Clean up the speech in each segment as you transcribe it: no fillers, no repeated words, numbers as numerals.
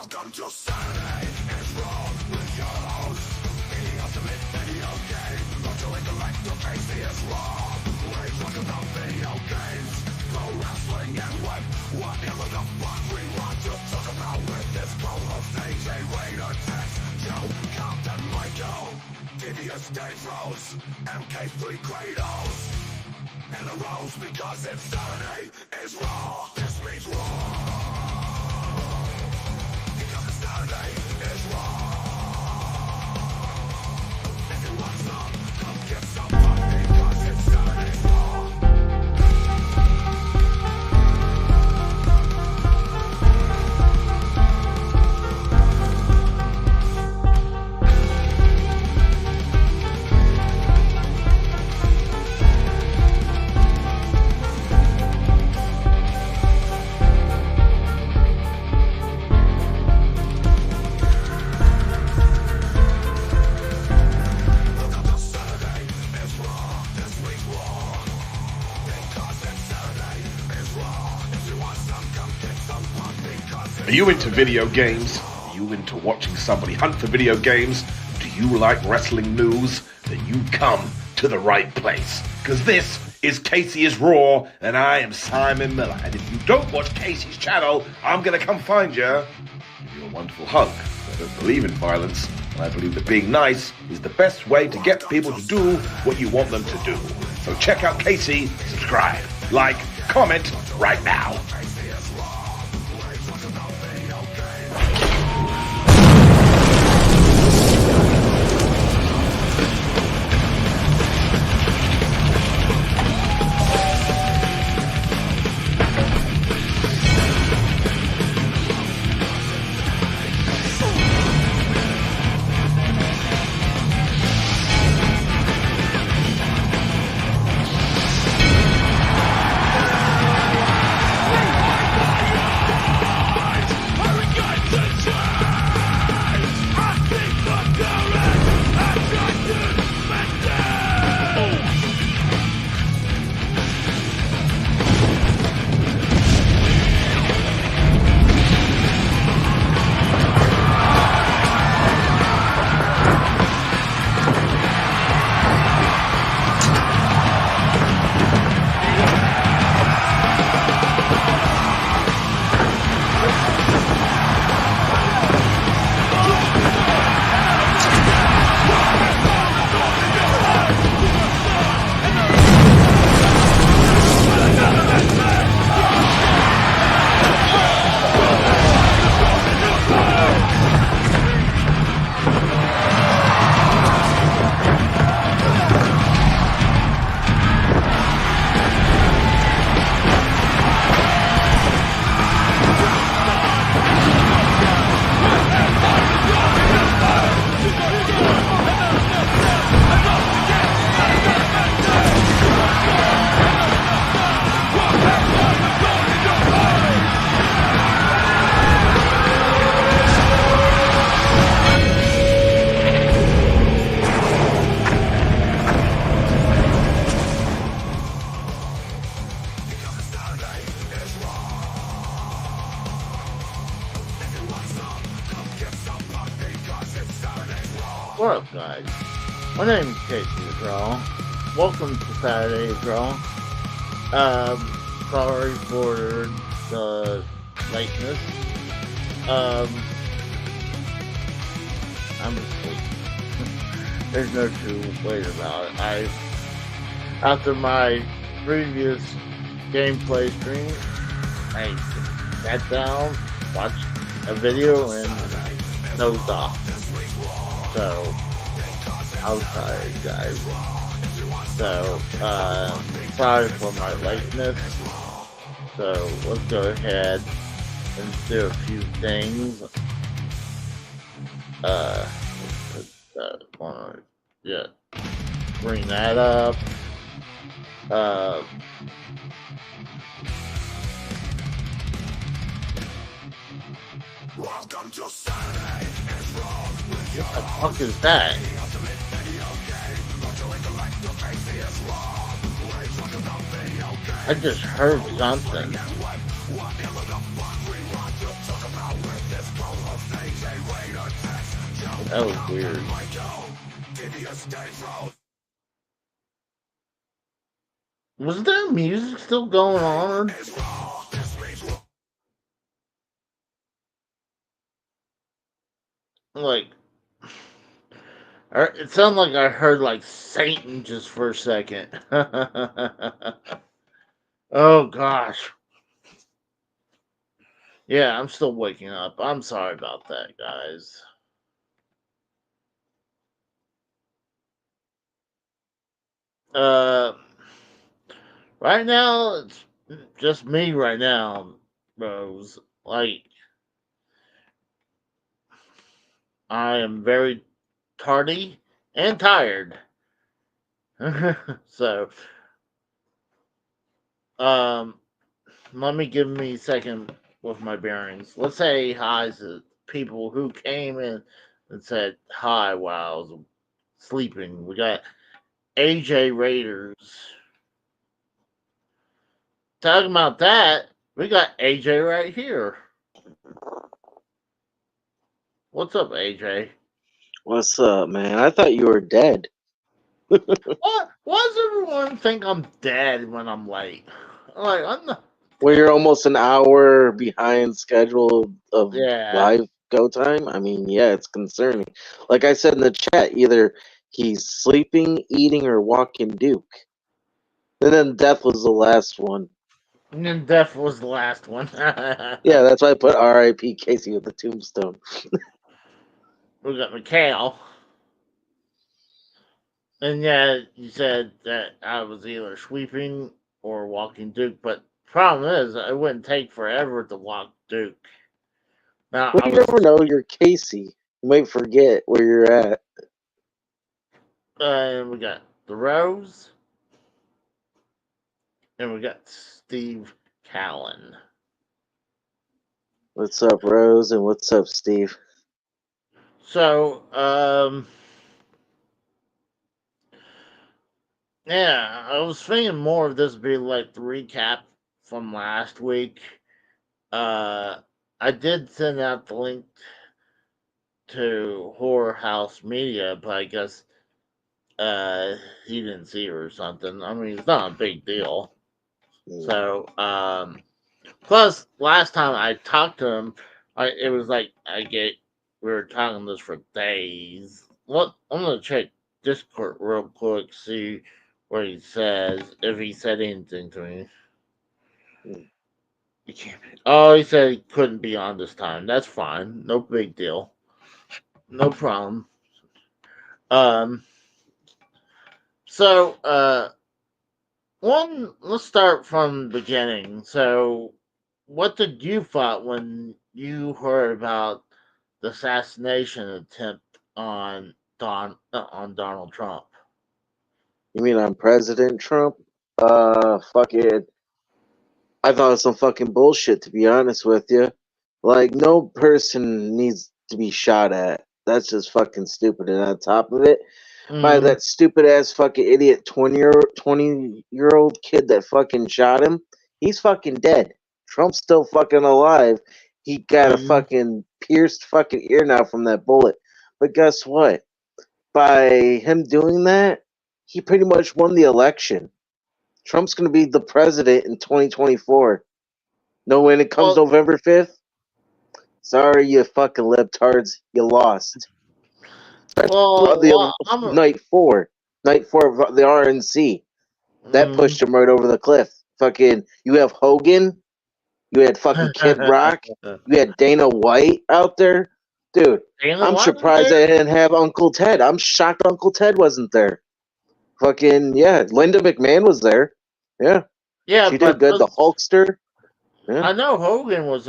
Welcome to Saturday is Wrong with your host. The ultimate video game. Not to intellect, the Casey is wrong. We talk about video games, pro wrestling and web. Whatever the fuck we want to talk about with this co-host AJ Raider, Tex, Joe, Compton, Michael, Devious Dave Rose, MK3 Kratos. And the Rose because it's Saturday is Raw. This means Raw. Saturday is wrong. If you want some, come get some fun because it's Saturday's wrong. Are you into video games? Are you into watching somebody hunt for video games? Do you like wrestling news? Then you come to the right place. Because this is Casey is Raw, and I am Simon Miller. And if you don't watch Casey's channel, I'm going to come find you. Give you a wonderful hug. I don't believe in violence, and I believe that being nice is the best way to get people to do what you want them to do. So check out Casey, subscribe, like, comment right now. What up, guys? My name is Casey Raw. Welcome to Saturday's Raw. Sorry for the lateness. I'm asleep. There's no two ways about it. After my previous gameplay stream, I sat down, watched a video, and dozed off. So, I'm sorry, guys. So, sorry for my lateness. So, let's go ahead and do a few things. Yeah, bring that up. Welcome to Saturday is Wrong with your What the fuck is that? I just heard something. That was weird. Was there music still going on? Like, it sounded like I heard like Satan just for a second. Oh gosh. Yeah, I'm still waking up. I'm sorry about that, guys. Uh, right now it's just me right now, Rose. Like, I am very tardy and tired. So, um, let me give me a second with my bearings. Let's say hi to people who came in and said hi while I was sleeping. We got AJ Raiders. Talking about that, we got AJ right here. What's up, AJ? What's up, man? I thought you were dead. What? Why does everyone think I'm dead when I'm late? Like, I'm not. Well, you're almost an hour behind schedule of Yeah. live go time. I mean, yeah, it's concerning. Like I said in the chat, either he's sleeping, eating, or walking Duke. And then death was the last one. And then Death was the last one. Yeah, that's why I put R.I.P. Casey with the tombstone. We got Mikhail. And yeah, you said that I was either sweeping or walking Duke, but problem is, it wouldn't take forever to walk Duke. Now, Well, I you was, never know. You're Casey. You might forget where you're at. we got the Rose, and we got Steve Callen. What's up, Rose? And what's up, Steve? So, yeah, I was thinking more of this being like the recap from last week. I did send out the link to Horror House Media, but I guess he didn't see her or something. I mean, it's not a big deal. So, plus last time I talked to him, it was like we were talking this for days. What I'm gonna check Discord real quick, see what he says, if he said anything to me. He can't. Oh, he said he couldn't be on this time. That's fine. No big deal. No problem. Um. So, let's start from the beginning. So, what did you thought when you heard about the assassination attempt on on Donald Trump? You mean I'm President Trump? Fuck it. I thought it was some fucking bullshit, to be honest with you. Like, no person needs to be shot at. That's just fucking stupid. And on top of it, by Mm-hmm. that stupid ass fucking idiot 20-year-old kid that fucking shot him, he's fucking dead. Trump's still fucking alive. He got a Mm-hmm. fucking pierced fucking ear now from that bullet. But guess what? By him doing that, he pretty much won the election. Trump's going to be the president in 2024. No, when it comes Well, November 5th, sorry, you fucking libtards, you lost. The I'm. night four of the RNC, that Mm, pushed him right over the cliff. Fucking, you have Hogan, you had fucking Kid Rock, you had Dana White out there, dude. Dana I'm White was surprised there. they didn't have Uncle Ted. I'm shocked Uncle Ted wasn't there. Fucking yeah, Linda McMahon was there. Yeah, Yeah, she did good. The Hulkster. Yeah. I know Hogan was.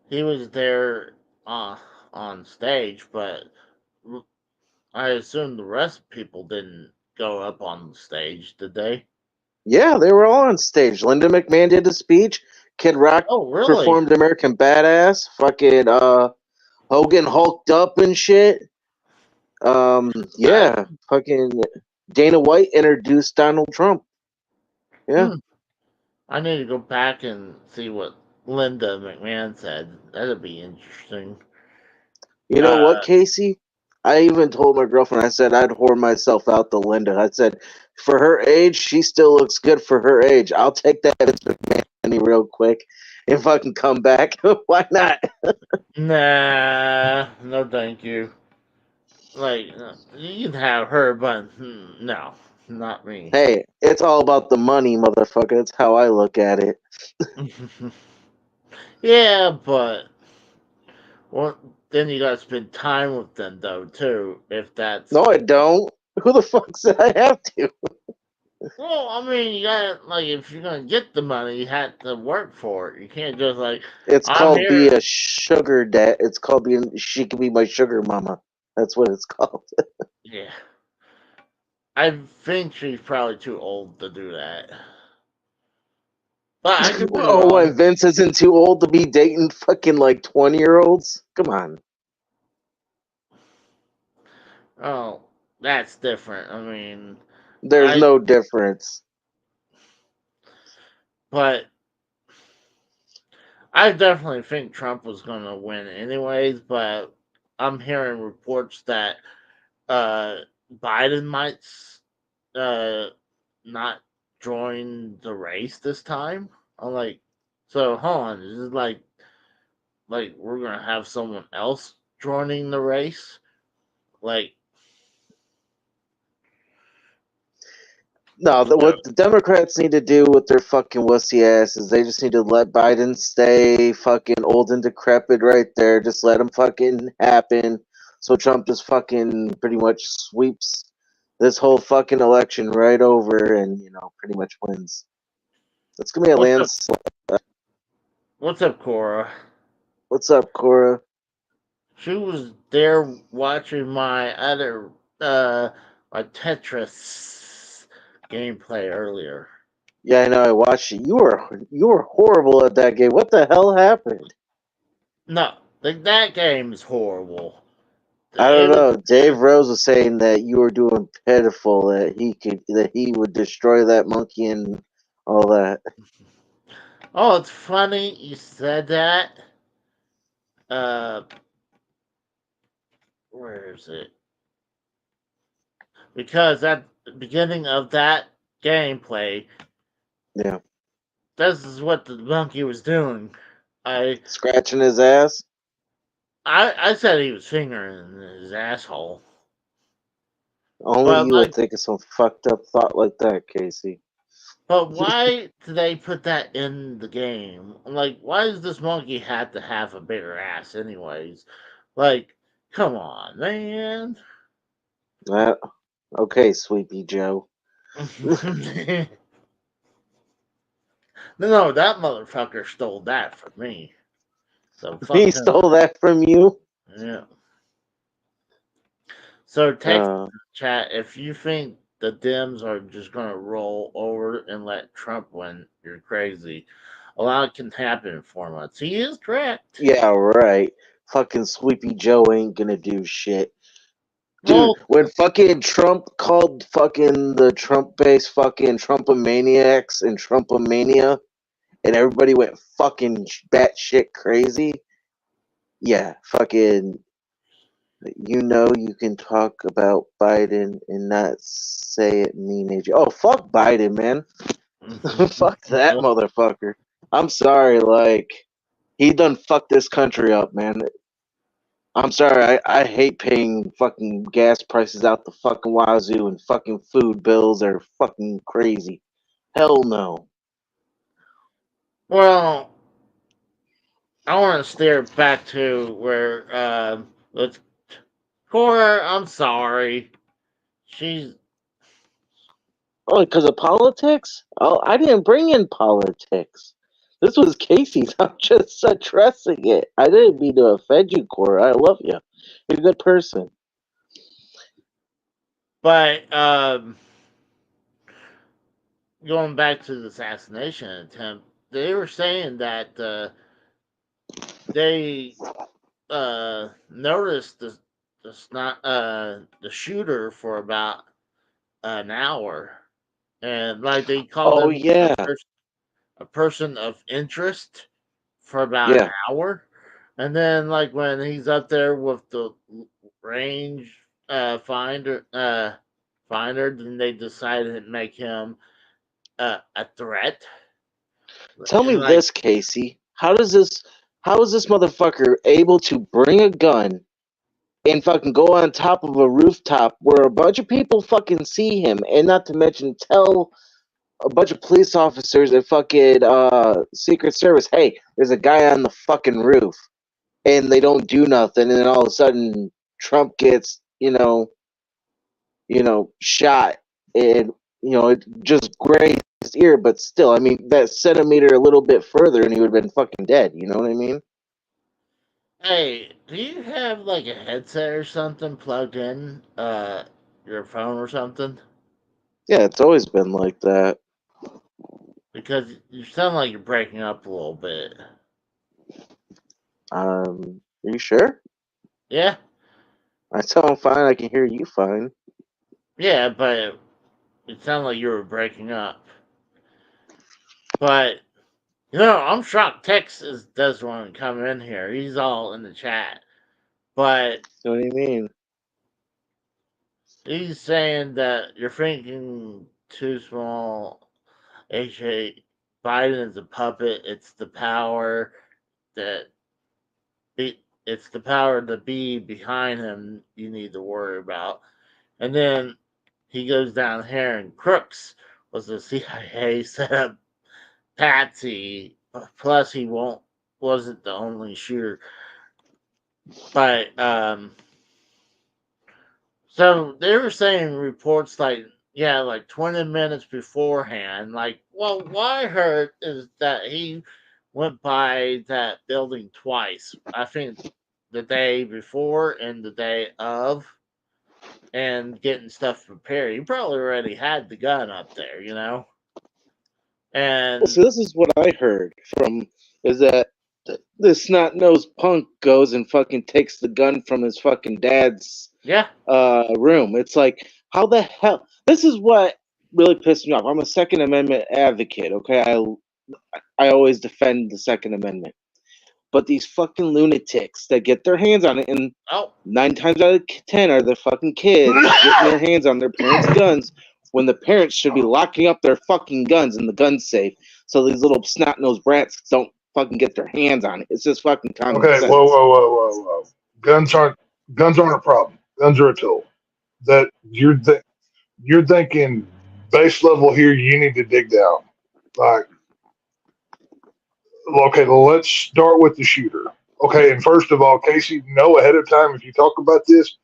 He was there on stage, but I assume the rest of people didn't go up on the stage, did they? Yeah, they were all on stage. Linda McMahon did a speech. Kid Rock Oh, really? performed American Badass. Fucking Hogan hulked up and shit. I, Yeah, fucking Dana White introduced Donald Trump. Yeah. hmm, I need to go back and see what Linda McMahon said. That'd be interesting. You know what, Casey? I even told my girlfriend, I said I'd whore myself out to Linda. I said, for her age, she still looks good for her age. I'll take that Vince McMahon real quick if I can come back. Why not? Nah, no, thank you. Like, you can have her, but no, not me. Hey, it's all about the money, motherfucker. That's how I look at it. Yeah, but well, then you gotta spend time with them though too. If that's No, I don't. Who the fuck said I have to? well, I mean, you gotta like if you're gonna get the money, you have to work for it. You can't just like It's I'm called be here. a sugar dad. It's called being. She can be my sugar mama. That's what it's called. Yeah, I think she's probably too old to do that. But I could be Oh, what? wrong. Vince isn't too old to be dating fucking like 20-year-olds? Come on. Oh, that's different. I mean, There's I no difference. but I definitely think Trump was gonna win anyways. But I'm hearing reports that uh, Biden might uh, not join the race this time. I'm like, so hold on, is it like we're gonna have someone else joining the race? Like, No, so, what the Democrats need to do with their fucking wussy ass is they just need to let Biden stay fucking old and decrepit right there. Just let him fucking happen. So Trump just fucking pretty much sweeps this whole fucking election right over and, pretty much wins. It's gonna be a what's up? landslide. What's up, Cora? What's up, Cora? She was there watching my other my Tetris gameplay earlier. Yeah, I know. I watched it. You were horrible at that game. What the hell happened? No, that game is horrible. I don't It was know. Dave Rose was saying that you were doing pitiful. That he would destroy that monkey and all that. oh, it's funny you said that. Uh, where is it? Because at the beginning of that gameplay, Yeah, this is what the monkey was doing. I scratching his ass. I said he was fingering his asshole, Only but you would think of some fucked up thought like that, Casey. why did they put that in the game? Like, why does this monkey have to have a bigger ass, anyways? Like, come on, man. Uh, okay, Sweepy Joe. No, that motherfucker stole that from me. So fuck He him. stole that from you. Yeah. So text Uh, chat if you think the Dems are just gonna roll over and let Trump win. You're crazy. A lot can happen in 4 months. He is correct. yeah, right. Fucking Sweepy Joe ain't gonna do shit. Dude, Well, when fucking Trump called fucking the Trump base fucking Trumpomaniacs and Trumpomania, and everybody went fucking batshit crazy, yeah, fucking, you can talk about Biden and not say it mean age. Oh, fuck Biden, man. Fuck that motherfucker. I'm sorry, like, he done fucked this country up, man. I'm sorry, I hate paying fucking gas prices out the fucking wazoo and fucking food bills are fucking crazy. Hell no. well, I want to steer back to where let's Cora. I'm sorry. She's Oh, because of politics? Oh, I didn't bring in politics. This was Casey's. I'm just addressing it. I didn't mean to offend you, Cora. I love you. You're a good person. but going back to the assassination attempt. They were saying that they noticed the shooter for about an hour, and like they called Oh, him yeah. a person of interest for about an Yeah. hour, And then, like when he's up there with the range finder, then they decided to make him a threat. Tell me And like, this, Casey. How is this motherfucker able to bring a gun and fucking go on top of a rooftop where a bunch of people fucking see him, and not to mention tell a bunch of police officers and fucking Secret Service, hey, there's a guy on the fucking roof, and they don't do nothing, and then all of a sudden Trump gets, shot, and it just grazed his ear, but still, I mean, that centimeter a little bit further, and he would have been fucking dead. You know what I mean? hey, do you have like a headset or something plugged in, your phone or something? Yeah, it's always been like that. Because you sound like you're breaking up a little bit. Are you sure? Yeah, I sound fine. I can hear you fine. yeah, but it sounded like you were breaking up. But I'm shocked Texas does want to come in here. He's all in the chat, but What do you mean? he's saying that you're thinking too small. AJ Biden is a puppet. It's the power that it's the power to be behind him you need to worry about. And then he goes down here and Crooks was the CIA set up Patsy. Plus he wasn't the only shooter. But so they were saying reports like 20 minutes beforehand. Like, well, what I heard is that he went by that building twice. I think the day before and the day of, and getting stuff prepared. He probably already had the gun up there, And Well, so this is what I heard is that this snot nosed punk goes and fucking takes the gun from his fucking dad's yeah, room. It's like, how the hell? This is what really pissed me off. I'm a Second Amendment advocate. Okay, I always defend the Second Amendment. But these fucking lunatics that get their hands on it, and 9 times out of 10 are the fucking kids getting their hands on their parents' guns when the parents should be locking up their fucking guns in the gun safe so these little snot-nosed brats don't fucking get their hands on it. It's just fucking common sense. Whoa. Guns aren't a problem. Guns are a tool. That you're thinking base level here. You need to dig down. Like, okay, let's start with the shooter. Okay, and first of all, Casey, know ahead of time if you talk about this,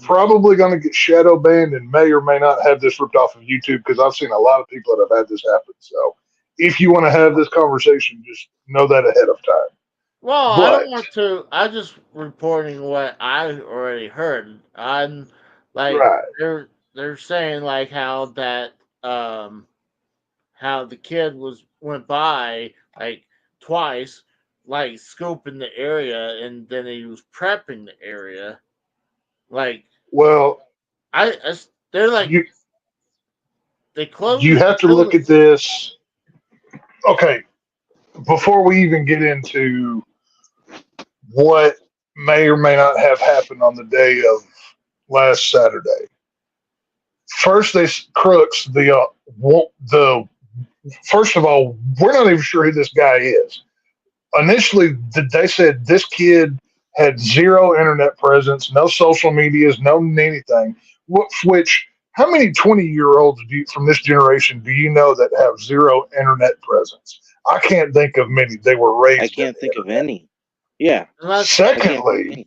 probably going to get shadow banned and may or may not have this ripped off of YouTube because I've seen a lot of people that have had this happen. So if you want to have this conversation, just know that ahead of time. Well, I don't want to. I'm just reporting what I already heard. I'm like they're saying like how that how the kid went by like twice, like scoping the area, and then he was prepping the area. Like, well, they're like they close. You have to look at this. Okay, before we even get into what may or may not have happened on the day of last Saturday, first Crooks first of all, we're not even sure who this guy is. Initially, they said this kid had zero internet presence, no social medias, no anything. Which, how many 20-year-olds from this generation do you know that have zero internet presence? I can't think of many. They were raised. I can't think of any. Yeah. Secondly,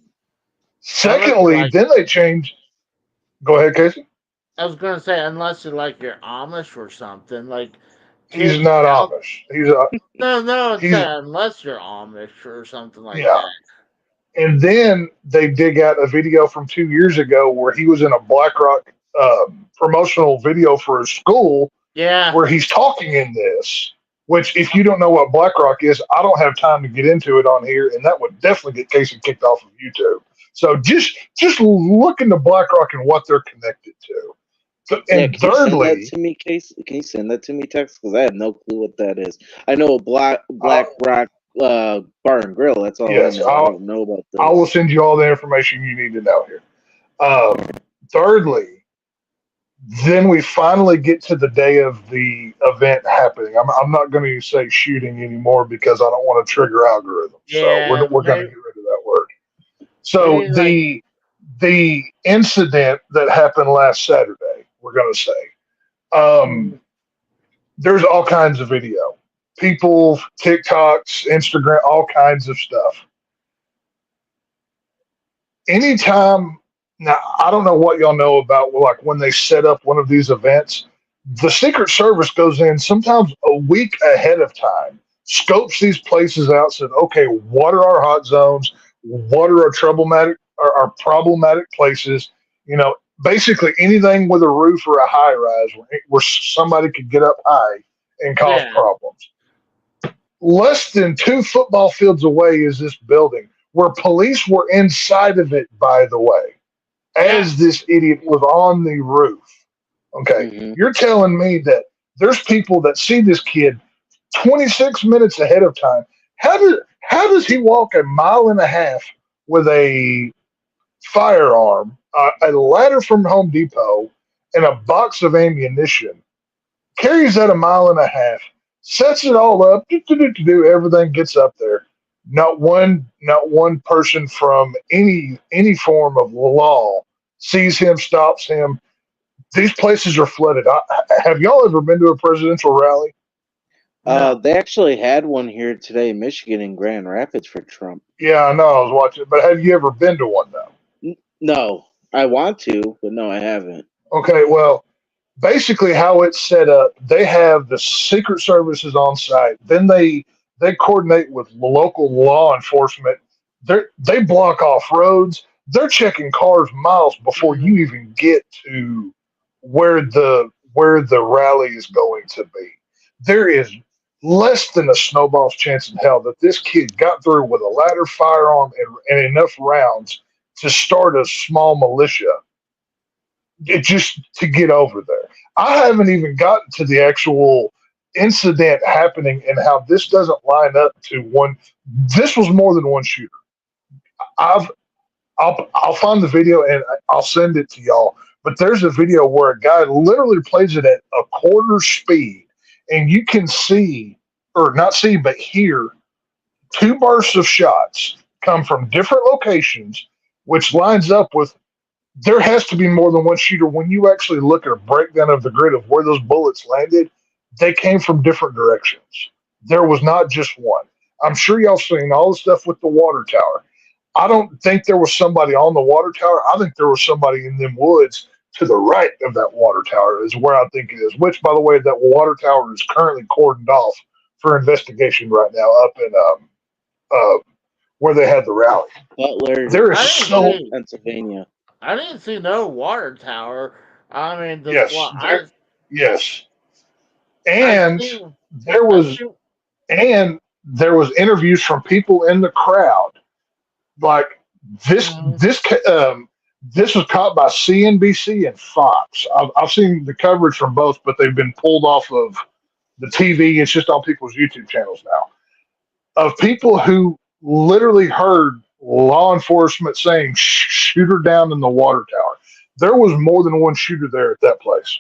then they changed. Go ahead, Casey. I was going to say, unless you're like you're Amish or something, like. He's not Amish. No. Unless you're Amish or something like that. And then they dig out a video from 2 years ago where he was in a BlackRock promotional video for his school. Yeah. Where he's talking in this. Which, if you don't know what BlackRock is, I don't have time to get into it on here, and that would definitely get Casey kicked off of YouTube. So just look into BlackRock and what they're connected to. So, and thirdly, can you send that to me, Tex? Because I have no clue what that is. I know a BlackRock Bar and Grill. That's all Yes, I know. I don't know about I will this. send you all the information you need to know here. Thirdly, then we finally get to the day of the event happening. I'm not going to say shooting anymore because I don't want to trigger algorithms. So Yeah, we're going to maybe, get rid of that word. So maybe like the incident that happened last Saturday, we're going to say, there's all kinds of video, people, TikToks, Instagram, all kinds of stuff. Anytime now, I don't know what y'all know about like when they set up one of these events. The Secret Service goes in sometimes a week ahead of time, scopes these places out, said, okay, what are our hot zones? What are our problematic places? You know, basically anything with a roof or a high rise where somebody could get up high and cause yeah, problems. Less than 2 football fields away is this building where police were inside of it, by the way, yeah, as this idiot was on the roof. Okay. Hmm. You're telling me that there's people that see this kid 26 minutes ahead of time. How does he walk a mile and a half with a firearm, a ladder from Home Depot, and a box of ammunition, carries that a mile and a half, sets it all up, everything gets up there. Not one person from any form of law sees him, stops him. These places are flooded. Have y'all ever been to a presidential rally? no, They actually had one here today in Michigan in Grand Rapids for Trump. Yeah, I know. I was watching, but have you ever been to one though? No, I want to, but no, I haven't. Okay, well, basically how it's set up, they have the Secret Services on site. Then they coordinate with local law enforcement. They block off roads. They're checking cars miles before you even get to where the rally is going to be. There is less than a snowball's chance in hell that this kid got through with a ladder, firearm, and enough rounds to start a small militia just to get over there. I haven't even gotten to the actual incident happening and how this doesn't line up to one. This was more than one shooter. I've I'll find the video and I'll send it to y'all. But there's a video where a guy literally plays it at a quarter speed, and you can see, or not see, but hear 2 bursts of shots come from different locations, which lines up with there has to be more than one shooter. When you actually look at a breakdown of the grid of where those bullets landed, they came from different directions. There was not just one. I'm sure y'all seen all the stuff with the water tower. I don't think there was somebody on the water tower. I think there was somebody in them woods to the right of that water tower is where I think it is. Which, by the way, that water tower is currently cordoned off for investigation right now up in where they had the rally. Butler, There is I didn't so see. Pennsylvania. I didn't see no water tower. I mean, yes, I, yes, I and see, there I was see, and there was interviews from people in the crowd like this mhm. this was caught by CNBC and Fox. I've seen the coverage from both, but they've been pulled off of the TV. It's just on people's YouTube channels now of people who literally heard law enforcement saying shoot her down in the water tower. There was more than one shooter there at that place.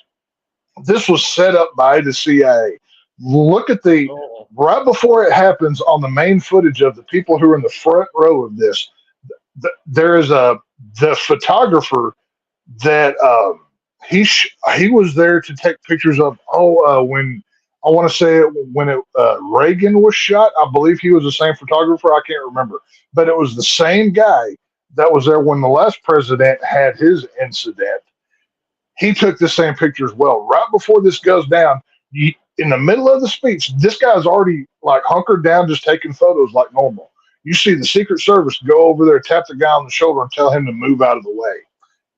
This was set up by the CIA. Look at the Oh, right before it happens on the main footage of the people who are in the front row of this. There is the photographer that he was there to take pictures of. When I want to say when Reagan was shot, I believe he was the same photographer. I can't remember, but it was the same guy that was there when the last president had his incident. He took the same picture as well. Right before this goes down, in the middle of the speech, this guy's already like hunkered down, just taking photos like normal. You see the Secret Service go over there, tap the guy on the shoulder, and tell him to move out of the way.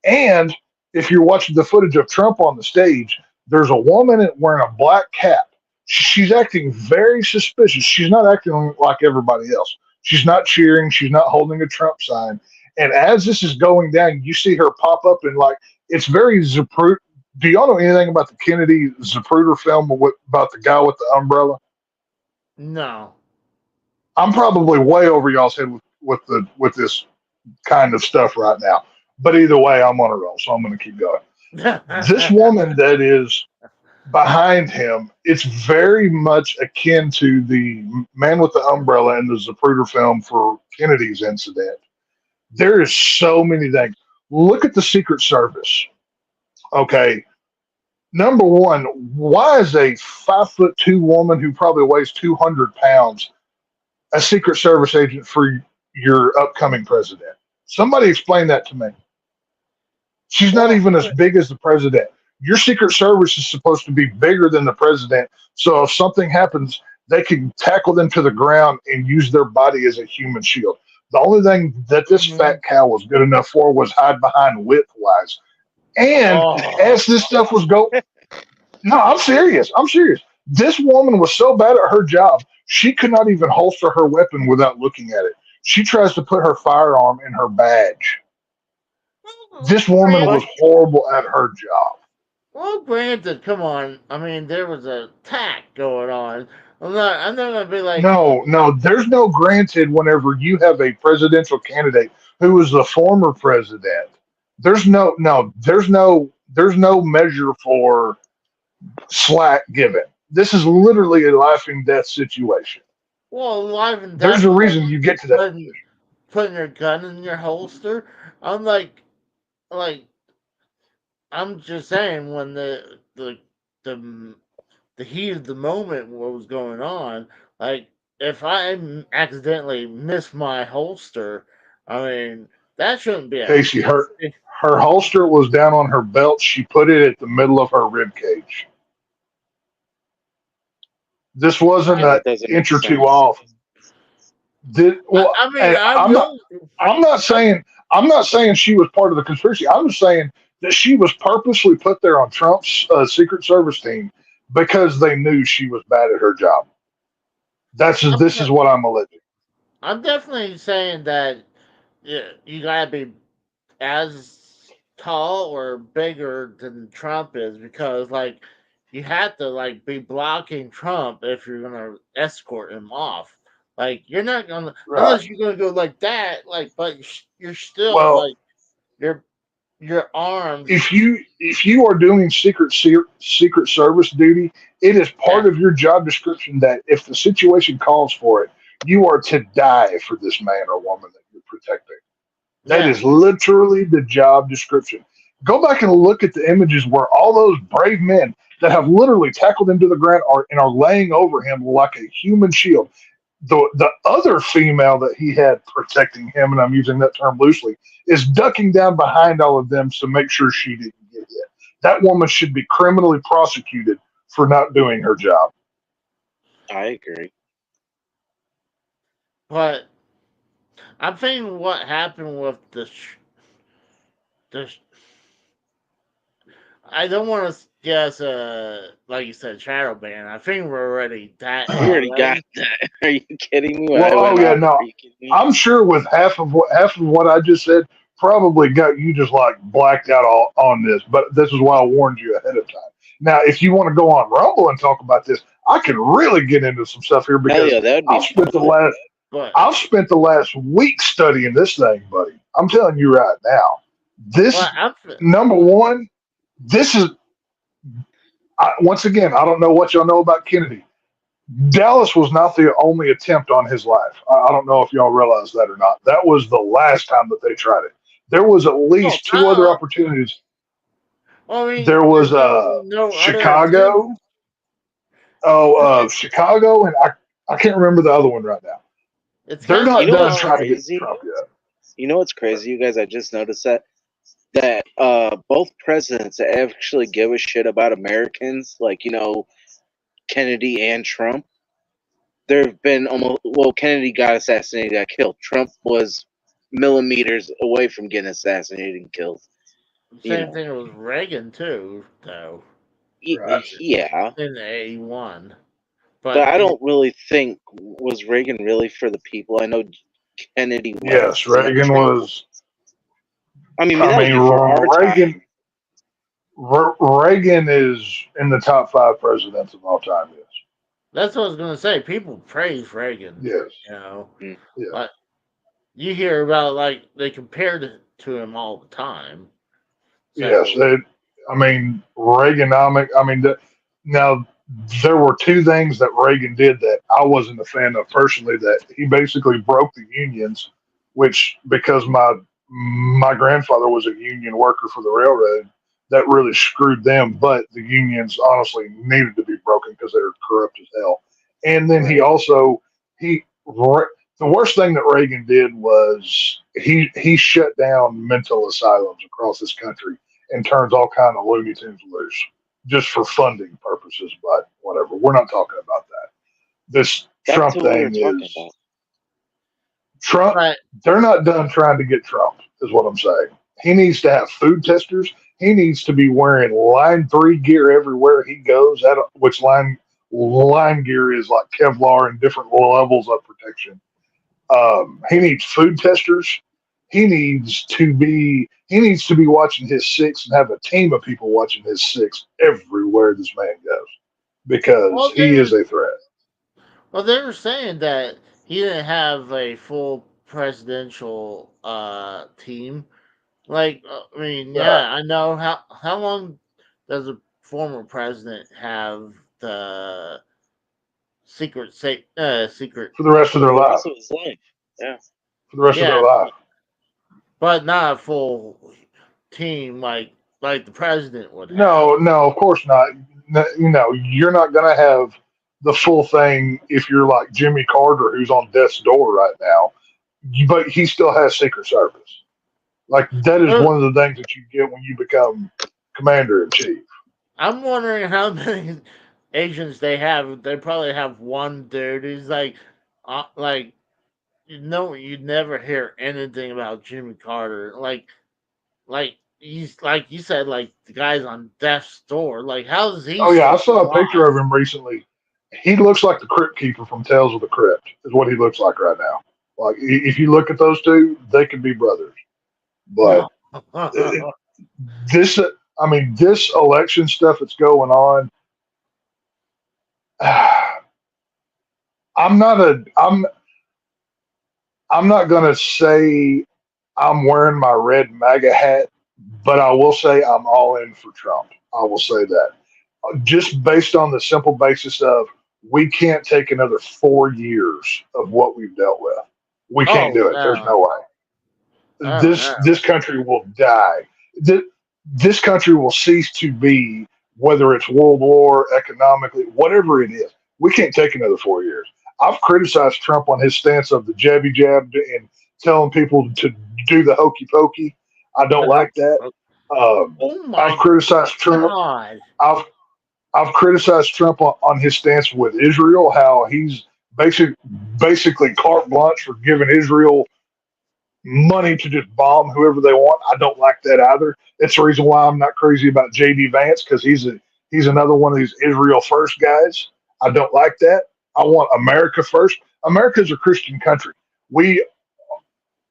And if you're watching the footage of Trump on the stage, there's a woman wearing a black cap. She's acting very suspicious. She's not acting like everybody else. She's not cheering. She's not holding a Trump sign. And as this is going down, you see her pop up and like it's very Zapruder. Do y'all know anything about the Kennedy Zapruder film about the guy with the umbrella? no. I'm probably way over y'all's head with this kind of stuff right now. But either way, I'm on a roll, so I'm going to keep going. This woman that is behind him, it's very much akin to the Man with the Umbrella in the Zapruder film for Kennedy's incident. There is so many things. Look at the Secret Service. Okay. Number one, why is a 5'2" woman who probably weighs 200 pounds a Secret Service agent for your upcoming president? Somebody explain that to me. She's not even as big as the president. Your Secret Service is supposed to be bigger than the president. So if something happens, they can tackle them to the ground and use their body as a human shield. The only thing that this fat cow was good enough for was hide behind width-wise. And as this stuff was going, no, I'm serious. I'm serious. This woman was so bad at her job, she could not even holster her weapon without looking at it. She tries to put her firearm in her badge. This woman was horrible at her job. Well, granted, come on. I mean, there was a attack going on. I'm not gonna be like, No, there's no granted whenever you have a presidential candidate who is the former president. There's no measure for slack given. This is literally a life and death situation. well, life and death. There's a reason you get to that. Putting your gun in your holster. I'm like, I'm just saying when the heat of the moment what was going on, like if I accidentally miss my holster, I mean that shouldn't be. Casey, her holster was down on her belt. She put it at the middle of her rib cage. This wasn't an inch or two off. I'm not saying she was part of the conspiracy. I'm just saying that she was purposely put there on Trump's Secret Service team because they knew she was bad at her job. This is what I'm alleging. I'm definitely saying that you gotta be as tall or bigger than Trump is because, like, you have to like be blocking Trump if you're gonna escort him off. Like, you're not gonna unless you're gonna go like that. Like, but you're still like your arms. If you are doing Secret Service duty, it is part of your job description that if the situation calls for it, you are to die for this man or woman that you're protecting. That is literally the job description. Go back and look at the images where all those brave men that have literally tackled him to the ground and are laying over him like a human shield. The other female that he had protecting him, and I'm using that term loosely, is ducking down behind all of them to make sure she didn't get hit. That woman should be criminally prosecuted for not doing her job. I agree. But I'm thinking what happened with the I don't want to guess, like you said, shadow ban. I think we're already that. We already got that. Are you kidding me? No. I'm sure with half of what I just said probably got you just like blacked out on this. But this is why I warned you ahead of time. Now, if you want to go on Rumble and talk about this, I can really get into some stuff here because I've spent the last week studying this thing, buddy. I'm telling you right now. This number one. This is, once again, I don't know what y'all know about Kennedy. Dallas was not the only attempt on his life. I don't know if y'all realize that or not. That was the last time that they tried it. There was at least two other opportunities. Well, I mean, there was Chicago. Chicago, and I can't remember the other one right now. They're not done trying to get Trump yet. You know what's crazy, you guys? I just noticed that both presidents actually give a shit about Americans, like, Kennedy and Trump. There have been Kennedy got assassinated, got killed. Trump was millimeters away from getting assassinated and killed. Same thing with Reagan too, though. Yeah. In the 81. But I don't really think, was Reagan really for the people? I know Kennedy was. Yes, Reagan was. Reagan is in the top 5 presidents of all time. Yes. That's what I was gonna say. People praise Reagan. Yes. You know, Mm. Yeah. but you hear about like they compared to him all the time. So, Yes. I mean, Reaganomic. I mean, now there were two things that Reagan did that I wasn't a fan of personally. That he basically broke the unions, which because my grandfather was a union worker for the railroad, that really screwed them. But the unions honestly needed to be broken because they were corrupt as hell. And then he right. also he the worst thing that Reagan did was he shut down mental asylums across this country and turns all kind of Looney Tunes loose just for funding purposes. But whatever, we're not talking about that. This Back Trump to what we were thing talking is about. Trump. But They're not done trying to get Trump, is what I'm saying. He needs to have food testers. He needs to be wearing line 3 gear everywhere he goes. Which line gear is like Kevlar and different levels of protection. He needs food testers. He needs to be watching his six and have a team of people watching his six everywhere this man goes because well, he is a threat. they were saying that he didn't have a full presidential team. Like, I mean, Uh, yeah, I know how long does a former president have the secret, for the rest of For their the life. rest of his life. Yeah. For the rest of their yeah, life. but not a full team like the president would have. No, of course not. You're not going to have the full thing if you're like Jimmy Carter, who's on death's door right now, but he still has Secret Service. Like, that is Well, one of the things that you get when you become commander in chief. I'm wondering how many agents they have. They probably have one dude who's like you'd never hear anything about Jimmy Carter. Like he's like you said, like the guy's on death's door. Like how is he Oh, yeah, I still saw a picture alive? of him recently. He looks like the Crypt Keeper from Tales of the Crypt, is what he looks like right now. Like, if you look at those two, they could be brothers. But uh, this, I mean, this election stuff that's going on, I'm not a, I'm not going to say I'm wearing my red MAGA hat, but I will say I'm all in for Trump. I will say that. Just based on the simple basis of we can't take another 4 years of what we've dealt with. We can't Oh do it. There's no! no way. Oh This no! country will die. This country will cease to be, whether it's world war, economically, whatever it is. We can't take another 4 years. I've criticized Trump on his stance of the jabby jab and telling people to do the hokey pokey. I don't like that. Oh I've my criticized Trump. god! I've I've criticized Trump on his stance with Israel, how he's basically carte blanche for giving Israel money to just bomb whoever they want. I don't like that either. That's the reason why I'm not crazy about JD Vance, because he's another one of these Israel first guys. I don't like that. I want America first. America's a Christian country. We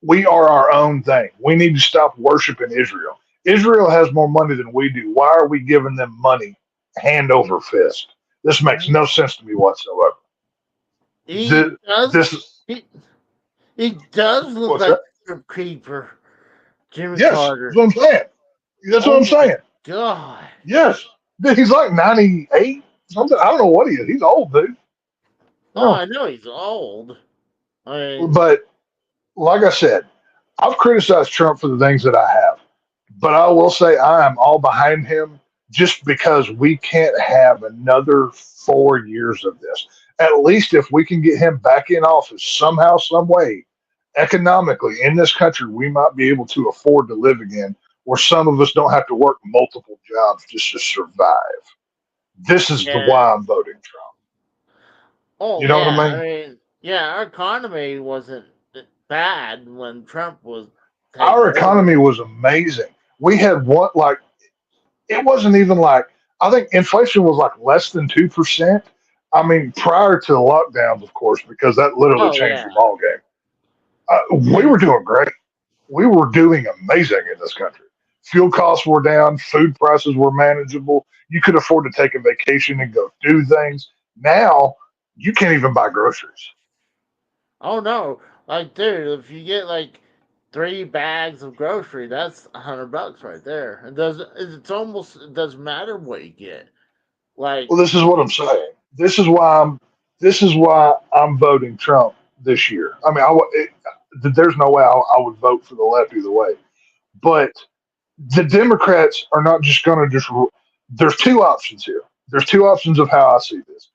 we are our own thing. We need to stop worshiping Israel. Israel has more money than we do. Why are we giving them money hand over fist? This makes no sense to me whatsoever. He does. This He does look what's like that? a creeper, Jimmy Yes, Carter. that's what I'm saying. That's what Oh I'm my saying. god! Yes, he's like 98 something. I don't know what he is. He's old, dude. Oh, No, I know he's old. I mean, but like I said, I've criticized Trump for the things that I have, but I will say I am all behind him just because we can't have another 4 years of this. At least if we can get him back in office somehow, some way, economically in this country, we might be able to afford to live again, where some of us don't have to work multiple jobs just to survive. This is the yeah. why I'm voting Trump. Oh You know what yeah. I I mean? mean, yeah. Our economy wasn't bad when Trump was taking Our over. economy was amazing. We had one like it wasn't even like I think inflation was like less than 2%. I mean, prior to the lockdowns, of course, because that literally Oh changed the yeah. ball game. We And were doing great. We were doing amazing in this country. Fuel costs were down. Food prices were manageable. You could afford to take a vacation and go do things. Now you can't even buy groceries. Oh no, like dude, if you get like 3 bags of grocery, that's $100 right there. It doesn't matter what you get. Like, Well, this is what I'm saying. This is why I'm voting Trump this year. I mean, there's no way I would vote for the left either way. But the Democrats are not just going to just. There's two options here. There's two options of how I see this.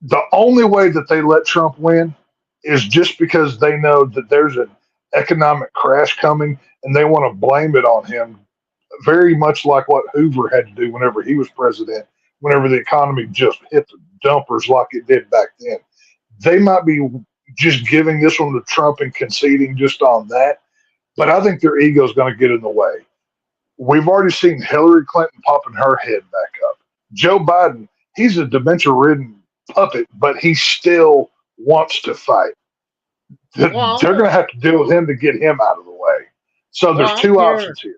The only way that they let Trump win is just because they know that there's an economic crash coming and they want to blame it on him, very much like what Hoover had to do whenever he was president, whenever the economy just hit the dumpers like it did back then. They might be just giving this one to Trump and conceding just on that, but I think their ego is going to get in the way. We've already seen Hillary Clinton popping her head back up. Joe Biden, he's a dementia-ridden puppet, but he still wants to fight. well, They're going to have to deal with him to get him out of the way. So there's well, two options here.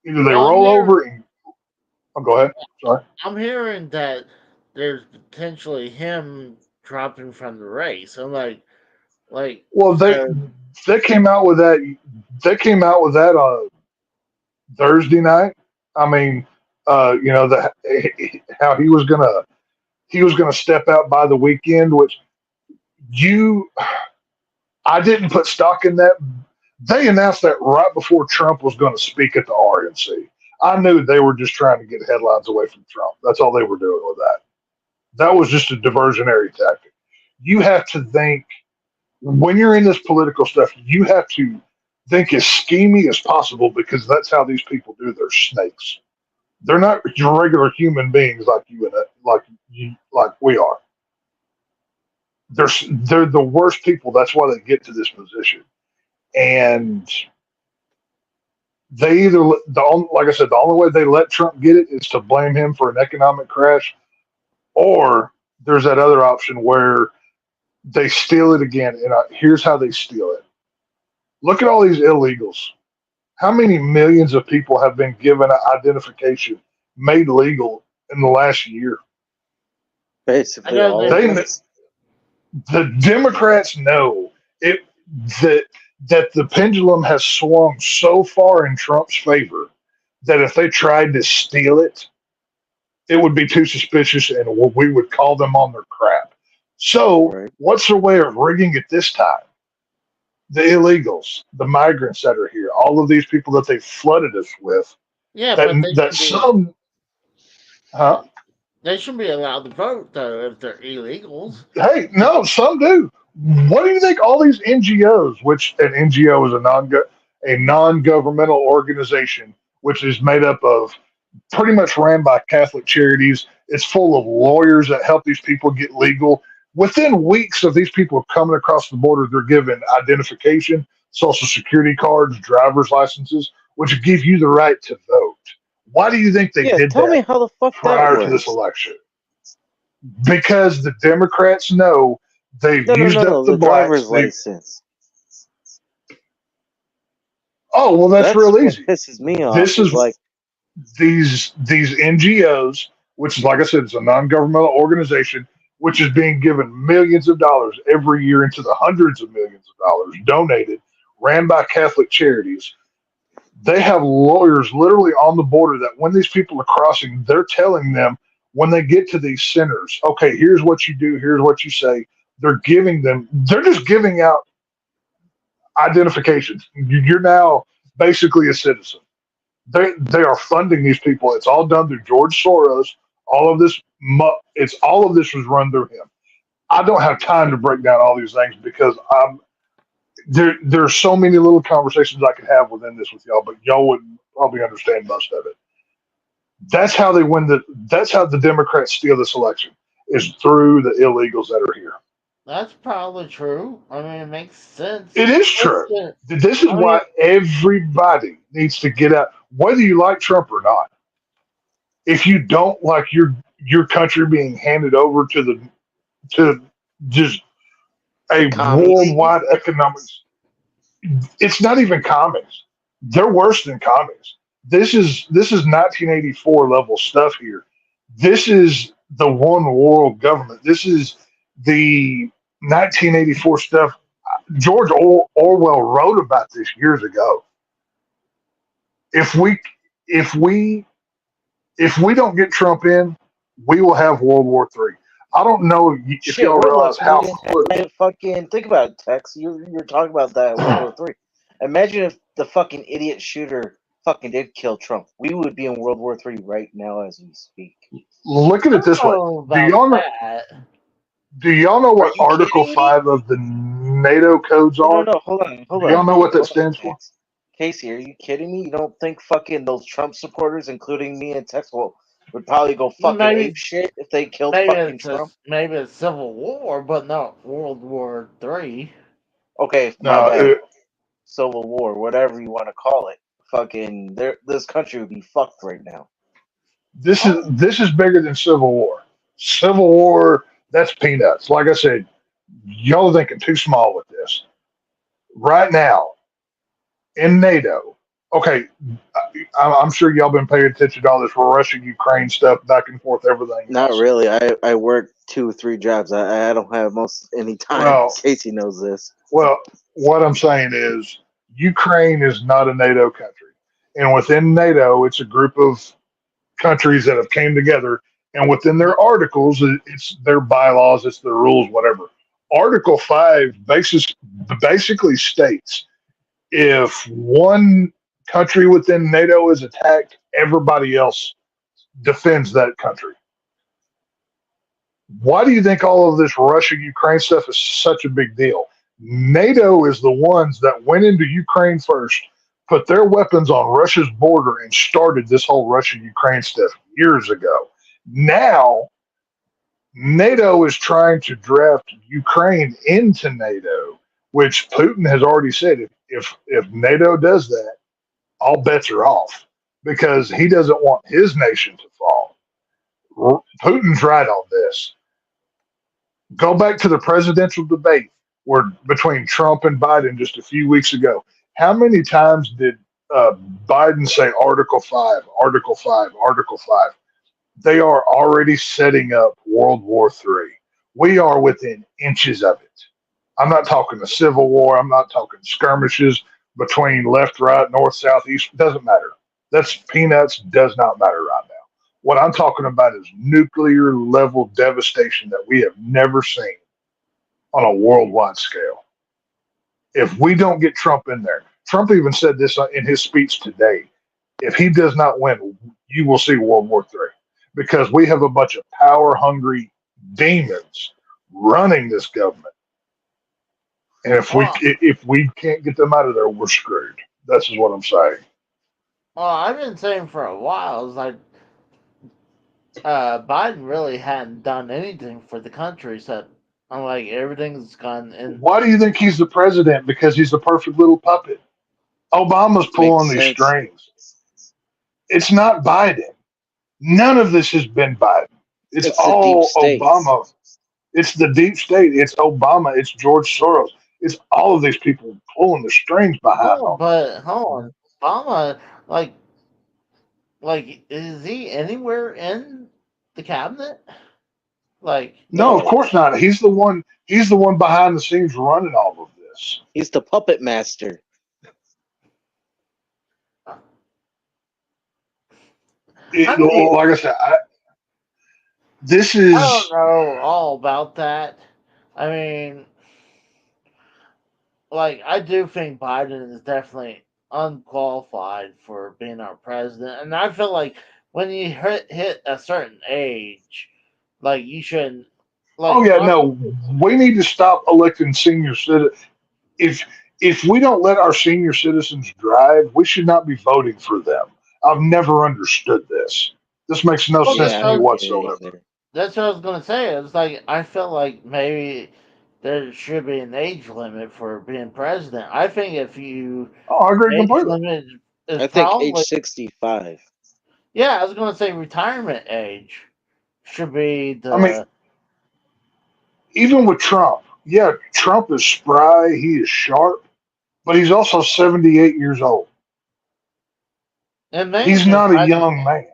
Either they well, I'm roll here- over and go ahead. Sorry. I'm hearing that there's potentially him dropping from the race. I'm like, Well, they came out with that. They came out with that on Thursday night. I mean, how he was gonna step out by the weekend, which I didn't put stock in that. They announced that right before Trump was going to speak at the RNC. I knew they were just trying to get headlines away from Trump. That's all they were doing with that. That was just a diversionary tactic. You have to think, when you're in this political stuff, you have to think as schemy as possible because that's how these people do. They're snakes. They're not your regular human beings like you and like we are. They're the worst people. That's why they get to this position. And they either, like I said, the only way they let Trump get it is to blame him for an economic crash, or there's that other option where they steal it again. And here's how they steal it. Look at all these illegals. How many millions of people have been given an identification made legal in the last year? Basically, I know all they- of us. The Democrats know that the pendulum has swung so far in Trump's favor that if they tried to steal it, it would be too suspicious and we would call them on their crap. So, Right. what's their way of rigging it this time? The illegals, the migrants that are here, all of these people that they flooded us with, yeah, but they should be allowed to vote though if they're illegals. Hey, no, some do. What do you think all these NGOs, which an NGO is a non-governmental organization, which is made up of pretty much ran by Catholic charities. It's full of lawyers that help these people get legal. Within weeks of these people coming across the border, they're given identification, social security cards, driver's licenses, which give you the right to vote. Why do you think they did Tell that me how the fuck prior that to this works. election? Because the Democrats know they've No, used up the the blacks. driver's license. Oh, well, that's real what easy. pisses me off. This is like, these NGOs, which is, like I said, it's a non-governmental organization, which is being given millions of dollars every year into the hundreds of millions of dollars donated, ran by Catholic charities. They have lawyers literally on the border that when these people are crossing, they're telling them when they get to these centers, okay, here's what you do, here's what you say. They're just giving out identifications. You're now basically a citizen. They are funding these people. It's all done through George Soros. All of this was run through him. I don't have time to break down all these things because there's so many little conversations I could have within this with y'all, but y'all wouldn't probably understand most of it. That's how they win that's how the Democrats steal this election, is through the illegals that are here. That's probably true. I mean, it makes sense. It is true. This is why everybody needs to get out, whether you like Trump or not. If you don't like your country being handed over to just a worldwide economics, it's not even commies. They're worse than commies. This is 1984 level stuff here. This is the one world government. This is the 1984 stuff. George Orwell wrote about this years ago. If we if we if we don't get Trump in, we will have World War III. I don't know if Shit, y'all we're realize how looking close. at fucking. Think about it, Tex. You're talking about that World War III. Imagine if the fucking idiot shooter fucking did kill Trump. We would be in World War III right now as we speak. Look at it this way. Oh, Do y'all know? that. Do y'all know Are what you Article kidding me? 5 of the NATO codes No, are? no, hold on. Do y'all know what that stands for? Casey, are you kidding me? You don't think fucking those Trump supporters, including me and Tex, would probably go fucking Maybe- ape shit if they killed Maybe fucking it's Trump? maybe it's Civil War, but not World War III. Okay, my No, bad. Civil War, whatever you want to call it. Fucking, this country would be fucked right now. this is bigger than Civil War. Civil War, that's peanuts. Like I said, y'all are thinking too small with this. Right now, in NATO, okay, I'm sure y'all been paying attention to all this Russia, Ukraine stuff, back and forth, everything. Not else. really. I work 2 or 3 jobs. I don't have most any time. Well- Casey knows this. Well, what I'm saying is Ukraine is not a NATO country. And within NATO, it's a group of countries that have came together. And within their articles, it's their bylaws, it's their rules, whatever. Article 5 basically states if one country within NATO is attacked, everybody else defends that country. Why do you think all of this Russia-Ukraine stuff is such a big deal? NATO is the ones that went into Ukraine first, put their weapons on Russia's border, and started this whole Russia-Ukraine stuff years ago. Now, NATO is trying to draft Ukraine into NATO, which Putin has already said if NATO does that, all bets are off because he doesn't want his nation to fall. Putin's right on this. Go back to the presidential debate between Trump and Biden just a few weeks ago. How many times did Biden say Article 5, Article 5, Article 5? They are already setting up World War III. We are within inches of it. I'm not talking a civil war. I'm not talking skirmishes between left, right, north, south, east. It doesn't matter. That's peanuts. Does not matter right now. What I'm talking about is nuclear level devastation that we have never seen on a worldwide scale. If we don't get Trump in there, Trump even said this in his speech today. If he does not win, you will see World War III because we have a bunch of power hungry demons running this government. And if we can't get them out of there, we're screwed. That's just what I'm saying. Well, I've been saying for a while, it's like Biden really hadn't done anything for the country, so like everything's gone in. Why do you think he's the president? Because he's the perfect little puppet. Obama's pulling these strings. It's not Biden. None of this has been Biden. It's all Obama. It's the deep state. It's Obama. It's George Soros. It's all of these people pulling the strings behind them. But hold on, Obama, like, is he anywhere in the cabinet? Like, no, of course not. He's the one. He's the one behind the scenes running all of this. He's the puppet master. Like I said, this is. I don't know all about that. I mean, like, I do think Biden is definitely unqualified for being our president, and I feel like when you hit a certain age, like, you shouldn't. Like, oh yeah, no, we need to stop electing senior citizens. If we don't let our senior citizens drive, we should not be voting for them. I've never understood this. This makes no sense to me whatsoever. That's what I was gonna say. It's like I feel like maybe there should be an age limit for being president. I think if you I agree completely. I think age 65. Yeah, I was gonna say retirement age should be the. I mean, even with Trump, yeah, Trump is spry, he is sharp, but he's also 78 years old. He's not a young man.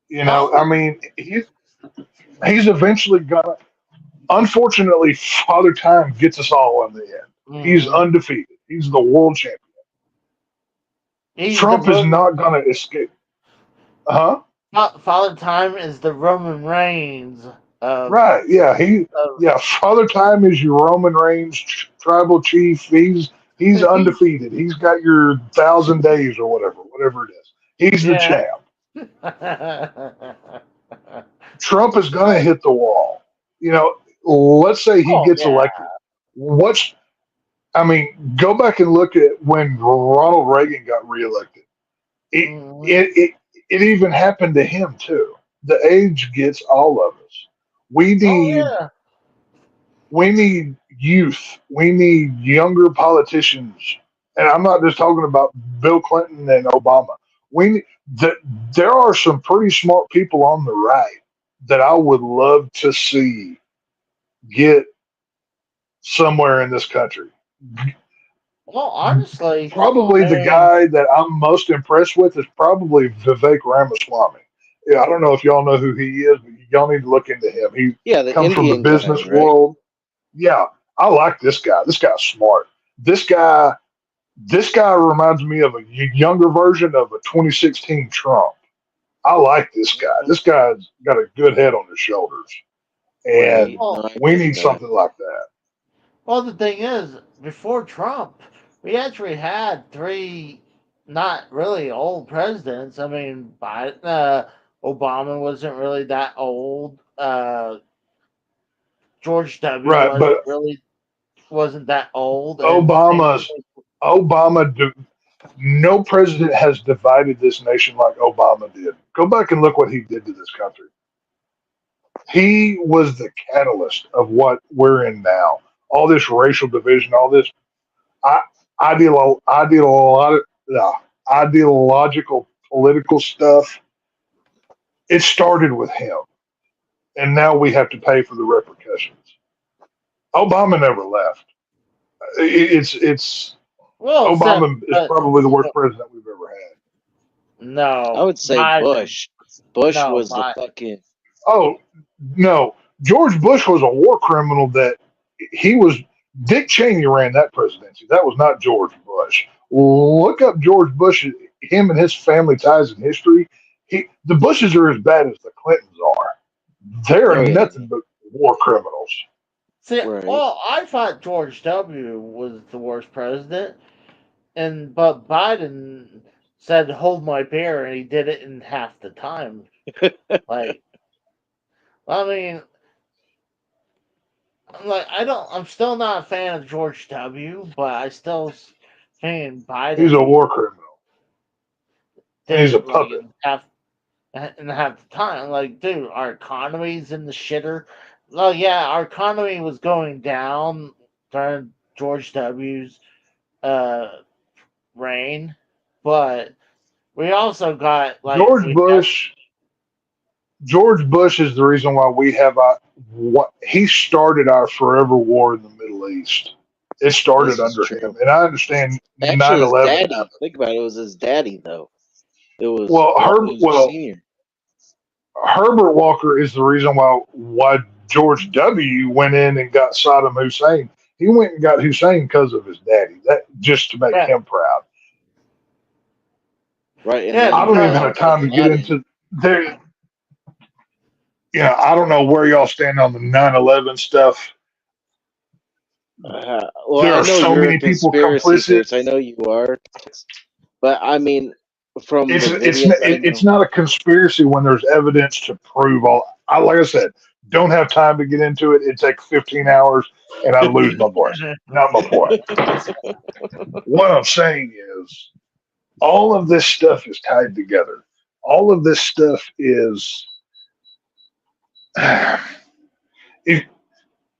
You know, I mean, He's eventually gonna. Unfortunately, Father Time gets us all in the end. He's Mhm. undefeated. He's the world champion. He's Trump the is Roman, not gonna escape. Huh? Father Time is the Roman Reigns of, Right? Yeah. of Yeah. Father Time is your Roman Reigns tribal chief. He's undefeated. He's got your 1,000 days or whatever it is. He's the yeah. champ. Trump is going to hit the wall. Let's say he Oh gets yeah. elected. Go back and look at when Ronald Reagan got reelected. It, Mhm. it even happened to him too. The age gets all of us. We Oh need yeah. we need youth. We need younger politicians. And I'm not just talking about Bill Clinton and Obama. We that there are some pretty smart people on the right that I would love to see get somewhere in this country. Well, honestly, Probably I the mean, guy that I'm most impressed with is probably Vivek Ramaswamy. Yeah, I don't know if y'all know who he is, but y'all need to look into him. He Yeah, the comes from the Indian guy, business right? world. Yeah, I like this guy. This guy's smart. This guy reminds me of a younger version of a 2016 Trump. I like this guy. This guy's got a good head on his shoulders, Right. and No, well, I we get need that. something like that. the thing is, before Trump, we actually had three not really old presidents. I mean, Biden, Obama wasn't really that old. George W. Right, but wasn't that old, and same thing Obama's with Obama. No president has divided this nation like Obama did. Go back and look what he did to this country. He was the catalyst of what we're in now. All this racial division, all this I, ideological political stuff. It started with him, and now we have to pay for the repercussions. Obama never left. It's well, except Obama is probably the worst president we've ever had. I no, would say Biden, Bush. Bush no, was the fucking. Oh no, George Bush was a war criminal. That he was. Dick Cheney ran that presidency. That was not George Bush. Look up George Bush, him and his family ties in history. The Bushes are as bad as the Clintons are. They're Oh yeah, nothing but war criminals. See, right. well, I thought George W. was the worst president, but Biden said hold my beer, and he did it in half the time. Like, I mean, I'm still not a fan of George W., but I still think He's a Biden war criminal. And did he's a it like puppet. in half the time. Like, dude, our economy's in the shitter. Well, yeah, our economy was going down during George W.'s uh, reign, but we also got like George Bush. George Bush is the reason why we have what he started our forever war in the Middle East. It started This is under true. him, and I understand Actually, his 9/11 daddy. happened. Think about it. It was his daddy, though. It was Well, Walker Senior. Herbert Walker is the reason why George W. went in and got Saddam Hussein. He went and got Hussein because of his daddy. That just to make Yeah. him proud. Right. And Yeah, then I don't even because have time to get into there. I don't know where y'all stand on the 9/11 stuff. well, There I are know so you're a many people conspiracy complicit. theorist. I know you are. But I mean, from the videos I know. It's not a conspiracy when there's evidence to prove all. Like I said, don't have time to get into it. It takes 15 hours, and I lose my voice. Not my point. What I'm saying is, all of this stuff is tied together. All of this stuff is, if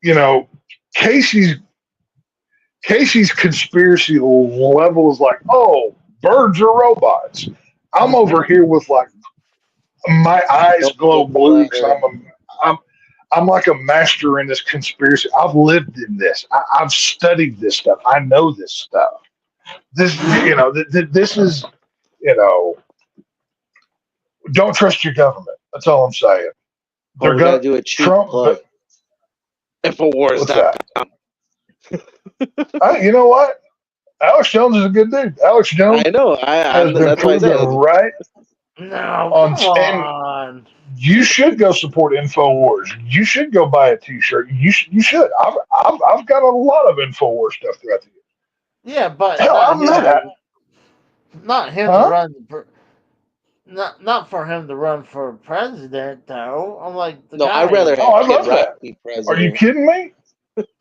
you know, Casey's conspiracy level is like, oh, birds are robots. I'm over here with like my eyes glow blue because I'm like a master in this conspiracy. I've lived in this. I've studied this stuff. I know this stuff. This this is don't trust your government. That's all I'm saying. They're we gotta gonna do a cheap Trump. plug. What's that? Infowars.com. You know what? Alex Jones is a good dude. Alex Jones I know. has been That's why I proven said. right No, on. come And on. you should go support Infowars. You should go buy a T-shirt. You should. I've got a lot of Infowars stuff throughout the years. Yeah, but Hell, I'm not. not him Huh? to run. Not for him to run for president, though. I'm like the No, guy. I'd rather Oh, I have Kid love Rock that. be Are you president. kidding me?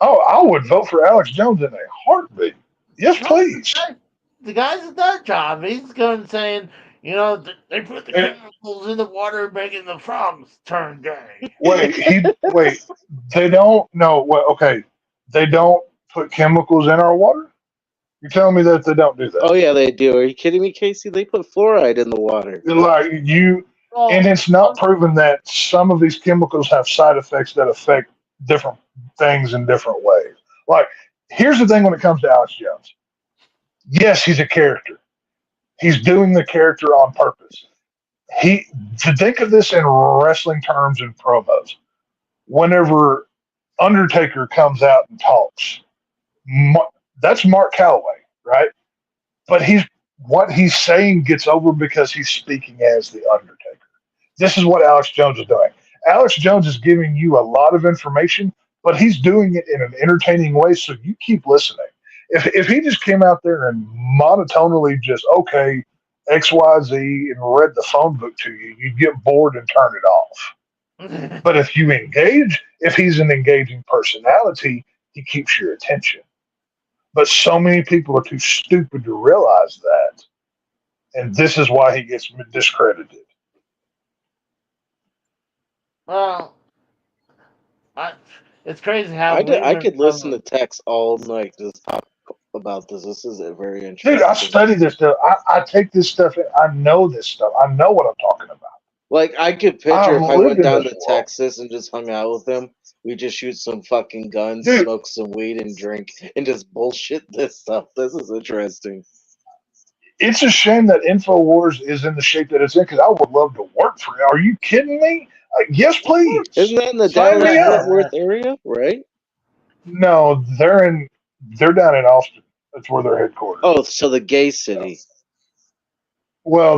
Oh, I would vote for Alex Jones in a heartbeat. Yes, No, please. the guy's at that job. He's going saying, you know, they put the And- chemicals in the water, making the frogs turn gay. Wait. They don't. No. Well, okay. They don't put chemicals in our water. You're telling me that they don't do that? Oh yeah, they do. Are you kidding me, Casey? They put fluoride in the water. Like you. Well, And it's not proven that some of these chemicals have side effects that affect different things in different ways. Like, here's the thing when it comes to Alex Jones. Yes, he's a character. He's doing the character on purpose. To think of this in wrestling terms and promos, whenever Undertaker comes out and talks, that's Mark Calloway, right? But what he's saying gets over because he's speaking as the Undertaker. This is what Alex Jones is doing. Alex Jones is giving you a lot of information, but he's doing it in an entertaining way, so you keep listening. If he just came out there and monotonally just, okay, XYZ, and read the phone book to you, you'd get bored and turn it off. But if you engage, if he's an engaging personality, he keeps your attention. But so many people are too stupid to realize that. And this is why he gets discredited. well, it's crazy how I could listen to Tex all night just talk about this. This is very interesting. Dude, I study this stuff. I take this stuff. I know this stuff. I know what I'm talking about. Like, I could picture I've if I lived went in down this to world. Texas and just hung out with him, we just shoot some fucking guns, Dude. smoke some weed, and drink, and just bullshit this stuff. This is interesting. It's a shame that InfoWars is in the shape that it's in because I would love to work for it. Are you kidding me? Yes, please. Isn't that in the Sign me Dallas up. Fort Worth area, right? No, they're down in Austin. That's where they're headquartered. Oh, so the gay city. Well,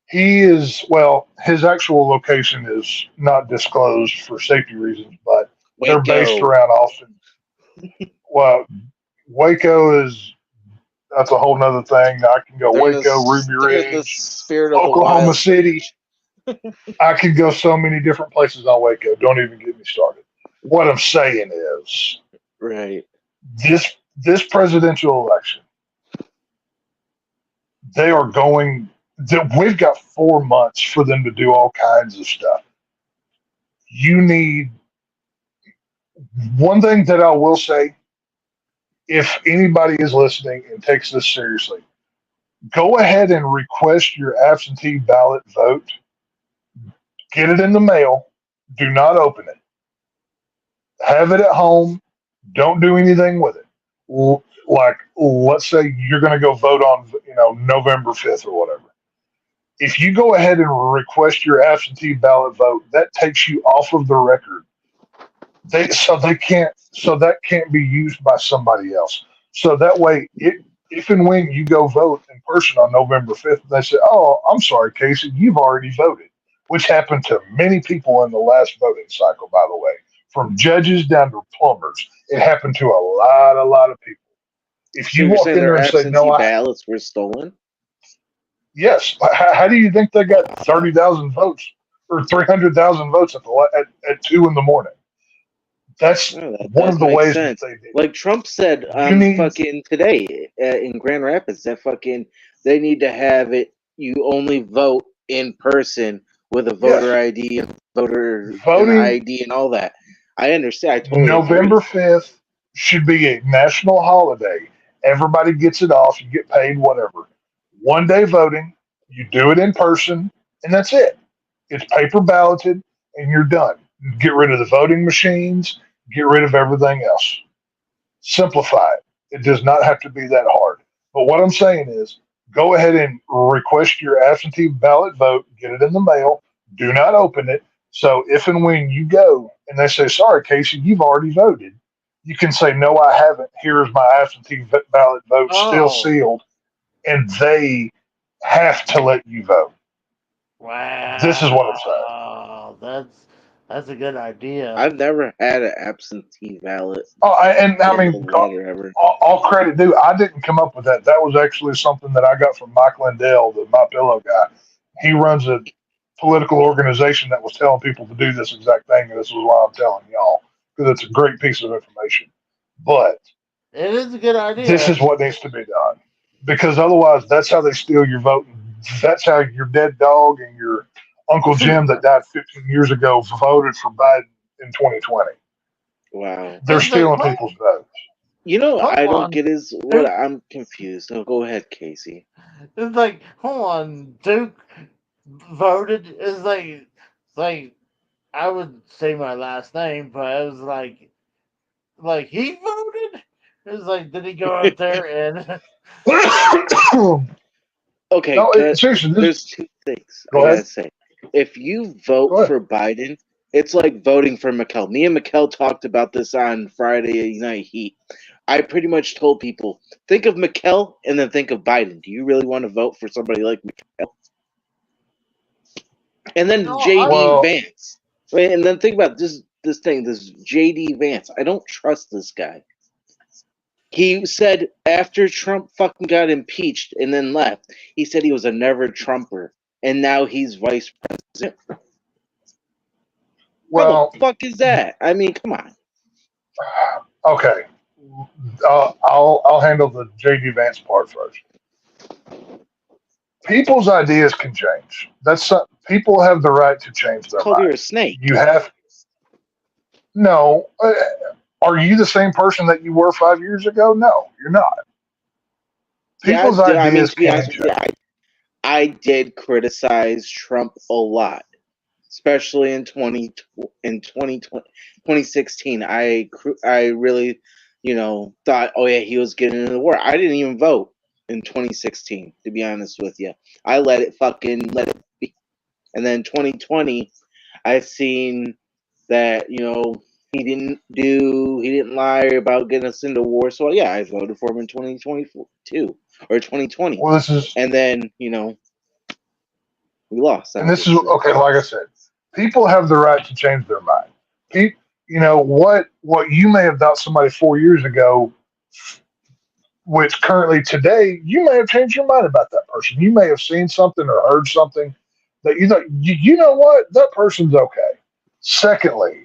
his actual location is not disclosed for safety reasons, but they're based Waco. around Austin. Well, Waco that's a whole nother thing. I can go They're in Waco, the- Ruby they're in the Ridge, spirit of the Oklahoma wild. City. I could go so many different places on Waco. Don't even get me started. What I'm saying is Right. this presidential election, we've got 4 months for them to do all kinds of stuff. You need one thing that I will say, if anybody is listening and takes this seriously, go ahead and request your absentee ballot vote. Get it in the mail. Do not open it. Have it at home. Don't do anything with it. Like, let's say you're going to go vote on, November 5th or whatever. If you go ahead and request your absentee ballot vote, that takes you off of the record. That can't be used by somebody else. So that way, if and when you go vote in person on November 5th, they say, "Oh, I'm sorry, Casey, you've already voted," which happened to many people in the last voting cycle, by the way, from judges down to plumbers. It happened to a lot of people. If So you you're walk saying in there their and say, absentee "No, ballots were stolen? yes," how do you think they got 30,000 votes or 300,000 votes at 2 in the morning? That's Oh, one of the makes ways sense. that they did. Like Trump said fucking today in Grand Rapids that fucking they need to have it. You only vote in person with a voter ID and Voting- ID and all that. I understand. I totally November agree. 5th should be a national holiday. Everybody gets it off. You get paid, whatever. 1 day voting. You do it in person, and that's it. It's paper balloted, and you're done. Get rid of the voting machines. Get rid of everything else. Simplify it. It does not have to be that hard. But what I'm saying is, go ahead and request your absentee ballot vote. Get it in the mail. Do not open it. So if and when you go and they say, sorry, Casey, you've already voted, you can say, no, I haven't. Here's my absentee ballot vote still Oh, sealed. And they have to let you vote. This is what I'm saying. wow, that's a good idea. I've never had an absentee ballot Oh, and I mean, letter ever. all credit due. I didn't come up with that. That was actually something that I got from Mike Lindell, the My Pillow guy. He runs a political organization that was telling people to do this exact thing, and this is why I'm telling y'all because it's a great piece of information. But It is a good idea. this is what needs to be done because otherwise, that's how they steal your vote. That's how your dead dog and your Uncle Jim that died 15 years ago voted for Biden in 2020. Wow. They're It's like, stealing hold, people's votes. You know, hold I don't on. get is what I'm confused. So go ahead, Casey. It's like, hold on, Duke voted. It's like I would say my last name, but it was like he voted. It was like, did he go out there and? Okay, No, good. seriously, There's two things I Go gotta ahead. say. If you Go vote ahead. for Biden, it's like voting for McKell. Me and McKell talked about this on Friday Night Heat. I pretty much told people, think of McKell and then think of Biden. Do you really want to vote for somebody like McKell? And then No, JD Well, Vance. Wait, and then think about this JD Vance. I don't trust this guy. He said after Trump fucking got impeached and then left, he said he was a never Trumper, and now he's vice president. well, What the fuck is that? I mean, come on. okay. I'll handle the JD Vance part first. People's ideas can change. People have the right to change It's their called you're mind. a snake. You have no. Are you the same person that you were 5 years ago? No, you're not. Yeah, People's I mean, ideas to be can honest with you, change. I did criticize Trump a lot, especially in 2016. I really, thought, oh yeah, he was getting into the war. I didn't even vote in 2016, to be honest with you. I let it be. And then 2020, I've seen that, he didn't lie about getting us into war. So yeah, I voted for him in 2022 or 2020. Well, this is And then, we lost, and this is obviously. okay. Like I said, people have the right to change their mind. What you may have thought somebody 4 years ago, which currently today you may have changed your mind about that person. You may have seen something or heard something that you thought, you know what, that person's okay. Secondly,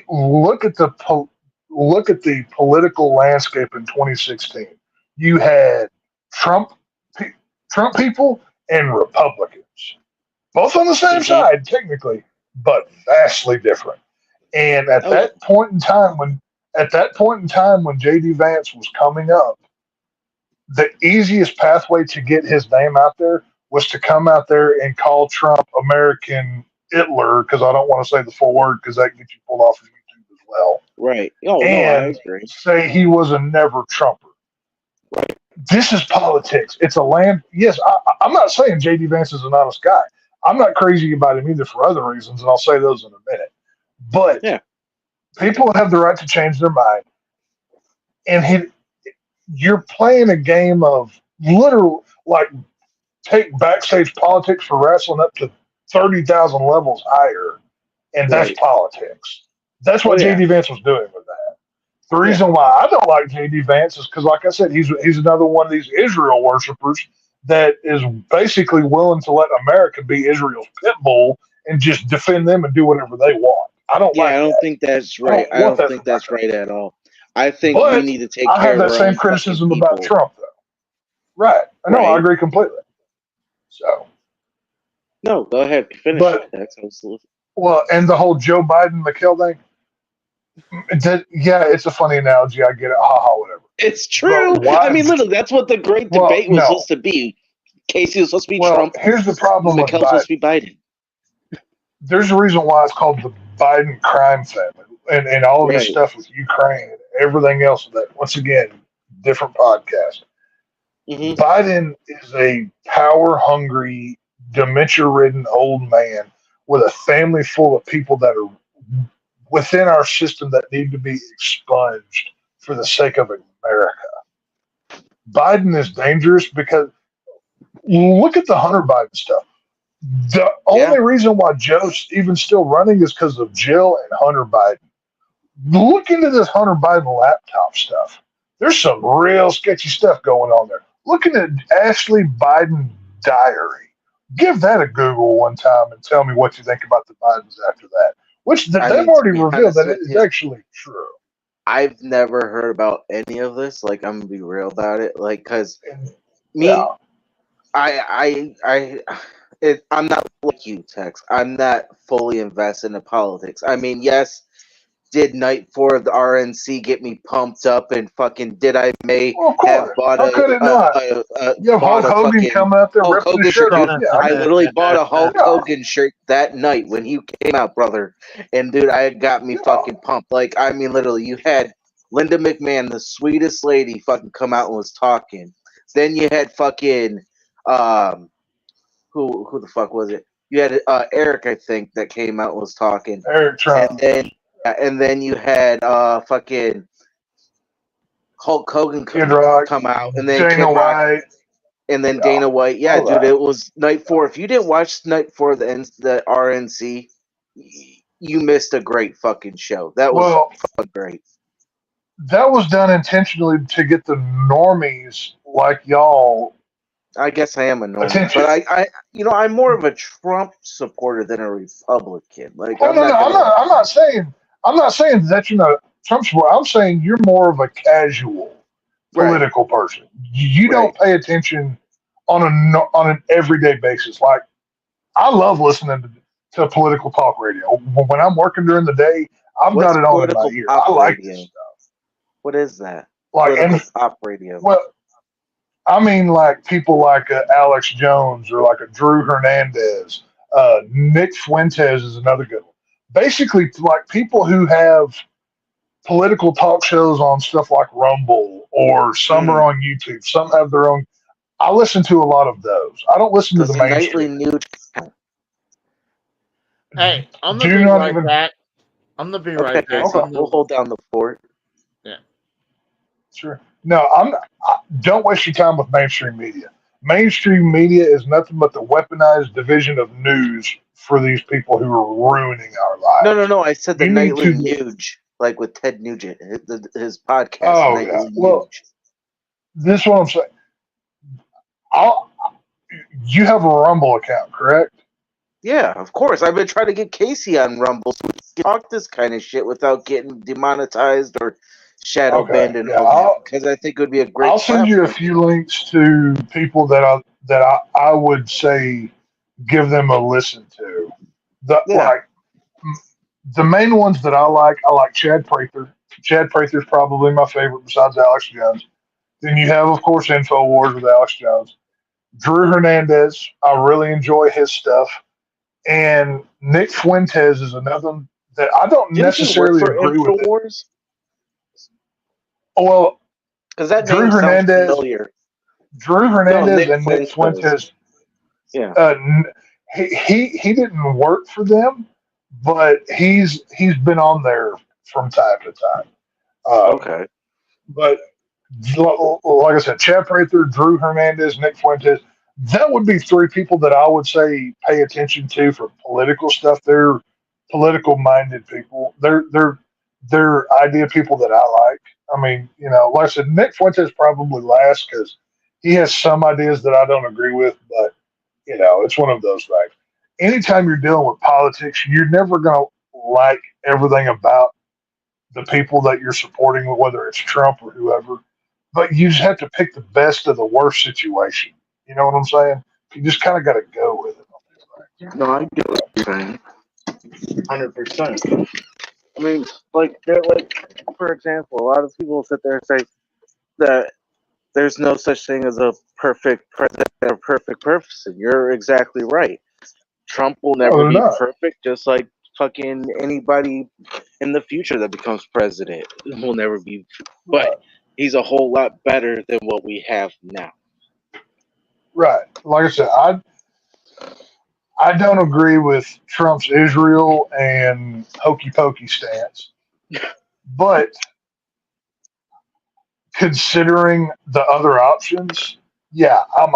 look at the political landscape in 2016. You had Trump Trump people and Republicans, both on the same side technically, but vastly different. And at that point in time when JD Vance was coming up, the easiest pathway to get his name out there was to come out there and call Trump American Hitler, because I don't want to say the full word because that gets you pulled off of YouTube as well. Right. Oh, no, I And agree. say he was a never Trumper. Right. This is politics. It's a land. Yes, I'm not saying JD Vance is an honest guy. I'm not crazy about him either for other reasons, and I'll say those in a minute. But Yeah. people have the right to change their mind. And you're playing a game of literal, like, take backstage politics for wrestling up to 30,000 levels higher, and that's Right. politics. That's what JD Vance was doing with that. The reason why I don't like JD Vance is because, like I said, he's another one of these Israel worshipers that is basically willing to let America be Israel's pit bull and just defend them and do whatever they want. I don't like I don't that. think that's right. I don't think that's right at all. I think we need to take I care have of that our same own criticism fucking about people. Trump, though. Right. No, I Right. agree completely. So, No, go ahead. Finish But- it. That's absolutely. well, and the whole Joe Biden McKell thing. Yeah, it's a funny analogy. I get it. Ha, whatever. It's true. why- I mean, literally, that's what the great Well, debate was no. supposed to be. Casey was supposed to be Well, Trump. here's the problem with McKell's Biden. supposed to be Biden. There's a reason why it's called the Biden crime family, and all of this Right. stuff with Ukraine and everything else. That, once again, different podcast. Biden is a power hungry, dementia ridden old man with a family full of people that are within our system that need to be expunged for the sake of America. Biden is dangerous because look at the Hunter Biden stuff. The only reason why Joe's even still running is because of Jill and Hunter Biden. Look into this Hunter Biden laptop stuff. There's some real sketchy stuff going on there. Looking at Ashley Biden diary. Give that a Google one time and tell me what you think about the Bidens after that. Which they've already revealed that it is actually true. I've never heard about any of this. Like, I'm gonna be real about it. Like, cause me, I'm not like you, Tex. I'm not fully invested in politics. I mean, yes, did Night 4 of the RNC get me pumped up and fucking did I have bought How could it not? You have Hulk Hogan come out there ripping his shirt off. Yeah, I literally bought a Hulk Hogan shirt that night when he came out, brother. And dude, it got me fucking pumped. Like, I mean, literally, you had Linda McMahon, the sweetest lady, fucking come out and was talking. Then you had fucking who the fuck was it? You had Eric, I think, that came out and was talking. Eric Trump. And then you had fucking Hulk Hogan come out, and then Dana White, and then Dana White. Yeah, dude, it was Night 4. If you didn't watch Night 4 of the RNC, you missed a great fucking show. That was fucking great. That was done intentionally to get the normies like y'all. I guess I am a normie, but I'm more of a Trump supporter than a Republican. Like, I'm not saying that you're not a Trump supporter. I'm saying you're more of a casual political person. You don't pay attention on an everyday basis. Like, I love listening to political talk radio. When I'm working during the day, I've got it on in my ear. I like this stuff. What is that? Like pop radio. Well, I mean, like people like Alex Jones or like a Drew Hernandez. Nick Fuentes is another good one. Basically, like people who have political talk shows on stuff like Rumble or some are on YouTube. Some have their own. I listen to a lot of those. I don't listen to the mainstream. Hey, I'm gonna be right back. I'm gonna be right back. We'll hold down the fort. Yeah. Sure. No, don't waste your time with mainstream media. Mainstream media is nothing but the weaponized division of news for these people who are ruining our lives. No. I said the Nightly Nuge, like with Ted Nugent, his podcast. Oh, yeah. Well, this is what I'm saying. You have a Rumble account, correct? Yeah, of course. I've been trying to get Casey on Rumble so we can talk this kind of shit without getting demonetized or shadow banned, because I think it would be a great. I'll send you a few links to people that I would say give them a listen to. Like the main ones that I like Chad Prather. Chad Prather is probably my favorite besides Alex Jones. Then you have, of course, InfoWars with Alex Jones. Drew Hernandez, I really enjoy his stuff. And Nick Fuentes is another one that I don't necessarily agree with. InfoWars? Well, because that Drew Hernandez, Drew Hernandez and Nick Fuentes. Yeah, he didn't work for them, but he's been on there from time to time. Okay, but like I said, Chad Prather, Drew Hernandez, Nick Fuentes. That would be three people that I would say pay attention to for political stuff. They're political minded people. They're idea people that I like. I mean, like I said, Nick Fuentes probably last because he has some ideas that I don't agree with, but it's one of those things. Anytime you're dealing with politics, you're never going to like everything about the people that you're supporting, whether it's Trump or whoever. But you just have to pick the best of the worst situation. You know what I'm saying? You just kind of got to go with it. No, I get what you're saying. 100%. I mean, like for example, a lot of people sit there and say that there's no such thing as a perfect president or perfect person. You're exactly right. Trump will never be perfect, just like fucking anybody in the future that becomes president will never be. But he's a whole lot better than what we have now. Right. Like I said, I don't agree with Trump's Israel and hokey pokey stance, but considering the other options, yeah, I'm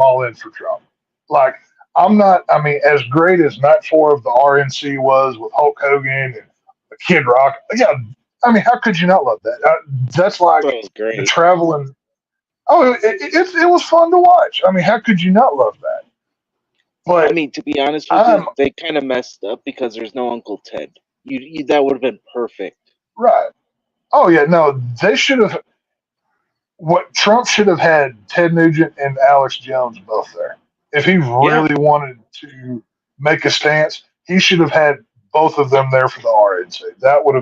all in for Trump. Like I'm not. I mean, as great as Night 4 of the RNC was with Hulk Hogan and Kid Rock, yeah. I mean, how could you not love that? That's like That was the great. traveling. Oh, it was fun to watch. I mean, how could you not love that? I But mean, to be honest with I'm you, they kind of messed up because there's no Uncle Ted. You that would have been perfect. right. Oh yeah, no, they should have. What Trump should have had Ted Nugent and Alex Jones both there. If he Yeah, really wanted to make a stance, he should have had both of them there for the RNC. That would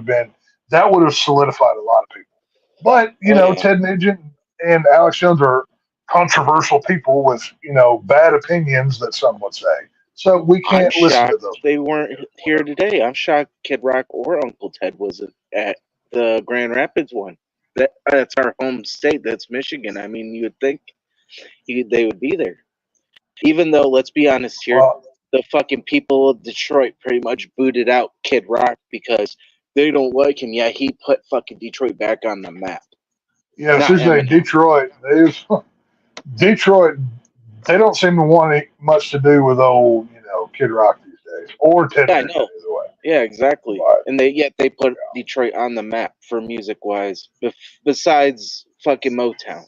have solidified a lot of people. But oh yeah. Ted Nugent and Alex Jones are controversial people with bad opinions that some would say. So we I'm can't listen to shocked those. they weren't here today. I'm shocked Kid Rock or Uncle Ted wasn't at the Grand Rapids one. That's our home state. That's Michigan. I mean, you would think they would be there. Even though, let's be honest here, Well, the fucking people of Detroit pretty much booted out Kid Rock because they don't like him. Yeah, he put fucking Detroit back on the map. yeah, Not since they Eminem. Detroit, Detroit, they don't seem to want much to do with old, Kid Rock these days, or Ted Yeah, I Nugent know. either way. Yeah, exactly. But And they put Detroit on the map for music wise. Besides fucking Motown.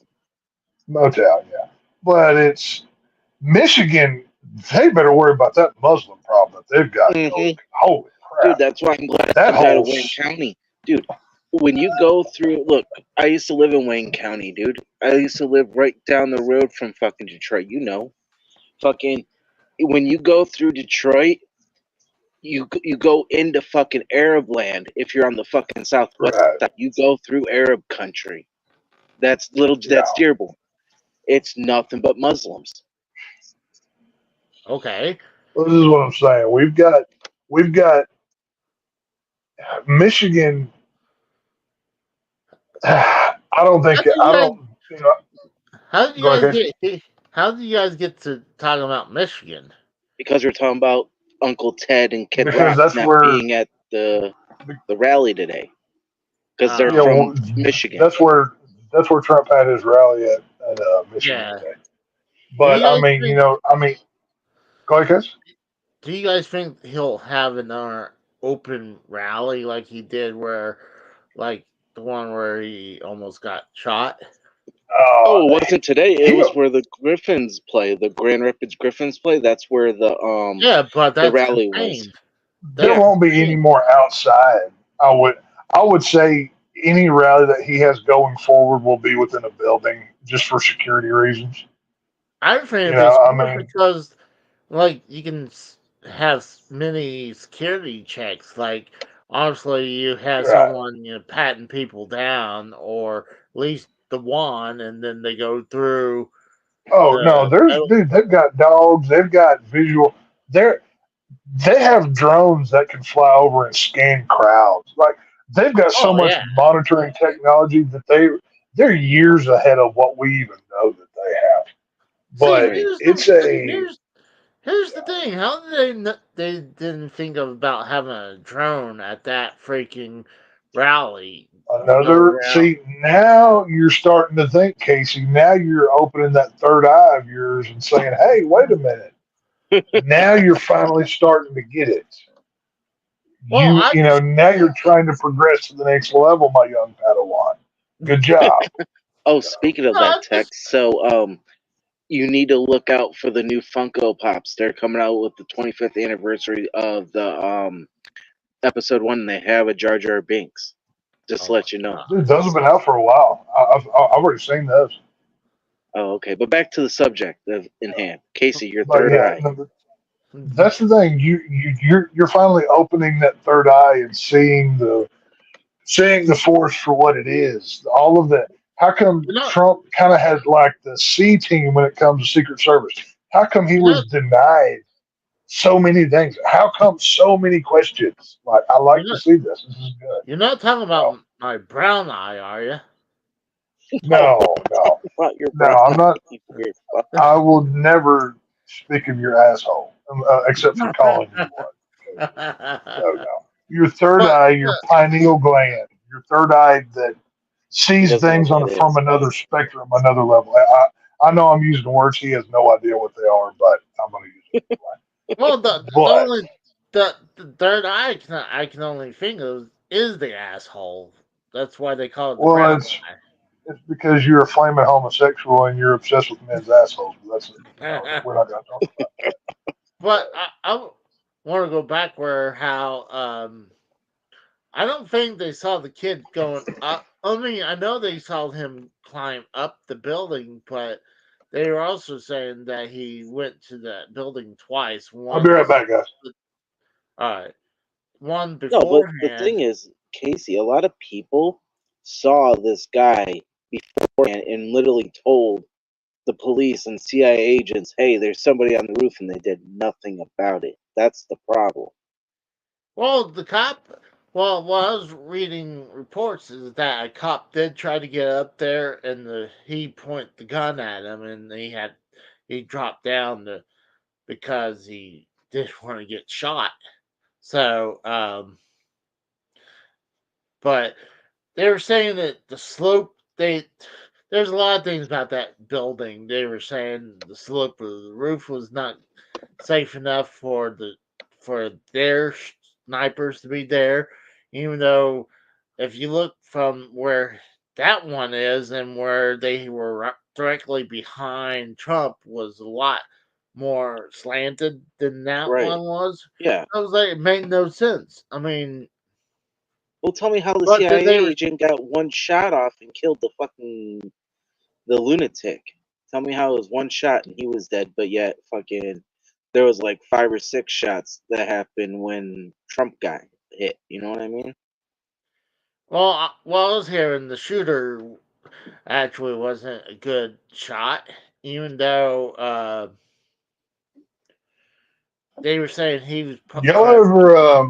Motown, yeah. But it's Michigan. They better worry about that Muslim problem that they've got. Mhm. Holy Dude, crap! that's why I'm glad That I'm out of whole Wayne County. Dude, when you go through, look, I used to live in Wayne County, dude. I used to live right down the road from fucking Detroit. Fucking, when you go through Detroit, you go into fucking Arab land. If you're on the fucking southwest right, side, you go through Arab country. That's yeah. Dearborn. It's nothing but Muslims. Okay. Well, this is what I'm saying. We've got Michigan. I don't think How did you I guys, don't. how did you Go guys ahead. get how did you guys get to talking about Michigan? Because we're talking about Uncle Ted and Kid Because Rock that's not where. being at the rally today. Because they're Yeah, from well, Michigan. that's where Trump had his rally at Michigan Yeah. today. Do But you I guys mean, think go ahead, guys. do you guys think he'll have another open rally like he did where like the one where he almost got shot? Oh, it wasn't today. It he- was where the Griffins play, the Grand Rapids Griffins play. That's where the Yeah, but the that's rally was. contained. there That's won't be any contained. more outside. I would say any rally that he has going forward will be within a building just for security reasons. I think You know, it's I more mean, because like you can have many security checks. Like honestly, you have right. someone patting people down, or at least the one, and then they go through Oh no, the they've got dogs, they've got visual. They have drones that can fly over and scan crowds. Like they've got so oh much yeah. monitoring technology that they're years ahead of what we even know that they have. See, But here's the thing. How did they didn't think about having a drone at that freaking rally? see, now you're starting to think, Casey. Now you're opening that third eye of yours and saying, "Hey, wait a minute." Now you're finally starting to get it. Well, Now you're trying to progress to the next level, my young Padawan. Good job. Oh, speaking of no, that tech, so you need to look out for the new Funko Pops. They're coming out with the 25th anniversary of the episode 1. And they have a Jar Jar Binks. Just to let you know. Dude, those have been out for a while. I've already seen those. Oh, okay. But back to the subject in hand. Casey, your But third yeah, eye. that's the thing. You're finally opening that third eye and seeing the force for what it is. All of that. How come Trump kind of has like the C team when it comes to Secret Service? How come he was denied so many things? How come so many questions? Like I like to see this. This is good. You're not talking about my brown eye, are you? No. Not your No, I'm not. I will never speak of your asshole. except for calling you one. No, but no. Your third eye, your pineal gland, your third eye that He sees doesn't know things on what a, that from is. another spectrum, another level. I know I'm using words. He has no idea what they are, but I'm going to use it anyway. well, the But only the third eye I can only think of is the asshole. That's why they call it the well, brown it's because you're a flaming homosexual and you're obsessed with men's assholes. But that's eye. we're not going to talk about. But I want to go back where how I don't think they saw the kid going up. I mean, I know they saw him climb up the building, but they were also saying that he went to that building twice. I'll be right Once, back, guys. all right, one No, but the beforehand. thing is, Casey, a lot of people saw this guy beforehand and literally told the police and CIA agents, "Hey, there's somebody on the roof," and they did nothing about it. That's the problem. Well, the cop. Well, what I was reading reports is that a cop did try to get up there, and he pointed the gun at him, and he dropped down because he didn't want to get shot. So, but they were saying that the slope there's a lot of things about that building. They were saying the slope of the roof was not safe enough for their snipers to be there, even though if you look from where that one is and where they were directly behind Trump was a lot more slanted than that Right. one was. Yeah. I was like, it made no sense. I mean, Well, tell me how the but CIA they were agent got one shot off and killed the lunatic. Tell me how it was one shot and he was dead, but yet fucking there was like 5 or 6 shots that happened when Trump got hit. You know what I mean? well, I was hearing the shooter actually wasn't a good shot, even though they were saying he was Y'all ever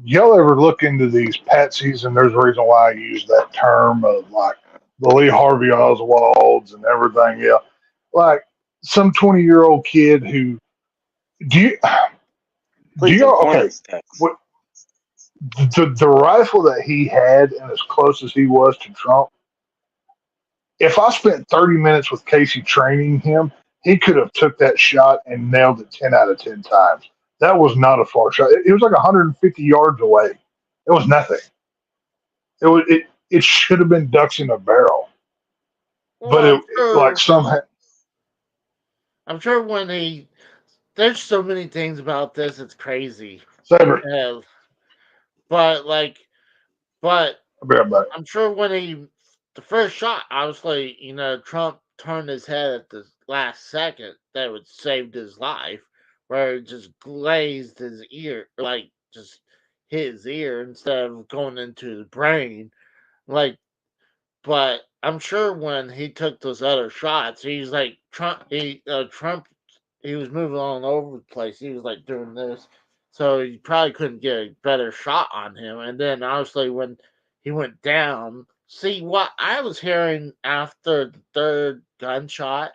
y'all ever look into these patsies? And there's a reason why I use that term of like the Lee Harvey Oswalds and everything. Yeah, like some 20-year-old kid who do you do Please you inform okay? us, Tex. What the rifle that he had and as close as he was to Trump, if I spent 30 minutes with Casey training him, he could have took that shot and nailed it 10 out of 10 times. That was not a far shot. It was like 150 yards away. It was nothing. It should have been ducks in a barrel, but well, like somehow I'm sure when he there's so many things about this, it's crazy. Saber. Uh, but but I'll be right back. I'm sure when the first shot, obviously, Trump turned his head at the last second. That would saved his life, where it just glazed his ear, like just hit his ear instead of going into the brain. Like, but I'm sure when he took those other shots, he's like Trump. He was moving all over the place. He was like doing this, so you probably couldn't get a better shot on him. And then obviously when he went down, see what I was hearing after the third gunshot.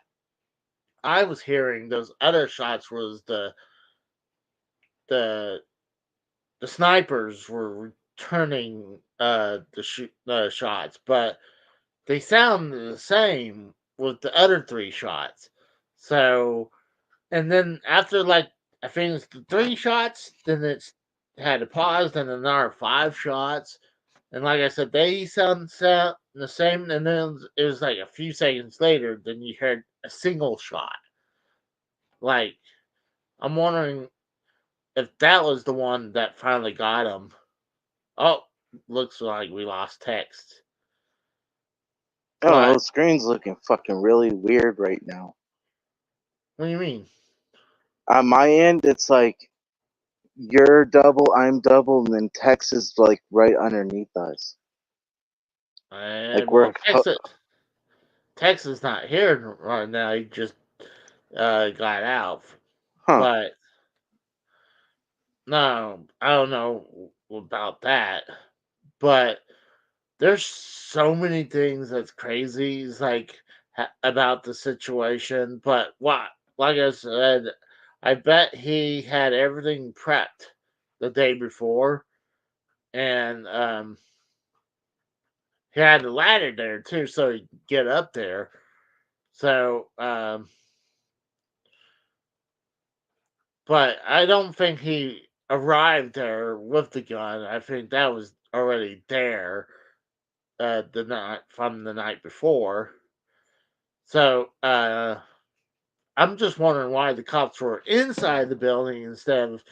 I was hearing those other shots was the the snipers were returning the shots, but they sound the same with the other three shots. So, and then after like I finished the three shots, then it's had to pause, then another 5 shots, and like I said, they sound the same. And then it was like a few seconds later, then you heard a single shot. Like I'm wondering if that was the one that finally got him. Oh, looks like we lost text. Oh, But the screen's looking fucking really weird right now. what do you mean? On my end, it's like you're double, I'm double, and then Tex is like right underneath us. Like Well, we're Texas not here right now. He just got out. huh. But no, I don't know about that. But there's so many things that's crazy. It's like about the situation. But what, like I said, I bet he had everything prepped the day before, and he had the ladder there too, so he could get up there. So, but I don't think he arrived there with the gun. I think that was already there the night from the night before. So, I'm just wondering why the cops were inside the building instead of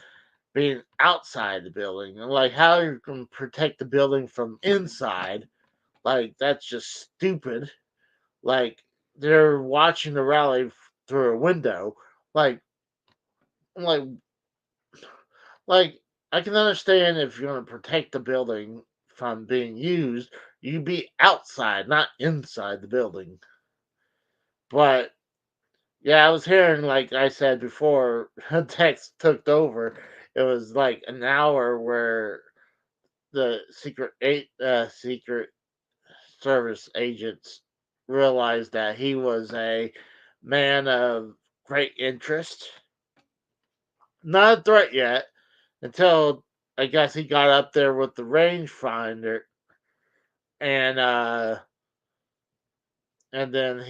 being outside the building. And like, how you can protect the building from inside? Like, that's just stupid. Like, they're watching the rally through a window. Like, like, like, I can understand if you're going to protect the building from being used, you be outside, not inside the building. But yeah, I was hearing, like I said before, Tex took over. It was like an hour where the secret service agents realized that he was a man of great interest. Not a threat yet, until I guess he got up there with the rangefinder, and and then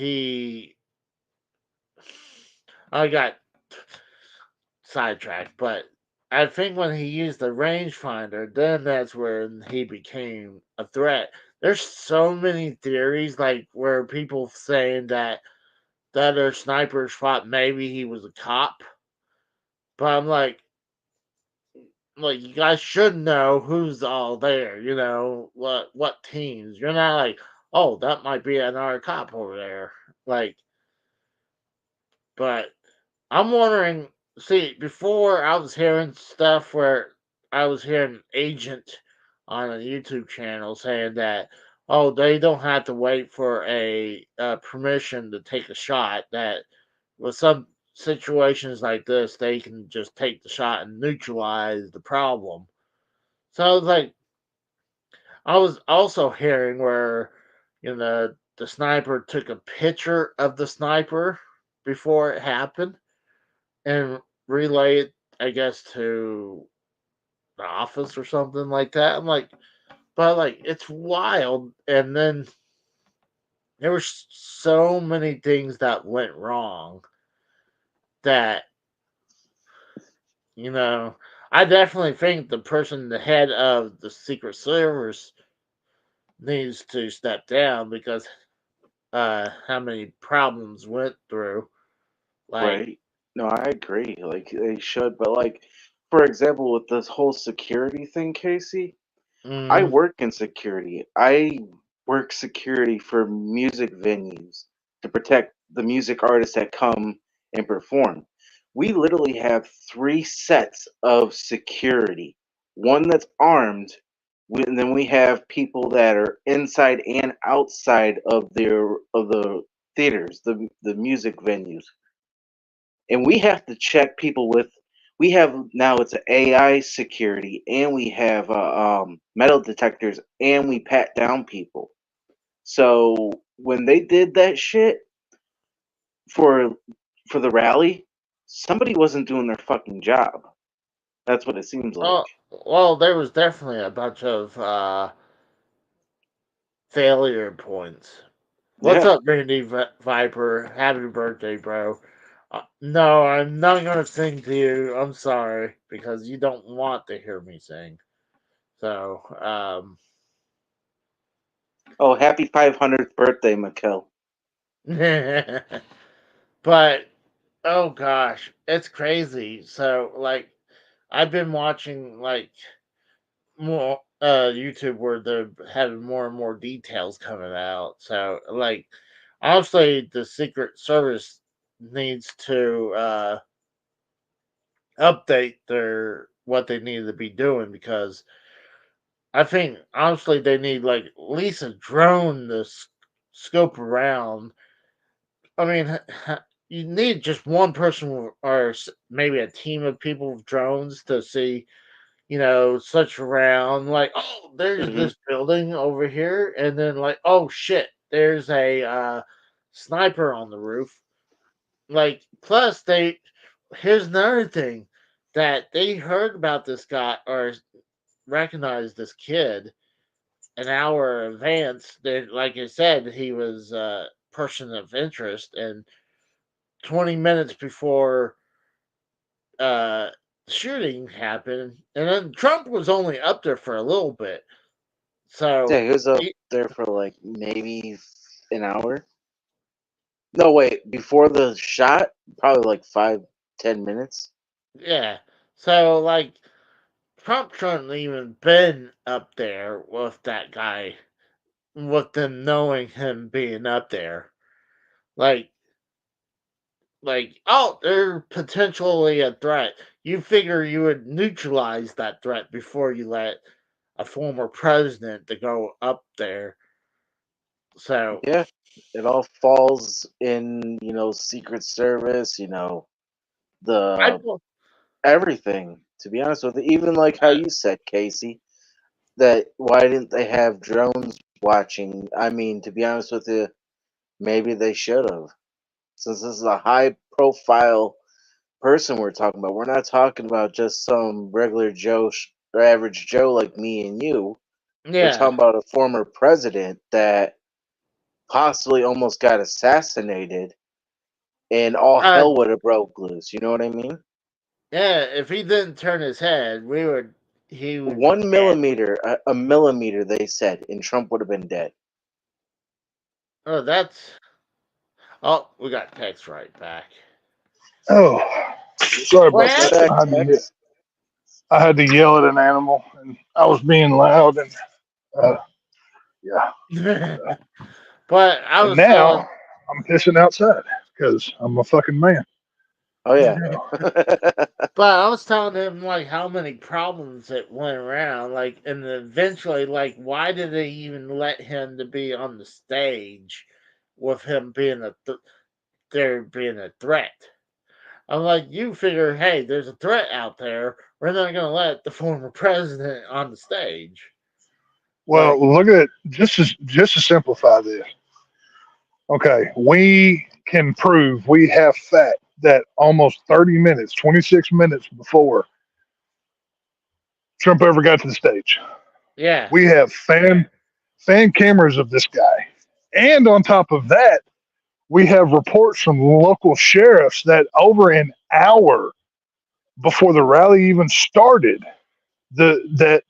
I got sidetracked, but I think when he used the rangefinder, then that's when he became a threat. There's so many theories, like where people saying that the other snipers thought maybe he was a cop, but I'm like you guys should know who's all there. You know what teams. You're not like, oh, that might be another cop over there. Like, but I'm wondering. See, before I was hearing stuff where I was hearing agent on a YouTube channel saying that, oh, they don't have to wait for a permission to take a shot. That with some situations like this, they can just take the shot and neutralize the problem. So I was like, I was also hearing where, the sniper took a picture of the sniper before it happened and relay it, I guess, to the office or something like that. I'm like, but like, it's wild. And then there were so many things that went wrong that, you know, I definitely think the person, the head of the Secret Service, needs to step down because how many problems went through. Like, Right. No, I agree. Like they should, but like for example, with this whole security thing, Casey, I mm, work in security. I work security for music venues to protect the music artists that come and perform. We literally have three sets of security. One that's armed, and then we have people that are inside and outside of the theaters, the music venues, and we have to check people with. We have now it's an AI security, and we have metal detectors, and we pat down people. So when they did that shit for for the rally, somebody wasn't doing their fucking job. That's what it seems like. oh, well, there was definitely a bunch of failure points. What's Yeah. up, Randy Viper? Happy birthday, bro. No, I'm not gonna sing to you. I'm sorry because you don't want to hear me sing. So, Oh, happy 500th birthday, Mikkel. but oh gosh, it's crazy. So, like, I've been watching like more YouTube where they're having more and more details coming out. So, like, honestly, the Secret Service needs to update their what they need to be doing because I think honestly they need like at least a drone to scope around. I mean, you need just one person or maybe a team of people with drones to see, search around. Like, oh, there's Hmm. this building over here, and then like, oh shit, there's a sniper on the roof. Like, plus here's another thing that they heard about this guy or recognized this kid an hour in advance. They, like I said, he was a person of interest, and 20 minutes before uh, shooting happened, and then Trump was only up there for a little bit. So Yeah, he was up there for like maybe an hour. No, wait, before the shot, probably like 5-10 minutes. yeah, so like Trump shouldn't even been up there with that guy, with them knowing him being up there. Like, oh, they're potentially a threat. You figure you would neutralize that threat before you let a former president to go up there. So Yeah, it all falls in, Secret Service, I the don't- everything. To be honest with you, even like how you said, Casey, that why didn't they have drones watching? I mean, to be honest with you, maybe they should have. Since this is a high profile person we're talking about, we're not talking about just some regular Joe or average Joe like me and you. We're yeah, talking about a former president that possibly almost got assassinated, and all uh, hell would have broke loose. You know what I mean? yeah. If he didn't turn his head, he would be One dead. millimeter, a millimeter, they said, and Trump would have been dead. Oh, that's. Oh, we got text right back. Oh, sorry What about What's that. happened? that, Tex? I had to yell at an animal, and I was being loud, and uh, yeah. But I And was telling, now I'm pissing outside because I'm a fucking man. Oh yeah. So, but I was telling him like how many problems that went around, like, and eventually, like, why did they even let him to be on the stage with him being there being a threat? I'm like, you figure, hey, there's a threat out there. We're not gonna let the former president on the stage. Like, well, look at it. Just to simplify this. Okay, we can prove we have fact that almost 30 minutes, 26 minutes before Trump ever got to the stage, yeah, we have fan cameras of this guy, and on top of that, we have reports from local sheriffs that over an hour before the rally even started, that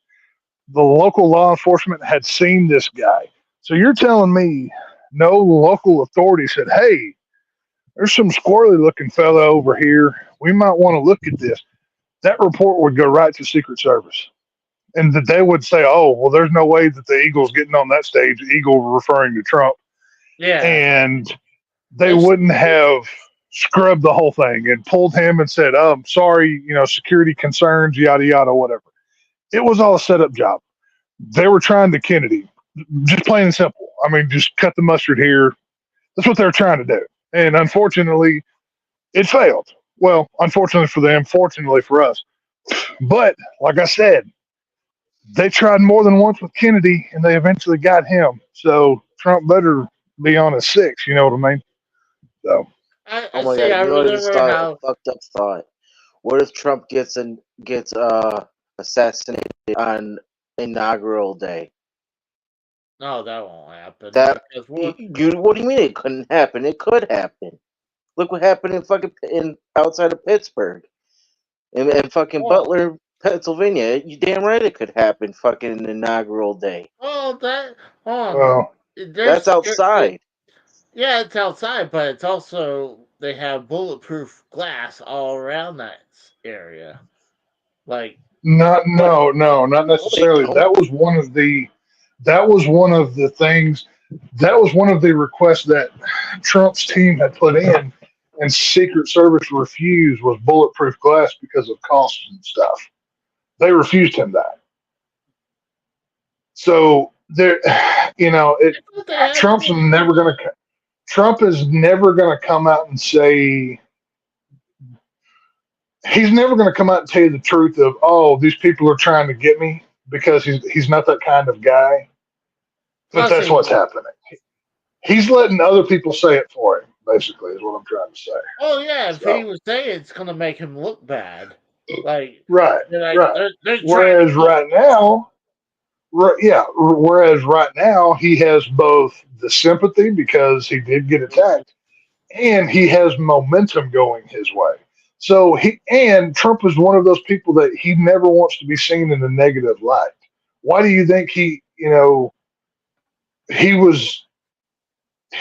the local law enforcement had seen this guy. So you're telling me no local authority said, "Hey, there's some squirrely looking fella over here. We might want to look at this." That report would go right to Secret Service. And that they would say, "Oh, well, there's no way that the Eagle's getting on that stage." Eagle referring to Trump. yeah. And they It's, wouldn't have scrubbed the whole thing and pulled him and said, sorry, security concerns, yada, yada, whatever. It was all a setup job. They were trying to Kennedy, just plain and simple. I mean, just cut the mustard here. That's what they were trying to do. And unfortunately, it failed. Well, unfortunately for them, fortunately for us. But like I said, they tried more than once with Kennedy and they eventually got him. So Trump better be on his six, you know what I mean? So I Oh my see. God! I You know, I just remember thought a how. fucked up thought. What if Trump gets assassinated on inaugural day? No, that won't happen That because you? What do you mean it couldn't happen? It could happen. Look what happened in outside of Pittsburgh, in fucking well, Butler, Pennsylvania. You damn right it could happen. Fucking inaugural day. that hold on. well, There's That's outside. yeah, it's outside, but it's also they have bulletproof glass all around that area. Like, But not no, they necessarily. don't. That was one of the things. That was one of the requests that Trump's team had put in, and Secret Service refused was bulletproof glass because of costs and stuff. They refused him that. So there, I thought they had Trump's bulletproof. never going to. Trump is never going to come out and say he's never going to come out and tell you the truth of, oh, these people are trying to get me, because he's not that kind of guy. But Plus, that's what's happening. He's letting other people say it for him, basically, is what I'm trying to say. Oh yeah, if So. he was saying it's gonna make him look bad, like Right, like right. they're trying Whereas to right now, whereas right now he has both the sympathy because he did get attacked, and he has momentum going his way. So Trump is one of those people that he never wants to be seen in a negative light. Why do you think he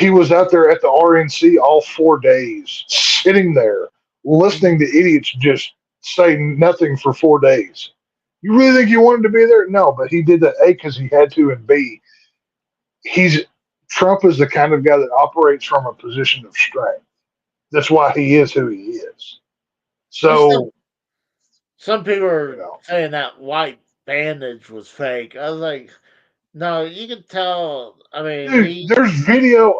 was out there at the RNC all 4 days, sitting there listening to idiots just say nothing for 4 days? You really think you wanted to be there? No, but he did that A because he had to, and B, Trump is the kind of guy that operates from a position of strength. That's why he is who he is. So some people are you know, saying that white bandage was fake. I was like, no, you can tell. I mean, dude, there's video.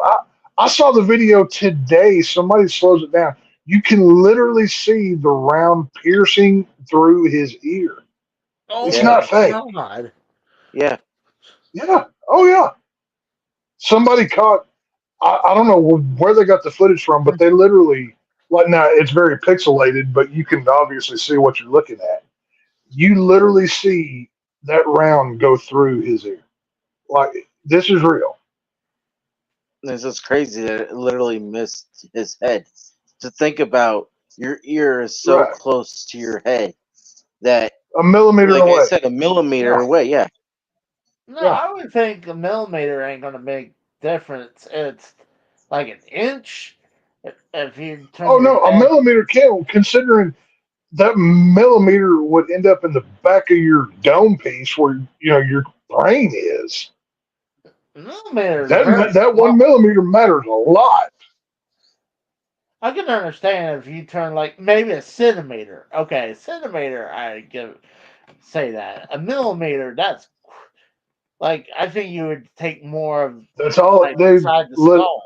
I saw the video today. Somebody slows it down. You can literally see the round piercing through his ear. oh It's Yeah. not fake. God. Yeah. Yeah. Oh yeah. Somebody caught. I don't know where they got the footage from, but they literally now it's very pixelated, but you can obviously see what you're looking at. You literally see that round go through his ear. Like, this is real. It's just crazy that it literally missed his head. To think about, your ear is so Right. close to your head that, A millimeter like away. I said, a millimeter Yeah. away. Yeah. No, Yeah. I would think a millimeter ain't gonna make difference. It's like an inch. If you turn Oh your no, a head, millimeter can, considering that millimeter would end up in the back of your dome piece where your brain is. millimeter is very That small. 1 millimeter matters a lot. I can understand if you turn like maybe a centimeter. Okay, a centimeter, say that. A millimeter, that's like I think you would take more of That's all like they inside the let. skull.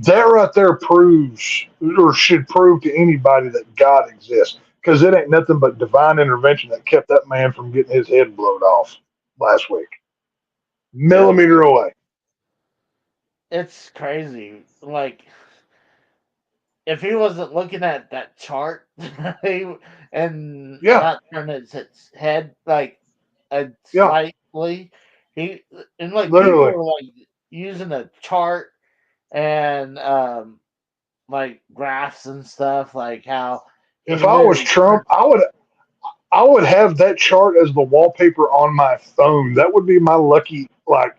That right there proves, or should prove to anybody, that God exists. Because it ain't nothing but divine intervention that kept that man from getting his head blown off last week. Millimeter away. It's crazy. Like if he wasn't looking at that chart and Yeah. not turning his head like Yeah. slightly, he and like Literally. people were like using a chart and like graphs and stuff, like how If I was Trump, I would have that chart as the wallpaper on my phone. That would be my lucky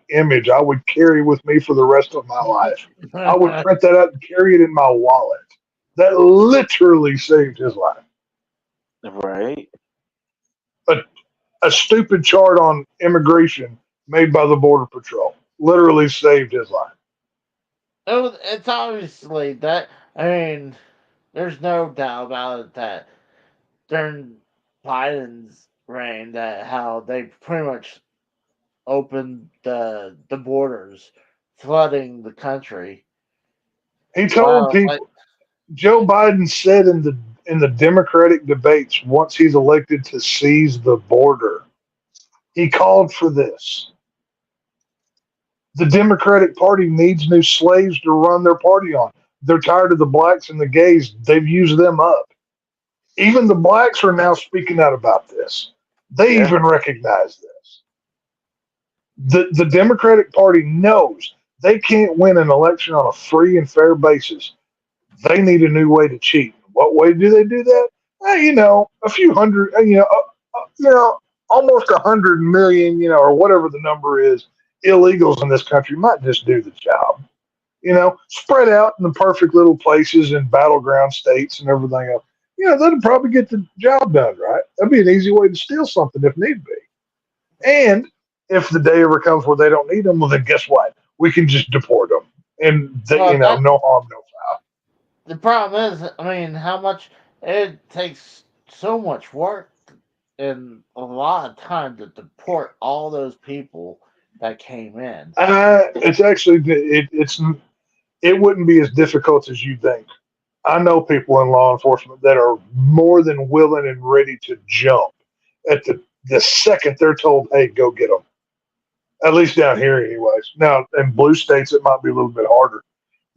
image I would carry with me for the rest of my life. I would print that out and carry it in my wallet. That literally saved his life. Right. A stupid chart on immigration made by the Border Patrol literally saved his life. It's obviously that. I mean, there's no doubt about it that during Biden's reign, that how they pretty much opened the borders, flooding the country. He told people. Joe Biden said in the Democratic debates, once he's elected, to seize the border. He called for this. The Democratic Party needs new slaves to run their party on. They're tired of the blacks and the gays. They've used them up. Even the blacks are now speaking out about this. They even recognize this. The Democratic Party knows they can't win an election on a free and fair basis. They need a new way to cheat. What way do they do that? A few hundred, almost 100 million, or whatever the number is, illegals in this country might just do the job. Spread out in the perfect little places in battleground states and everything else. That'd probably get the job done, right? That'd be an easy way to steal something if need be. And if the day ever comes where they don't need them, well, then guess what? We can just deport them. And, no harm, no foul. The problem is, I mean, how much it takes so much work and a lot of time to deport all those people that came in. It's actually it wouldn't be as difficult as you think. I know people in law enforcement that are more than willing and ready to jump at the second they're told, "Hey, go get them." At least down here, anyways. Now in blue states, it might be a little bit harder,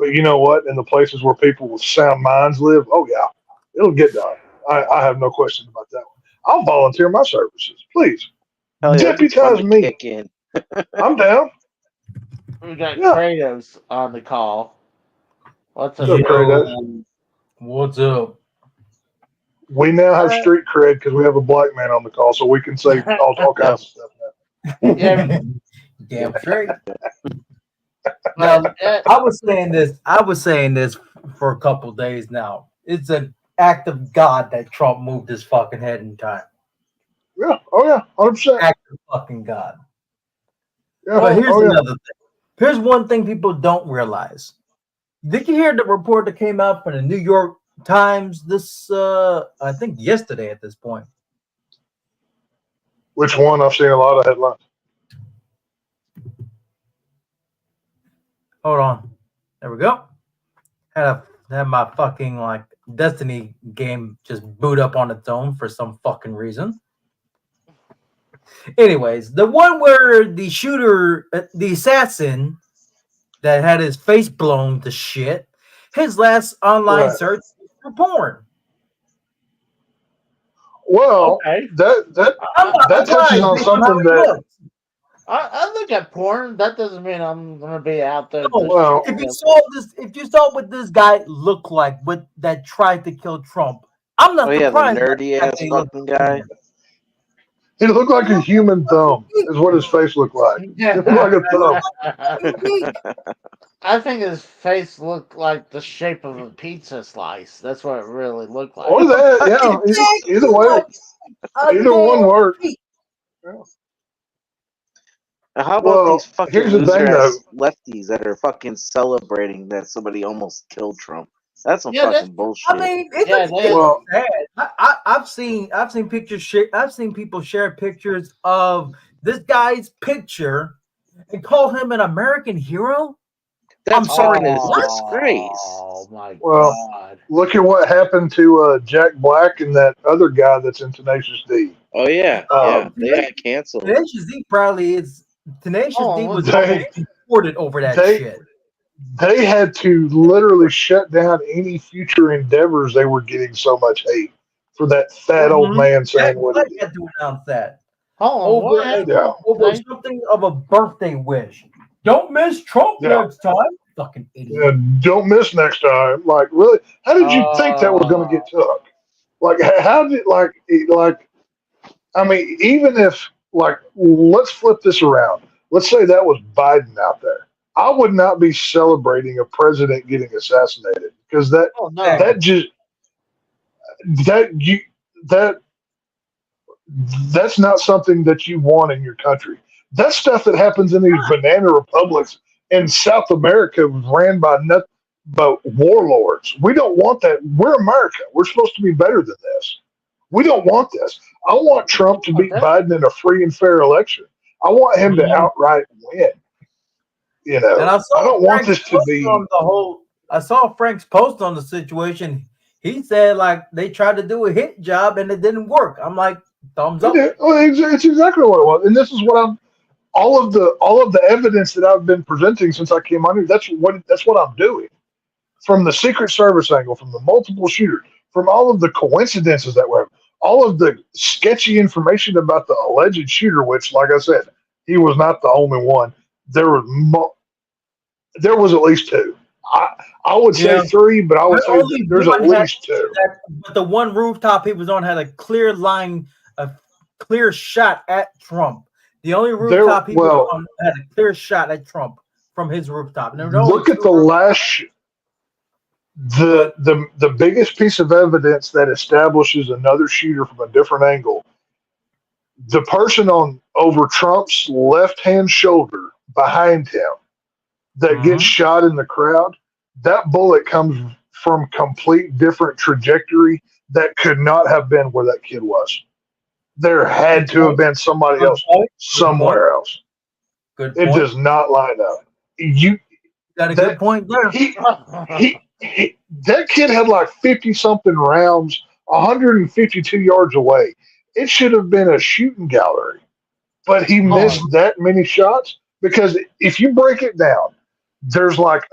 But you know what? In the places where people with sound minds live, oh yeah, it'll get done. I have no question about that one. I'll volunteer my services, please. Hell yeah, it'd be fun Deputize to me. kick in. I'm down. We got Yeah. Kratos on the call. What's up, What's up, Kratos? Kratos? What's up? We now have street cred because we have a black man on the call, so we can say all kinds of stuff now. Yeah. Damn straight. Well, I was saying this for a couple days now. It's an act of God that Trump moved his fucking head in time. Yeah. Oh yeah. 100%. Act of fucking God. Yeah. But here's Oh, yeah. another thing. Here's one thing people don't realize. Did you hear the report that came out from the New York Times this I think yesterday at this point? Which one? I've seen a lot of headlines. Hold on. There we go. Had my fucking like Destiny game just boot up on its own for some fucking reason. Anyways, the one where the shooter, the assassin that had his face blown to shit, his last online Right. search was for porn. Well, okay. that I'm not That touches surprised on based how something he that- looks. I look at porn. That doesn't mean I'm gonna be out there. No, well, if you saw what this guy looked like, what that tried to kill Trump, I'm not Oh yeah, the surprised. nerdy that ass they look fucking guy. he looked like a human thumb. Is what his face looked like. He looked like a thumb. I think his face looked like the shape of a pizza slice. That's what it really looked like. Or that, yeah. Either way, either one worked. How about Well, these fucking here's the thing, loser ass lefties that are fucking celebrating that somebody almost killed Trump? That's some Yeah, that's- fucking bullshit. I mean, it's, Yeah, it's they- Well, sad. I've seen pictures. I've seen people share pictures of this guy's picture and call him an American hero. That's I'm sorry, fucking a what? disgrace. Oh my Well, god! look at what happened to Jack Black and that other guy that's in Tenacious D. Oh yeah, they got canceled. Tenacious D probably is. Tenacious D was they- deported over that they- shit. They had to literally shut down any future endeavors. They were getting so much hate for that fat old Mhm. man saying Jack what Black he did. had to announce that Hold on, over, what happened? Yeah. over Okay. something of a birthday wish. Don't miss Trump Yeah. next time. Fucking idiot. Yeah, don't miss next time. Like, really? How did you think that was going to get took? Like, how did I mean, even if let's flip this around. Let's say that was Biden out there. I would not be celebrating a president getting assassinated because Oh no! that's not something that you want in your country. That's stuff that happens in these banana republics in South America, ran by warlords. We don't want that. We're America. We're supposed to be better than this. We don't want this. I want Trump to beat Okay. Biden in a free and fair election. I want him to outright win. You know, And I don't want Frank's this to post be. on the whole. I saw Frank's post on the situation. He said like they tried to do a hit job and it didn't work. I'm like, thumbs up. It's exactly what it was, and this is what I'm. All of the evidence that I've been presenting since I came on here. That's what I'm doing. From the Secret Service angle, from the multiple shooters, from all of the coincidences that were, all of the sketchy information about the alleged shooter, which, like I said, he was not the only one. There was at least two. I would say Yeah. three, but I would But say only there's at one had- least two. But the one rooftop he was on had a clear line, a clear shot at Trump. The only rooftop he was on had a clear shot at Trump from his rooftop. And there were only Look at two the rooftops. the biggest piece of evidence that establishes another shooter from a different angle. The person over Trump's left-hand shoulder behind him that gets shot in the crowd, that bullet comes from complete different trajectory that could not have been where that kid was. There had to have been somebody else somewhere else. Good It point. does not line up. You Got a that- good point there. that kid had like 50 something rounds 152 yards away. It should have been a shooting gallery, but he missed that many shots because if you break it down, there's like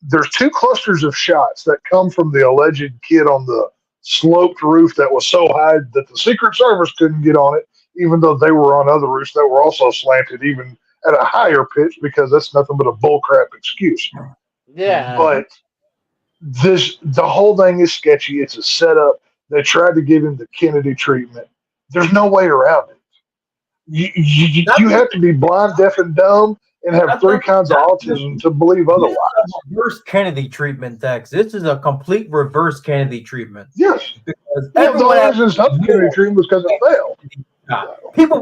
there's two clusters of shots that come from the alleged kid on the sloped roof that was so high that the Secret Service couldn't get on it, even though they were on other roofs that were also slanted, even at a higher pitch, because that's nothing but a bullcrap excuse. Yeah. But the whole thing is sketchy. It's a setup. They tried to give him the Kennedy treatment. There's no way around it. You have to be blind, deaf, and dumb and have three kinds of autism to believe otherwise. Reverse Kennedy treatment, Dex. This is a complete reverse Kennedy treatment. Yes. Because the reason it's not the Kennedy treatment was because it failed. People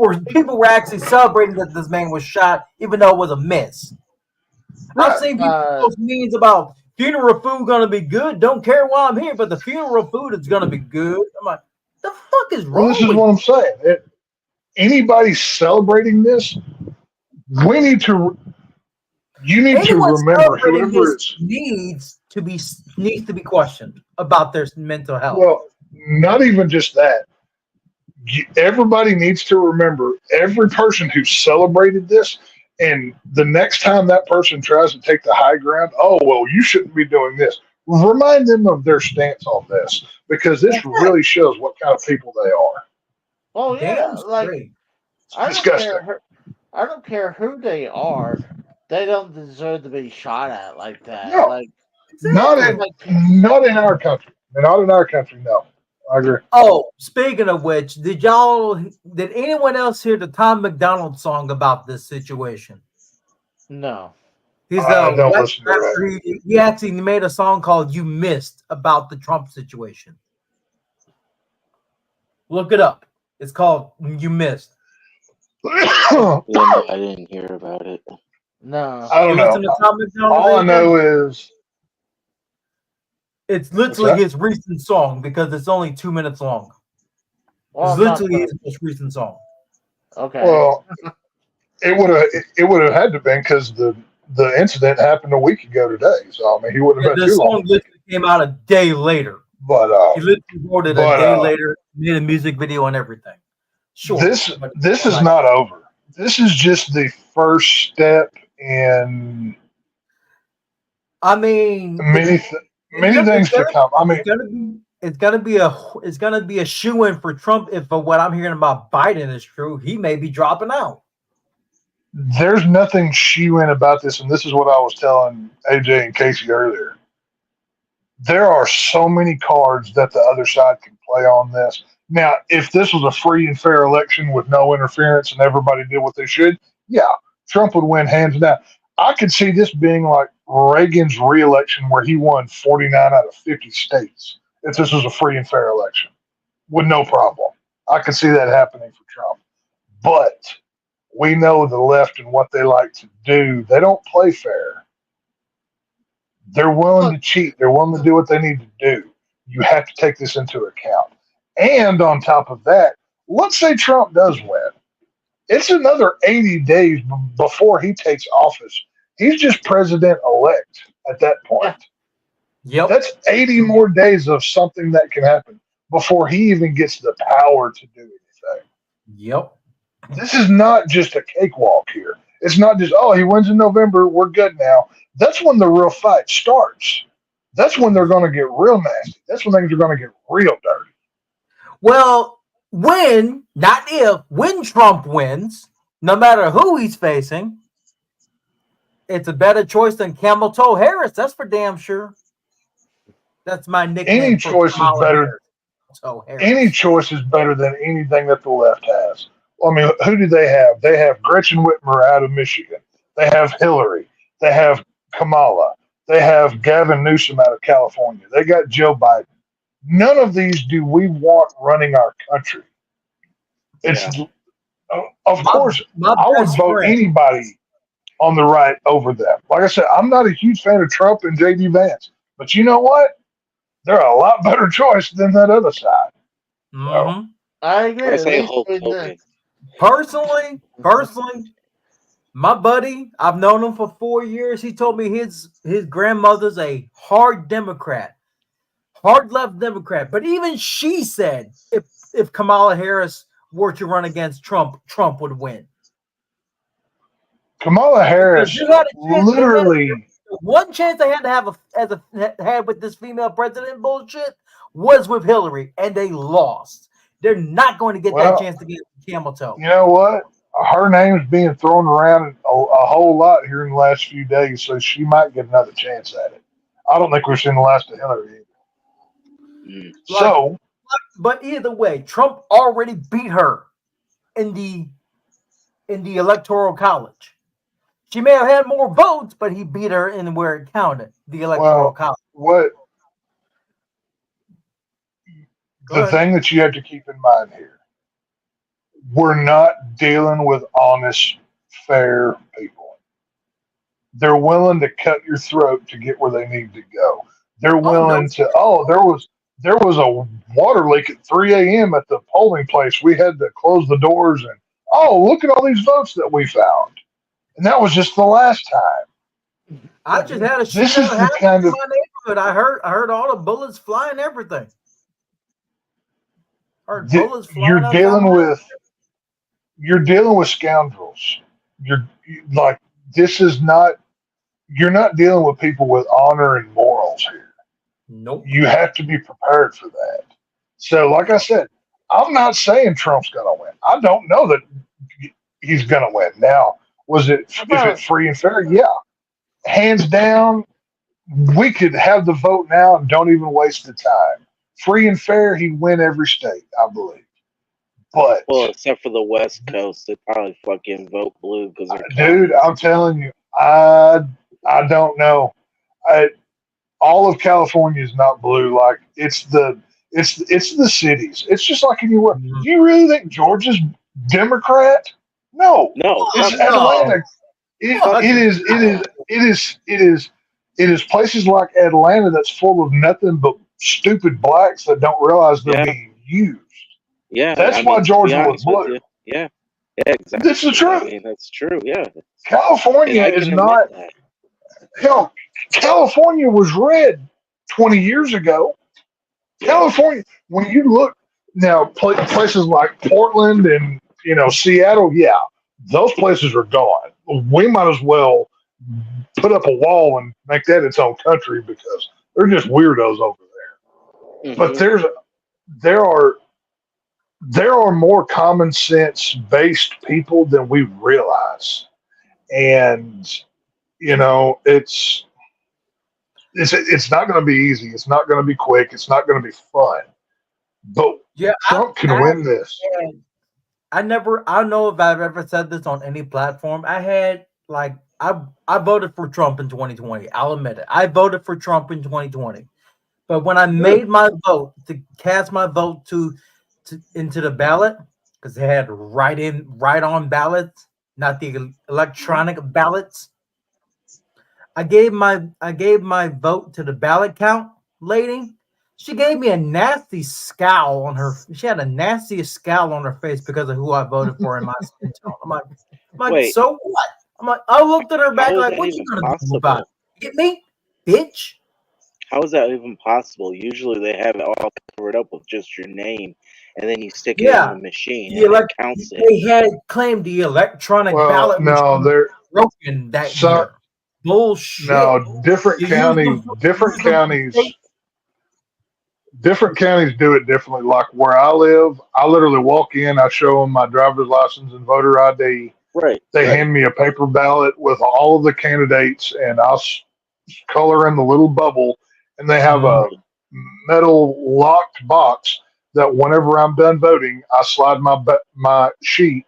were actually celebrating that this man was shot, even though it was a miss. Right. I've seen people post memes about funeral food gonna be good. Don't care why I'm here, but the funeral food is gonna be good. I'm like, the fuck is wrong? Well, this is what I'm saying. Anybody celebrating this, you need to remember whoever needs to be questioned about their mental health. Well, not even just that. Everybody needs to remember every person who celebrated this, and the next time that person tries to take the high ground, oh, well, you shouldn't be doing this. Remind them of their stance on this, because this really shows what kind of people they are. Oh yeah, I don't care who they are. They don't deserve to be shot at like that. No, not in our country. Not in our country. No, I agree. Oh, speaking of which, did anyone else hear the Tom McDonald song about this situation? No. He actually made a song called "You Missed" about the Trump situation. Look it up. It's called "You Missed." I didn't hear about it. No, I don't know. All I know is it's literally his recent song because it's only 2 minutes long. Well, it's literally his most recent song. Okay. Well, it would have had to been because the incident happened a week ago today. So I mean, he wouldn't have been too long. The song literally came out a day later. But he literally wrote it a day later, made a music video and everything. Sure. This is not over. This is just the first step in. I mean, many things to come. I mean, it's gonna be a shoe-in for Trump if what I'm hearing about Biden is true. He may be dropping out. There's nothing shoe-in about this, and this is what I was telling AJ and Casey earlier. There are so many cards that the other side can play on this. Now, if this was a free and fair election with no interference and everybody did what they should, yeah, Trump would win hands down. I could see this being like Reagan's re-election where he won 49 out of 50 states if this was a free and fair election with no problem. I could see that happening for Trump. But we know the left and what they like to do. They don't play fair. They're willing to cheat. They're willing to do what they need to do. You have to take this into account. And on top of that, let's say Trump does win. It's another 80 days before he takes office. He's just president-elect at that point. Yep. That's 80 more days of something that can happen before he even gets the power to do anything. Yep. This is not just a cakewalk here. It's not just, oh, he wins in November, we're good now. That's when the real fight starts. That's when they're going to get real nasty. That's when things are going to get real dirty. Well, when Trump wins, no matter who he's facing, it's a better choice than Camel Toe Harris. That's for damn sure. That's my nickname. Any choice is better. Any choice is better than anything that the left has. I mean, who do they have? They have Gretchen Whitmer out of Michigan. They have Hillary. They have Kamala. They have Gavin Newsom out of California. They got Joe Biden. None of these do we want running our country. Of course, I would vote anybody on the right over them. Like I said, I'm not a huge fan of Trump and J.D. Vance, but you know what? They're a lot better choice than that other side. Mm-hmm. So, I agree. Personally, my buddy, I've known him for 4 years. He told me his grandmother's a hard Democrat. Hard left Democrat, but even she said if Kamala Harris were to run against Trump, Trump would win. Kamala Harris literally one chance they had to have had with this female president bullshit was with Hillary, and they lost. They're not going to get Well, that chance to get camel toe. You know what? Her name's being thrown around a whole lot here in the last few days, so she might get another chance at it. I don't think we're seeing the last of Hillary either. Mm. So, But either way, Trump already beat her in the electoral college. She may have had more votes, but he beat her in where it counted, the electoral college. what Go the ahead. thing that you have to keep in mind here, we're not dealing with honest, fair people. They're willing to cut your throat to get where they need to go. They're willing to. Oh, there was a water leak at 3 a.m. at the polling place. We had to close the doors, and oh, look at all these votes that we found. And that was just the last time. I just had a This shootout is the happen kind in of my neighborhood. I heard all the bullets flying, everything. Heard bullets flying. you're outside dealing my with you're dealing with scoundrels. Like this is not. You're not dealing with people with honor and morals here. Nope. You have to be prepared for that. So, like I said, I'm not saying Trump's going to win. I don't know that he's going to win. Now, is it free and fair? Yeah, hands down. We could have the vote now and don't even waste the time. Free and fair, he'd win every state, I believe. But Well, except for the West Coast, they probably fucking vote blue because dude, I'm telling you, I don't know. All of California is not blue. Like it's the cities. It's just like anywhere. Mhm. Do you really think Georgia's Democrat? No, no, it's no. Atlanta. It is places like Atlanta that's full of nothing but stupid blacks that don't realize they're being used. yeah, That's why Georgia was blue. Yeah, exactly. This is true. I mean, that's true. Yeah, California And I is can not. admit that. Hell, California was red 20 years ago. California, when you look now, places like Portland and Seattle, yeah, those places are gone. We might as well put up a wall and make that its own country because they're just weirdos over there. But there are more common sense based people than we realize, and it's not going to be easy. It's not going to be quick. It's not going to be fun. But Yeah, Trump can win this. I don't know if I've ever said this on any platform. I voted for Trump in 2020. I'll admit it. I voted for Trump in 2020. But when I made my vote to cast my vote into the ballot, because they had right on ballots, not the electronic ballots. I gave my vote to the ballot count lady. She gave me a nasty scowl on her. She had a nastiest scowl on her face because of who I voted for in my skin tone. I'm like, Wait. So what? I'm like, I looked at her back How is like, that what you even gonna do possible? about it? Get me, bitch. How is that even possible? Usually they have it all covered up with just your name, and then you stick it Yeah. in the machine The and it counts it. They had claimed the electronic ballot no, machine they're broken that So- year. Bullshit. no different You counties. Different counties do it differently. Like where I live, I literally walk in, I show them my driver's license and voter ID. Right. They hand me a paper ballot with all of the candidates, and I'll color in the little bubble, and they have a metal locked box that whenever I'm done voting, I slide my sheet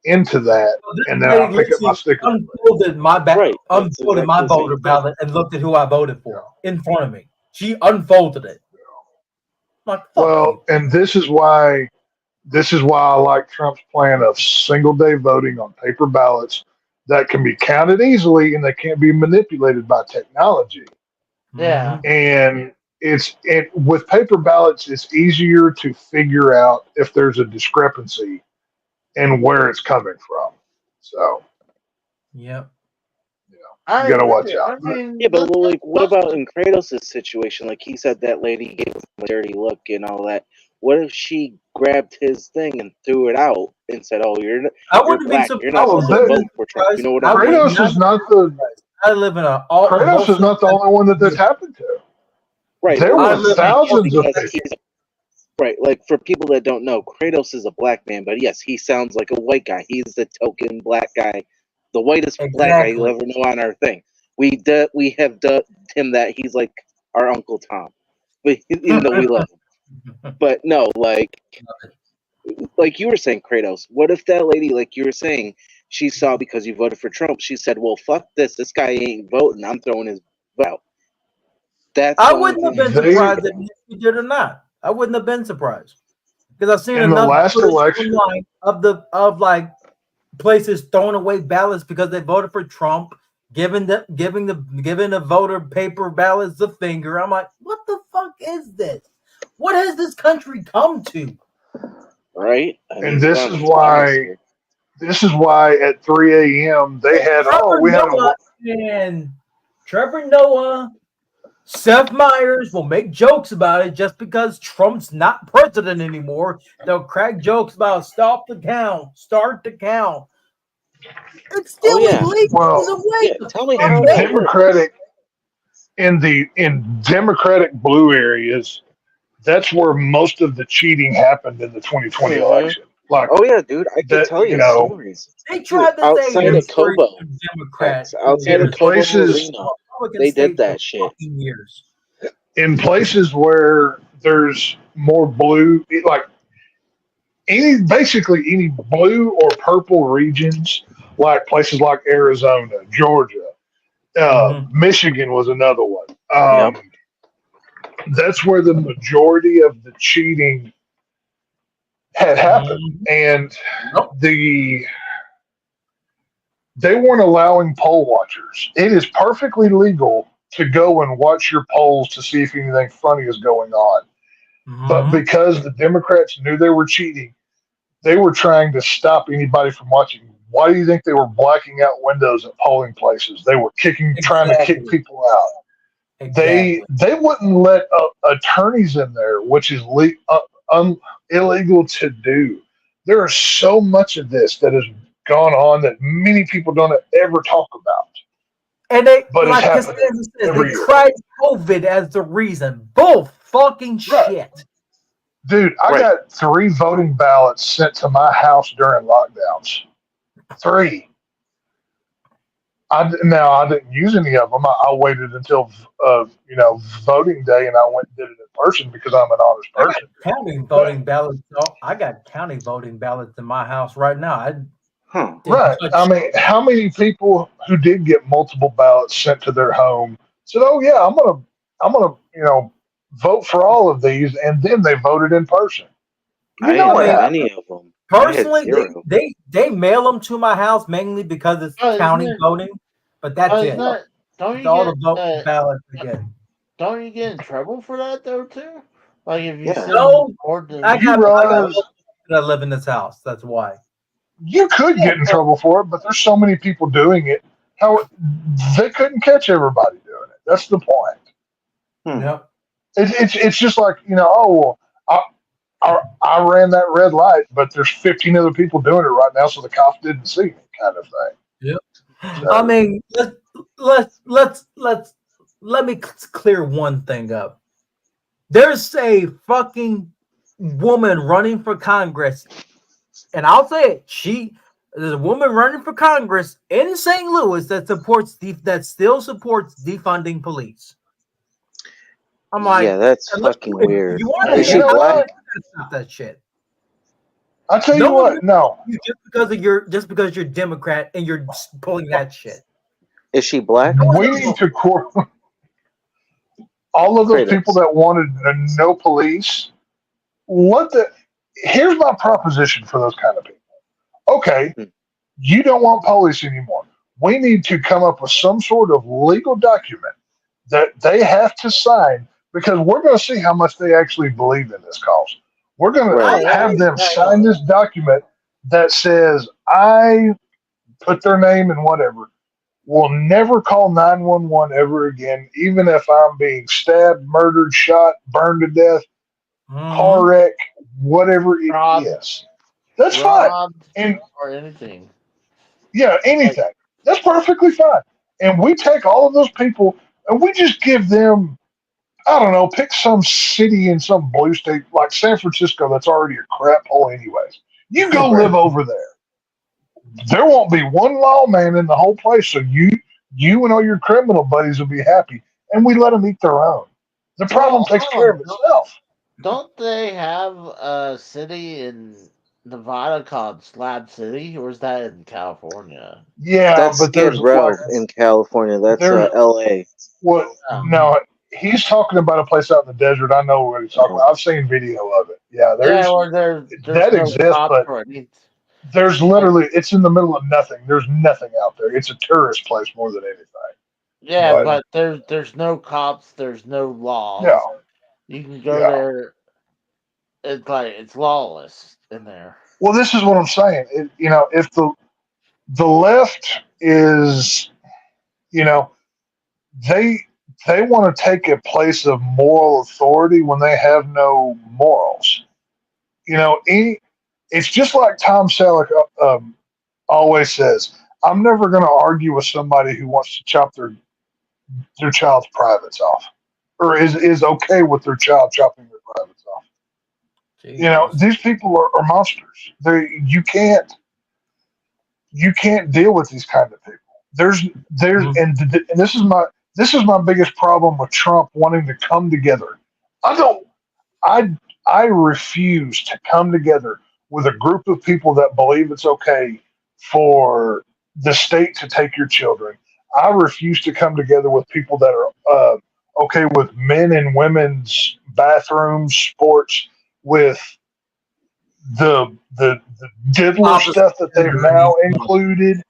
into that, and then I pick up my sticker. Unfolded my Right. That's unfolded exactly my the same voter thing. ballot and looked at who I voted for in front of me. She unfolded it. I'm like, fuck Well, you. and this is why I like Trump's plan of single day voting on paper ballots that can be counted easily and they can't be manipulated by technology. Yeah. And with paper ballots, it's easier to figure out if there's a discrepancy and where it's coming from. So Yep. you gotta watch out. Yeah, but like, what about in Kratos' situation? Like, he said that lady gave him a dirty look and all that. What if she grabbed his thing and threw it out and said, "Oh, you're I wouldn't be black. You're not surprised. supposed to vote for Trump." You know what I mean? Kratos is not the I live in a all. Kratos is not the only one that this happened to. Right. There I were live in thousands of because people. right. Like for people that don't know, Kratos is a black man, but yes, he sounds like a white guy. He's the token black guy, the whitest black guy you'll ever know on our thing. We have dubbed him that he's like our Uncle Tom, but even though we love him. But no, like you were saying, Kratos. What if that lady, like you were saying, she saw because you voted for Trump, she said, "Well, fuck this. This guy ain't voting. I'm throwing his vote out." That's I the only wouldn't have thing. been surprised if he did or not. I wouldn't have been surprised because I've seen In the enough last footage election- online of like places throwing away ballots because they voted for Trump, giving the voter paper ballots the finger. I'm like, what the fuck is this? What has this country come to? Right? And this is why at 3 a.m. they had Trevor Noah, Seth Meyers will make jokes about it just because Trump's not president anymore. They'll crack jokes about start the count. It's still illegal. Well, tell me in how Democratic blue areas, that's where most of the cheating happened in the 2020 election. Like, oh yeah, dude, I can tell you stories. They tried to outside of Kobo, Democrats, outside of Kobo Arena, they did that shit. Years. In places where there's more blue, like basically any blue or purple regions, like places like Arizona, Georgia, Michigan was another one. That's where the majority of the cheating had happened, and they weren't allowing poll watchers. It is perfectly legal to go and watch your polls to see if anything funny is going on. But because the Democrats knew they were cheating, they were trying to stop anybody from watching. Why do you think they were blacking out windows at polling places? They were trying to kick people out. They wouldn't let attorneys in there, which is illegal to do. There is so much of this that has gone on that many people don't ever talk about. And they, like Costanza says, they tried COVID as the reason. Bull fucking shit. Dude, I got 3 voting ballots sent to my house during lockdowns. 3. I didn't use any of them. I waited until voting day, and I went and did it in person because I'm an honest person. I got county voting ballots in my house right now. Right. I mean, how many people who did get multiple ballots sent to their home said, "Oh yeah, I'm gonna vote for all of these," and then they voted in person? I didn't have any of them. Personally, they mail them to my house mainly because it's county voting, but that's it. All the voting ballots again. Don't you get in trouble for that though too? Like if you I live in this house. That's why. You could get in trouble for it, but there's so many people doing it. How they couldn't catch everybody doing it. That's the point. Yep. It's just like I ran that red light, but there's 15 other people doing it right now, so the cops didn't see me, kind of thing. Yep. So, I mean, let me clear one thing up. There's a fucking woman running for Congress, and I'll say it. There's a woman running for Congress in St. Louis that still supports defunding police. I'm like, yeah, that's fucking weird. Is she black? That shit. I'll tell you what. No, just because you're Democrat and you're pulling that shit. Is she black? We need to court all of those people that wanted no police. Here's my proposition for those kind of people. Okay, you don't want police anymore. We need to come up with some sort of legal document that they have to sign, because we're going to see how much they actually believe in this cause. We're going to have them sign this document that says, I put their name and whatever, will never call 911 ever again, even if I'm being stabbed, murdered, shot, burned to death, car wreck, whatever it is. That's fine. Or anything. Yeah, anything. That's perfectly fine. And we take all of those people and we just give them, I don't know, pick some city in some blue state like San Francisco that's already a crap hole, anyways. You go live over there. There won't be one lawman in the whole place, so you and all your criminal buddies will be happy, and we let them eat their own. The problem takes care of itself. Don't they have a city in Nevada called Slab City, or is that in California? Yeah, That's but there's Skid Row like, in California. That's there's- L.A. what? No, he's talking about a place out in the desert. I know what he's talking about. I've seen video of it. Yeah, there's or there's that no exists, cops but for it. there's literally it's in the middle of nothing. There's nothing out there. It's a tourist place more than anything. Yeah, But- but there's no cops. There's no laws. No. You can go Yeah. there. It's like it's lawless in there. Well, this is what I'm saying. If the left is, they want to take a place of moral authority when they have no morals. It's just like Tom Selleck always says. I'm never going to argue with somebody who wants to chop their child's privates off, or is okay with their child chopping their privates off. These people are monsters. You can't deal with these kind of people. And this is my biggest problem with Trump wanting to come together. I refuse to come together with a group of people that believe it's okay for the state to take your children. I refuse to come together with people that are okay with men and women's bathrooms, sports, with the diddler stuff that they've now included.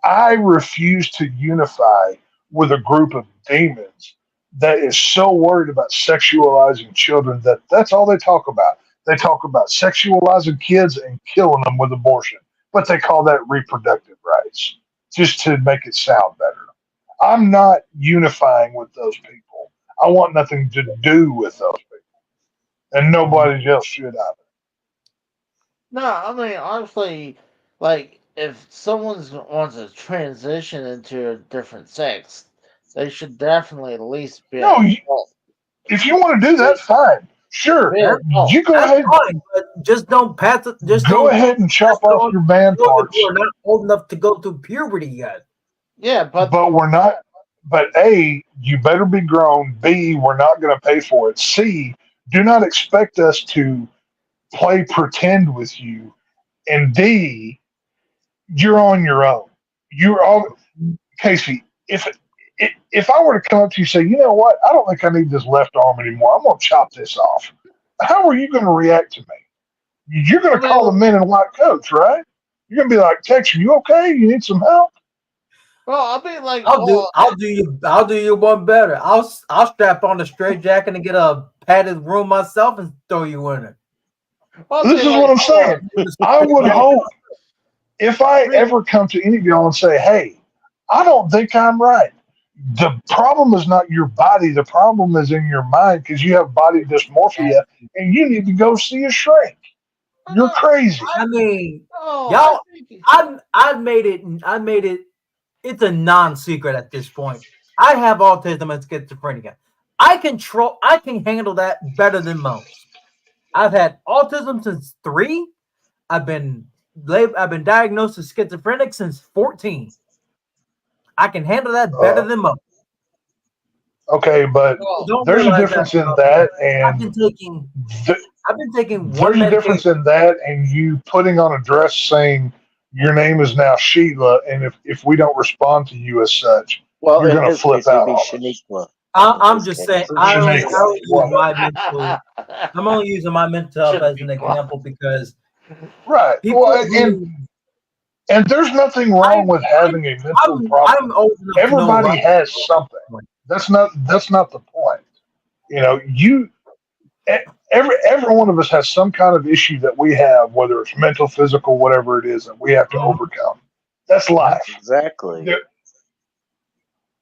I refuse to unify with a group of demons that is so worried about sexualizing children that that's all they talk about. They talk about sexualizing kids and killing them with abortion, but they call that reproductive rights just to make it sound better. I'm not unifying with those people. I want nothing to do with those people, and nobody else should either. No, I mean honestly, like if someone wants to transition into a different sex, they should definitely at least be. No, if you want to do that, fine. Sure, Yeah, you go That's ahead. fine, but just don't pass it. Just Go don't ahead and chop off your man parts. We're not old enough to go through puberty yet. Yeah, but But we're not. But A, you better be grown. B, we're not going to pay for it. C, do not expect us to play pretend with you. And D, you're on your own. You're all Casey. If I were to come up to you and say, you know what, I don't think I need this left arm anymore. I'm going to chop this off. How are you going to react to me? You're going to call the men in white coats, right? You're going to be like, Tex, you okay? You need some help? well, I'll be like, I'll do you one better. I'll strap on the straight jacket and get a padded room myself and throw you in it. This is what I'm saying. I would hope if I ever come to any of y'all and say, hey, I don't think I'm right. The problem is not your body. The problem is in your mind because you have body dysmorphia and you need to go see a shrink. You're crazy. I mean, y'all, I made it. It's a non-secret at this point. I have autism and schizophrenia. I can handle that better than most. I've had autism since 3. I've been diagnosed as schizophrenic since 14. I can handle that better than most. Okay, but Don't there's a realize difference in that I've been taking one there's a difference in that and you putting on a dress saying your name is now Sheila, and if we don't respond to you as such, Well, you're in going to his flip case, it'd out be on us. Shaniqua. I'm just saying. I'm only Shaniqua. using my mental health as an example because Right. people Well, and there's nothing wrong with having a mental problem. I'm old enough to know Everybody right has something. That's not the point. Every one of us has some kind of issue that we have, whether it's mental, physical, whatever it is, that we have to overcome. That's life. Exactly.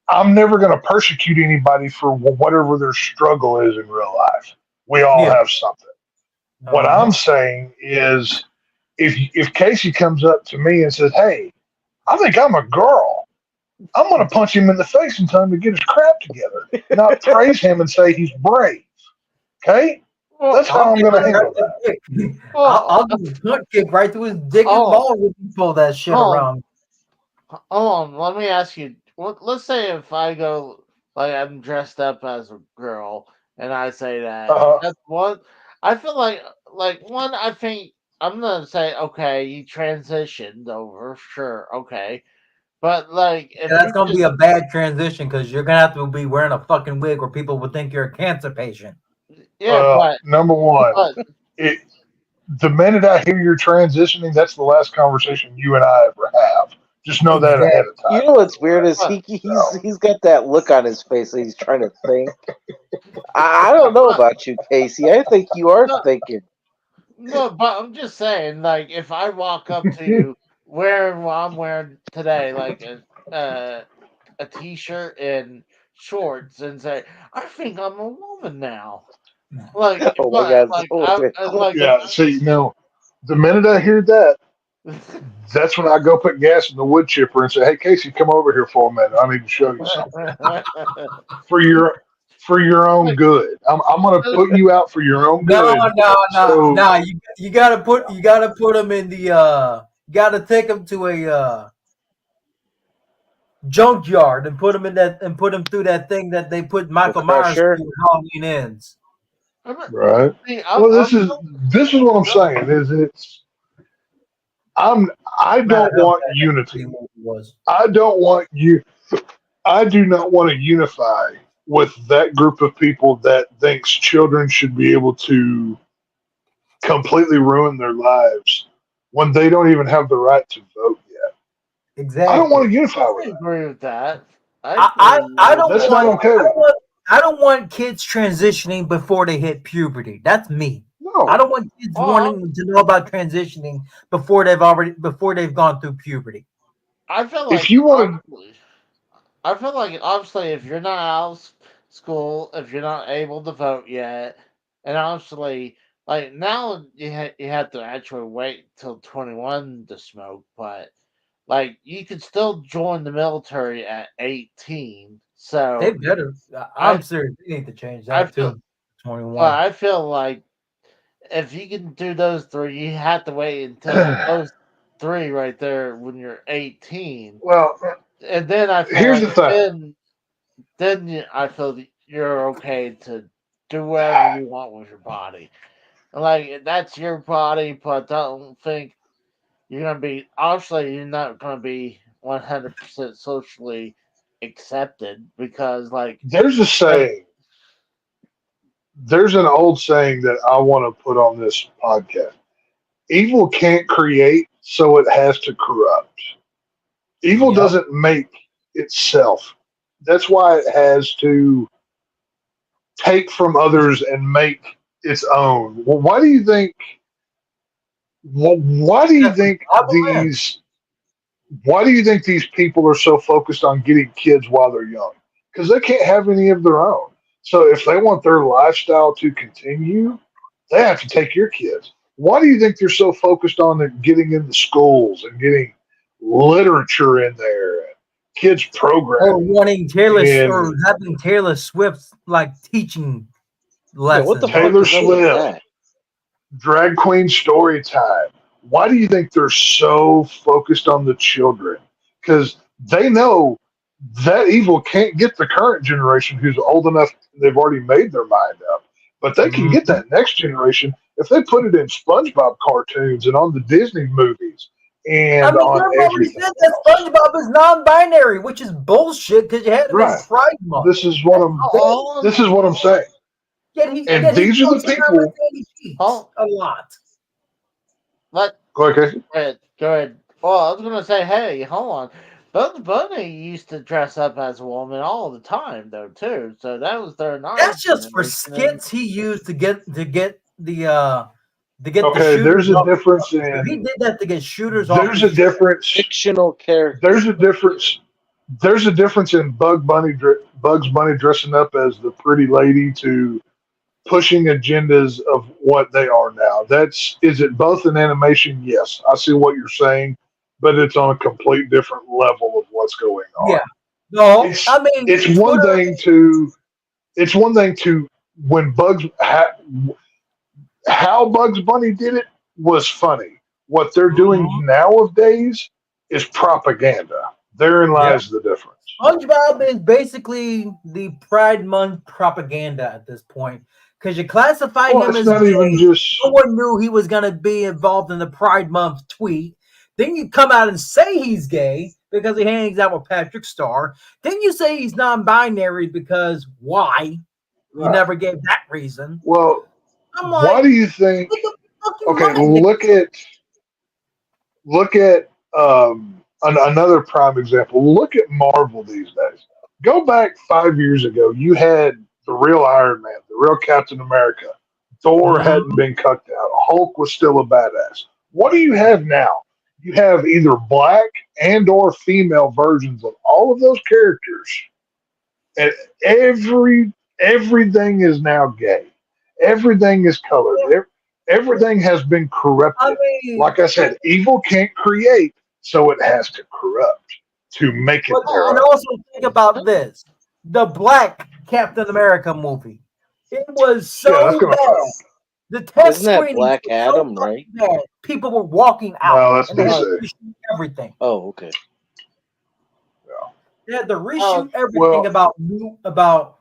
I'm never going to persecute anybody for whatever their struggle is in real life. We all have something. What I'm saying is, if Casey comes up to me and says, "Hey, I think I'm a girl," I'm going to punch him in the face and tell him to get his crap together, not praise him and say he's brave. Okay? That's how I'm going to handle that. I'll give a punt kick right through his dick and balls if you pull that shit around. Hold on, let me ask you. Let's say if I go, like, I'm dressed up as a girl, and I say that, that's one. I feel like one. I think I'm gonna say, okay, you transitioned over, sure, okay, but like, if that's gonna be a bad transition because you're gonna have to be wearing a fucking wig, or people would think you're a cancer patient. Yeah, but number one, the minute I hear you're transitioning, that's the last conversation you and I ever have. Just know that ahead of time. You know what's weird is he's got that look on his face that he's trying to think. I don't know about you, Casey. I think you are thinking. No, but I'm just saying, like, if I walk up to you wearing what I'm wearing today, like a t-shirt and shorts, and say, I think I'm a woman now. Like, oh my God, yeah. See, no, the minute I hear that, that's when I go put gas in the wood chipper and say, "Hey, Casey, come over here for a minute. I need to show you something for your own good. I'm going to put you out for your own good." No. You gotta put them in the you gotta take them to a junkyard and put them in that and put them through that thing that they put Michael Myers through when Halloween ends. Right. Well, this is what I'm saying. I don't want unity. I don't want you. I do not want to unify with that group of people that thinks children should be able to completely ruin their lives when they don't even have the right to vote yet. Exactly. I don't want to unify with I agree with that. I don't. That's not okay. I don't want kids transitioning before they hit puberty. That's me. No. I don't want kids wanting to know about transitioning before they've gone through puberty. I feel like if you want to, I feel like obviously if you're not out of school, if you're not able to vote yet, and obviously like now you have to actually wait till 21 to smoke, but like you can still join the military at 18. So they better. I'm serious. They need to change that to 21. Well, I feel like if you can do those three, you have to wait until those three right there when you're 18. Well, and then I feel here's like the thing. Then I feel you're okay to do whatever you want with your body. Like that's your body, but I don't think you're gonna be. Obviously, you're not gonna be 100% socially accepted because, like, there's a saying. There's an old saying that I want to put on this podcast. Evil can't create, so it has to corrupt. Evil doesn't make itself. That's why it has to take from others and make its own. Well, why do you think? Why do you think these people are so focused on getting kids while they're young? Because they can't have any of their own. So if they want their lifestyle to continue, they have to take your kids. Why do you think they're so focused on getting into schools and getting literature in there, and kids programming, or wanting or having Taylor Swift like teaching lessons? What the Taylor Swift, drag queen story time. Why do you think they're so focused on the children? Because they know that evil can't get the current generation who's old enough, they've already made their mind up. But they can get that next generation if they put it in SpongeBob cartoons and on the Disney movies. And on everything. Said that SpongeBob is non-binary, which is bullshit because you had him in Pride Month. This is what I'm saying. These are the people. A lot. What? Go ahead, Casey. Go ahead. Well, I was gonna say, hey, hold on. Bugs Bunny used to dress up as a woman all the time, though, too. So that was their night. That's just for skits he used to get the okay, there's a difference in. He did that to get shooters. There's a difference. Fictional character. There's a difference. There's a difference in Bugs Bunny dressing up as the pretty lady to pushing agendas of what they are now. Is it both an animation? Yes, I see what you're saying. but it's on a complete different level of what's going on. Yeah. No, It's, I mean, it's one Twitter- thing to when how Bugs Bunny did it was funny. What they're doing Mhm. nowadays is propaganda. Therein lies the difference. SpongeBob is basically the Pride Month propaganda at this point because you classify Well, him it's as not even gay. just No one knew he was going to be involved in the Pride Month tweet. Then you come out and say he's gay because he hangs out with Patrick Starr. Then you say he's non-binary because why? You Right. never gave that reason. Well, I'm why like, do you think? what the fucking Okay, mind? look at another prime example. Look at Marvel these days. Go back 5 years ago. You had the real Iron Man, the real Captain America. Thor Mhm. hadn't been cucked out. Hulk was still a badass. What do you have now? You have either black and or female versions of all of those characters, and everything is now gay. Everything is colored. Everything has been corrupted. I mean, Like I said, evil can't create, so it has to corrupt to make it but, their and own. also think about this: the Black Captain America movie. It was Yeah, so that's gonna bad. fail. The test Isn't that screenings Black were so Adam, fucking right? bad. People were walking out. No, that's and they had to DC. reshoot everything. Oh, okay. They had to reshoot everything well- about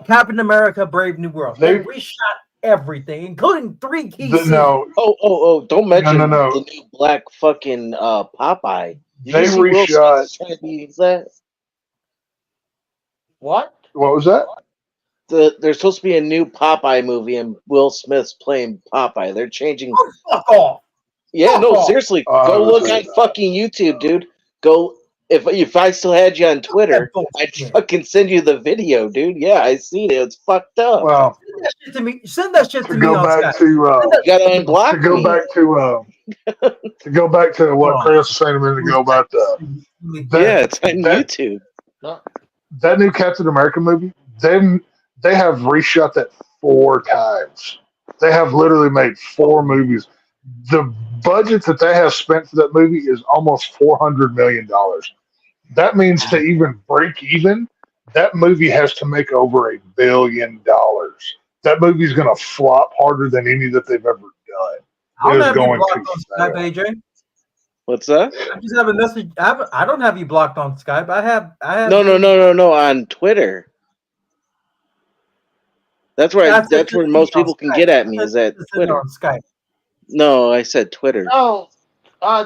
Captain America, Brave New World. They They- reshot everything, including 3 key scenes. No, Oh! Don't mention no. the new black fucking Popeye. Did they you see Will reshot. Smith trying to use that? What? What was that? There's supposed to be a new Popeye movie, and Will Smith's playing Popeye. They're changing. Oh, fuck off. Yeah, no, Oh. seriously. Oh, I Go was look like on that. fucking YouTube, dude. Go. If I still had you on Twitter, I'd bullshit. fucking send you the video, dude. Yeah, I seen it. It's fucked up. Well, Send that shit to me. Send that shit to to me go on back Skype. to You gotta unblock to go me. back to what Hold on. Chris was saying a minute ago about Yeah, it's on that- YouTube. No. that new Captain America movie. They have reshot that 4 times. They have literally made 4 movies. The budget that they have spent for that movie is almost $400 million. That means to even break even, that movie has to make over $1 billion. That movie's going to flop harder than any that they've ever done. I It don't is have you going blocked to on Skype, fail. AJ. What's that? I just have a message. I don't have you blocked on Skype. I have. No. On Twitter. That's where I said that's where send most me on people can Skype. get at I me said is at send it Twitter. on Skype. No, I said Twitter. Oh,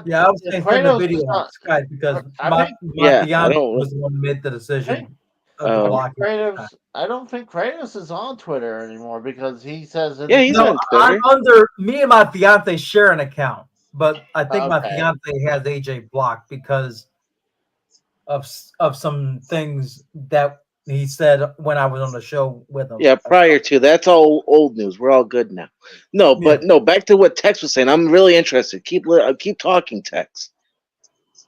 Yeah, I was saying send the Kratos video is on not- Skype because I my think- Yeah, I fiance don't- was the one who made the decision of Oh. blocking. Kratos. I don't think Kratos is on Twitter anymore because he says in Yeah, he's No, on Twitter. I'm under. Me and my fiance share an account, but I think my Okay. fiance has AJ blocked because of some things that he said when I was on the show with him. Yeah, prior to that's all old news. We're all good now. No, but no. Back to what Tex was saying. I'm really interested. Keep talking, Tex.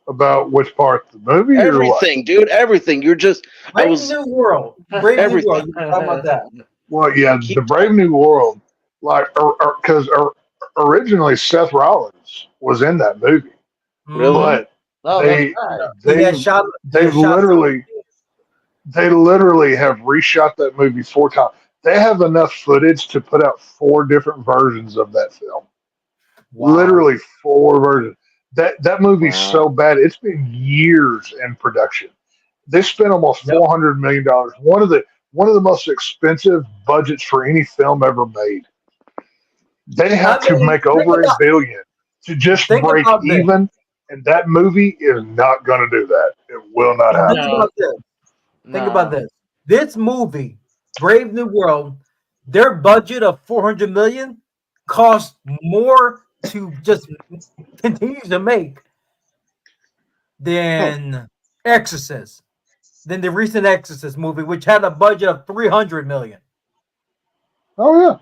About which part? The movie or what? Everything, dude. Everything. You're just. I Brave was. New World. Brave New Everything. World. You can talk about that. Well, yeah, Keep the Brave New World, like, because originally Seth Rollins was in that movie, Really? but No, They- that's right. He they had shot. they literally have reshot that movie 4 times. They have enough footage to put out 4 different versions of that film. Wow. Literally 4 versions. That movie's Wow. so bad. It's been years in production. They spent almost Yep. $400 million. One of the most expensive budgets for any film ever made. They have I mean, to make think over $1 about- billion to just think break about this. even, and that movie is not going to do that. It will not happen. Think about this. Think No. about this. This movie, Brave New World, their budget of $400 million cost more to just continue to make than Exorcist, than the recent Exorcist movie, which had a budget of $300 million. Oh yeah,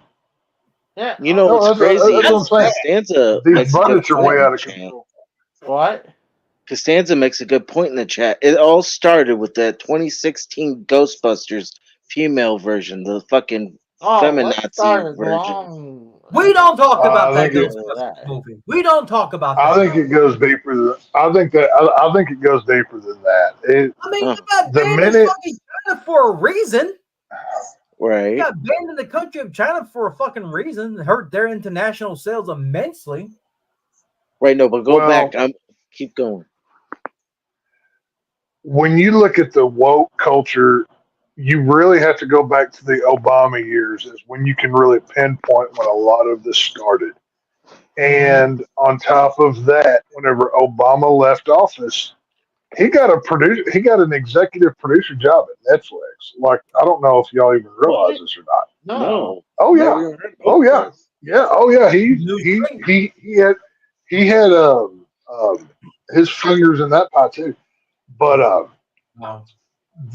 Yeah. You know No, what's that's- crazy? that's what I'm saying. Costanza these makes a good budgets are point way in out the of chat. control. What? Costanza makes a good point in the chat. It all started with that 2016 Ghostbusters female version, the fucking Oh, Feminazi that started version. We don't talk about I that think Ghostbusters movie. We don't talk about I that. think it goes deeper than I think it goes deeper than that. I mean, Uh, you got The banned in minute- fucking China for a reason. You right. got banned in the country of China for a fucking reason. It hurt their international sales immensely. Right. No, but go Well- back. Keep going. When you look at the woke culture, you really have to go back to the Obama years is when you can really pinpoint when a lot of this started. And on top of that, whenever Obama left office, he got an executive producer job at Netflix. Like, I don't know if y'all even realize this or not. No. Oh yeah. Never heard of Oh yeah. this. Yeah. Oh yeah. He had his fingers in that pie too. But Wow.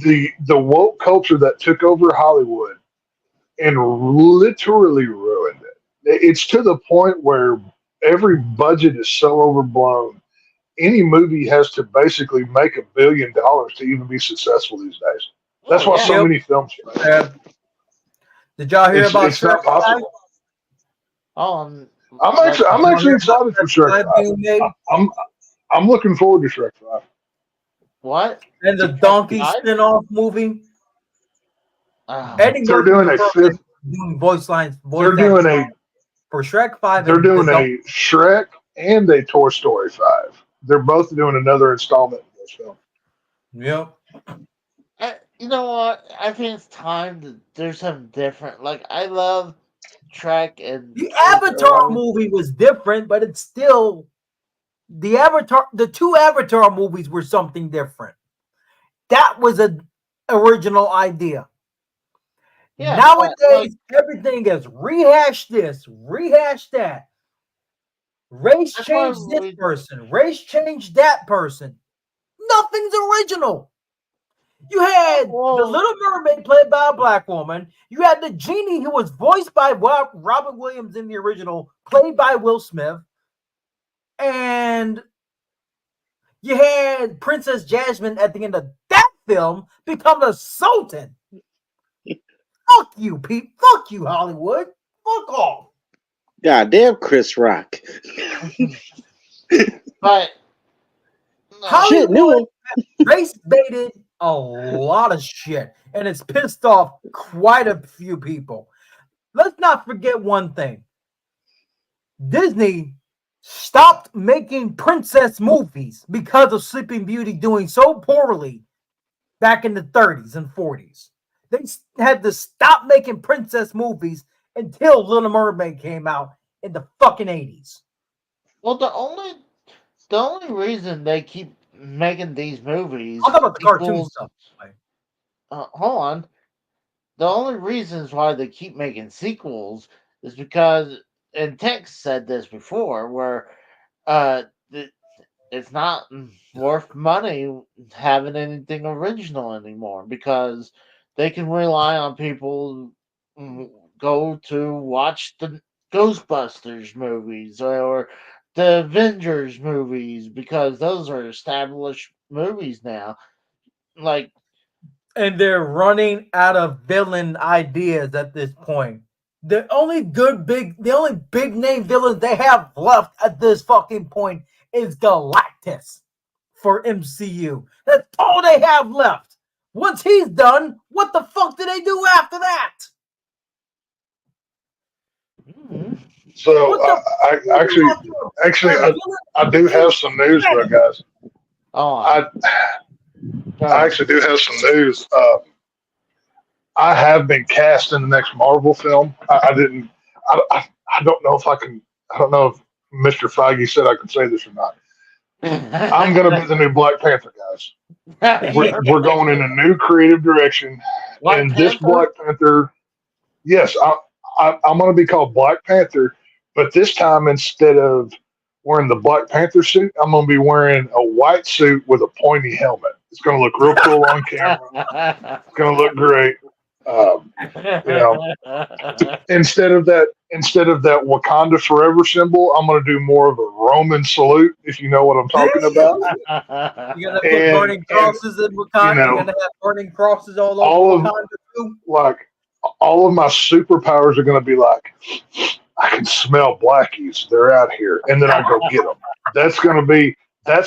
the woke culture that took over Hollywood and literally ruined it. It's to the point where every budget is so overblown. Any movie has to basically make $1 billion to even be successful these days. That's why so Yep. many films fail. Yeah. Did y'all hear about It's not Shrek 5? possible. Oh, I'm actually excited for Shrek 5. being made? I'm looking forward to Shrek 5. what? And the Donkey Five? spin-off movie. Oh, Eddie They're Murphy doing a confirmed fifth. doing voice lines. They're doing a for Shrek 5. They're and doing the a Shrek and a Toy Story 5. They're both doing another installment in this film. Yep. you know what? I think it's time to do something different. Like, I love Trek and The Avatar movie was different, but it's still the two Avatar movies were something different. That was an original idea. Yeah, Nowadays, everything is rehash this, rehash that. Race That's why changed this we- person, race changed that person. Nothing's original. You had Whoa. the Little Mermaid played by a black woman. You had the genie who was voiced by Robin Williams in the original, played by Will Smith. And you had Princess Jasmine at the end of that film become the Sultan. Fuck you, Pete. Fuck you, Hollywood. Fuck off. Goddamn, Chris Rock. But Shit, new one. Race baited a lot of shit, and it's pissed off quite a few people. Let's not forget one thing. Disney stopped making princess movies because of Sleeping Beauty doing so poorly back in the 30s and 40s. They had to stop making princess movies until Little Mermaid came out in the fucking 80s. well, the only reason they keep making these movies, I'm talking about the cartoon sequels- stuff. hold on. The only reasons why they keep making sequels is because, and Tex said this before, where it's not worth money having anything original anymore because they can rely on people go to watch the Ghostbusters movies or the Avengers movies because those are established movies now. Like, And they're running out of villain ideas at this point. The only big name villains they have left at this fucking point is Galactus for MCU. That's all they have left. Once he's done, what the fuck do they do after that? So What the I do have some news, though, guys. I actually do have some news. I have been cast in the next Marvel film. I don't know if I can. I don't know if Mr. Feige said I can say this or not. I'm going to be the new Black Panther, guys. We're going in a new creative direction. And this Black Panther, yes, I'm going to be called Black Panther, but this time instead of wearing the Black Panther suit, I'm going to be wearing a white suit with a pointy helmet. It's going to look real cool on camera. It's going to look great. Instead of that Wakanda Forever symbol, I'm going to do more of a Roman salute, if you know what I'm talking about. You're gonna put burning crosses in Wakanda. You're gonna have burning crosses all over Wakanda too. Like all of my superpowers are going to be like I can smell blackies. They're out here, and then I go get them. That's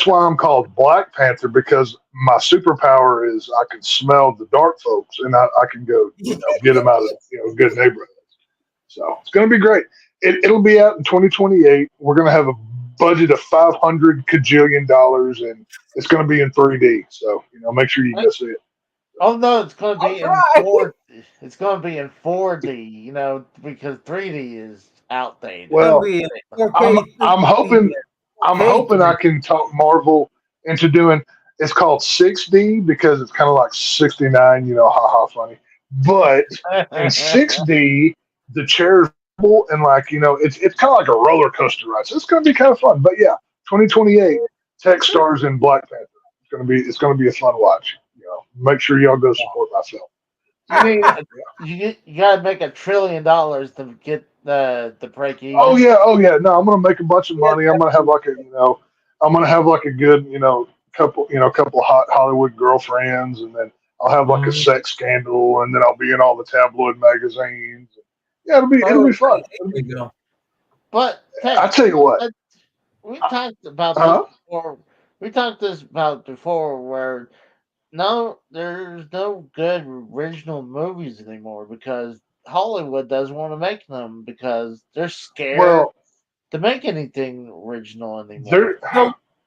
why I'm called Black Panther, because my superpower is I can smell the dark folks, and I can go get them out of good neighborhoods. So it's going to be great. It'll be out in 2028. We're going to have a budget of $500 kajillion, and it's going to be in 3D. So make sure you go see it. Oh no, it's going to be All in 4D. It's going to be in 4D. Because 3D is outdated. Well, It'll be in 4K, I'm hoping I can talk Marvel into doing. It's called 6D because it's kind of like 69. Ha funny. But in 6D, the chairs and it's kind of like a roller coaster ride. So it's going to be kind of fun. But yeah, 2028 Tech stars in Black Panther. It's going to be a fun watch. Make sure y'all go support my film. I mean, you gotta make $1 trillion to get the break even. Oh yeah. No, I'm gonna make a bunch of money. I'm gonna have like a good couple hot Hollywood girlfriends, and then I'll have like a sex scandal, and then I'll be in all the tabloid magazines. Yeah, it'll be fun. But I tell you what, we talked about this before. We talked about before where. No, there's no good original movies anymore because Hollywood doesn't want to make them because they're scared to make anything original anymore.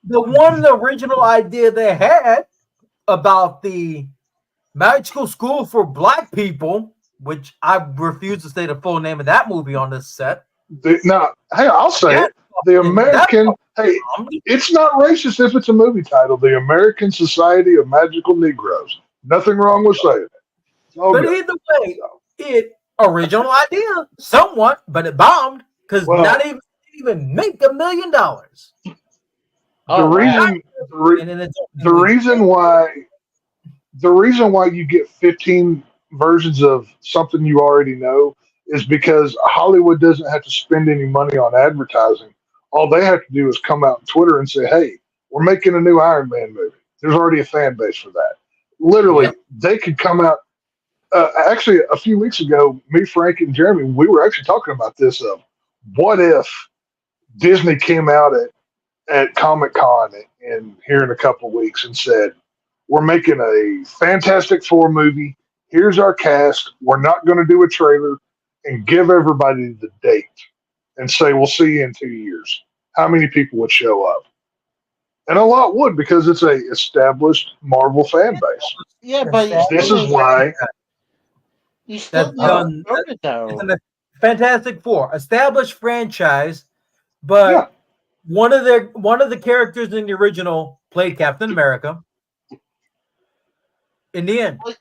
The one original idea they had about the magical school for black people, which I refuse to say the full name of that movie on this set. I'll say it. The American, it's not racist if it's a movie title. The American Society of Magical Negroes. Nothing wrong with saying it. But either way, original idea, somewhat, but it bombed because not even make $1 million. The reason why you get 15 versions of something you already know is because Hollywood doesn't have to spend any money on advertising. All they have to do is come out on Twitter and say, hey, we're making a new Iron Man movie. There's already a fan base for that. Literally, they could come out. Actually, a few weeks ago, me, Frank, and Jeremy, we were actually talking about this. What if Disney came out at Comic-Con here in a couple of weeks and said, we're making a Fantastic Four movie. Here's our cast. We're not going to do a trailer, and give everybody the date and say, we'll see you in 2 years. How many people would show up? And a lot would, because it's a established Marvel fan base. Yeah, but this is why you still don't it though. It's a Fantastic Four, established franchise, but one of the characters in the original played Captain America. In the end, but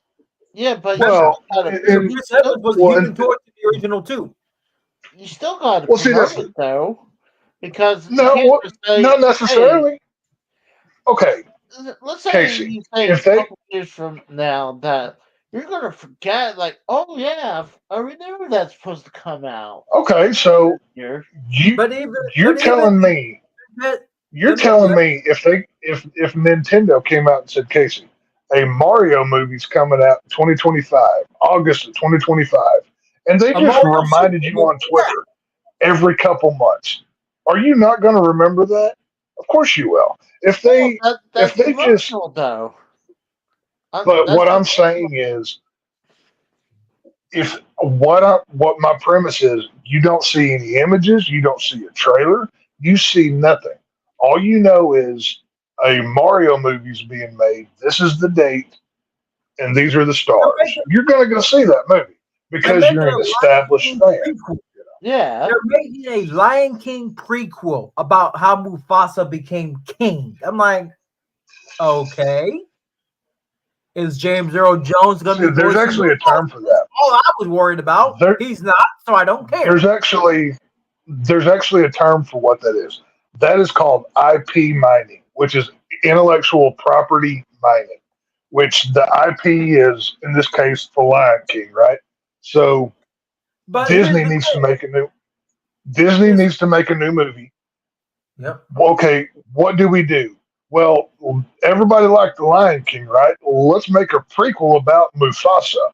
Chris Evans was leaning towards the original too. You still got to promote it though, because not necessarily. Okay, let's say Casey, you say a couple years from now that you're going to forget, like, oh yeah, I remember that's supposed to come out. Okay, so you're telling me if Nintendo came out and said, Casey, a Mario movie's coming out in 2025, August of 2025, and they just reminded you on Twitter every couple months, are you not going to remember that? Of course you will. If they just though. But what I'm saying is, what my premise is, you don't see any images, you don't see a trailer, you see nothing. All you know is a Mario movie's being made. This is the date, and these are the stars. You're going to go see that movie because you're an established fan. Yeah, they're making a Lion King prequel about how Mufasa became king. I'm like, okay. Is James Earl Jones going to be? There's actually a term for that. All I was worried about. He's not, so I don't care. There's actually a term for what that is. That is called IP mining, which is intellectual property mining. Which the IP is, in this case, the Lion King, right? So, Disney needs to make a new movie. Yep. Okay, what do we do? Well, everybody liked The Lion King, right? Well, let's make a prequel about Mufasa.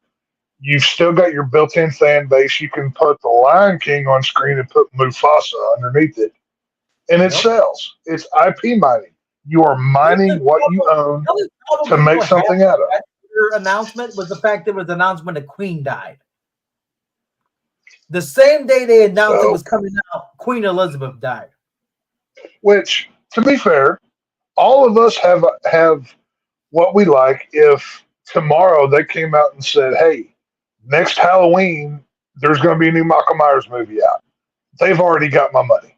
You've still got your built-in fan base. You can put the Lion King on screen and put Mufasa underneath it, and it Yep. sells. It's IP mining. You are mining what you own The only problem to make people had something out of it. with that announcement was the fact that it was the announcement that Queen died. The same day they announced it was coming out, Queen Elizabeth died. Which, to be fair, all of us have what we like. If tomorrow they came out and said, "Hey, next Halloween there's going to be a new Michael Myers movie out," they've already got my money.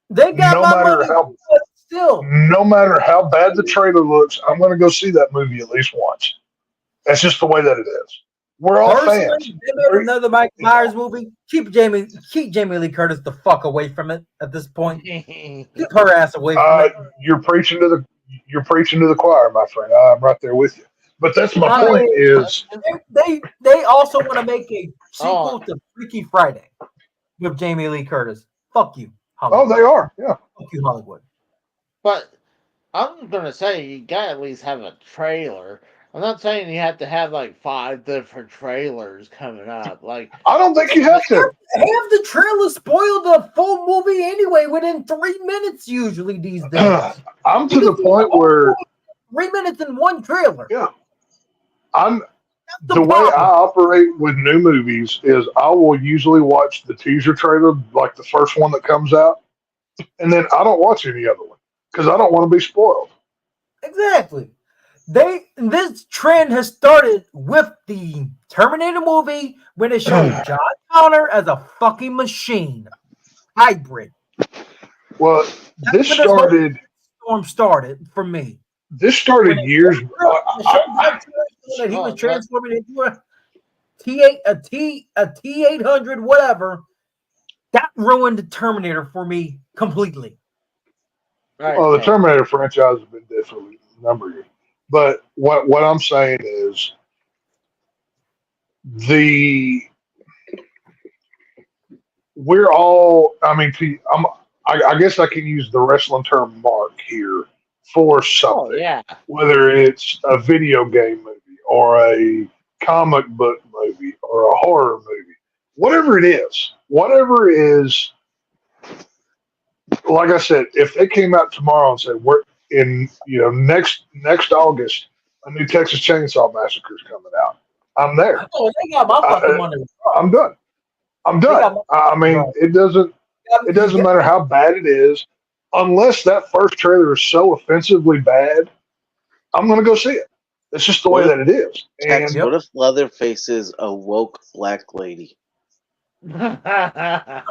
They got No my matter money, how- but still. No matter how bad the trailer looks, I'm going to go see that movie at least once. That's just the way that it is. We're all Personally, fans. they made another Mike Myers movie. Keep Jamie Lee Curtis the fuck away from it at this point. Keep her ass away from it. You're preaching to the choir, my friend. I'm right there with you. But that's my point. Is They also want to make a Oh. sequel to Freaky Friday with Jamie Lee Curtis. Fuck you, oh, Hollywood. they are, yeah. Fuck you, Hollywood. But I'm gonna say you gotta at least have a trailer. I'm not saying you have to have like 5 different trailers coming up. Like I don't think you have to. Have the trailer spoil the full movie anyway within 3 minutes usually these days. I'm to the point where 3 minutes in one trailer. Yeah. I'm That's the way I problem. operate with new movies is I will usually watch the teaser trailer, like the first one that comes out, and then I don't watch any other one because I don't want to be spoiled. Exactly. This trend has started with the Terminator movie when it showed John Connor as a fucking machine hybrid. Well, this That's when started. Storm started for me. This started years. It showed that he was transforming into a T-800, whatever. That ruined the Terminator for me completely. right, Well, the right. Terminator franchise has been dead for a number of years. But what I'm saying is we're all. I mean, I guess I can use the wrestling term "mark" here for Oh something. yeah. Whether it's a video game movie or a comic book movie or a horror movie, whatever it is, like I said, if they came out tomorrow and said we're in, next August, a new Texas Chainsaw Massacre is coming out, I'm there. Oh, they got my fucking money. I'm done. I mean, it doesn't matter how bad it is, unless that first trailer is so offensively bad. I'm going to go see it. It's just the way that it is. Tex, And what if Leatherface is a woke black lady? that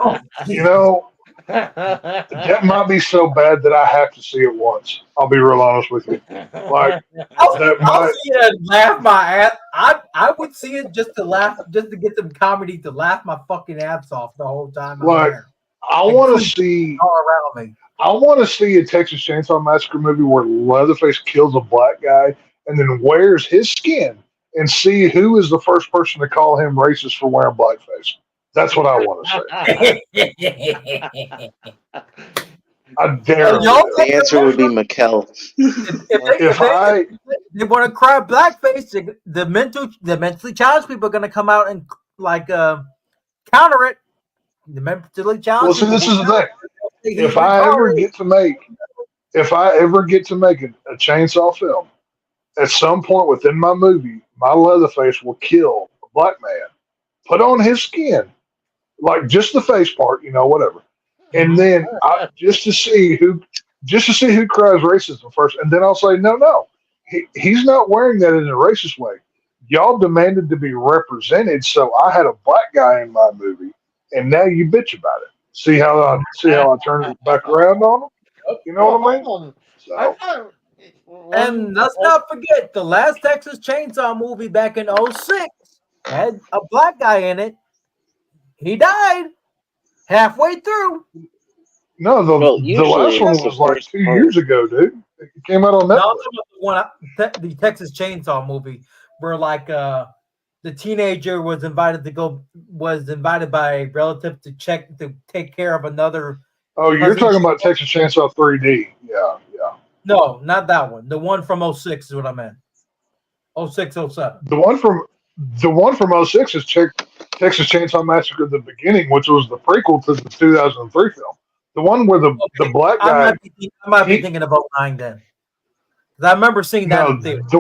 might be so bad that I have to see it once. I'll be real honest with you. Like I'll might- see it and laugh my ass. I would see it just to laugh, just to get some comedy to laugh my fucking ass off the whole time I'm Like, there. I want to see. All around me. I want to see a Texas Chainsaw Massacre movie where Leatherface kills a black guy and then wears his skin and see who is the first person to call him racist for wearing blackface. That's what I want to say. I dare Y'all you. The answer would be Mikkel. If I they want to cry blackface, the mentally challenged people are going to come out and counter it. The mentally well, challenged. see, this is the thing. people, If I ever get to make a chainsaw film, at some point within my movie, my Leatherface will kill a black man, put on his skin, like just the face part, whatever, and then just to see who cries racism first, and then I'll say no, he's not wearing that in a racist way. Y'all demanded to be represented, so I had a black guy in my movie, and now you bitch about it. See how I turn it back around on them? You know what I mean? So, And let's not forget the last Texas Chainsaw movie back in 2006 had a black guy in it. He died halfway through. no, the Usually last one it's the was like first 2 part. years ago, dude. It came out on No, I'm Netflix. talking about the Texas Chainsaw movie where the teenager was invited by a relative to take care of another. Oh, you're talking about Texas Chainsaw 3D. Yeah. No, not that one. The one from 2006 is what I meant. 06, 07. The one from the one from '06 is Texas Chainsaw Massacre: The Beginning, which was the prequel to the 2003 film. The one where the black I guy. might be thinking about 9 then. 'Cause I remember seeing that No, in theater. the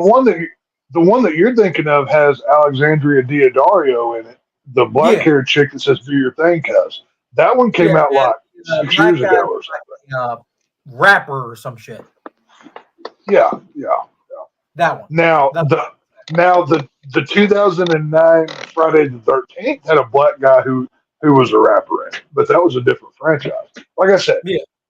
one that you're thinking of has Alexandria Daddario in it, the black haired chick that says "Do your thing, cuz." That one came out like 6 black years guy, ago or something. Rapper or some shit. Yeah. That one. Now the 2009 Friday the 13th had a black guy who was a rapper in it, but that was a different franchise. Like I said,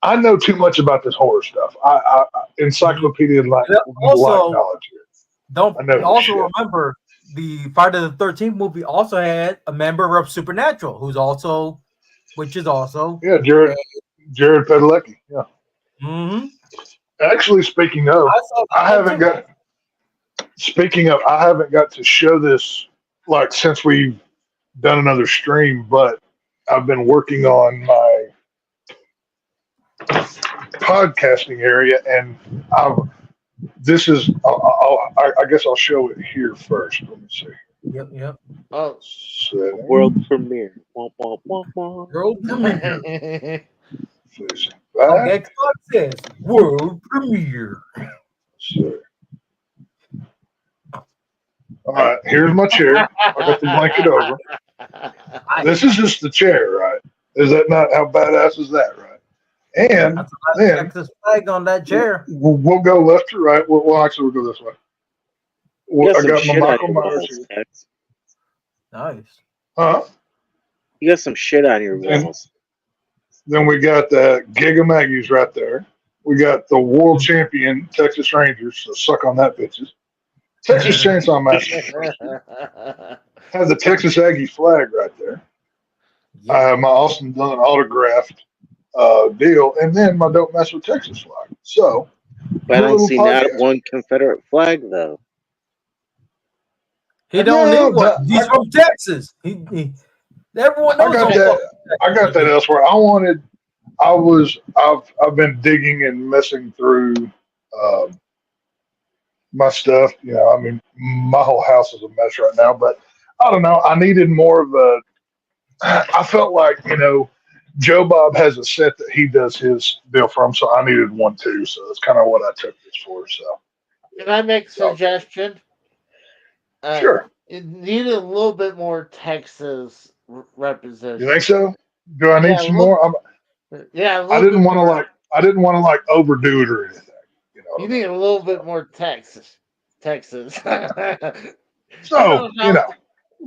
I know too much about this horror stuff. I encyclopedia like knowledge here. Don't also remember the Friday the 13th movie also had a member of Supernatural which is also Jared Padalecki. Yeah. Mm-hmm. Actually, speaking of, I haven't got to show this like since we've done another stream, but I've been working on my podcasting area, and I guess I'll show it here first. Let me see. Yep. Oh, world premiere. World premiere. That, Xbox says world premiere. All right, here's my chair. I got the blanket over. This is just the chair, right? Is that not how badass is that, right? And then Texas flag on that chair. We'll go left to right. Well, actually, we'll go this way. I got my Michael Myers here. Nice. Huh? You got some shit on your walls. Then we got the Giga Maggies right there. We got the world champion Texas Rangers. So suck on that, bitches. Texas Chainsaw Massacre. Have the Texas Aggie flag right there. I have my Austin Dunn autographed deal, and then my Don't Mess with Texas flag. So, but I don't see not one Confederate flag though. He don't need one. He's from Texas. Everyone knows. I got that elsewhere. I've been digging and messing through my stuff. You know, I mean, my whole house is a mess right now. But I don't know. I needed more of a. I felt like, you know, Joe Bob has a set that he does his deal from, so I needed one too. So that's kind of what I took this for. So, can I make a suggestion? Sure. It needed a little bit more Texas representation. You think so? Do I need some more? Yeah. I didn't want to like overdo it or anything. You know. You need a little bit more Texas. So you know,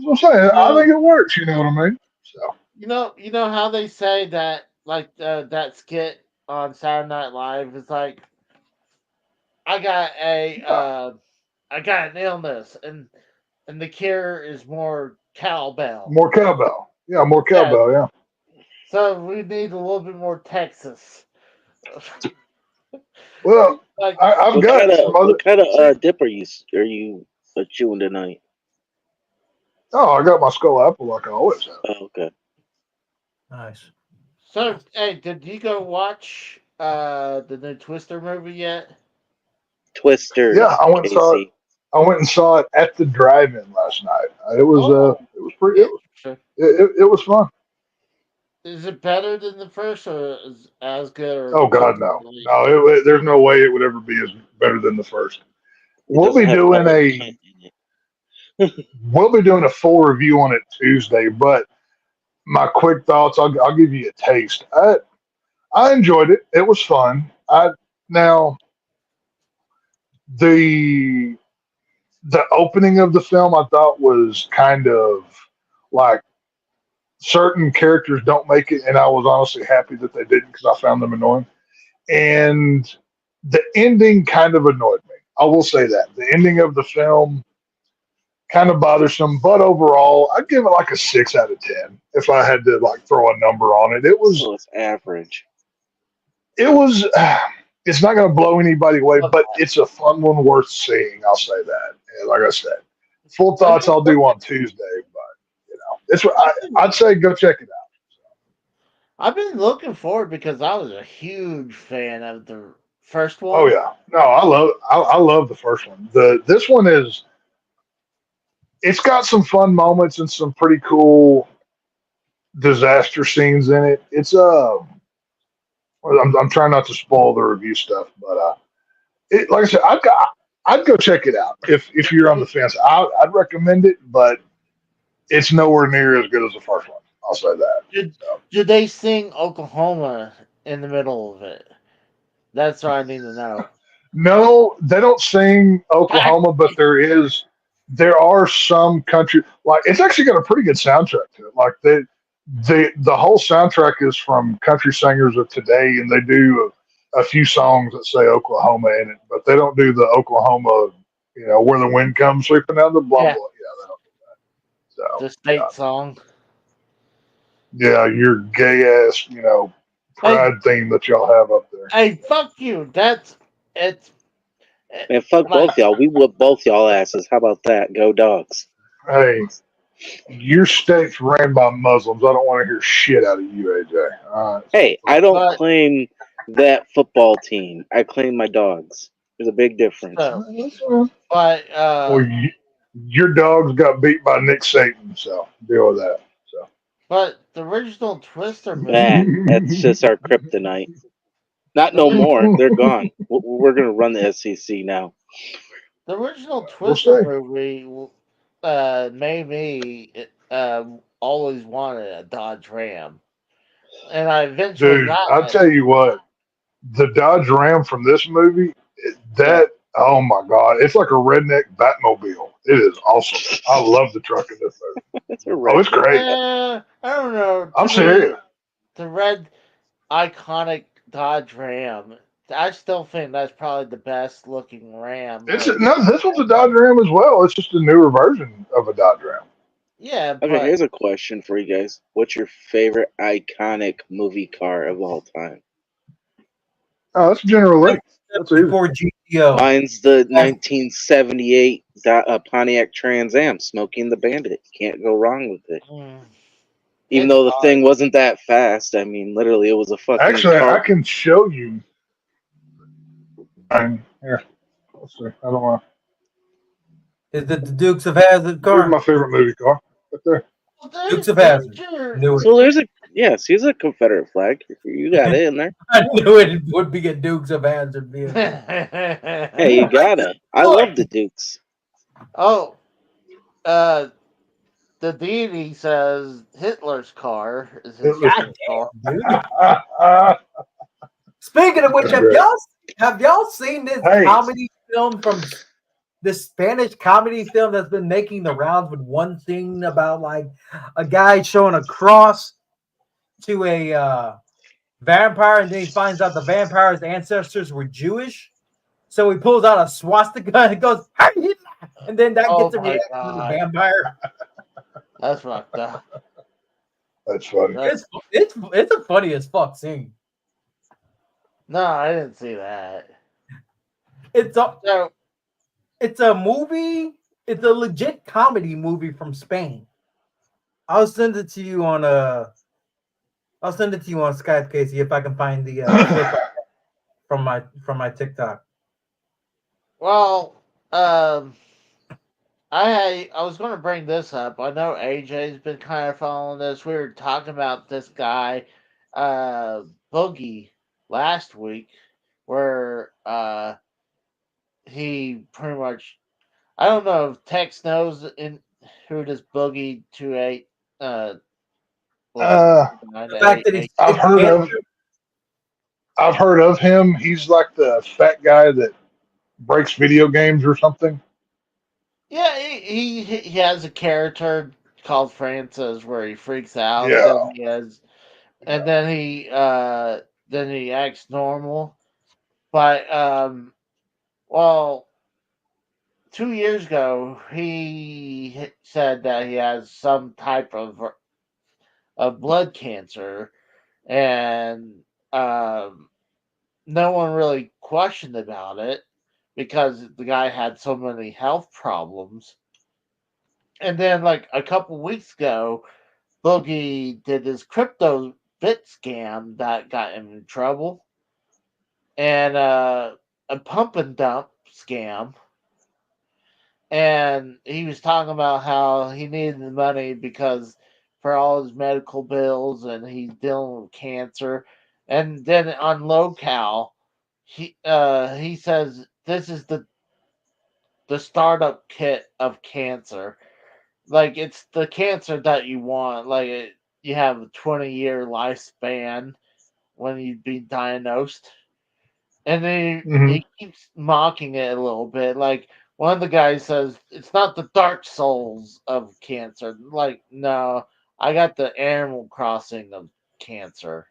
I'm saying. I think it works. You know what I mean? So you know how they say that, like that skit on Saturday Night Live is like, I got an illness, and the cure is more cowbell. More cowbell. Yeah, more cowbell. Yeah. So we need a little bit more Texas. Well, like, I've got some other. What kind of dip are you chewing tonight? Oh, I got my Skull Apple like I always have. Oh, okay. Nice. So, hey, did you go watch the new Twister movie yet? Twister. Yeah, I went and saw it. I went and saw it at the drive-in last night. It was pretty. It was fun. Is it better than the first, or is as good? Or oh God, no! No, there's no way it would ever be as better than the first. We'll be doing a full review on it Tuesday. But my quick thoughts, I'll give you a taste. I enjoyed it. It was fun. The opening of the film I thought was kind of like certain characters don't make it, and I was honestly happy that they didn't because I found them annoying. And the ending kind of annoyed me. I will say that. The ending of the film kind of bothersome, but overall, I'd give it like a 6 out of 10 if I had to like throw a number on it. It was average. It's not going to blow anybody away, but it's a fun one worth seeing. I'll say that. And like I said, full thoughts I'll do on Tuesday, but you know, it's what I'd say go check it out. I've been looking forward because I was a huge fan of the first one. Oh yeah, no, I love the first one. This one is it's got some fun moments and some pretty cool disaster scenes in it. It's I'm trying not to spoil the review stuff, but like I said, I'd go check it out if you're on the fence. I'd recommend it, but it's nowhere near as good as the first one. I'll say that. Did they sing Oklahoma in the middle of it? That's what I need to know. No, they don't sing Oklahoma, but there are some country, like it's actually got a pretty good soundtrack to it. Like the whole soundtrack is from country singers of today, and they do a few songs that say Oklahoma in it, but they don't do the Oklahoma, where the wind comes sweeping down the blah blah. Yeah. Yeah, they don't do that. So The state song. yeah, your gay ass, pride theme that y'all have up there. Hey, fuck you. It's. Man, fuck both y'all. We whoop both y'all asses. How about that? Go Dogs. Hey, your state's ran by Muslims. I don't want to hear shit out of you, AJ. All right. Hey, I don't But- claim that football team. I claim my dogs. There's a big difference. So, but Well, your dog's got beat by Nick Satan, so deal with that. So. but the original Twister movie. That's just our kryptonite. Not no more. They're gone. We're gonna run the SEC now. The original We'll Twister see. movie made me always wanted a Dodge Ram, and I eventually Dude, got I'll it. tell you what, the Dodge Ram from this movie, oh my God, it's like a redneck Batmobile. It is awesome. I love the truck in this movie. That's a Oh, it's great. I don't know. I'm To me, serious. The red iconic Dodge Ram. I still think that's probably the best looking Ram. This but- one's a Dodge Ram as well. It's just a newer version of a Dodge Ram. yeah, Okay, but here's a question for you guys. What's your favorite iconic movie car of all time? Oh, that's General Lee. That's easy. Before GTO. Mine's the 1978 Pontiac Trans Am, Smokey and the Bandit. Can't go wrong with it. Even It's though the hard. thing wasn't that fast. I mean, literally, it was a fucking Actually, car. I can show you. Here, let's see. I don't want. Is it the Dukes of Hazzard Here's car? my favorite movie car. Right there. Dukes of Hazzard. Knew it. So there's here's a Confederate flag. You got it in there. I knew it would be a Dukes of Hazzard vehicle. Hey, you gotta. I love the Dukes. Oh, the deity says Hitler's car is his Hitler's favorite car. Dude. Speaking of which, have y'all seen this Hey. comedy film from this Spanish comedy film that's been making the rounds with one thing about like a guy showing a cross to a vampire, and then he finds out the vampire's ancestors were Jewish, so he pulls out a swastika and goes, "Hey, Hitler!" And then that Oh gets a my reaction from the God. vampire. That's fucked up. That's funny. It's a funny as fuck scene. No, I didn't see that. So, It's a movie. It's a legit comedy movie from Spain. I'll send it to you on Skype, Casey, if I can find the clip from my TikTok. well, I was going to bring this up. I know AJ's been kind of following this. We were talking about this guy, Boogie, last week, where he pretty much. I don't know if Tex knows who this Boogie 28. The fact that he's I've heard of him. He's like the fat guy that breaks video games or something. Yeah, he has a character called Francis where he freaks out. Yeah. And then he acts normal. But well, 2 years ago he said that he has some type of blood cancer, and no one really questioned about it because the guy had so many health problems. And then, like a couple weeks ago, Boogie did this crypto bit scam that got him in trouble, and a pump and dump scam. and he was talking about how he needed the money because for all his medical bills, and he's dealing with cancer. And then on LoCal, he says this is the startup kit of cancer. Like it's the cancer that you want. You have a 20-year lifespan when you'd be diagnosed. And then Hmm. he keeps mocking it a little bit. Like one of the guys says, "It's not the Dark Souls of cancer." Like, no, I got the Animal Crossing of cancer.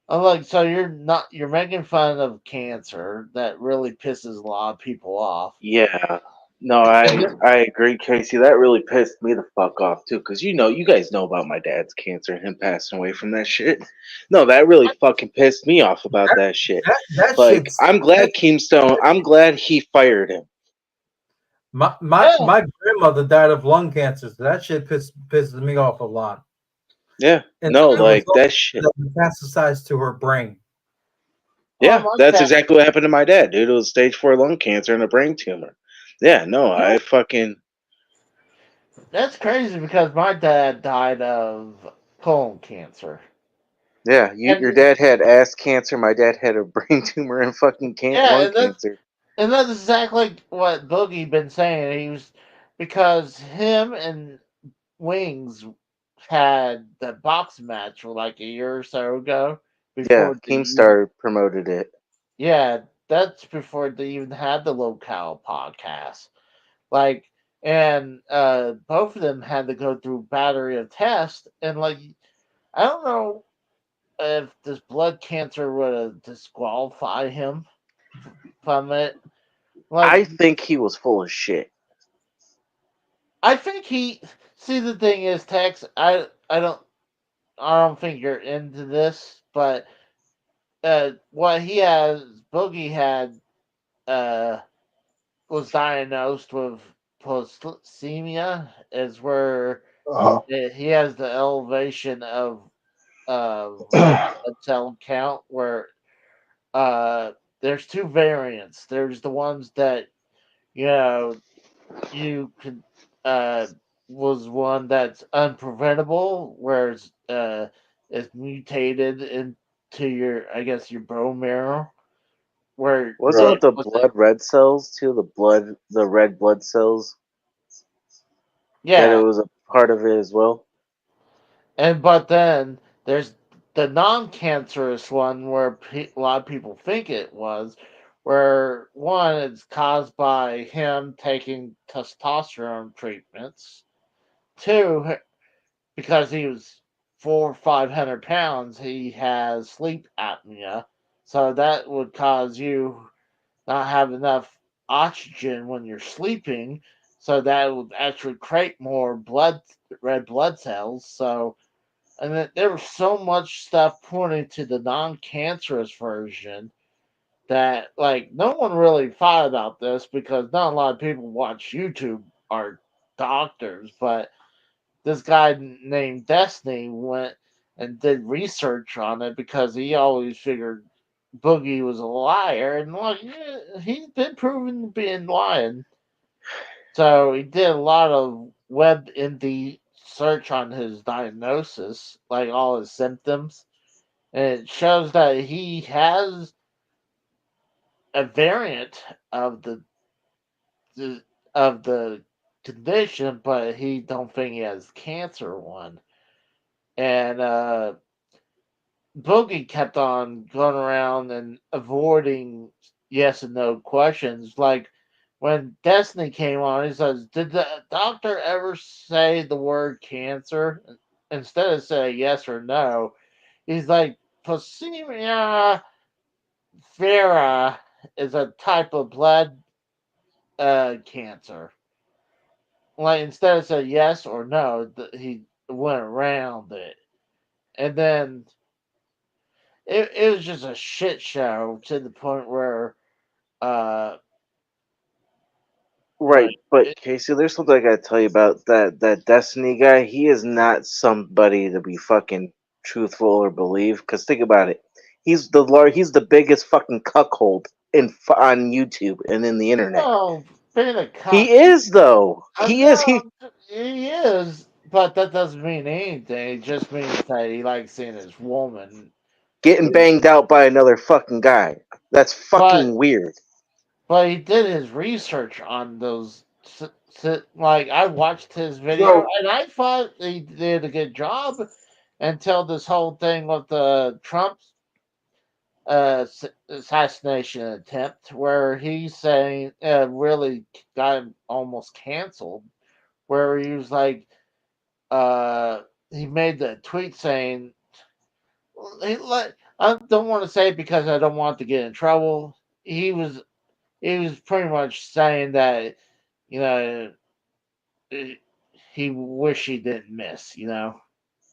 I'm like, so you're making fun of cancer that really pisses a lot of people off. Yeah. No, And I agree, Casey. That really pissed me the fuck off too, because you guys know about my dad's cancer and him passing away from that shit. No, that really fucking pissed me off about That that shit. that Like, shit's I'm glad Keemstone. I'm glad he fired him. yeah, my grandmother died of lung cancer. So that shit pisses me off a lot. Yeah. And No, the like result that shit. that metastasized to her brain. well, Yeah, my that's dad, exactly what happened to my dad, dude. It was stage 4 lung cancer and a brain tumor. Yeah, no, yeah, I fucking that's crazy because my dad died of colon cancer. yeah. Your And dad had ass cancer. My dad had a brain tumor and fucking yeah, lung cancer. and that's exactly what Boogie been saying. He was because him and Wings had the box match for like a year or so ago Yeah, before Keemstar promoted it. yeah, that's before they even had the locale podcast. Like, and both of them had to go through battery of tests, and like I don't know if this blood cancer would have disqualified him from it. Like, I think he was full of shit. I think he see the thing is Tex. I don't think you're into this, but what he has, Boogie had uh was diagnosed with polycythemia, is where Uh-huh. he has the elevation of red blood cell count, where there's two variants. There's the ones that you know you could uh was one that's unpreventable, whereas it's mutated into your, I guess, your bone marrow, where Wasn't Right. it the what's it? blood red cells too? The red blood cells that it Yeah, was a part of it as well. and but then there's the non-cancerous one where a lot of people think it was, where one it's caused by him taking testosterone treatments. Two, because he was 400 or 500 pounds, he has sleep apnea, so that would cause you not have enough oxygen when you're sleeping, so that would actually create more red blood cells. So, and then there was so much stuff pointing to the non-cancerous version that like no one really thought about this because not a lot of people watch YouTube are doctors, but this guy named Destiny went and did research on it because he always figured Boogie was a liar, and like yeah, he's been proven to be lying. So he did a lot of web indie search on his diagnosis, like all his symptoms, and it shows that he has a variant of the of the condition, but he don't think he has cancer one. And Boogie kept on going around and avoiding yes and no questions. Like when Destiny came on, he says, "Did the doctor ever say the word cancer?" Instead of say yes or no, he's like, "Pocyemia vera is a type of blood cancer." Like instead of saying yes or no, he went around it, and then it was just a shit show to the point where uh Right, like but it, Casey, there's something I gotta tell you about that Destiny guy. He is not somebody to be fucking truthful or believe. Cause think about it, he's the biggest fucking cuckold on YouTube and in the internet. no being a cop. He is though. I He is. know he is, but that doesn't mean anything. It just means that he likes seeing his woman. Getting banged out by another fucking guy. That's fucking But weird. but he did his research on those. Like I watched his video, So and I thought he did a good job until this whole thing with the Trump assassination attempt, where he's saying really got him almost canceled, where he was like, he made the tweet saying, I don't want to say it because I don't want to get in trouble. He was pretty much saying that, you know, he wish he didn't miss, you know.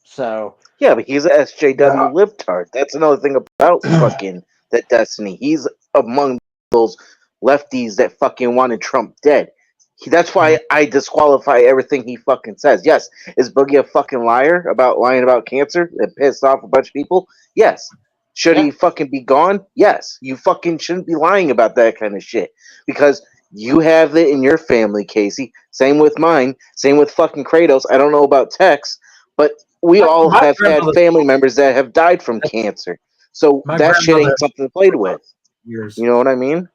So Yeah, but he's a SJW yeah, libtard. That's another thing about fucking that Destiny. He's among those lefties that fucking wanted Trump dead. That's why I disqualify everything he fucking says. Yes, is Boogie a fucking liar about lying about cancer that pissed off a bunch of people? Yes. Should yeah, he fucking be gone? Yes. You fucking shouldn't be lying about that kind of shit because you have it in your family, Casey. Same with mine. Same with fucking Kratos. I don't know about Tex, but we all My have had grandmother, family members that have died from cancer. So my that shit grandmother ain't something to play with. years. You know what I mean?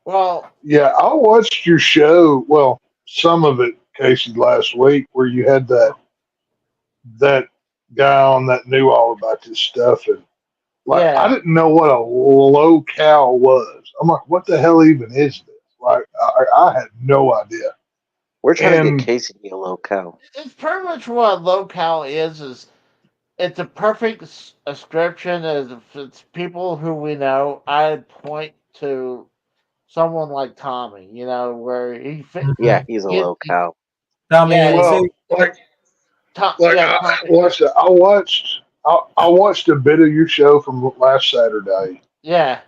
well, yeah. I watched your show. Well, some of it, Casey, last week, where you had that guy on that knew all about this stuff, and like I yeah. didn't know what a locale was. I'm like, what the hell even is this? Like I had no idea. We're trying to get And Casey to be a locale. It's pretty much what locale is it's a perfect description as if it's people who we know. I'd point to someone like Tommy, you know, where he fit. Yeah, he's a He locale. Tommy, yeah, see, well, like yeah, I Tommy, watched it. I watched a bit of your show from last Saturday, yeah.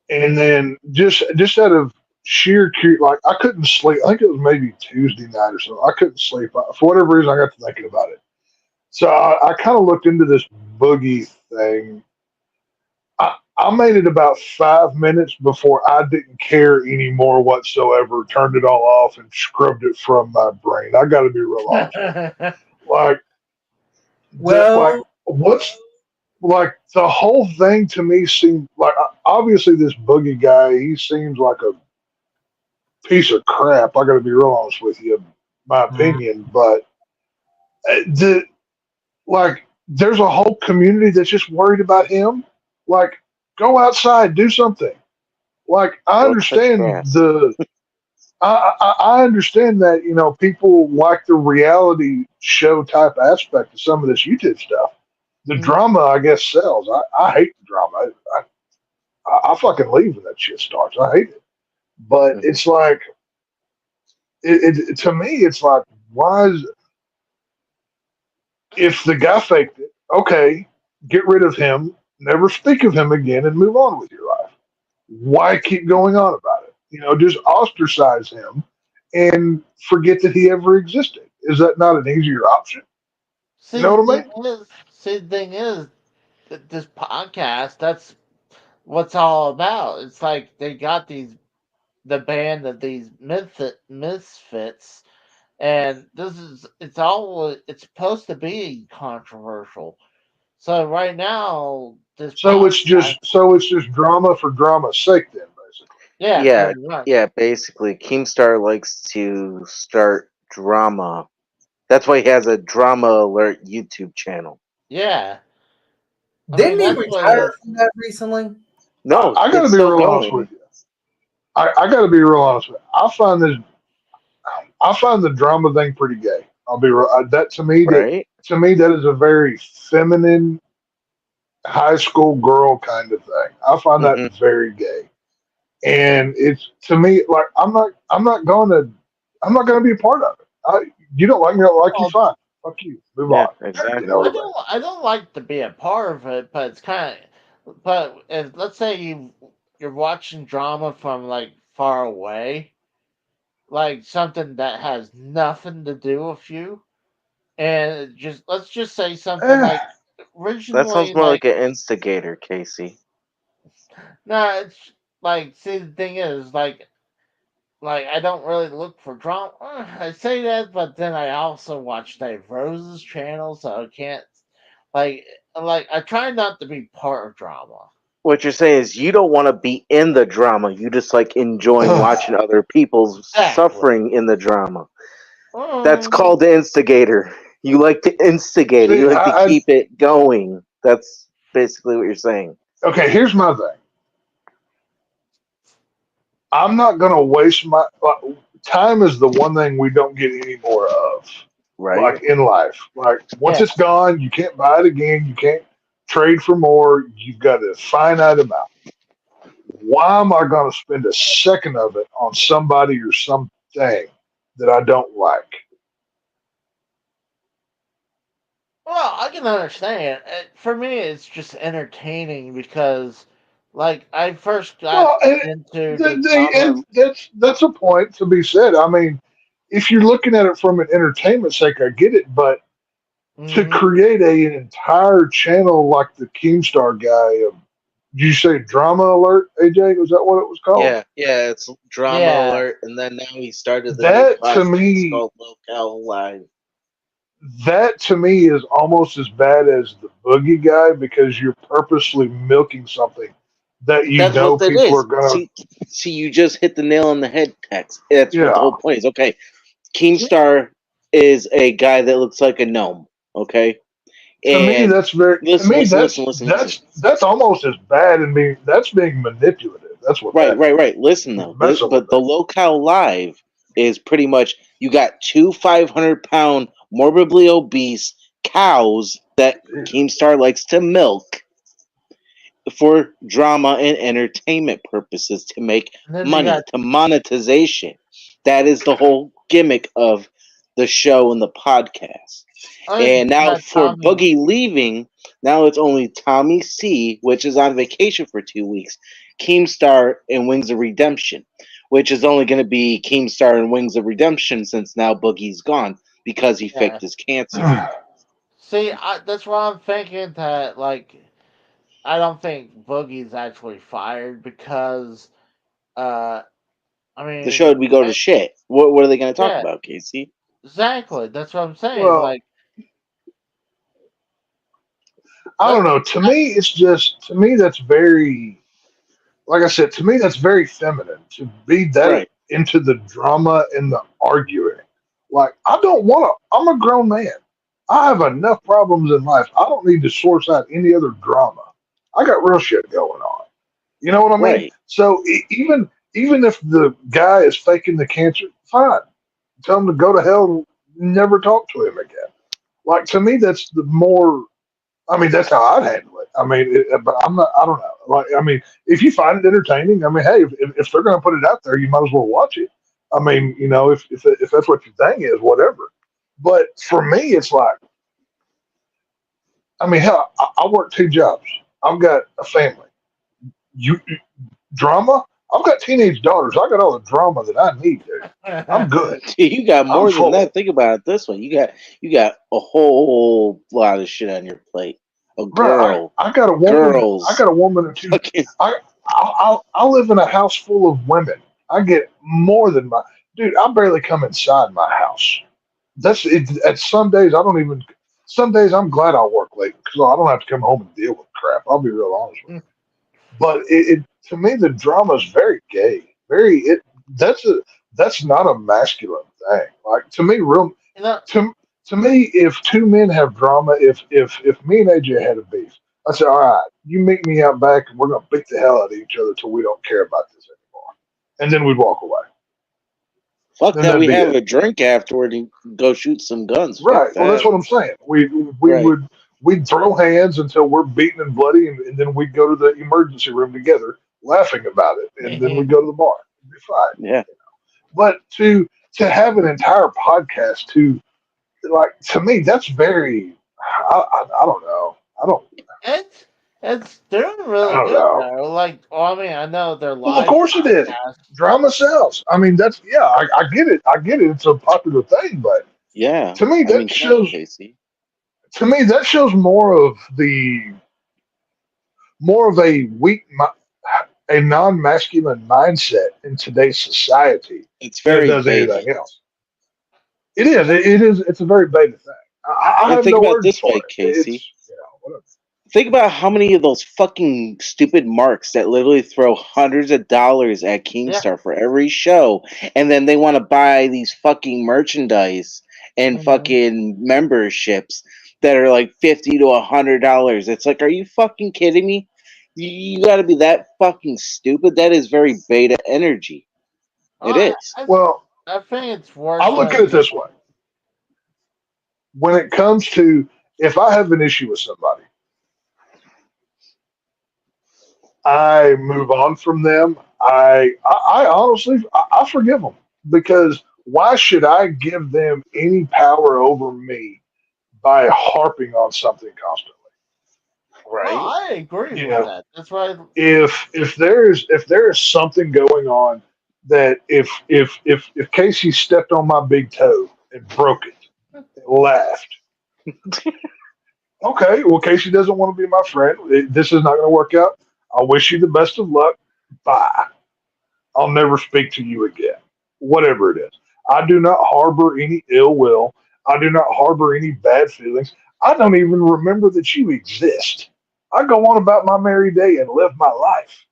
and then just out of sheer like I couldn't sleep. I think it was maybe Tuesday night or something. I couldn't sleep for whatever reason. I got to thinking about it. So I kind of looked into this boogie thing. I made it about 5 minutes before I didn't care anymore whatsoever. Turned it all off and scrubbed it from my brain. I got to be real honest. Like like well, what's like the whole thing to me seemed like obviously this boogie guy. He seems like a piece of crap. I got to be real honest with you, my opinion. But the like there's a whole community that's just worried about him. Like, go outside, do something. Like, I Go touch understand grass. I understand that people like the reality show type aspect of some of this YouTube stuff. The drama, I guess, sells. I hate the drama. I fucking leave when that shit starts. I hate it. But Mhm. it's like, to me, it's like, why is if the guy faked it, okay, get rid of him, never speak of him again, and move on with your life. Why keep going on about it? Just ostracize him and forget that he ever existed. Is that not an easier option? You know what I mean? See, the thing is, this podcast, that's what's all about. It's like they got the band of these misfits, and it's supposed to be controversial. So right now, this podcast, So it's just drama for drama's sake, then basically. yeah, Yeah, pretty much, yeah. Basically, Keemstar likes to start drama. That's why he has a drama alert YouTube channel. yeah. I mean, didn't he that's what it retire is. from that recently? No, I got to it's be still real honest going. with you. I got to be real honest with you. I find the drama thing pretty gay. I'll be real. That Right? to me that is a very feminine high school girl kind of thing. I find that Hmm. very gay, and it's to me like I'm not gonna be a part of it. You don't like me, I don't like you, Well, fine. Fuck you. Move Yeah, on. You know exactly. what I mean? I don't like to be a part of it, but it's kind of. But if, let's say you're watching drama from like far away, like something that has nothing to do with you, and just let's just say something Eh, like That sounds originally more like like an instigator, Casey. no, it's like see the thing is like like I don't really look for drama. I say that, but then I also watch Dave Rose's channel, so I can't like I try not to be part of drama. What you're saying is you don't want to be in the drama. You just like enjoying watching other people Exactly. suffering in the drama. That's Um, called the instigator. You like to instigate it. See, You like to keep it going. That's basically what you're saying. Okay, here's my thing. I'm not going to waste my time. Is the one thing we don't get any more of, Right. like in life. Like once Yeah. it's gone, you can't buy it again. You can't trade for more. You've got a finite amount. Why am I going to spend a second of it on somebody or something that I don't like? well, I can understand. For me, it's just entertaining because, like, I first got Well, into the drama. and that's a point to be said. I mean, if you're looking at it from an entertainment sake, I get it, but to Mhm. create an entire channel like the Keemstar guy, did you say Drama Alert, AJ? Was that what it was called? Yeah, it's Drama Yeah. Alert, and then now he started the That new to podcast me- called Locale Live. That to me is almost as bad as the Boogie guy because you're purposely milking something that you That's know what that people is. are going to. See, you just hit the nail on the head, Tex. That's what Yeah. the whole point is. Okay, Keemstar is a guy that looks like a gnome. Okay, To me, and that's very. listen, to me, listen, that's listen. that's almost as bad and being manipulative. That's what. that is. Right. Listen though, Mess up but with the Locale Live is pretty much you got two 500-pound morbidly obese cows that Keemstar likes to milk for drama and entertainment purposes to make And then you money, got- to monetization. That is the whole gimmick of the show and the podcast. And now for Tommy. Boogie leaving, now it's only Tommy C, which is on vacation for 2 weeks, Keemstar and Wings of Redemption, which is only going to be Keemstar and Wings of Redemption since now Boogie's gone because he Yeah. faked his cancer. See, that's why I'm thinking that, like, I don't think Boogie's actually fired because, I mean, The show would be go to shit. What are they going to talk Yeah. about, Casey? exactly. That's what I'm saying. Well, like, I don't know. To me, that's very, like I said, to me that's very feminine to be that Right. into the drama and the arguing. Like I don't want to. I'm a grown man. I have enough problems in life. I don't need to source out any other drama. I got real shit going on. You know what I mean? Right. So even if the guy is faking the cancer, fine. Tell him to go to hell and never talk to him again. Like to me, that's the more. I mean, that's how I'd handle it. I mean, but I'm not. I don't know. Like, I mean, if you find it entertaining, I mean, hey, if they're going to put it out there, you might as well watch it. I mean, you know, if that's what your thing is, whatever. But for me, it's like, I mean, hell, I work 2 jobs. I've got a family. You drama. I've got teenage daughters. I got all the drama that I need, dude. I'm good. You got more I'm than full. that. Think about it this way: you got a whole lot of shit on your plate. A girl, Right. I got a woman. girls. I got a woman and 2. fucking I live in a house full of women. I get more than my dude. I barely come inside my house. That's it. At some days, I don't even. Some days, I'm glad I work late because I don't have to come home and deal with crap. I'll be real honest with you. But it to me, the drama is very gay. That's not a masculine thing. Like to me, real you know, to me, if 2 men have drama, if me and AJ had a beef, I say, all right, you meet me out back, and we're gonna beat the hell out of each other till we don't care about this anymore, and then we'd walk away. fuck Then that. that'd We be have it. a drink afterward and go shoot some guns. Fuck Right. Well, that's that. what I'm saying. Right. We'd throw hands until we're beaten and bloody, and then we'd go to the emergency room together, laughing about it, and then we'd go to the bar. It'd be fine. Yeah. But to have an entire podcast to me, that's very. I don't know. I don't. it's doing really I don't good know. though. Like, I mean, I know they're live. Well, of course it is. podcasts. Drama sells. I mean, that's I get it. I get it. It's a popular thing, but Yeah. to me, I that mean, come on, shows. Casey. To me, that shows more of a weak. a non-masculine mindset in today's society It's than it very does beta. anything else. It is. It is. It's a very beta thing. I And have think no about it words this for way, it. Casey. It's whatever. Think about how many of those fucking stupid marks that literally throw hundreds of dollars at Keemstar for every show, and then they want to buy these fucking merchandise and Mhm. fucking memberships that are like $50 to $100. It's like, are you fucking kidding me? You got to be that fucking stupid. That is very beta energy. It I, is. I, Well, I think it's worse. I look at it this way: when it comes to if I have an issue with somebody, I move on from them. I honestly, I forgive them because why should I give them any power over me by harping on something constantly? No, Right? I agree You with know, that. That's why. if there is something going on that if Casey stepped on my big toe and broke it and laughed, okay, well Casey doesn't want to be my friend. This is not going to work out. I wish you the best of luck. Bye. I'll never speak to you again. Whatever it is. I do not harbor any ill will. I do not harbor any bad feelings. I don't even remember that you exist. I go on about my merry day and live my life.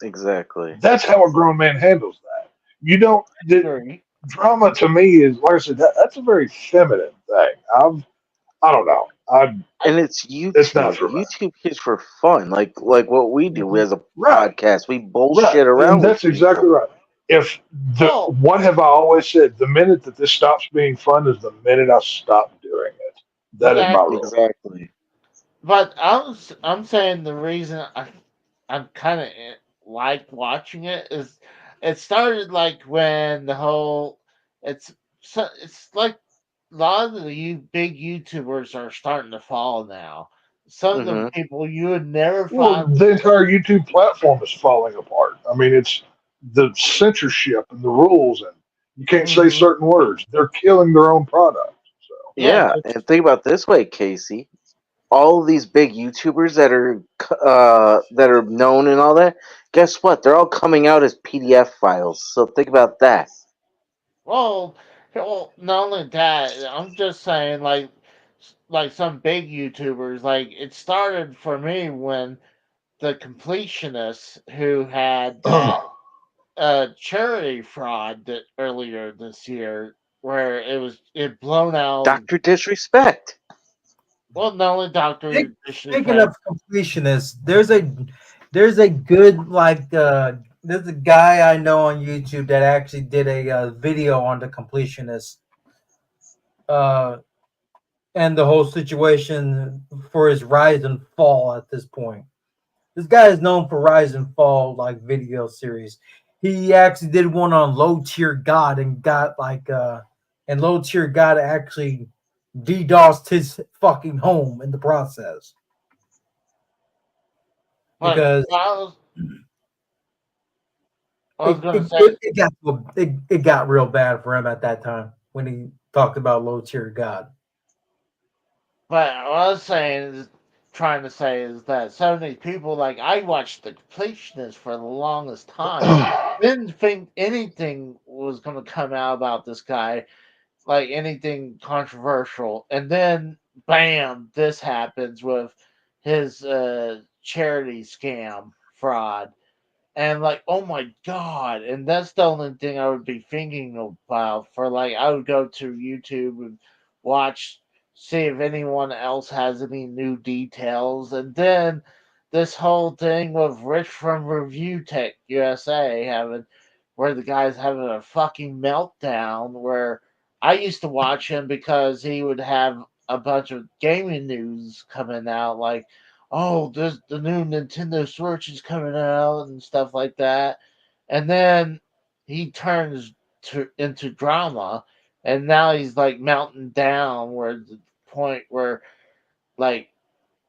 Exactly. That's how a grown man handles that. You don't. Agree. Drama to me is, like I said, that's a very feminine thing. I don't know. And it's It's not YouTube. for me. YouTube is for fun, like what we do as a Right. podcast. We Right. bullshit And around with that's exactly people. right. If Oh, what have I always said? The minute that this stops being fun is the minute I stop doing it. That is my exactly. rule. Exactly. But I'm saying the reason I'm kind of like watching it is it started like when the whole it's like a lot of the big YouTubers are starting to fall now. Some of the Hmm. people you would never Well, find. the entire YouTube platform is falling apart. I mean, it's the censorship and the rules, and you can't say Mhm. certain words. They're killing their own product. So Yeah, Yeah, and think about it this way, Casey. All of these big YouTubers that are known and all that. Guess what? They're all coming out as PDF files. So think about that. well, not only that, I'm just saying like some big YouTubers. Like it started for me when the completionists who had that charity fraud that earlier this year where it blown out. Doctor Disrespect. Well, not only Speak- Doctor Speaking Disrespect. of completionists, there's a good there's a guy I know on YouTube that actually did a video on the completionists uh, and the whole situation for his rise and fall at this point. This guy is known for rise and fall like video series. He actually did one on Low Tier God and got and Low Tier God actually DDoSed his fucking home in the process But because I was gonna say, it got real bad for him at that time when he talked about Low Tier God. but what I was trying to say is that so many people like I watched the completionists for the longest time. Didn't think anything was gonna come out about this guy, like anything controversial, and then bam, this happens with his charity scam fraud. And like, oh my god! And that's the only thing I would be thinking about. For like, I would go to YouTube and watch, see if anyone else has any new details, and then this whole thing with Rich from Review Tech USA having, where the guy's having a fucking meltdown. Where I used to watch him because he would have a bunch of gaming news coming out, like oh, the new Nintendo Switch is coming out and stuff like that. And then he turns into drama, and now he's like melting down where the point where like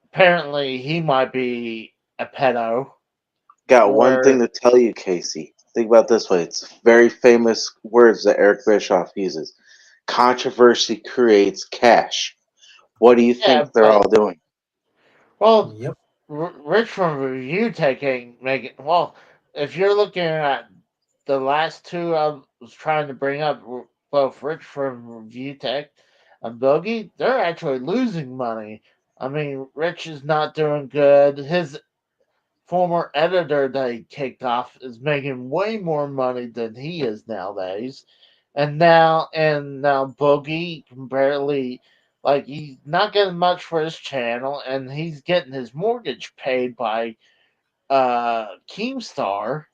apparently he might be a pedo. Got one thing Where to tell you, Casey. Think about it this way. It's very famous words that Eric Bischoff uses. Controversy creates cash. What do you yeah, think they're but all doing? well, Yep. Rich from Review Tech ain't making. Well, if you're looking at the last two I was trying to bring up, both Rich from Review Tech and Boogie, they're actually losing money. I mean, Rich is not doing good. His former editor that he kicked off is making way more money than he is nowadays. And now Boogie can barely, like, he's not getting much for his channel, and he's getting his mortgage paid by Keemstar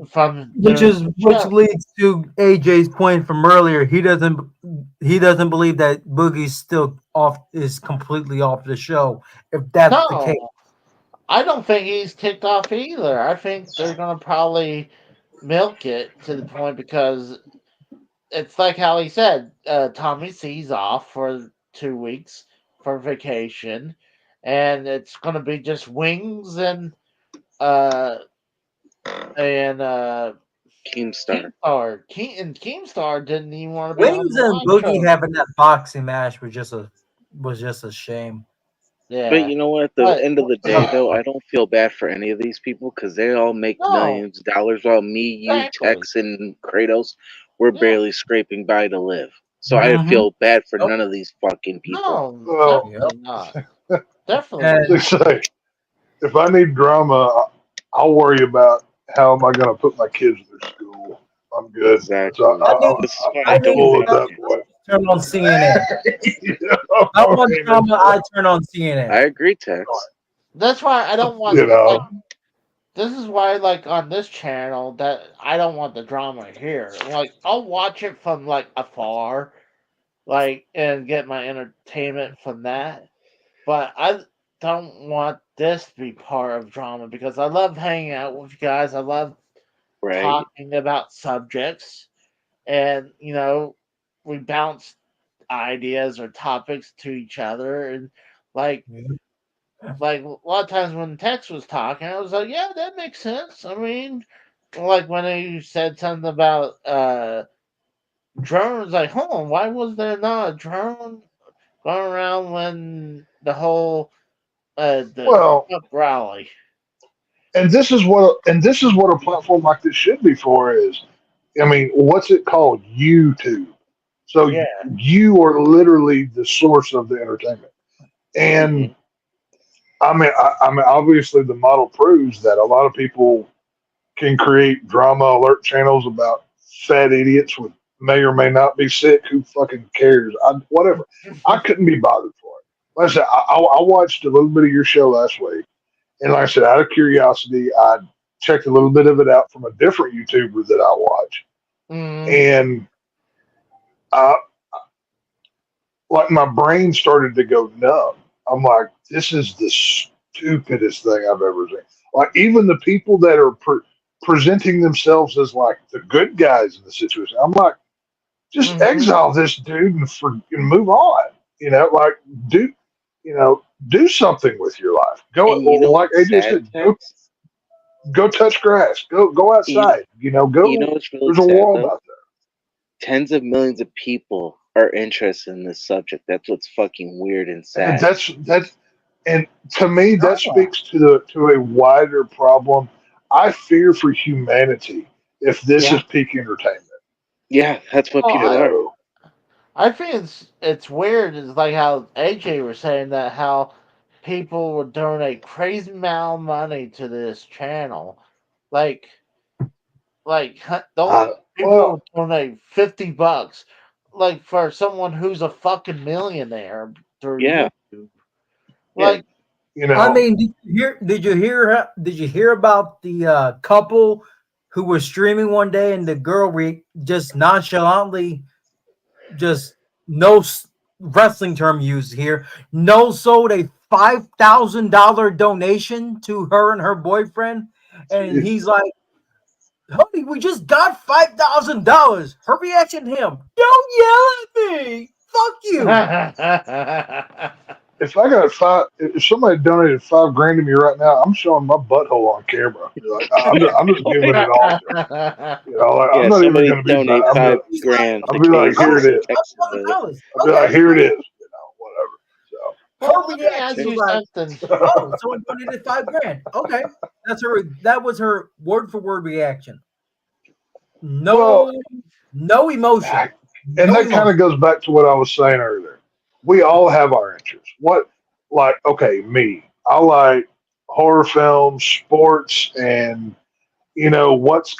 from which doing is the which show. leads to AJ's point from earlier. He doesn't believe that Boogie's still off is completely off the show. If that's the case, No, I don't think he's kicked off either. I think they're gonna probably milk it to the point because it's like how he said, Tommy C's off for 2 weeks for vacation, and it's gonna be just Wings uh and Keemstar. Keemstar didn't even want to be on Wings the and live Boogie show. having that boxing match was just a shame. But Yeah, you know what? At the but end of the day, though, I don't feel bad for any of these people because they all make no, millions of dollars while me, you, exactly. Tex, and Kratos, we're Yeah, barely scraping by to live. So I Mm-hmm. feel bad for Yep. none of these fucking people. no, Well, definitely not. Definitely And they say if I need drama, I'll worry about how am I going to put my kids through school. I'm good. Exactly. So I need This is why I I need don't cool at have that kids. point. turn on CNN. I want drama. I turn on CNN. I agree, Tex. that's why I don't want You know, like this is why like on this channel that I don't want the drama here. Like I'll watch it from like afar, like and get my entertainment from that. But I don't want this to be part of drama because I love hanging out with you guys. I love Right? talking about subjects, and we bounce ideas or topics to each other, and like like a lot of times when Tex was talking, I was like, yeah, that makes sense. I mean, like when he said something about drones, like, hold on, why was there not a drone going around when the whole the well, Trump rally? and this is what a platform like this should be for is, I mean, what's it called? YouTube. So Yeah. you are literally the source of the entertainment. And I mean, obviously the model proves that a lot of people can create drama alert channels about fat idiots with may or may not be sick. Who fucking cares? Whatever. I couldn't be bothered for it. Like I said, I watched a little bit of your show last week, and like I said, out of curiosity, I checked a little bit of it out from a different YouTuber that I watch, and uh, like my brain started to go numb. I'm like, this is the stupidest thing I've ever seen. Like even the people that are presenting themselves as like the good guys in the situation, I'm like, just exile this dude and move on. Like do do something with your life. Go like AJ said, go touch grass. Go outside. Go. You know what's really There's a sad, world though? out there. Tens of millions of people are interested in this subject. That's what's fucking weird and And sad. and to me that speaks to a wider problem. I fear for humanity if this is peak entertainment. Yeah, that's what people are. I think it's weird. It's like how AJ was saying that how people would donate crazy amount of money to this channel, like don't people would donate $50, like for someone who's a fucking millionaire through YouTube. Like, I mean, did you hear about the couple who was streaming one day and the girl just nonchalantly, just no wrestling term used here, no sold a $5,000 donation to her and her boyfriend, and he's like, honey, we just got $5,000. Her reaction to him, don't yell at me. Fuck you. If somebody donated $5,000 to me right now, I'm showing my butthole on camera. Like, I'm just giving it all. I'm not even going to be donate $5,000. I'll be like, here it is. I'll be like, here it is. Whatever. So Well, Her let me ask reaction you was like, something. "Oh, someone donated $5,000." Okay, that's her. That was her word for word reaction. No, Well, no emotion. and No that kind emotion. of goes back to what I was saying earlier. We all have our interests. What, like, okay, me, I like horror films, sports, and what's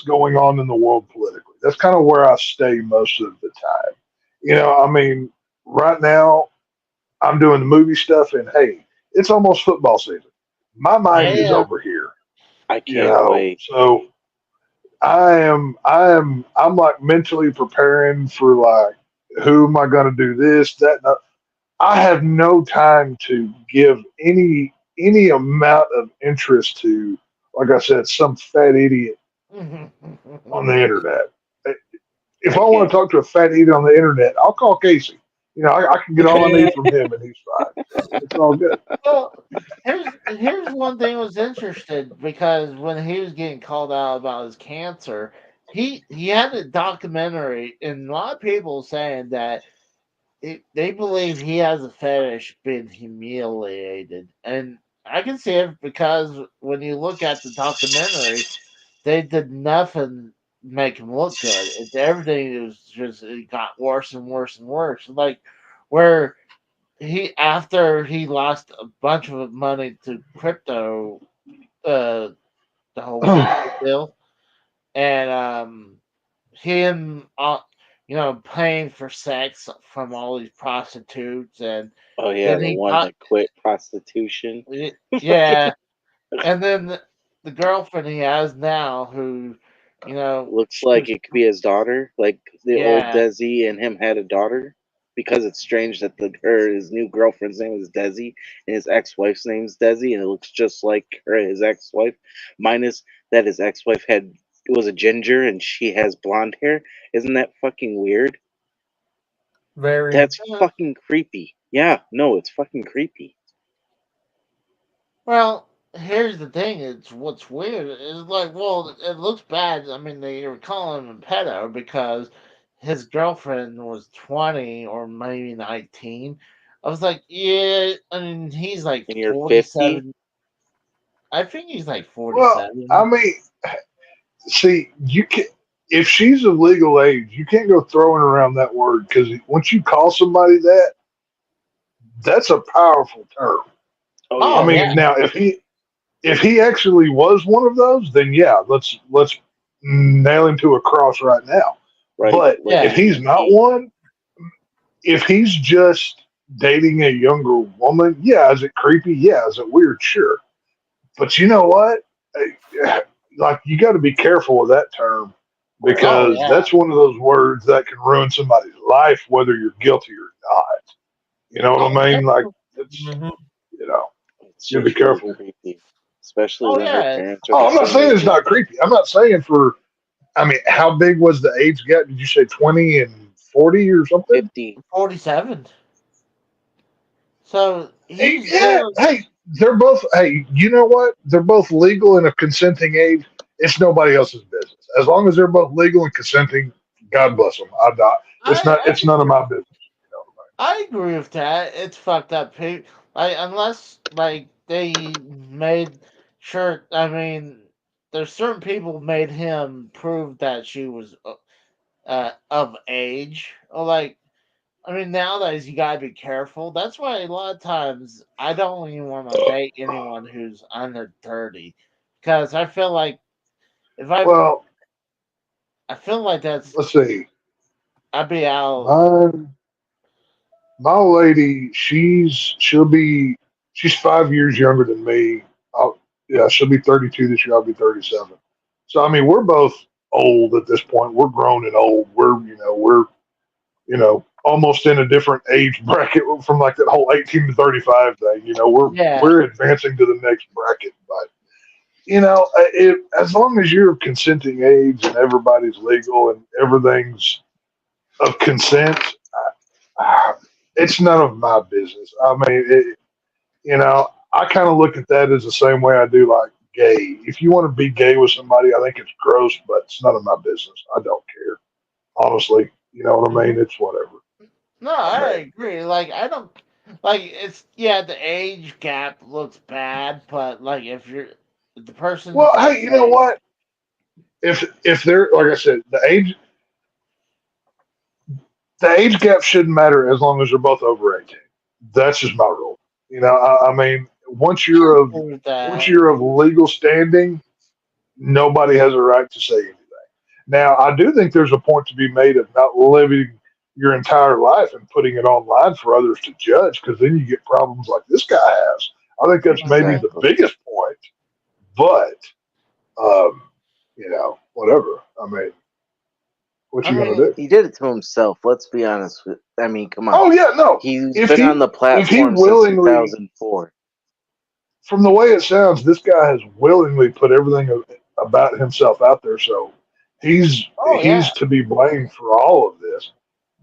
going on in the world politically. That's kind of where I stay most of the time. I mean, right now I'm doing the movie stuff, and hey, it's almost football season. My mind is Yeah. over here. I can't wait. So I'm like mentally preparing for like who am I going to do this that and that. I have no time to give any amount of interest to, like I said, some fat idiot on the internet. If I I want can't. to talk to a fat idiot on the internet, I'll call Casey. I can get all I need from him, and he's fine. So it's all good. Well, here's one thing I was interested because when he was getting called out about his cancer, he had a documentary, and a lot of people saying that they believe he has a fetish being humiliated, and I can see it because when you look at the documentary, they did nothing make him look good. Everything was just it got worse and worse and worse. Like where he after he lost a bunch of money to crypto, uh, the whole crypto deal, and him, paying for sex from all these prostitutes, and Oh yeah, then the he one got that quit prostitution. yeah, and then the girlfriend he has now, who, Looks she like was it could be his daughter. Like the old yeah, Desi and him had a daughter. Because it's strange that his new girlfriend's name is Desi and his ex-wife's name is Desi, and it looks just like his ex-wife, minus that his ex-wife was a ginger and she has blonde hair. Isn't that fucking weird? Very. That's fucking creepy. Yeah, no, it's fucking creepy. Well, here's the thing. It's what's weird. It's like, well, it looks bad. I mean, they were calling him a pedo because his girlfriend was 20 or maybe 19. I was like, yeah. I mean, he's like And you're 50. 47. I think he's like Well, I 47. mean, see, you can if she's of legal age, you can't go throwing around that word because once you call somebody that, that's a powerful term. Oh I Oh, yeah. yeah. mean, now if he actually was one of those, then yeah, let's nail him to a cross right now. Right. But Like if Yeah. he's not ET. one, if he's just dating a younger woman, yeah, is it creepy? Yeah, is it weird? Sure. But you know what? Like you got to be careful with that term Right. Oh, because yeah. that's one of those words that can ruin somebody's life, whether you're guilty or not. You know what Oh, I mean? Like it's Mhm. you know, It's you got to be just really careful. creepy. Especially oh when her yeah. parents are Oh, the I'm not same saying it's age. not creepy. I'm not saying for. I mean, how big was the age gap? Did you say 20 and 40 or something? 50. 47. So Hey, he's yeah. still. Hey, they're both. Hey, you know what? They're both legal in a consenting age. It's nobody else's business. As long as they're both legal and consenting, God bless them. I die. It's not. I It's none of my business. You know what I agree with that. It's fucked up. Like unless like they made sure. I mean, there's certain people made him prove that she was of age. Or like, I mean, nowadays you gotta be careful. That's why a lot of times I don't even want to date anyone who's under 30 because I feel like if I mean? Well, I feel like that's let's see. I'd be out. Mine, my old lady, she's 5 years younger than me. Yeah, she'll be 32 this year. I'll be 37. So I mean, we're both old at this point. We're grown and old. We're almost in a different age bracket from like that whole 18 to 35 thing. Yeah, We're advancing to the next bracket, but as long as you're of consenting age and everybody's legal and everything's of consent, uh, it's none of my business. I mean, I kind of look at that as the same way I do like gay. If you want to be gay with somebody, I think it's gross, but it's none of my business. I don't care. Honestly, you know what I mean? It's whatever. no, I I mean, agree. Like I don't. like it's the age gap looks bad, but like if the person's Well, like hey, you know say, what? If they're like I said, the age gap shouldn't matter as long as they're both over 18. That's just my rule. I mean, once you're of with once that, you're of legal standing, nobody has a right to say anything. Now, I do think there's a point to be made of not living your entire life and putting it online for others to judge, because then you get problems like this guy has. I think that's maybe the Exactly. biggest point, but um, whatever. I mean, what I you gonna mean, do? He did it to himself. Let's be honest. I mean, come on. Oh yeah, no. He's If been on he the if he platform since willingly, 2004. from the way it sounds, this guy has willingly put everything about himself out there. So he's oh yeah. he's to be blamed for all of this.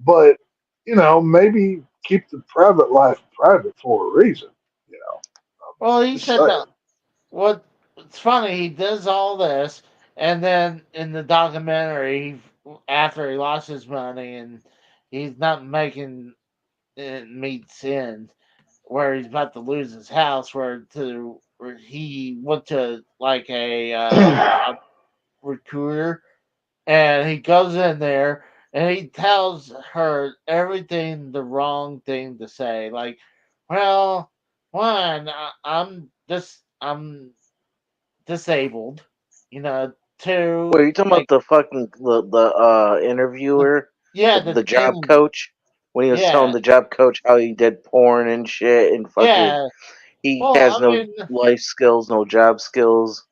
But maybe keep the private life private for a reason. You know, Well, he just said saying. that. What it's funny, he does all this, and then in the documentary, after he lost his money and he's not making it meets end, where he's about to lose his house, where he went to like a job recruiter, and he goes in there and he tells her everything the wrong thing to say, like, well, one, I'm disabled, you know, Wait, are two, you talking like, about the fucking the the, interviewer, yeah, the job coach, when he was telling yeah, the job coach how he did porn and shit, and fucking yeah. he Well, has I no mean, life skills, no job skills.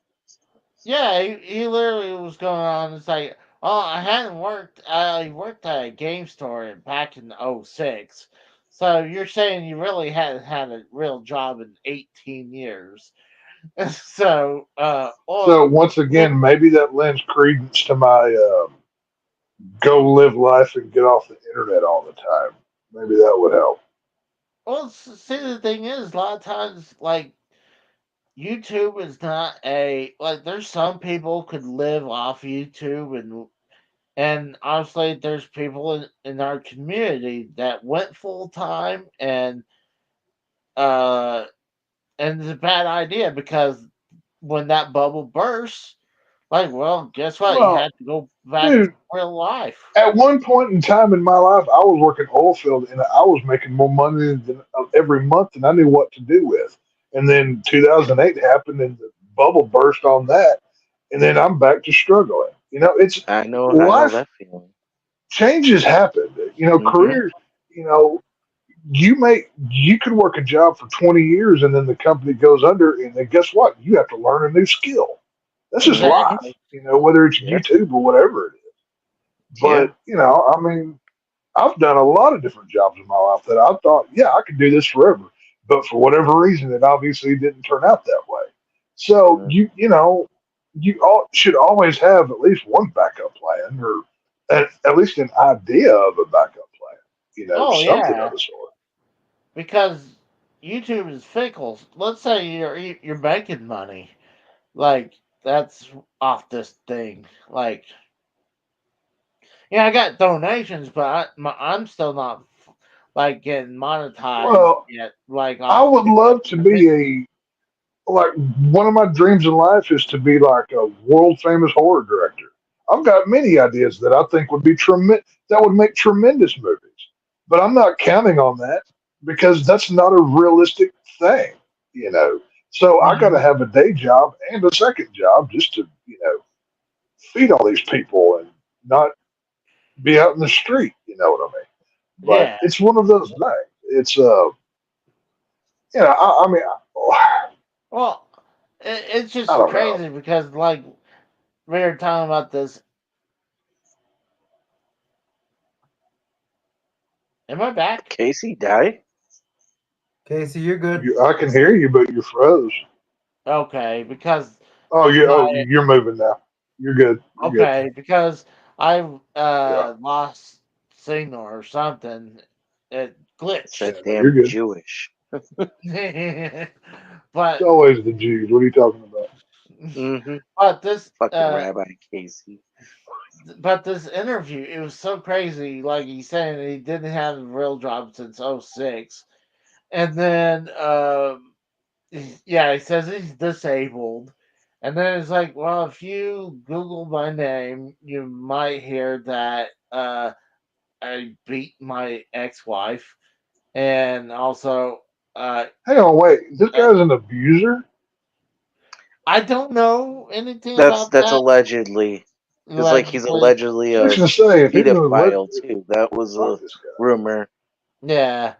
yeah, he literally was going on. It's like, oh, I hadn't worked. I worked at a game store back in '06. So you're saying you really hadn't had a real job in 18 years. So, So once again, maybe that lends credence to my go live life and get off the internet all the time. Maybe that would help. see, the thing is, a lot of times, like, YouTube is not a like. There's some people could live off YouTube, and honestly, there's people in our community that went full time, uh, and it's a bad idea because when that bubble bursts, like, well, guess what? You Well, had to go back to dude, real life. at one point in time in my life, I was working oil field and I was making more money every month than I knew what to do with. And then 2008 happened and the bubble burst on that. And then I'm back to struggling. It's I know life that feeling. changes happen. Hmm. Careers, you know, you could work a job for 20 years and then the company goes under and then guess what? You have to learn a new skill. That's just Hmm. life, Exactly. whether it's Yeah. YouTube or whatever it is. Yeah. But, I mean, I've done a lot of different jobs in my life that I thought, yeah, I could do this forever. But for whatever reason, it obviously didn't turn out that way. So Mm. should always have at least one backup plan or at least an idea of a backup plan, Oh something of yeah, the sort. because YouTube is fickle. Let's say you're making money, like that's off this thing. Like, yeah, I got donations, but I'm still not like getting monetized Well, yet. Like I off would love to the video. be like one of my dreams in life is to be like a world famous horror director. I've got many ideas that I think would be tremendous, that would make tremendous movies, but I'm not counting on that because that's not a realistic thing, you know. So I got to Mhm. have a day job and a second job just to, feed all these people and not be out in the street. You know what I mean? But Yeah. it's one of those things. It's I mean, Well, it's I just don't know. crazy because like we were talking about this. Am I back? Casey died? Casey, you're good. I can hear you, but you're froze. Okay, because Oh, my you're moving now. You're good. You're good. okay because I Yeah, lost signal or something. It It's glitched. that no, you're damn good. Jewish. It's but always the Jews. What are you talking about? Mm-hmm. but this Fucking Rabbi Casey. but this interview, it was so crazy. Like he's saying he didn't have a real job since '06, And then, yeah, he says he's disabled. And then it's like, well, if you Google my name, you might hear that I beat my ex-wife, and also, Hang on, wait. This guy's an abuser. I don't know anything That's about that. allegedly. It's like he's allegedly I a was gonna say if he's gonna pedophile too. That was a this guy. rumor. Yeah,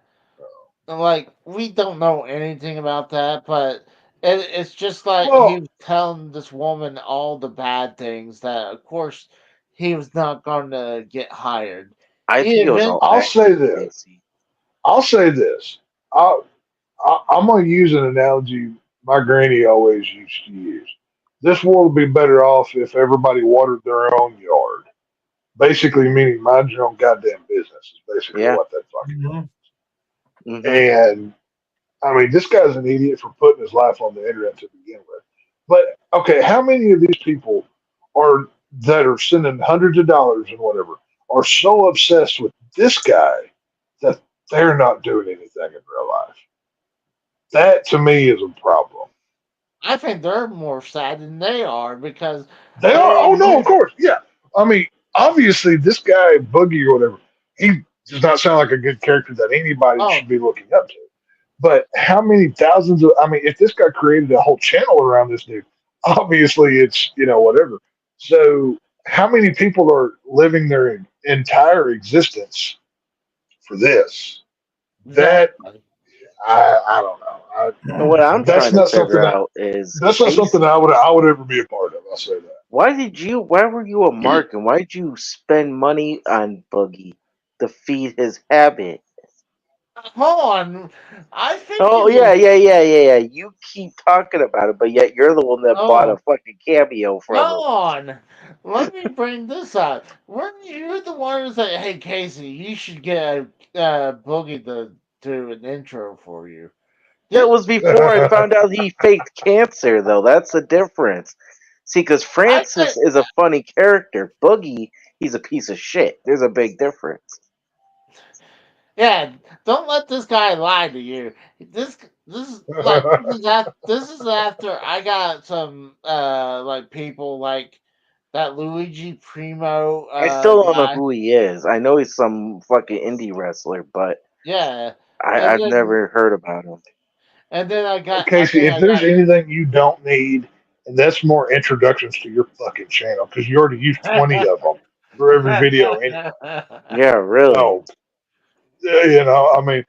like we don't know anything about that, but it's just like Well- he was telling this woman all the bad things that, of course, he was not going to get hired. I think it was all. I'll say acting, this. Casey. I'll say this. I'm gonna use an analogy my granny always used to use. This world would be better off if everybody watered their own yard. Basically, meaning mind your own goddamn business is basically Yeah. what that fucking Mhm. Mhm. And I mean, this guy's an idiot for putting his life on the internet to begin with. But okay, how many of these people are that are sending hundreds of dollars and whatever are so obsessed with this guy that they're not doing anything in real life? That to me is a problem. I think they're more sad than they are because They are. Oh no, of course, yeah. I mean, obviously, this guy Boogie or whatever, he does not sound like a good character that anybody Oh. should be looking up to. But how many thousands of? I mean, if this guy created a whole channel around this dude, obviously it's whatever. So how many people are living their entire existence for this? That I don't know. And what I'm That's trying to not something figure that- out is That's not Casey, something I would ever be a part of. I'll say that. Why were you a mark and why did you spend money on Boogie to feed his habit? Hold on, I think. Oh yeah. You keep talking about it, but yet you're the one that bought a fucking cameo from Hold on, let me bring this up. Weren't you the one who said, "Hey Casey, you should get Boogie to do an intro for you"? That was before I found out he faked cancer, though. That's the difference. See, because Francis is a funny character. Boogie, he's a piece of shit. There's a big difference. Yeah, don't let this guy lie to you. This is after I got some like people like that Luigi Primo. I still don't know guy. who he is. I know he's some fucking indie wrestler, but Yeah, I've never heard about him. and then I got Casey, if there's anything you don't need, and that's more introductions to your fucking channel, because you already used 20 of them for every video. Anyway. Yeah, really. So, I mean,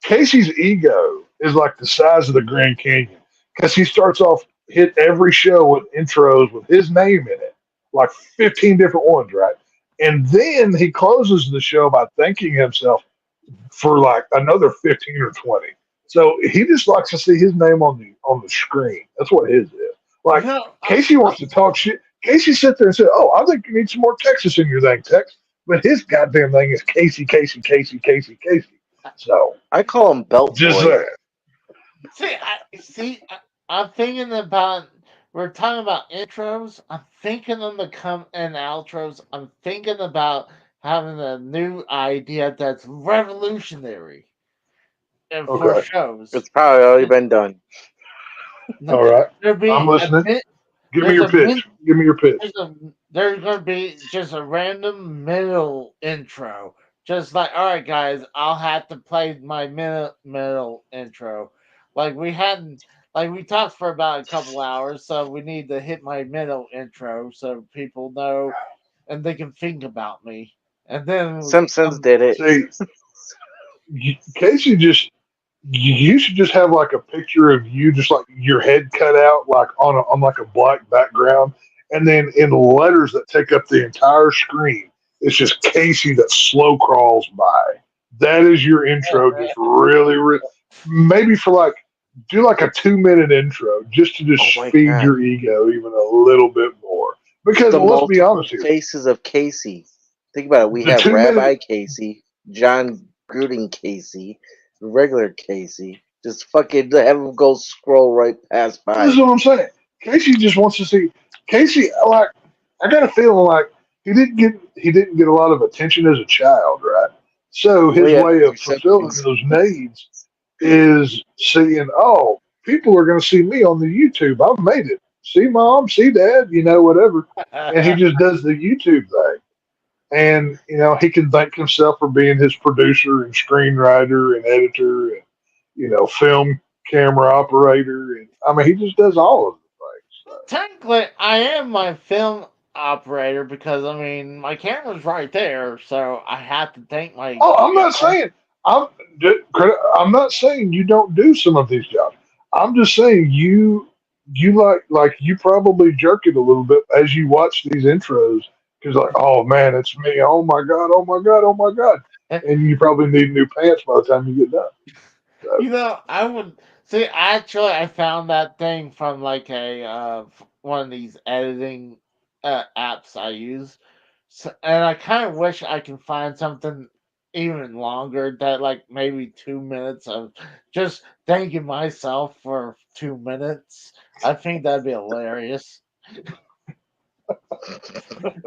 Casey's ego is like the size of the Grand Canyon, because he starts off hit every show with intros with his name in it, like 15 different ones, right? And then he closes the show by thanking himself for like another 15 or 20. So he just likes to see his name on the screen. That's what his is. Like Casey wants to talk shit. Casey sit there and said, "Oh, I think you need some more Texas in your thing, Tex." But his goddamn thing is Casey. So I call him Belt just Boy. See, I'm thinking about. We're talking about intros. I'm thinking on the and outros. I'm thinking about having a new idea that's revolutionary for shows. It's probably already been done. All right, I'm listening. Give me your pitch. There's going to be just a random middle intro. Just like, all right, guys, I'll have to play my middle intro. Like we talked for about a couple hours, so we need to hit my middle intro so people know and they can think about me. And then Simpsons did it. See, Casey you should just have like a picture of you, just like your head cut out, like on like a black background, and then in letters that take up the entire screen, it's just Casey that slow crawls by. That is your intro, just really, maybe for like do like a 2-minute intro just to feed your ego even a little bit more. Because let's be honest here, faces of Casey. Think about it. We have Rabbi Casey, John Gruden Casey, regular Casey. Just fucking have him go scroll right past by. This is what I'm saying. Casey just wants to see Casey. Like I got a feeling like he didn't get a lot of attention as a child, right? So his yeah, way you of said fulfilling this. those needs is seeing, oh, people are going to see me on the YouTube. I've made it. See mom, see dad, whatever. And he just does the YouTube thing. And, he can thank himself for being his producer and screenwriter and editor and, film camera operator. And I mean, he just does all of the things. Technically, I am my film operator because I mean my camera's right there, so I have to thank my. Oh, I'm not saying I'm. I'm not saying you don't do some of these jobs. I'm just saying you like you probably jerk it a little bit as you watch these intros because like, oh man, it's me. Oh my god. Oh my god. Oh my god. And you probably need new pants by the time you get done. So, I would see. Actually, I found that thing from like a one of these editing apps I use, and I kind of wish I can find something even longer that like maybe 2 minutes of just thanking myself for 2 minutes. I think that'd be hilarious.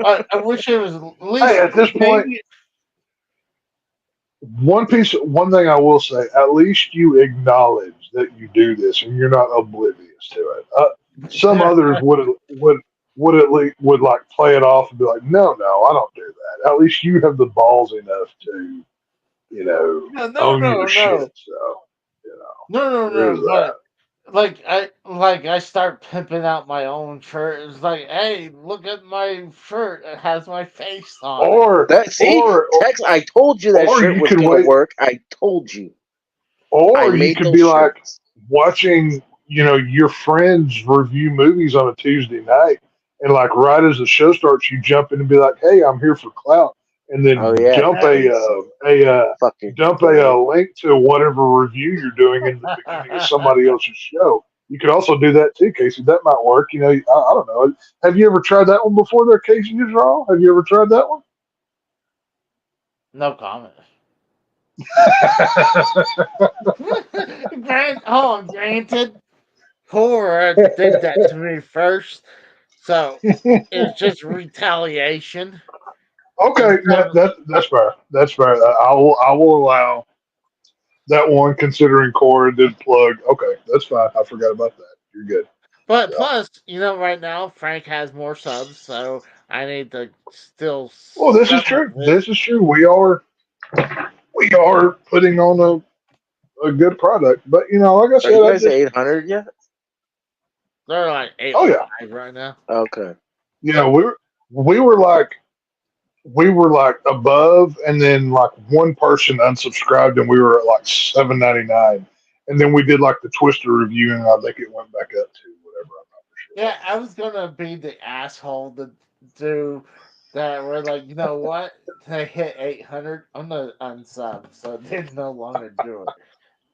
I wish it was at least hey, at this point, maybe. one thing I will say, at least you acknowledge that you do this and you're not oblivious to it. Some others would at least would like play it off and be like, no, I don't do that. At least you have the balls enough to, No, own your no. shit. So, there's that. But I start pimping out my own shirt. It's like, hey, look at my shirt. It has my face on it. Or That see, or Tex, I told you that or shirt you was could gonna wait, work. I told you. I or you made could those be like shirts. watching, your friends review movies on a Tuesday night, and like right as the show starts, you jump in and be like, "Hey, I'm here for clout," and then Oh yeah, dump fucking a link to whatever review you're doing in the beginning of somebody else's show. You could also do that too, Casey. That might work. I don't know. Have you ever tried that one before, there, Casey? Is raw. Have you ever tried that one? No comment. Granted, Cora did that to me first, so it's just retaliation. Okay, Instead of- that's fair. That's fair. I will allow that one, considering Cora did plug. Okay, that's fine. I forgot about that. You're good. But Yeah. plus, right now Frank has more subs, so I need to still. Well, this is step up true. his- This is true. We are putting on a good product, but like I Are said, you I guys just, at 800 yet? They're like 8 oh yeah, right now. Okay. we were like above, and then like one person unsubscribed, and we were at like $7.99, and then we did like the Twister review, and I think it went back up to whatever. I'm not for sure. Yeah, I was gonna be the asshole to do that. We're like, you know what? They hit 800. I'm gonna unsub, so they no longer do it.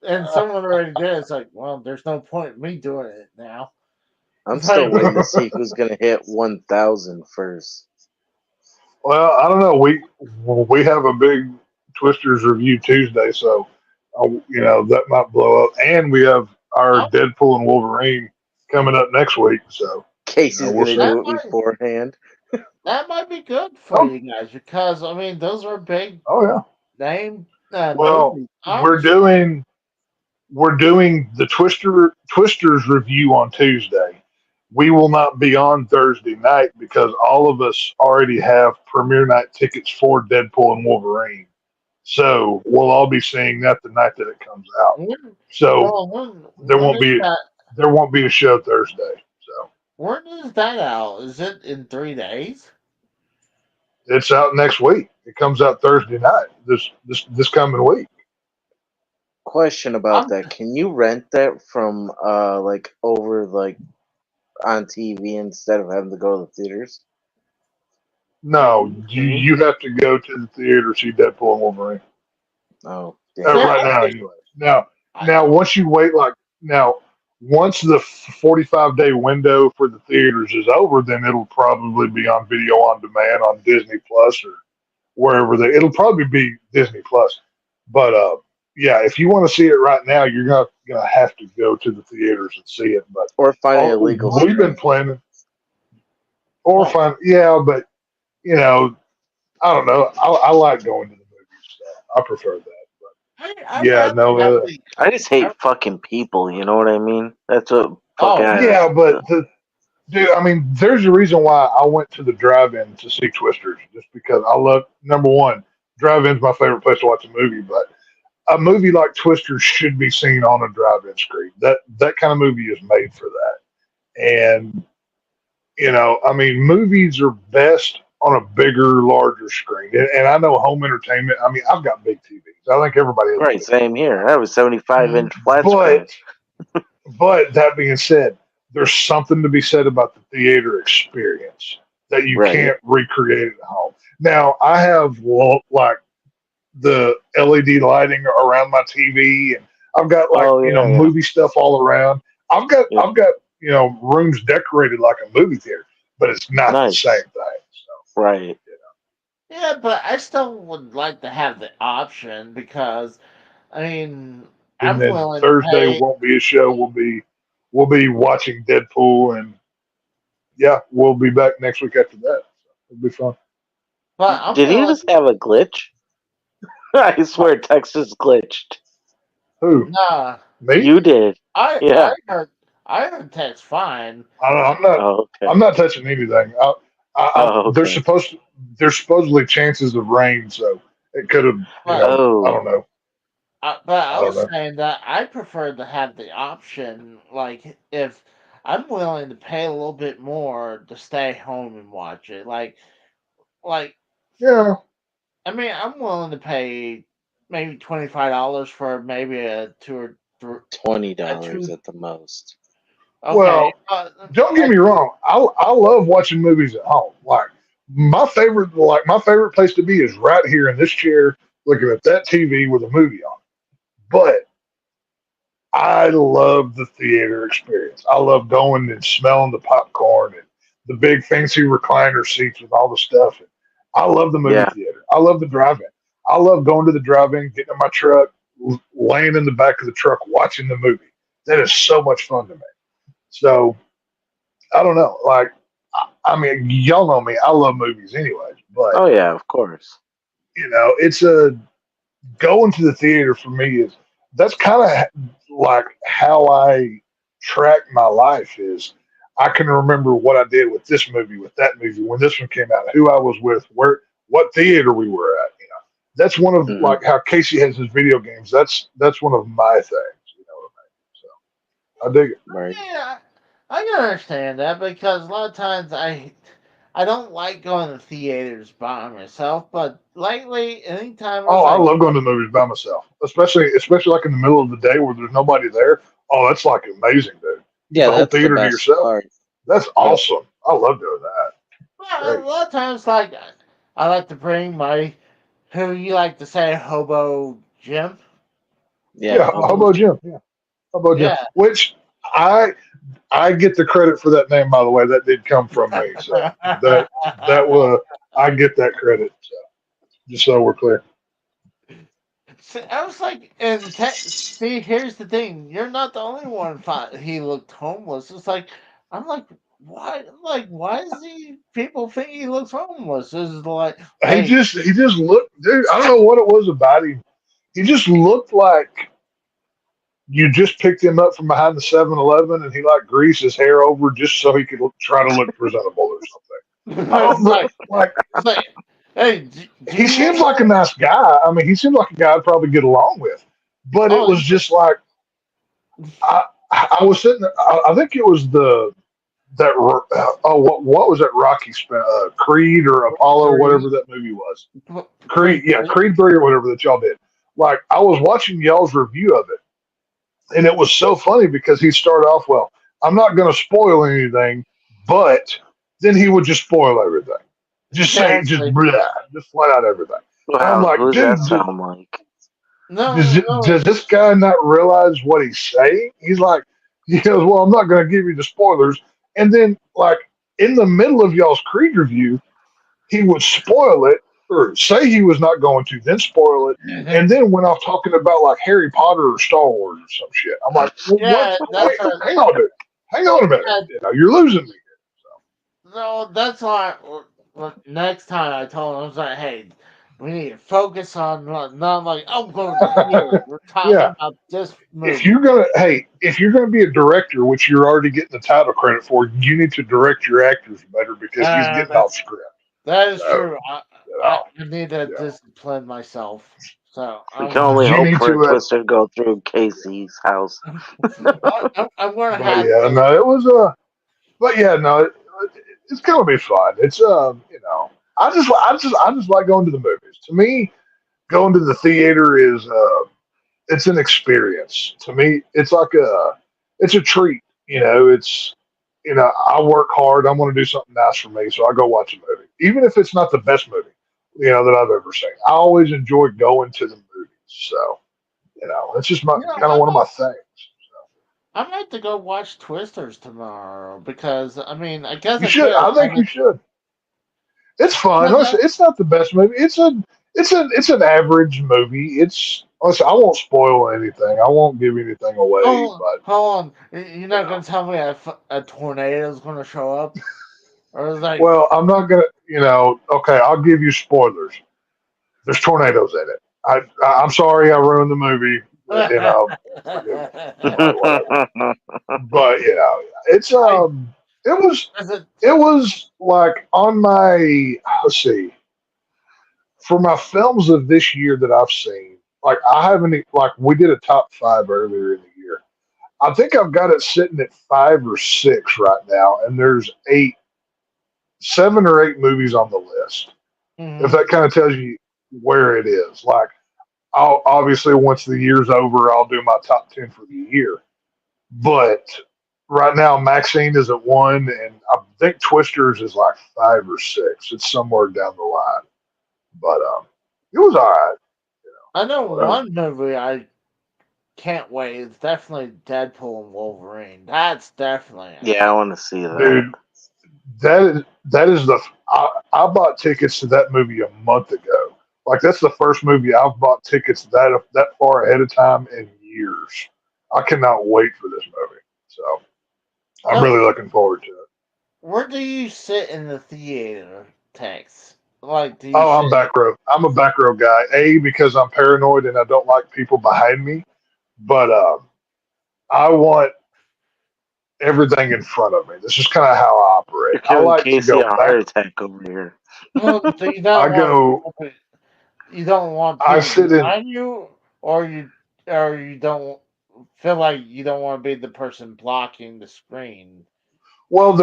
And someone already did. It's like, well, there's no point in me doing it now. I'm It's still like, waiting to see who's gonna hit 1,000 first. Well, I don't know. We have a big Twisters review Tuesday, so that might blow up. And we have our Oh. Deadpool and Wolverine coming up next week. So Casey's we'll gonna see. do it That might- beforehand. that might be good for Oh. you guys because I mean those are big Oh yeah. name. Well, movies. we're doing the Twisters review on Tuesday. We will not be on Thursday night because all of us already have premiere night tickets for Deadpool and Wolverine. So we'll all be seeing that the night that it comes out. When- So well, there when won't be is that? there won't be a show Thursday. So When is that out? Is it in 3 days? it's out next week. It comes out Thursday night. This coming week. Question about I'm- that. Can you rent that from like over like on TV instead of having to go to the theaters? No, you have to go to the theater to see Deadpool and Wolverine. Oh, Right damn. now, anyway. Now, once you wait, once the 45-day window for the theaters is over, then it'll probably be on video on demand on Disney Plus or wherever it'll probably be Disney Plus. But yeah, if you want to see it right now, you're not gonna have to go to the theaters and see it. But Or find an illegal we've been stream. planning, or find but I don't know. I like going to the movies. I prefer that. I'd Yeah, rather no, have the- I just hate fucking people. You know what I mean? That's what Oh, fucking. Yeah, but dude, I mean, there's a reason why I went to the drive-in to see Twisters, just because I love. Number one, drive-in's my favorite place to watch a movie, but a movie like Twisters should be seen on a drive-in screen. That kind of movie is made for that. And I mean, movies are best on a bigger, larger screen. And I know home entertainment. I mean, I've got big TVs. I think everybody has. Right, same here. I have a 75-inch flat But screen. but that being said, there's something to be said about the theater experience that you Right. can't recreate at home. Now, I have like the LED lighting around my TV, and I've got like Oh, yeah, yeah. movie stuff all around. I've got rooms decorated like a movie theater, but it's not Nice. the same thing. So, Right. Yeah, but I still would like to have the option because, I mean, and I'm then willing Thursday to pay. won't be a show. We'll be watching Deadpool, and yeah, we'll be back next week after that. So it'll be fun. But I'm Did he willing, just have a glitch? I swear, Texas glitched. Who? nah, Me? You did. I Yeah. I heard text fine. I'm not. Oh, okay. I'm not touching anything. Oh, okay. There's supposedly chances of rain, so it could have. Oh. I don't know. But I I don't was know. saying that I prefer to have the option, like if I'm willing to pay a little bit more to stay home and watch it, like Yeah. I mean I'm willing to pay maybe $25 for maybe a two or three. $20 at the most. Okay, Well, don't get me wrong. I love watching movies at home. Like my favorite place to be is right here in this chair, looking at that TV with a movie on. But I love the theater experience. I love going and smelling the popcorn and the big fancy recliner seats with all the stuff. I love the movie Yeah. theater. I love the drive-in. I love going to the drive-in, getting in my truck, laying in the back of the truck, watching the movie. That is so much fun to me. So I don't know. Like, I mean, y'all know me. I love movies anyways. But Oh, yeah, of course. it's going to the theater for me that's kind of like how I track my life is I can remember what I did with this movie, with that movie, when this one came out, who I was with, what theater we were at. That's one of like how Casey has his video games. That's one of my things. You know what I mean? So I dig it. Right. yeah, I can understand that because a lot of times I don't like going to theaters by myself, but lately, anytime Oh, I love going to the movies by myself, especially like in the middle of the day where there's nobody there. Oh, that's like amazing, dude. Yeah, The whole that's the theater to best yourself. part. That's awesome. I love doing that. Well, a lot of times, like I like to bring my who you like to say hobo Jim. Yeah, Hobo Jim. Yeah, Hobo Jim. Yeah. Which I get the credit for that name, by the way. That did come from me. So that was I get that credit. So just so we're clear. See, I was like, see, here's the thing: you're not the only one thought he looked homeless. It's like I'm like, why? Like, why does people think he looks homeless? This is like, He just looked, dude. I don't know what it was about him. He just looked like you just picked him up from behind the 7-Eleven and he like greased his hair over just so he could try to look presentable or something. I don't know. Like, it's like, hey, he seems like a nice guy. I mean, he seems like a guy I'd probably get along with. But it was just like I was sitting there. I think it was what was that Rocky Creed or Apollo or whatever that movie was. Creed 3 or whatever that y'all did. Like I was watching y'all's review of it, and it was so funny because he started off well. I'm not going to spoil anything, but then he would just spoil everything. Just say just flat out everything. Wow, I'm like, who does dude, that sound like? No, does this guy not realize what he's saying? He's like, he goes, well, I'm not going to give you the spoilers. And then, like, in the middle of y'all's Creed review, he would spoil it or say he was not going to, then spoil it, and then went off talking about, like, Harry Potter or Star Wars or some shit. I'm like, well, Yeah, what? Hang on, dude. Hang on a minute. You're losing me. no, that's why. Next time I told him, I was like, hey, We need to focus on not like I'm going to here. We're talking Yeah. about this movie. If you're gonna be a director, which you're already getting the title credit for, you need to direct your actors better because he's getting that's- off script. That is So, true. You I know, need to Yeah. discipline myself. So We can only You hope need for to, a Twister to go through Casey's house. I'm going to but have yeah, to. no, it was but yeah, no, it's gonna be fun. It's you know, I just like going to the movies. To me, going to the theater is it's an experience. To me, it's a treat. You know, it's I work hard. I want to do something nice for me, so I go watch a movie, even if it's not the best movie that I've ever seen. I always enjoy going to the movies. So it's just kind of one of my things. I might have to go watch Twisters tomorrow because I mean I guess You I should. could. I think you should. It's fun. Listen, it's not the best movie. It's an average movie. Listen, I won't spoil anything. I won't give anything away. Hold But on, you're not going to tell me a tornado is going to show up, or is like well, I'm not gonna. Okay, I'll give you spoilers. There's tornadoes in it. I'm sorry I ruined the movie. But, but it's it was like on my let's see, for my films of this year that I've seen, like I haven't like we did a top 5 earlier in the year. I think I've got it sitting at 5 or 6 right now, and there's 7 or 8 movies on the list. If that kind of tells you where it is, like I'll obviously once the year's over, I'll do my top 10 for the year. But right now, Maxine is at 1, and I think Twisters is like 5 or 6. It's somewhere down the line, but it was all right. I know one movie I can't wait. It's definitely Deadpool and Wolverine. That's definitely Yeah, I want to see that. Dude, that is I bought tickets to that movie a month ago. Like that's the first movie I've bought tickets that far ahead of time in years. I cannot wait for this movie. So I'm really looking forward to it. Where do you sit in the theater, Tex? Like, do you I'm back row. I'm a back row guy. Because I'm paranoid and I don't like people behind me. But I want everything in front of me. This is kind of how I operate. I Killing like Casey to go a heart attack over here. Well, so you don't want I people sit in. behind you, or you don't feel like you don't want to be the person blocking the screen. Well,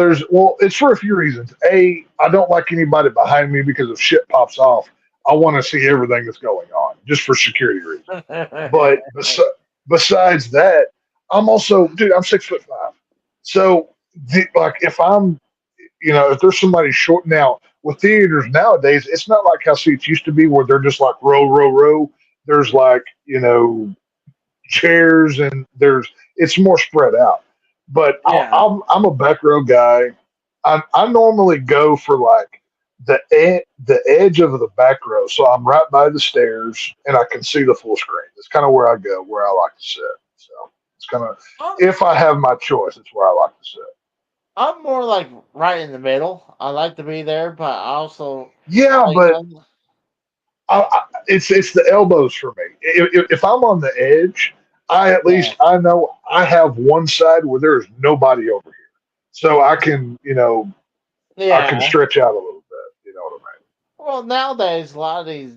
it's for a few reasons. I don't like anybody behind me because if shit pops off, I want to see everything that's going on just for security reasons. But besides that, I'm also, dude, I'm 6'5". So like if I'm, if there's somebody short now with theaters nowadays, it's not like how seats used to be where they're just like row. There's like, chairs and it's more spread out. But Yeah. I'm a back row guy. I normally go for like the edge of the back row, so I'm right by the stairs and I can see the full screen. That's kind of where I go, where I like to sit. So it's kind of if I have my choice, it's where I like to sit. I'm more like right in the middle. I like to be there, but I also but it's the elbows for me. If I'm on the edge, I know I have one side where there's nobody over here, so I can I can stretch out a little bit. You know what I mean? Well, nowadays a lot of these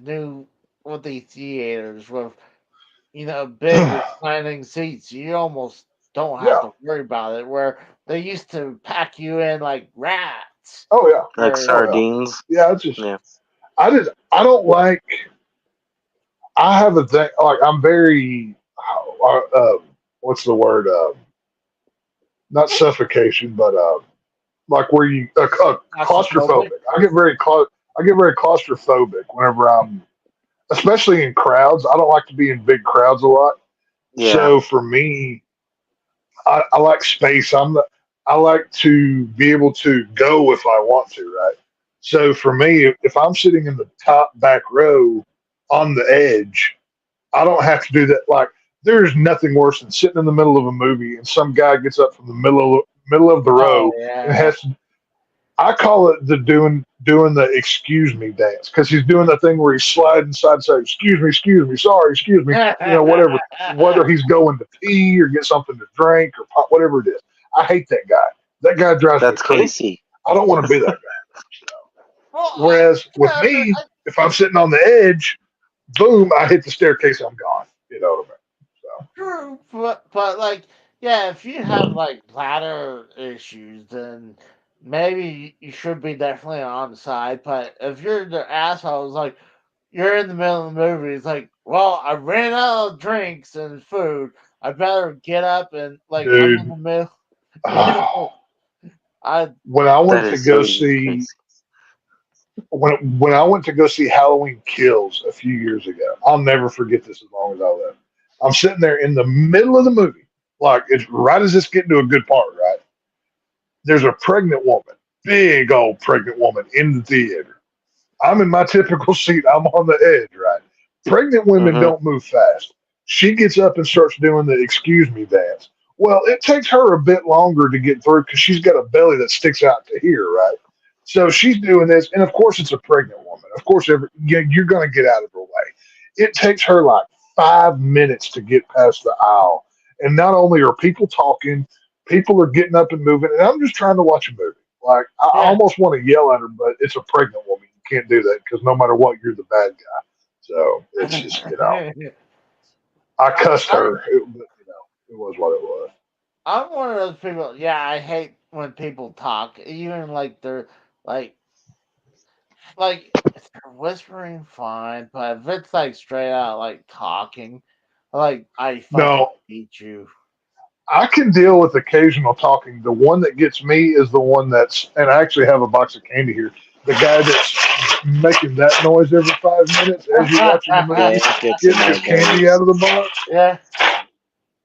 with these theaters with big reclining seats, you almost don't have to worry about it. Where they used to pack you in like rats. Oh yeah, like sardines. Yeah, I don't like. I have a thing. Like I'm very. What's the word? Not suffocation, but like where you claustrophobic. I get very claustrophobic whenever I'm, especially in crowds. I don't like to be in big crowds a lot. Yeah. So for me, I like space. I like to be able to go if I want to, right? So for me, if I'm sitting in the top back row on the edge, I don't have to do that. Like there's nothing worse than sitting in the middle of a movie and some guy gets up from the middle of the row and has to. I call it doing the excuse me dance because he's doing the thing where he's sliding side to side, excuse me, sorry, excuse me, whatever. Whether he's going to pee or get something to drink or pop, whatever it is. I hate that guy. That guy drives me That's crazy. Casey. I don't want to be that guy. Well, Whereas with me, if I'm sitting on the edge, boom, I hit the staircase, I'm gone. You know what I mean? true, but like, yeah, if you have like bladder issues, then maybe you should be definitely on the side. But if you're the asshole, it's like you're in the middle of the movie. It's like, well, I ran out of drinks and food. I better get up and like I'm in Dude. the middle. Oh, I when I That went to is go so see Casey. when I went to go see Halloween Kills a few years ago, I'll never forget this as long as I live. I'm sitting there in the middle of the movie, like it's right as it's getting to a good part, right? There's a pregnant woman, big old pregnant woman in the theater. I'm in my typical seat. I'm on the edge, right? Pregnant women Mhm. don't move fast. She gets up and starts doing the excuse me dance. Well, it takes her a bit longer to get through because she's got a belly that sticks out to here, right? So she's doing this, and of course, it's a pregnant woman. Of course, you're going to get out of her way. It takes her like 5 minutes to get past the aisle. And not only are people talking, people are getting up and moving, and I'm just trying to watch a movie. Like, I Yeah. almost want to yell at her, but it's a pregnant woman. You can't do that because no matter what, you're the bad guy. So it's just, I cussed her, but it was what it was. I'm one of those people. Yeah, I hate when people talk, even like they're like if they're whispering, fine, but if it's like straight out like talking, like I fucking No, hate you. I can deal with occasional talking. The one that gets me is the one that's, and I actually have a box of candy here. The guy that's making that noise every 5 minutes as you're watching the movie, Yeah, it gets getting in your my candy nerves. out of the box. Yeah,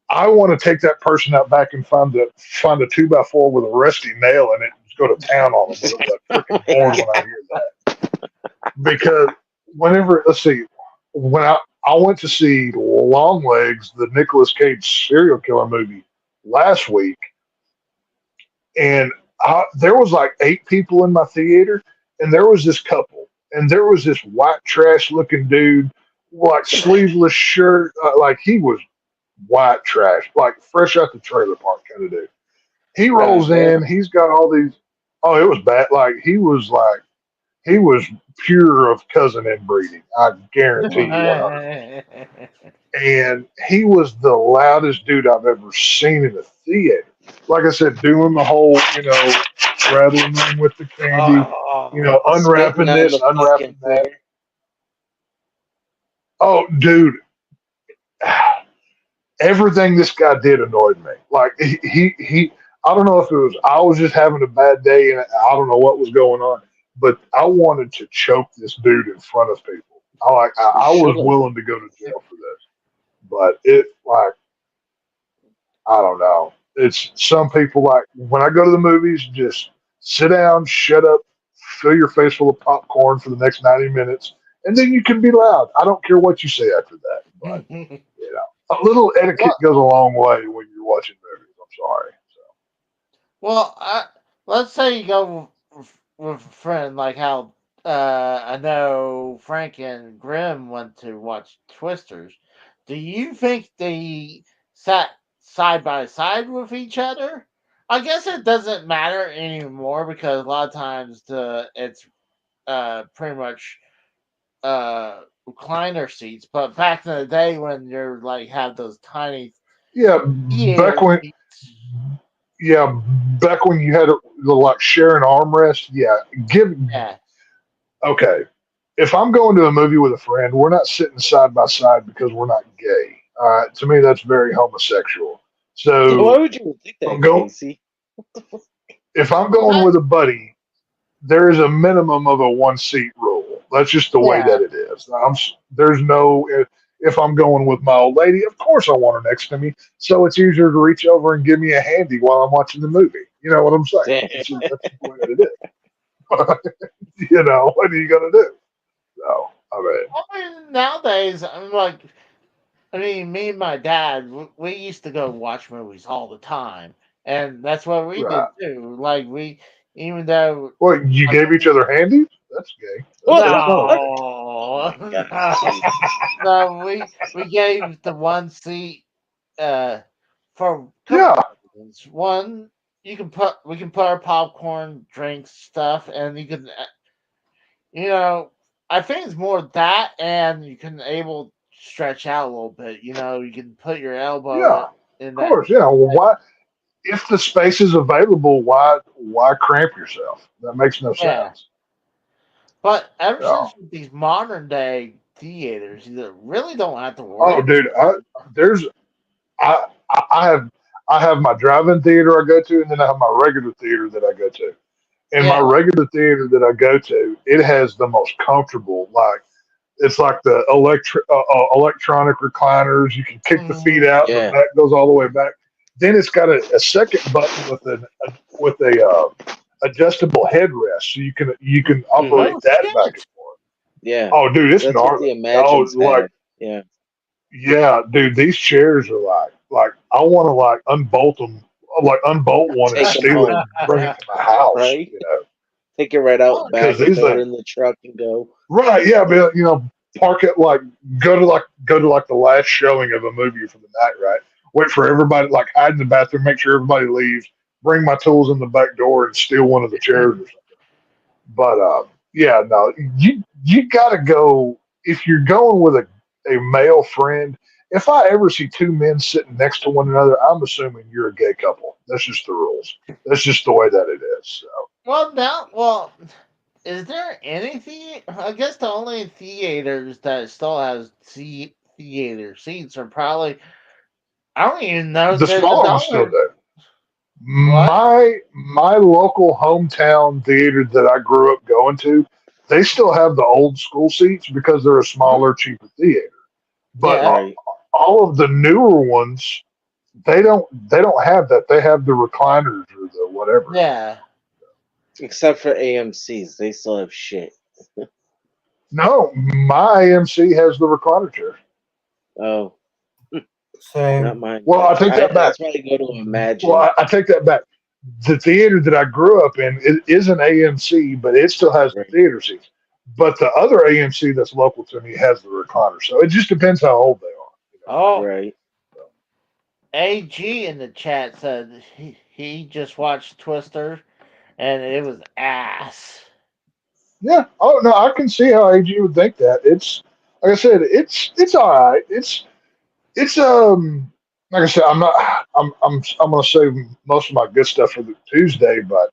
I want to take that person out back and find a 2x4 with a rusty nail in it and just go to town on them with a freaking horn when I hear that. Because whenever, let's see, when I went to see Longlegs, the Nicolas Cage serial killer movie last week, and there was like 8 people in my theater, and there was this couple, and there was this white trash looking dude, like sleeveless shirt, like he was white trash, like fresh out the trailer park kind of dude. He rolls in, he's got all these. Oh, it was bad. He was pure of cousin inbreeding. I guarantee you 100. And he was the loudest dude I've ever seen in a theater. Like I said, doing the whole, rattling them with the candy, unwrapping Spitting on this, the unwrapping fucking that. fire. Oh, dude, everything this guy did annoyed me. Like he I don't know if it was I was just having a bad day and I don't know what was going on, but I wanted to choke this dude in front of people. I was Should've. willing to go to jail for this, but it like I don't know. It's some people like when I go to the movies, just sit down, shut up, fill your face full of popcorn for the next 90 minutes, and then you can be loud. I don't care what you say after that, but a little etiquette goes a long way when you're watching movies. I'm sorry. well, let's say you go with a friend, like how I know Frank and Grimm went to watch Twisters. Do you think they sat side by side with each other? I guess it doesn't matter anymore because a lot of times it's pretty much recliner seats. But back in the day when you're like have those tiny Yeah, theater back when seats, yeah, back when you had the like sharing armrest. Yeah, yeah, okay. If I'm going to a movie with a friend, we're not sitting side by side because we're not gay. All right, to me that's very homosexual. Why So would you think I'm that, going. Casey? If I'm going with a buddy, there is a minimum of a 1 seat rule. That's just the way yeah. that it is. There's no. If I'm going with my old lady, of course I want her next to me, so it's easier to reach over and give me a handy while I'm watching the movie. You know what I'm saying? That's the way that it is. What are you gonna do? So, I mean, I mean, nowadays, I'm like, I mean, me and my dad, we used to go watch movies all the time, and that's what we did right. too. Like even though What, you gave each other handies? That's gay. What the no, no, we gave the one seat for a couple Yeah. reasons. One, we can put our popcorn, drinks, stuff, and you can, I think it's more that, and you can able stretch out a little bit. You can put your elbow Yeah. in Of that. course, yeah. Well, why? If the space is available, why cramp yourself? That makes no Yeah. sense. But ever Yeah. since with these modern day theaters, you really don't have to worry. Oh, dude, I have my drive-in theater I go to, and then I have my regular theater that I go to. And my Yeah. regular theater that I go to, it has the most comfortable, like it's like the electronic recliners. You can kick the feet out, Yeah. the back goes all the way back. Then it's got a second button with a adjustable headrest, so you can operate Oh, that shit. back and forth. Yeah. Oh, dude, it's That's what gnarly. the Imagines like had. Yeah. yeah, dude, these chairs are like I want to unbolt them, unbolt one and Take 'em steal it, home. and bring it to my house. Right? Take it right out back, Because these throw it things- in the truck, and go. Right, yeah, but park it go to the last showing of a movie for the night, right? Wait for everybody, hide in the bathroom, make sure everybody leaves, bring my tools in the back door and steal one of the chairs or something. But yeah, no, you gotta go if you're going with a male friend. If I ever see two men sitting next to one another, I'm assuming you're a gay couple. That's just the rules. That's just the way that it is. So. Well, is there anything? I guess the only theaters that still has theater seats are probably. I don't even know. The there's smaller ones still do. My local hometown theater that I grew up going to, they still have the old school seats because they're a smaller, cheaper theater. But Yeah. Right. all of the newer ones, they don't have that. They have the recliners or the whatever. Yeah. Except for AMC's, they still have shit. No, my AMC has the recliner chair. Oh, Same. not mine. Well, I take that back. That's why I go to Imagine. Well, I take that back. The theater that I grew up in is an AMC, but it still has the theater seats. But the other AMC that's local to me has the recliner. So it just depends how old they are. Oh, Right. AG in the chat said he just watched Twister, and it was ass. Yeah. Oh no, I can see how AG would think that. It's like I said, it's all right. It's like I said, I'm gonna save most of my good stuff for the Tuesday, but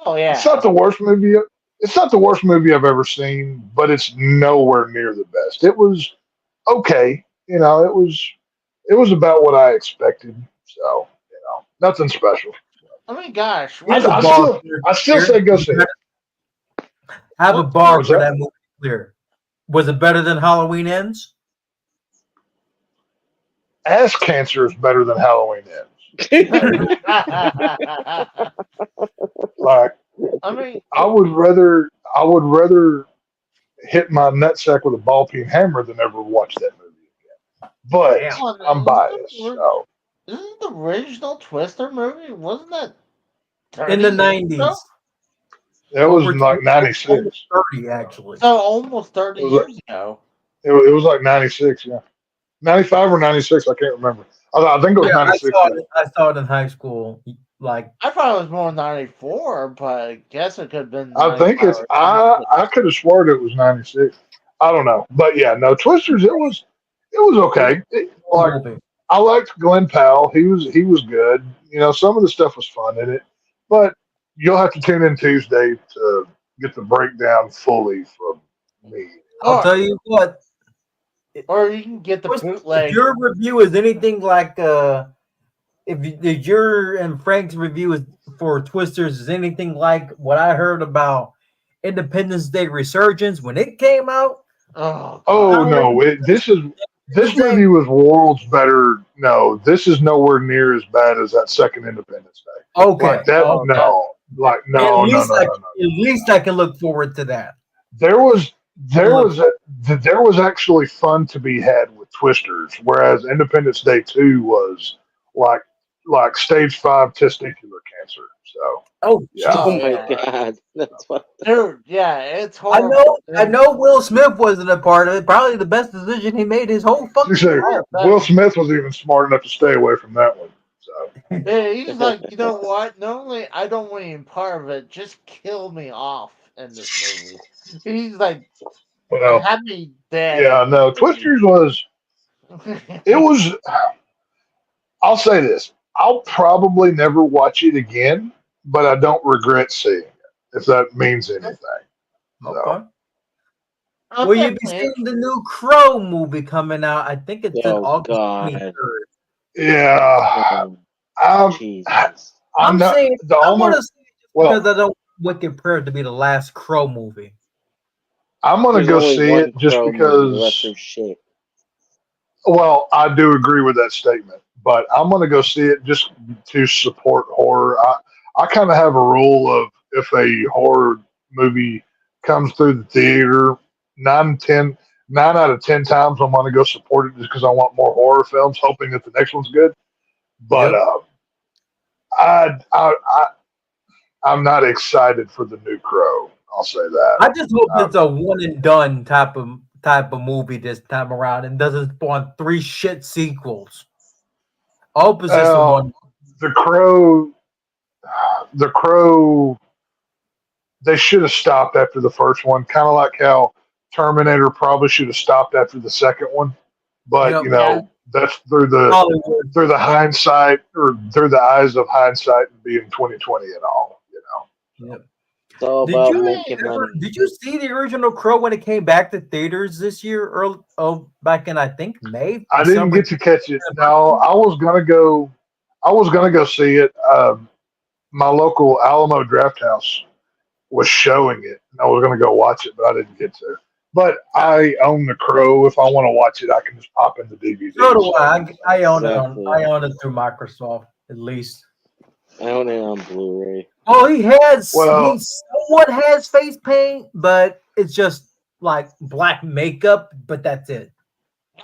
Oh yeah. it's not the worst movie. It's not the worst movie I've ever seen, but it's nowhere near the best. It was okay. It was about what I expected. So nothing special. I mean, gosh, I have a I bar still say go see it. I have a What bar was for that? that movie clear. Was it better than Halloween Ends? Ass cancer is better than Halloween Ends. Like I mean, I would rather hit my nutsack with a ball peen hammer than ever watch that movie again. But Damn. I'm biased. So. Isn't the original Twister movie? Wasn't that In the 30 years ago? 90s. That was Over like 96. almost 30, actually. So almost 30 It was years ago. It was like 96, yeah. 95 or 96, I can't remember. I think it was Yeah, I 96. saw it in high school. Like, I thought it was more 94, but I guess it could have been. I think 95 it's, or I could have sworn it was 96. I don't know. But yeah, no, Twisters, it was okay. movie. I liked Glenn Powell. He was good. Some of the stuff was fun in it. But you'll have to tune in Tuesday to get the breakdown fully from me. I'll tell you what. Or you can get the bootleg. If your review is anything like if your and Frank's review is for Twisters is anything like what I heard about Independence Day Resurgence when it came out. Oh no! This movie was worlds better. No, this is nowhere near as bad as that second Independence Day. Okay, Like that, okay. no, like At no. At least I can look forward to that. There was actually fun to be had with Twisters, whereas Independence Day 2 was like like stage 5 testicular cancer. So Oh, yeah. Oh jeez. my Yeah. god, that's what. Dude, yeah, it's I horrible. know Will Smith wasn't a part of it. Probably the best decision he made his whole You fucking say career. Will Smith was even smart enough to stay away from that one. So Yeah, he's like, you know what? Not only I don't want any part of it, just kill me off in this movie. He's like, well, have me dead. yeah, no, Twisters was it was. I'll say this: I'll probably never watch it again, but I don't regret seeing it. If that means anything. So, Okay. I'll Will you be definitely- seeing the new Crow movie coming out? I think it's in Oh, August God. 23rd. yeah, Jesus. I'm not saying the I only. want to see it just Well, because I don't want Wicked Prayer to be the last Crow movie. I'm gonna There's go only see one it just Crow movie, the rest because. are shit. Well, I do agree with that statement, but I'm going to go see it just to support horror. I kind of have a rule of if a horror movie comes through the theater, 9 out of 10 times I'm going to go support it just because I want more horror films, hoping that the next one's good. But I'm not excited for the new Crow. I'll say that. I just hope it's a one and done type of movie this time around and doesn't spawn 3 shit sequels. I hope it's just a one. The Crow, they should have stopped after the first one, kind of like how Terminator probably should have stopped after the second one. But Yep. you know, that's through Hollywood. the hindsight or through the eyes of hindsight and being 2020 and all. You know, Yep. It's all Did about you making ever- money. did you see the original Crow when it came back to theaters this year? Back in I think May. I didn't December? get to catch it. No, I was gonna go. I was gonna go see it. My local Alamo Draft House was showing it, and I was gonna go watch it, but I didn't get to. But I own the Crow. If I want to watch it, I can just pop in the DVD. So do I. I own Exactly. it. I own it through Microsoft at least. I own it on Blu-ray. Well, he Well- somewhat has face paint, but it's just like black makeup. But that's it.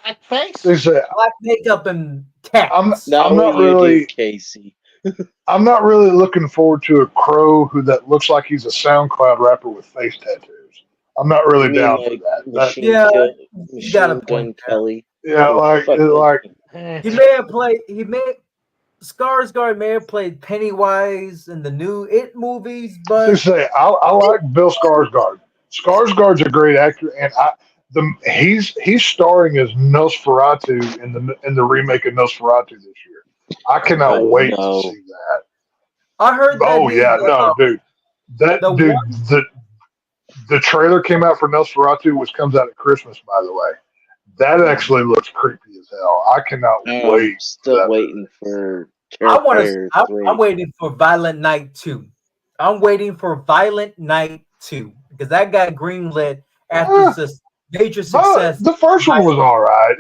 Blackface? They say Black makeup and cats. I'm Now not you do, really. Casey. I'm not really looking forward to a Crow that looks like he's a SoundCloud rapper with face tattoos. I'm not really You mean down like for that. Machine, Yeah, Gun, you got a Machine Gun point there. Kelly? Yeah, like Eh. He may have played. Skarsgård may have played Pennywise in the new It movies, they but say I like Bill Skarsgård. Skarsgård's a great actor, and he's starring as Nosferatu in the remake of Nosferatu this year. I cannot Oh, wait no. to see that. I heard. That Oh he's, yeah, no, dude, that the dude, one- the trailer came out for Nosferatu, which comes out at Christmas, by the way. That actually looks creepy as hell. I cannot I'm wait. still that. waiting for I want Terrifier to. 3. I'm waiting for Violent Night 2. I'm waiting for Violent Night 2 because that got greenlit after this major success. The first one was all right.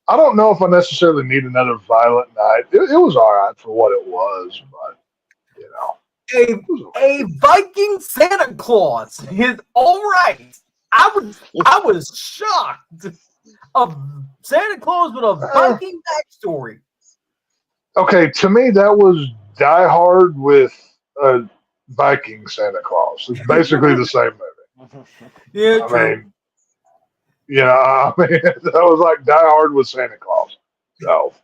I don't know if I necessarily need another Violent Night. It was all right for what it was, but you know, A it was okay. a Viking Santa Claus is all right. I was shocked. A Santa Claus with a Viking backstory. Okay, to me that was Die Hard with a Viking Santa Claus. It's basically the same movie. Yeah, I true. mean, that was like Die Hard with Santa Claus. So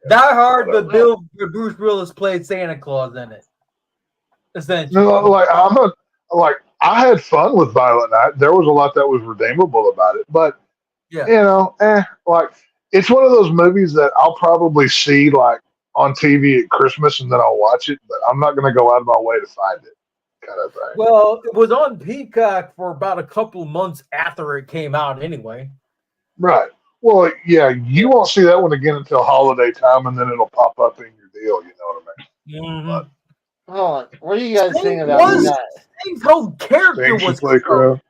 Die Hard, but whatever. Bruce Willis played Santa Claus in it. Essentially. No, like I'm not like I had fun with Violent Night. There was a lot that was redeemable about it, but Yeah. like it's one of those movies that I'll probably see like on TV at Christmas and then I'll watch it, but I'm not going to go out of my way to find it, kind of thing. Well, it was on Peacock for about a couple months after it came out anyway. Right. Well, yeah, you won't see that one again until holiday time, and then it'll pop up in your deal. You know what I mean? Mhm. Hold on. What do you guys Sting think about was- that? His whole character Things you was play Crow. Crow.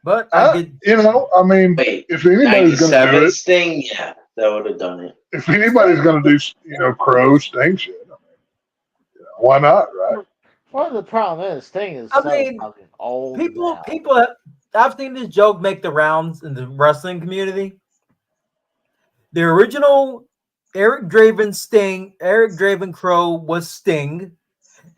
But I get I mean, Wait, if anybody's going to do 97 it, Sting? Yeah, that would have done it. if anybody's going to do, Crow, Sting shit, I mean, why not, right? Well, the problem is, Sting is I so mean, fucking old. people now. I've seen this joke make the rounds in the wrestling community. The original Eric Draven Crow was Sting,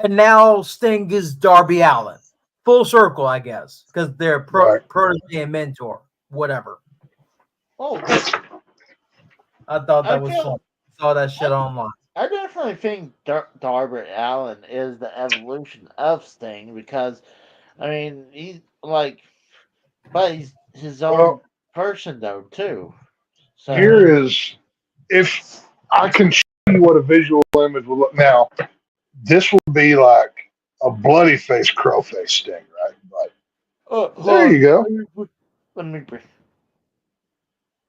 and now Sting is Darby Allin. Full circle, I guess, because they're Right. protege and mentor, whatever. Oh, I thought that I was feel- fun. Saw that shit online. I definitely think Darby Allin is the evolution of Sting because, I mean, he's like, but he's his own Well, person though too. So here is, if I can show you what a visual image will look now, this will be like a bloody face crow face Sting, right? Like, there you go. Let me bring.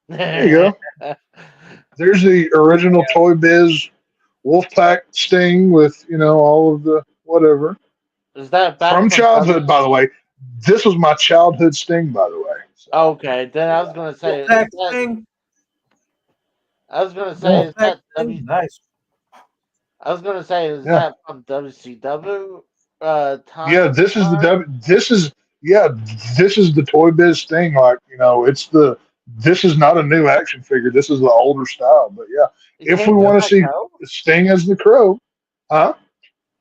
There you go. There's the original Toy Biz Wolfpack Sting with, all of the whatever. Is that back From childhood, by the way. This was my childhood Sting, by the way. So, Okay, then I was gonna say. Wolfpack Is that, Sting. I was gonna say. Is Wolfpack that Sting. Nice. I was gonna say. Is Yeah. that from WCW? Time. yeah, this is this is the Toy Biz Sting. Like, this is not a new action figure. This is the older style. But yeah, It if came we with want to that see coat? Sting as the Crow, huh?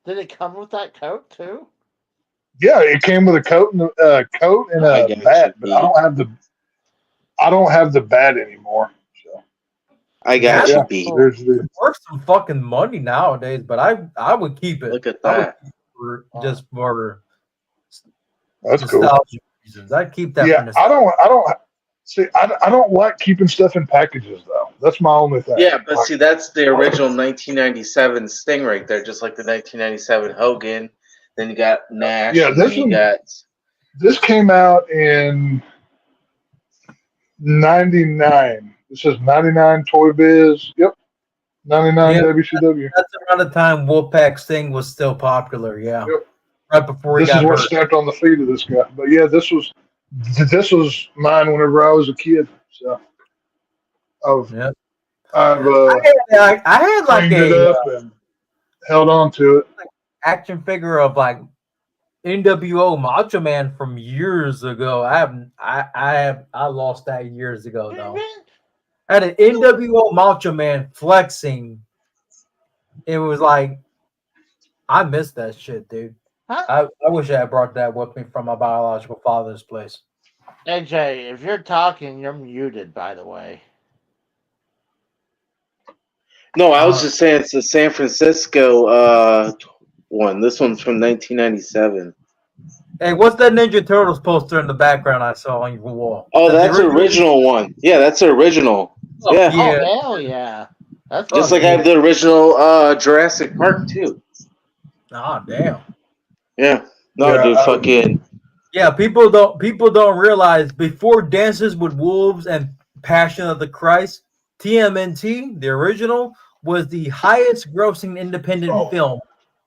Did it come with that coat too? Yeah, it came with a coat and a I got bat, you, but I don't have the bat anymore. So I got yeah, you beat. there's the Worth some fucking money nowadays, but I would keep it. Look at I would that. keep it just for that's cool. nostalgia reasons. I'd keep that. Yeah, for I don't like keeping stuff in packages though. That's my only thing. Yeah, but Like, see, that's the original 1997 Sting right there, just like the 1997 Hogan. Then you got Nash. Yeah, and then this you one- got this came out in '99. It says '99 Toy Biz. Yep, '99 Yeah. WCW. That's around the time Wolfpack Sting was still popular. Yeah, Yep. right before he This is got what hurt. stepped on the feet of this guy. But yeah, this was mine whenever I was a kid. So Yep. I've I had like cleaned it a up and held on to it. action figure of like NWO Macho Man from years ago. I lost that years ago though. I had an NWO Macho Man flexing. It was like I missed that shit, dude. Huh? I wish I had brought that with me from my biological father's place. AJ, if you're talking, you're muted. By the way. no. I was just saying it's the San Francisco one. This one's from 1997. Hey, what's that Ninja Turtles poster in the background I saw on your wall? Oh, Is that that's the original one. Yeah, that's the original. Oh, Yeah. yeah. Oh hell yeah! That's Just Oh, like I have the original Jurassic Park too. Oh, damn. Yeah. No, Yeah, dude, I- fucking. Yeah, people don't realize before Dances with Wolves and Passion of the Christ, TMNT, the original, was the highest grossing independent Oh. film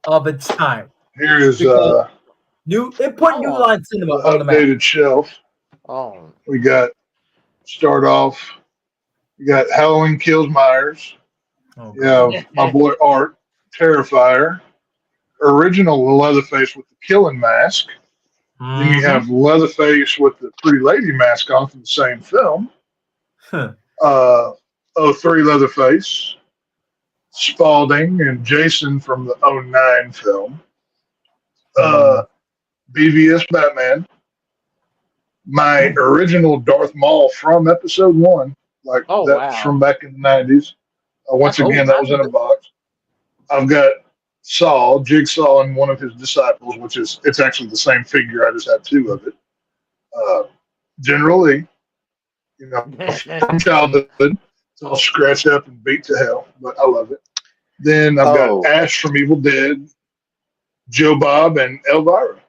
of its time. Here is It put New Line Cinema the on the map. updated shelf. oh We got start off. We got Halloween Kills Myers. Oh, Yeah, my boy Art, Terrifier. Original Leatherface with the killing mask. Then you Mhm. have Leatherface with the Pretty Lady mask on from the same film. Huh. 03 Leatherface. Spalding and Jason from the 09 film. BVS Batman. My original Darth Maul from episode 1. Like Oh, that's wow. from back in the 90s. Once Oh, again, that was in a box. I've got Saul, Jigsaw, and one of his disciples, it's actually the same figure. I just have two of it. General Lee, from childhood, it's all scratched up and beat to hell, but I love it. Then I've Oh. got Ash from Evil Dead, Joe Bob, and Elvira.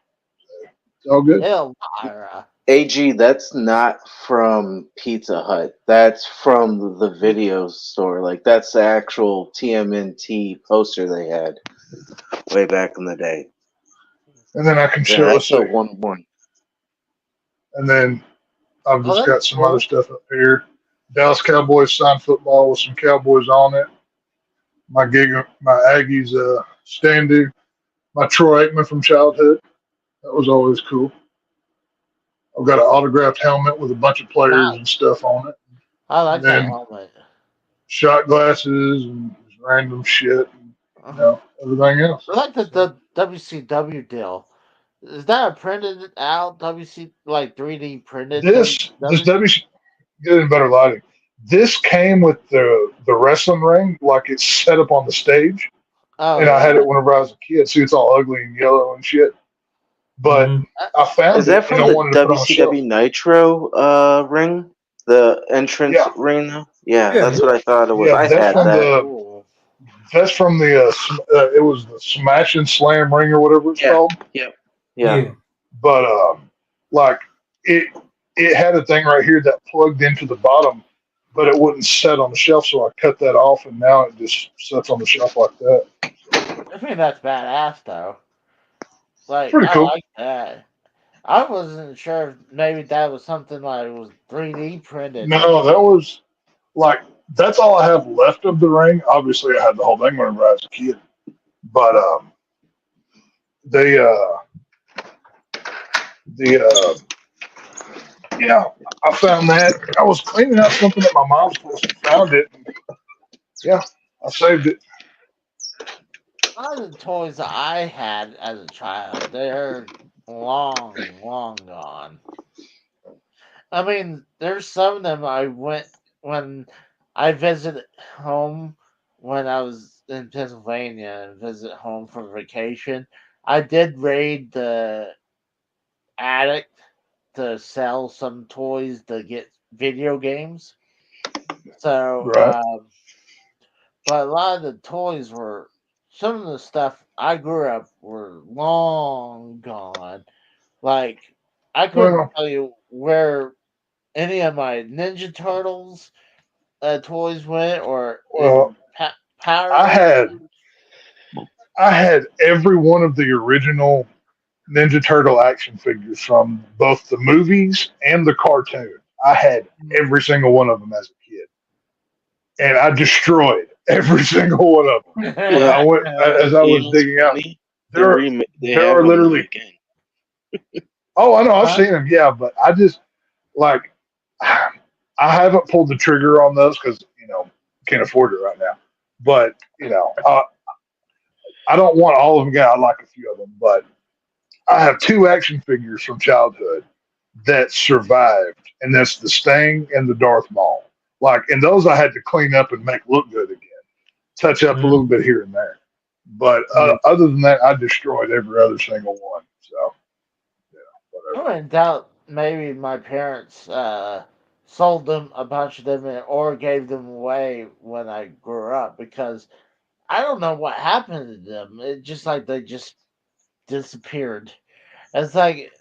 It's all good. Elvira. AG, that's not from Pizza Hut. That's from the video store. Like, that's the actual TMNT poster they had way back in the day. And then I can Yeah, show that's us. a 1-1. And then I've just that's got some cool. other stuff up here. Dallas Cowboys signed football with some Cowboys on it. My Aggies stand-do. My Troy Aikman from childhood. That was always cool. I've got an autographed helmet with a bunch of players Wow. and stuff on it. I like that Then- helmet. shot glasses and random shit, and, everything else. I like the WCW deal. Is that a printed out WC, like 3D printed This WCW? WC getting better lighting. This came with the wrestling ring, like it's set up on the stage, Oh, and I had yeah. it whenever I was a kid. See, it's all ugly and yellow and shit. But Mhm. I found Is that it and from I the wanted to put it on the shelf. WCW Nitro ring? The entrance Yeah. ring, though? Yeah, Yeah. that's what I thought it was. Yeah, I that's had from that. the Cool. that's from the it was the Smash and Slam ring or whatever it's Yeah. called. Yeah. But like it had a thing right here that plugged into the bottom, but it wouldn't set on the shelf, so I cut that off, and now it just sits on the shelf like that. I mean, that's badass, though. Like, Pretty I cool. like that. I wasn't sure if maybe that was something like it was 3D printed. No, that was like that's all I have left of the ring. Obviously, I had the whole thing whenever I was a kid, but they yeah, I found that. I was cleaning out something at my mom's place and found it. Yeah, I saved it. A lot of the toys that I had as a child, they're long, long gone. I mean, there's some of them I went when I visited home when I was in Pennsylvania and visit home for vacation. I did raid the attic to sell some toys to get video games. So, Right. but a lot of the toys were some of the stuff I grew up were long gone. Like I couldn't Well, tell you where any of my Ninja Turtles toys went or well, Power I had Rangers. I had every one of the original Ninja Turtle action figures from both the movies and the cartoon. I had every single one of them as a kid, and I destroyed every single one of them. I went as I was digging out. There are They there have are one literally. again. Oh, I know. I've seen them. Yeah, but I just like I haven't pulled the trigger on those because can't afford it right now. But I don't want all of them. Yeah, I like a few of them, but I have two action figures from childhood that survived, and that's the Sting and the Darth Maul. Like, and those I had to clean up and make look good again, touch up a Mhm. little bit here and there. But other than that, I destroyed every other single one. So, I whatever. wouldn't doubt maybe my parents sold them a bunch of them or gave them away when I grew up because I don't know what happened to them. It just like they just disappeared. It's like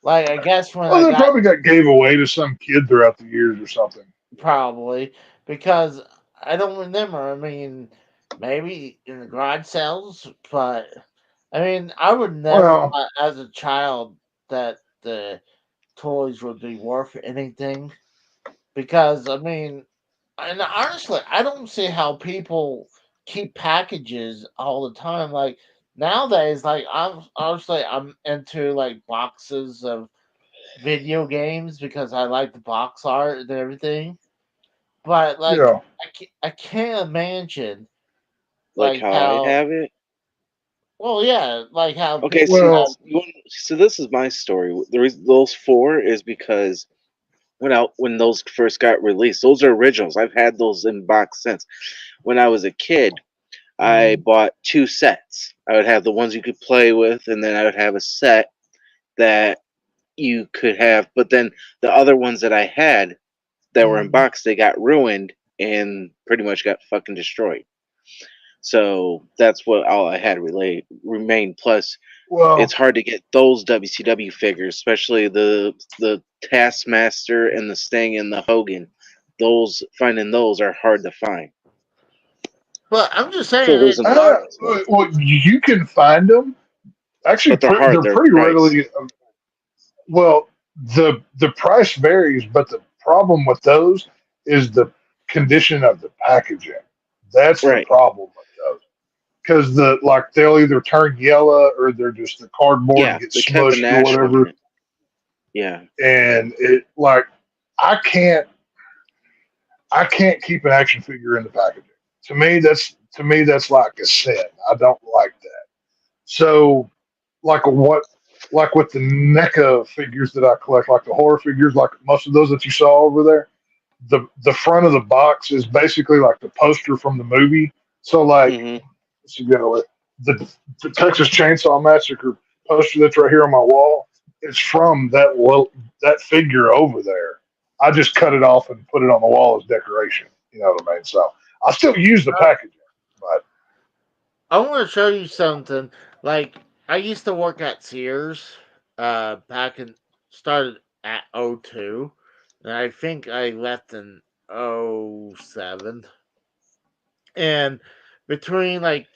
I guess when Well, I they got probably got gave away to some kid throughout the years or something. probably because I don't remember. I mean, maybe in the garage sales, but I mean, I would never Well, thought as a child that the toys would be worth anything because I mean, and honestly, I don't see how people keep packages all the time. Like nowadays, like I'm into like boxes of video games because I like the box art and everything. But like yeah. I can't imagine Like like how I how have it. well yeah like how Okay, people so have Well, so this is my story. The reason those four is because when those first got released, those are originals. I've had those in box since. When I was a kid, I bought two sets. I would have the ones you could play with, and then I would have a set that you could have. But then the other ones that I had that were in box, they got ruined and pretty much got fucking destroyed. So that's what all I had remained. Plus, well, it's hard to get those WCW figures, especially the Taskmaster and the Sting and the Hogan. Finding those are hard to find. but I'm just So saying losing it's out hard on stuff. well, you can find them. Actually, But they're hard. they're They're pretty priced. readily. Well, the price varies, but the problem with those is the condition of the packaging. That's the Right. problem with those. Because they'll either turn yellow or they're just the cardboard Yeah, gets the Kevin smushed or Nash one. whatever. Yeah. And it I can't. I can't keep an action figure in the packaging. To me that's like a sin. I don't like that. So like with the NECA figures that I collect, like the horror figures, like most of those that you saw over there, the front of the box is basically like the poster from the movie. So like Hmm. you know the Texas Chainsaw Massacre poster that's right here on my wall is from that figure over there. I just cut it off and put it on the wall as decoration. You know what I mean? So I still use the packaging, but I want to show you something. Like I used to work at Sears. Back in started at '02, and I think I left in '07. And between like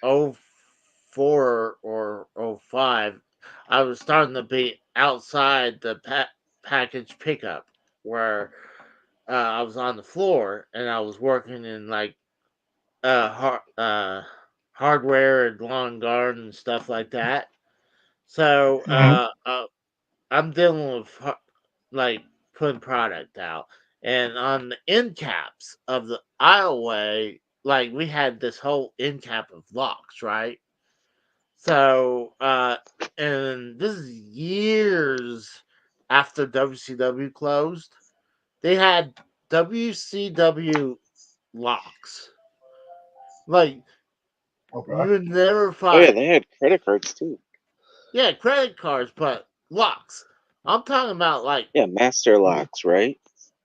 '04 or '05, I was starting to be outside the package pickup where I was on the floor and I was working in like hardware and lawn and garden and stuff like that. So mhm. I'm dealing with like putting product out, and on the end caps of the aisleway, like we had this whole end cap of locks, right? So and this is years after WCW closed. They had WCW locks. Like Okay. you would never Oh yeah, find. they had credit cards too. Yeah, credit cards, but locks. I'm talking about like, Yeah, master locks, right?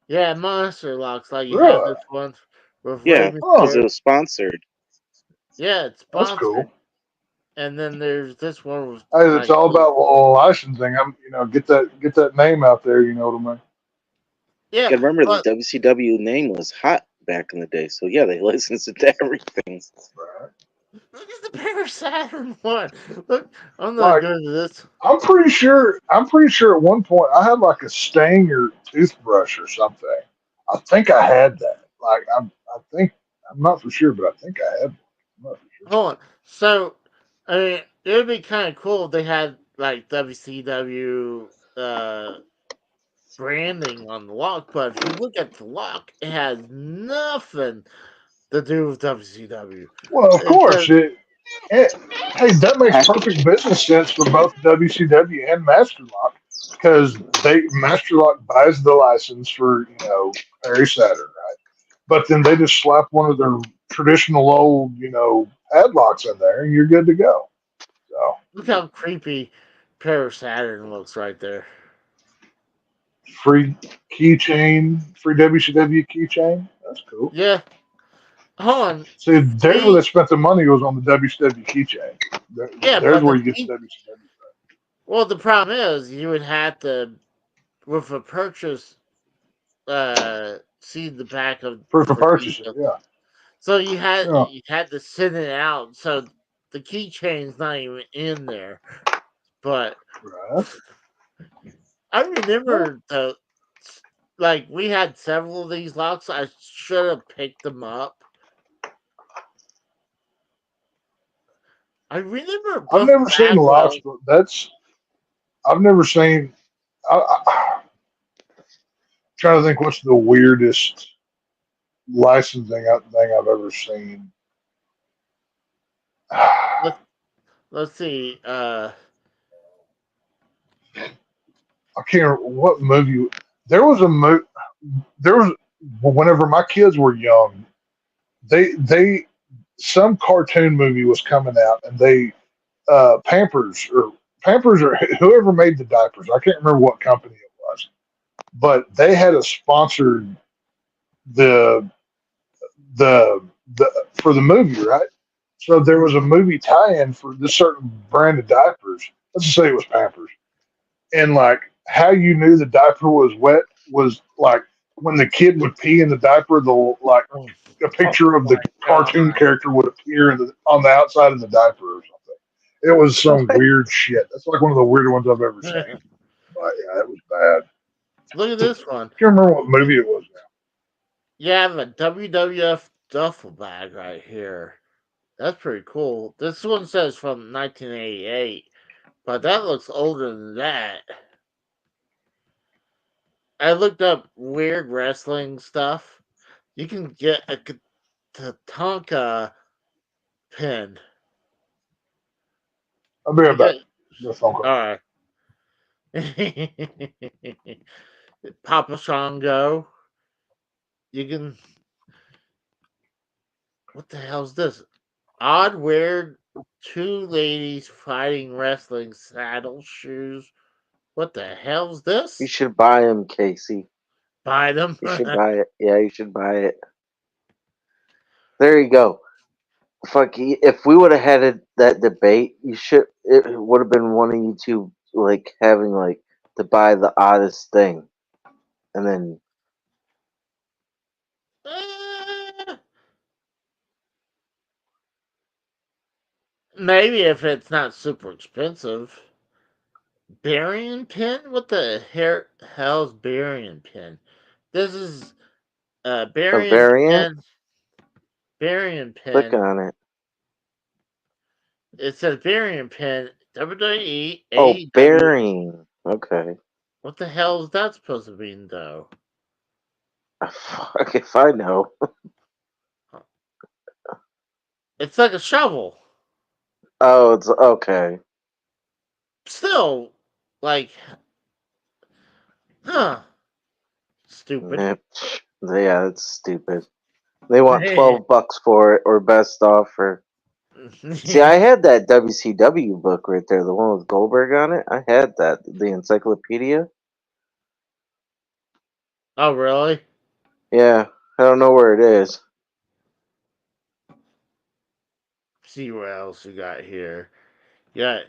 yeah, monster locks. Like you have Really? this one with Rey Yeah, because Oh, it Mysterio. was sponsored. Yeah, it's that's cool. sponsored. And then there's this one with Hey, it's like, all about licensing. Get that name out there. You know what I mean? yeah, You gotta remember the but WCW name was hot back in the day, so yeah, they licensed it to everything. Right. look at the Paper Saturn one. Look, I'm not Like good at this. I'm pretty sure. I'm pretty sure at one point I had like a Stanger toothbrush or something. I think I had that. Like I think I'm not for sure, but I think I had. One. I'm not for sure. Hold on. So, I mean, it would be kind of cool if they had like WCW branding on the lock, but if you look at the lock, it has nothing to do with WCW. Well, of It course. says, Hey, that makes Package. perfect business sense for both WCW and Masterlock because Masterlock buys the license for Perry Saturn, right? But then they just slap one of their traditional old padlocks in there, and you're good to go. So look how creepy Pair of Saturn looks right there. free keychain, free WCW keychain. That's cool. Yeah. Hold on. See, there's where they See, spent the money was on the WCW keychain. yeah, There's but where you get the WCW well, the problem is you would have to, with a purchase, see the back of proof of for purchasing. details. Yeah, So yeah. you had to send it out. So the keychain's not even in there. But Right. I Yeah. remember the like we had several of these locks. I should have picked them up. I remember I've Buff never seen locks, Bagwell. but I've never seen. Trying to think what's the weirdest licensing thing I've ever seen. I Let's see. can't remember what movie. There was a movie. There was whenever my kids were young. They some cartoon movie was coming out, and they Pampers or whoever made the diapers. I can't remember what company it was, but they had a sponsored the the for the movie, right? So there was a movie tie-in for this certain brand of diapers. Let's just say it was Pampers, and like how you knew the diaper was wet was like when the kid would pee in the diaper, oh, a picture of the my cartoon god! character would appear on the outside of the diaper or something. It was some weird shit. That's like one of the weirder ones I've ever seen. But yeah, it was bad. Look at this one. I can't remember what movie it was now. You have a WWF duffel bag right here. That's pretty cool. This one says from 1988, but that looks older than that. I looked up weird wrestling stuff, You can get a Tatanka pin. I'll be You right back. get The phone call. all right. Papa Shango. You can. What the hell's this? Odd, weird, two ladies fighting wrestling saddle shoes. What the hell's You this? should buy them, Casey. Buy them. You should buy it. Yeah, you should buy it. There you go. Fuck. If we would have had that debate, it would have been one of you two like having like to buy the oddest thing, and then Maybe if it's not super expensive. Barian pin? What the hell's Barian pin? This is a Barian variant. pin. Barian Click pin. on it. It says Barian pin. WWE, Oh, AEW. bearing. Okay. What the hell is that supposed to mean, though? Fuck if I know. It's like a shovel. Oh, it's okay. Still, like, huh? Stupid. Yeah, that's stupid. They want $12 for it or best offer. See, I had that WCW book right there, the one with Goldberg on it. I had that, the encyclopedia. Oh, really? Yeah, I don't know where it is. See what else we got here. You got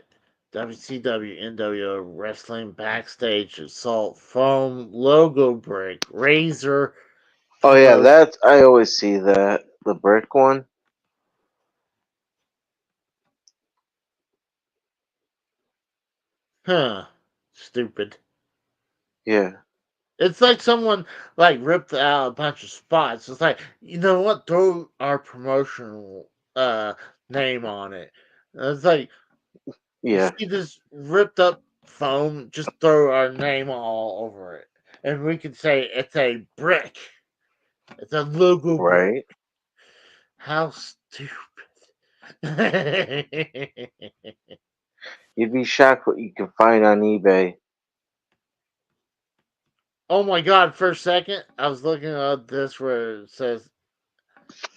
WCW, NWO Wrestling Backstage Assault Foam Logo Brick Razor. Oh yeah, I always see that, the brick one. Huh? Stupid. Yeah, It's like someone like ripped out a bunch of spots. It's like, you know what? Throw our promotional name on it. It's like, you yeah, see this ripped up foam, just throw our name all over it. And we can say it's a brick. It's a logo brick. right. How stupid. You'd be shocked what you can find on eBay. Oh my god, for a second, I was looking at this where it says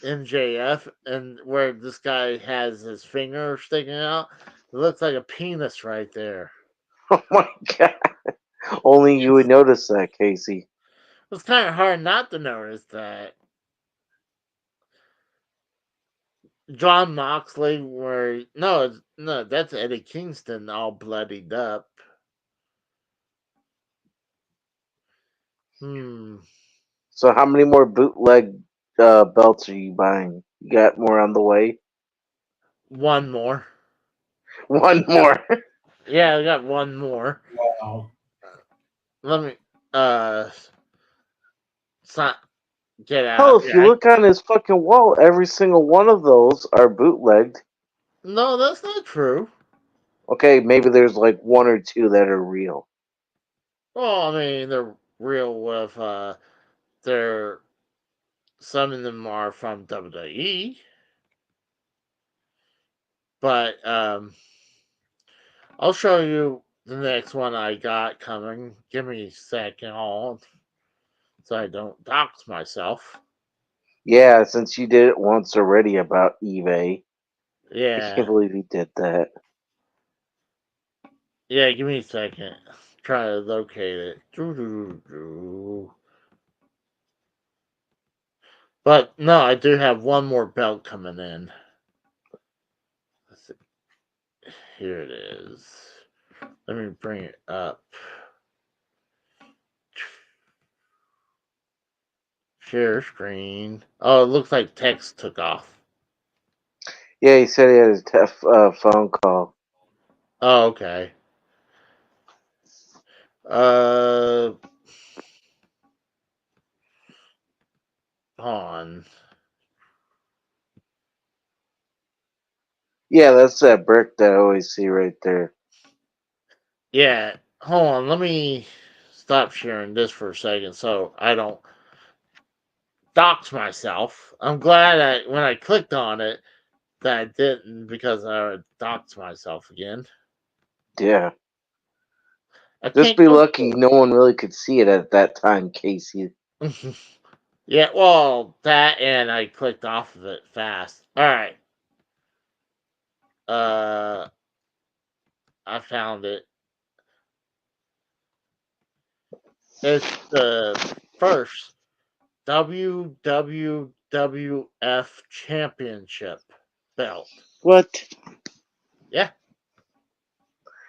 MJF and where this guy has his finger sticking out. It looks like a penis right there. Oh my god! Only you would notice that, Casey. It's kind of hard not to notice that. John Moxley, where no, that's Eddie Kingston, all bloodied up. So, how many more bootleg belts are you buying? You got more on the way? One more. One more. Yeah, I got one more. Wow. Let me get out. Hell, if you look on his fucking wall, every single one of those are bootlegged. No, that's not true. Okay, maybe there's like one or two that are real. Well, I mean, they're real with they're some of them are from WWE. But I'll show you the next one I got coming. Give me a second, hold, so I don't dox myself. Yeah, since you did it once already about eBay. Yeah. I can't believe you did that. Yeah, give me a second. Try to locate it. But no, I do have one more belt coming in. Let's see. Here it is. Let me bring it up. Share screen. Oh, it looks like text took off. Yeah, he said he had a phone call. Oh, okay. On. Yeah, that's that brick that I always see right there. Yeah, hold on. Let me stop sharing this for a second so I don't dox myself. I'm glad when I clicked on it that I didn't, because I would dox myself again. Yeah. I Just can't be go lucky no one really could see it at that time, Casey. Yeah, well, that and I clicked off of it fast. All right. I found it. It's the first WWWF Championship belt. What? Yeah.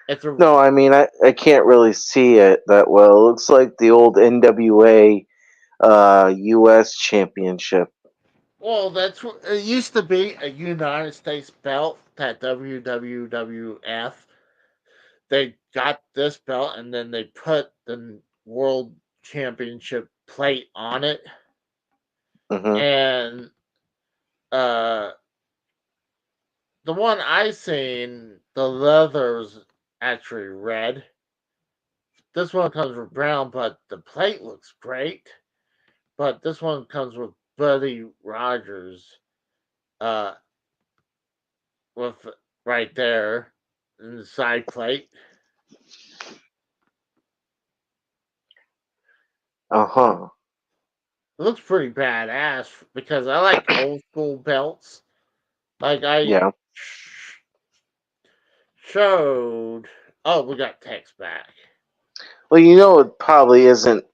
It's a No, I mean, I can't really see it that well. It looks like the old NWA US Championship. well, that's what it used to be, a United States belt, that WWWF. They got this belt and then they put the World Championship plate on it. Hmm. And uh the one I seen, the leather's actually red. This one comes with brown, but the plate looks great. But this one comes with Buddy Rogers, uh, with right there in the side plate. Uh-huh. It looks pretty badass because I like old school belts. Like I Yeah. showed. Oh, we got text back. Well, you know, it probably isn't.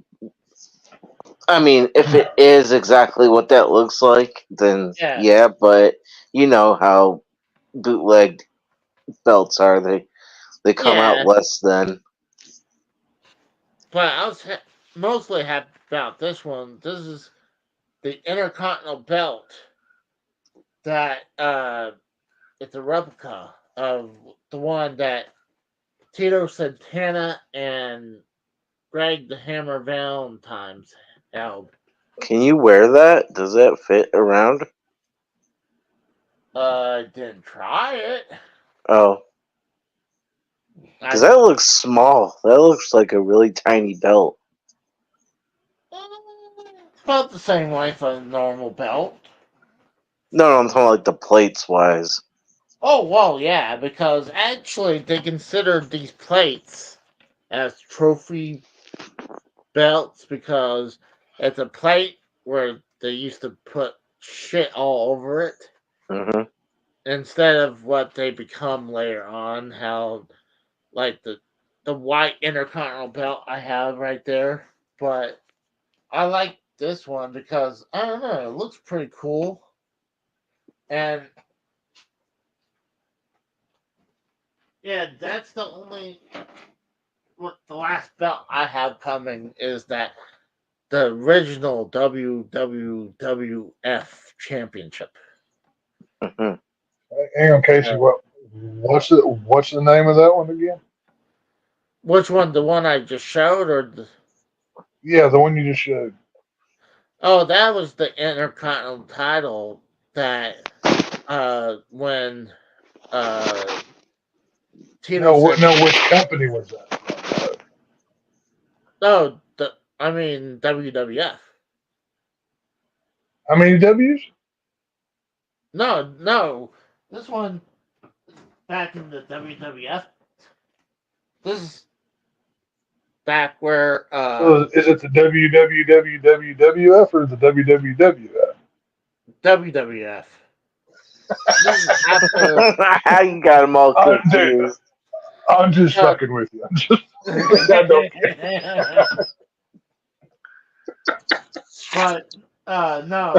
I mean, if it is exactly what that looks like, then Yeah. yeah, but you know how bootleg belts are. They come Yeah. out less than. But I was mostly happy about this one. This is the Intercontinental Belt that it's a replica of the one that Tito Santana and Greg the Hammer Valentine's held. Can you wear that? Does that fit around? Didn't try it. Oh, because that looks small. That looks like a really tiny belt. About the same length as a normal belt. No, I'm talking like the plates wise. Oh, well, yeah, because actually they considered these plates as trophy belts because it's a plate where they used to put shit all over it Hmm. instead of what they become later on. How, like, the white Intercontinental belt I have right there. But I like this one because, I don't know, it looks pretty cool. And yeah, that's the only. The last belt I have coming is that the original WWF Championship. Hmm. Hang on, Casey. What's the name of that one again? Which one? The one I just showed, or the? Yeah, the one you just showed. Oh, that was the Intercontinental title that when Tito said No, which company was that? no, I mean WWF. How many W's? No, this one back in the WWF. This is back where So is it the WWF or the WWF? WWF. This is after. How you got them all Dude, confused? I'm just fucking with you. I don't But no,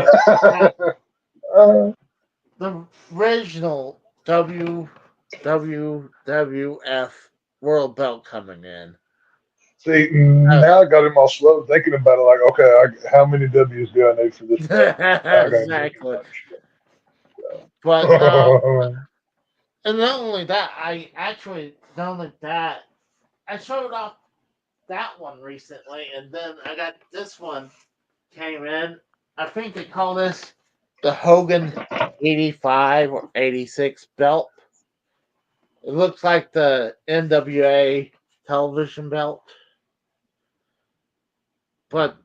the original WWF World Belt coming in. See, now I got him all slow thinking about it. Like, okay, how many W's do I need for this? Exactly. But and not only that, I showed off that one recently, and then I got this one came in. I think they call this the Hogan 85 or 86 belt. It looks like the NWA television belt. But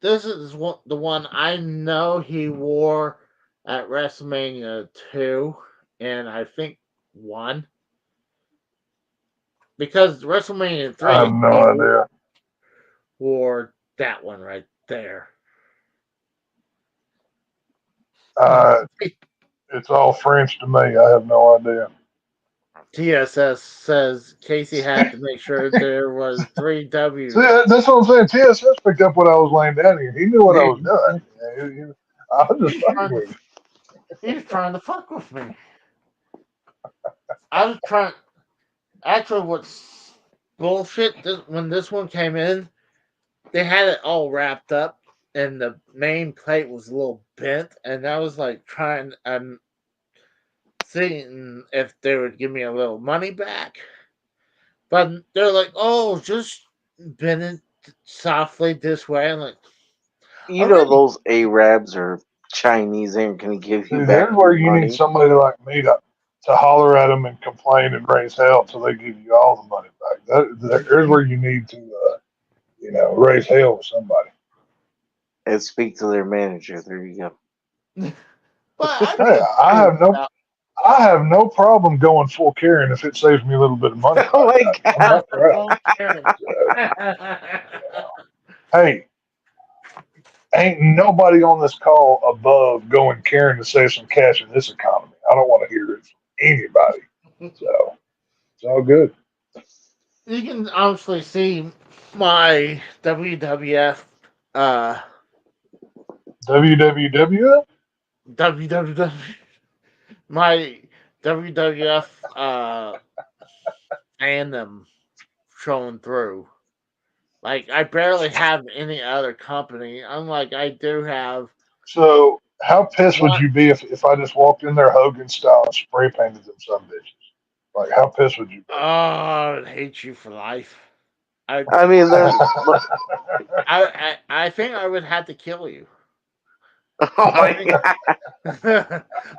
this is the one I know he wore at WrestleMania 2 and I think 1. Because WrestleMania 3 I have no idea. wore that one right there. It's all French to me. I have no idea. TSS says Casey had to make sure there was 3 W's. See, that's what I'm saying. TSS picked up what I was laying down here. He knew what I was doing. I was just fucking with him. He's trying to fuck with me. I was trying. Actually, what's bullshit? When this one came in, they had it all wrapped up, and the main plate was a little bent, and I was like trying. Seeing if they would give me a little money back, but they're like, "Oh, just bend it softly this way." I'm like, You know those Arabs or Chinese ain't gonna give you See, back there's where your you money. need somebody like me to holler at them and complain and raise hell till they give you all the money back. There's where you need to, raise hell with somebody. And speak to their manager. There you go. but Hey, I have no problem going full Karen if it saves me a little bit of money. Oh my I'm god! not proud. Hey, ain't nobody on this call above going Karen to save some cash in this economy. I don't want to hear it from anybody. So it's all good. You can obviously see my WWF, WWW? WWF, my WWF fandom showing through. Like I barely have any other company. Unlike I do have. So how pissed would you be if I just walked in there Hogan style and spray painted them some bitches? Like how pissed would you be? Oh, I would hate you for life. I mean, I think I would have to kill you. oh my god!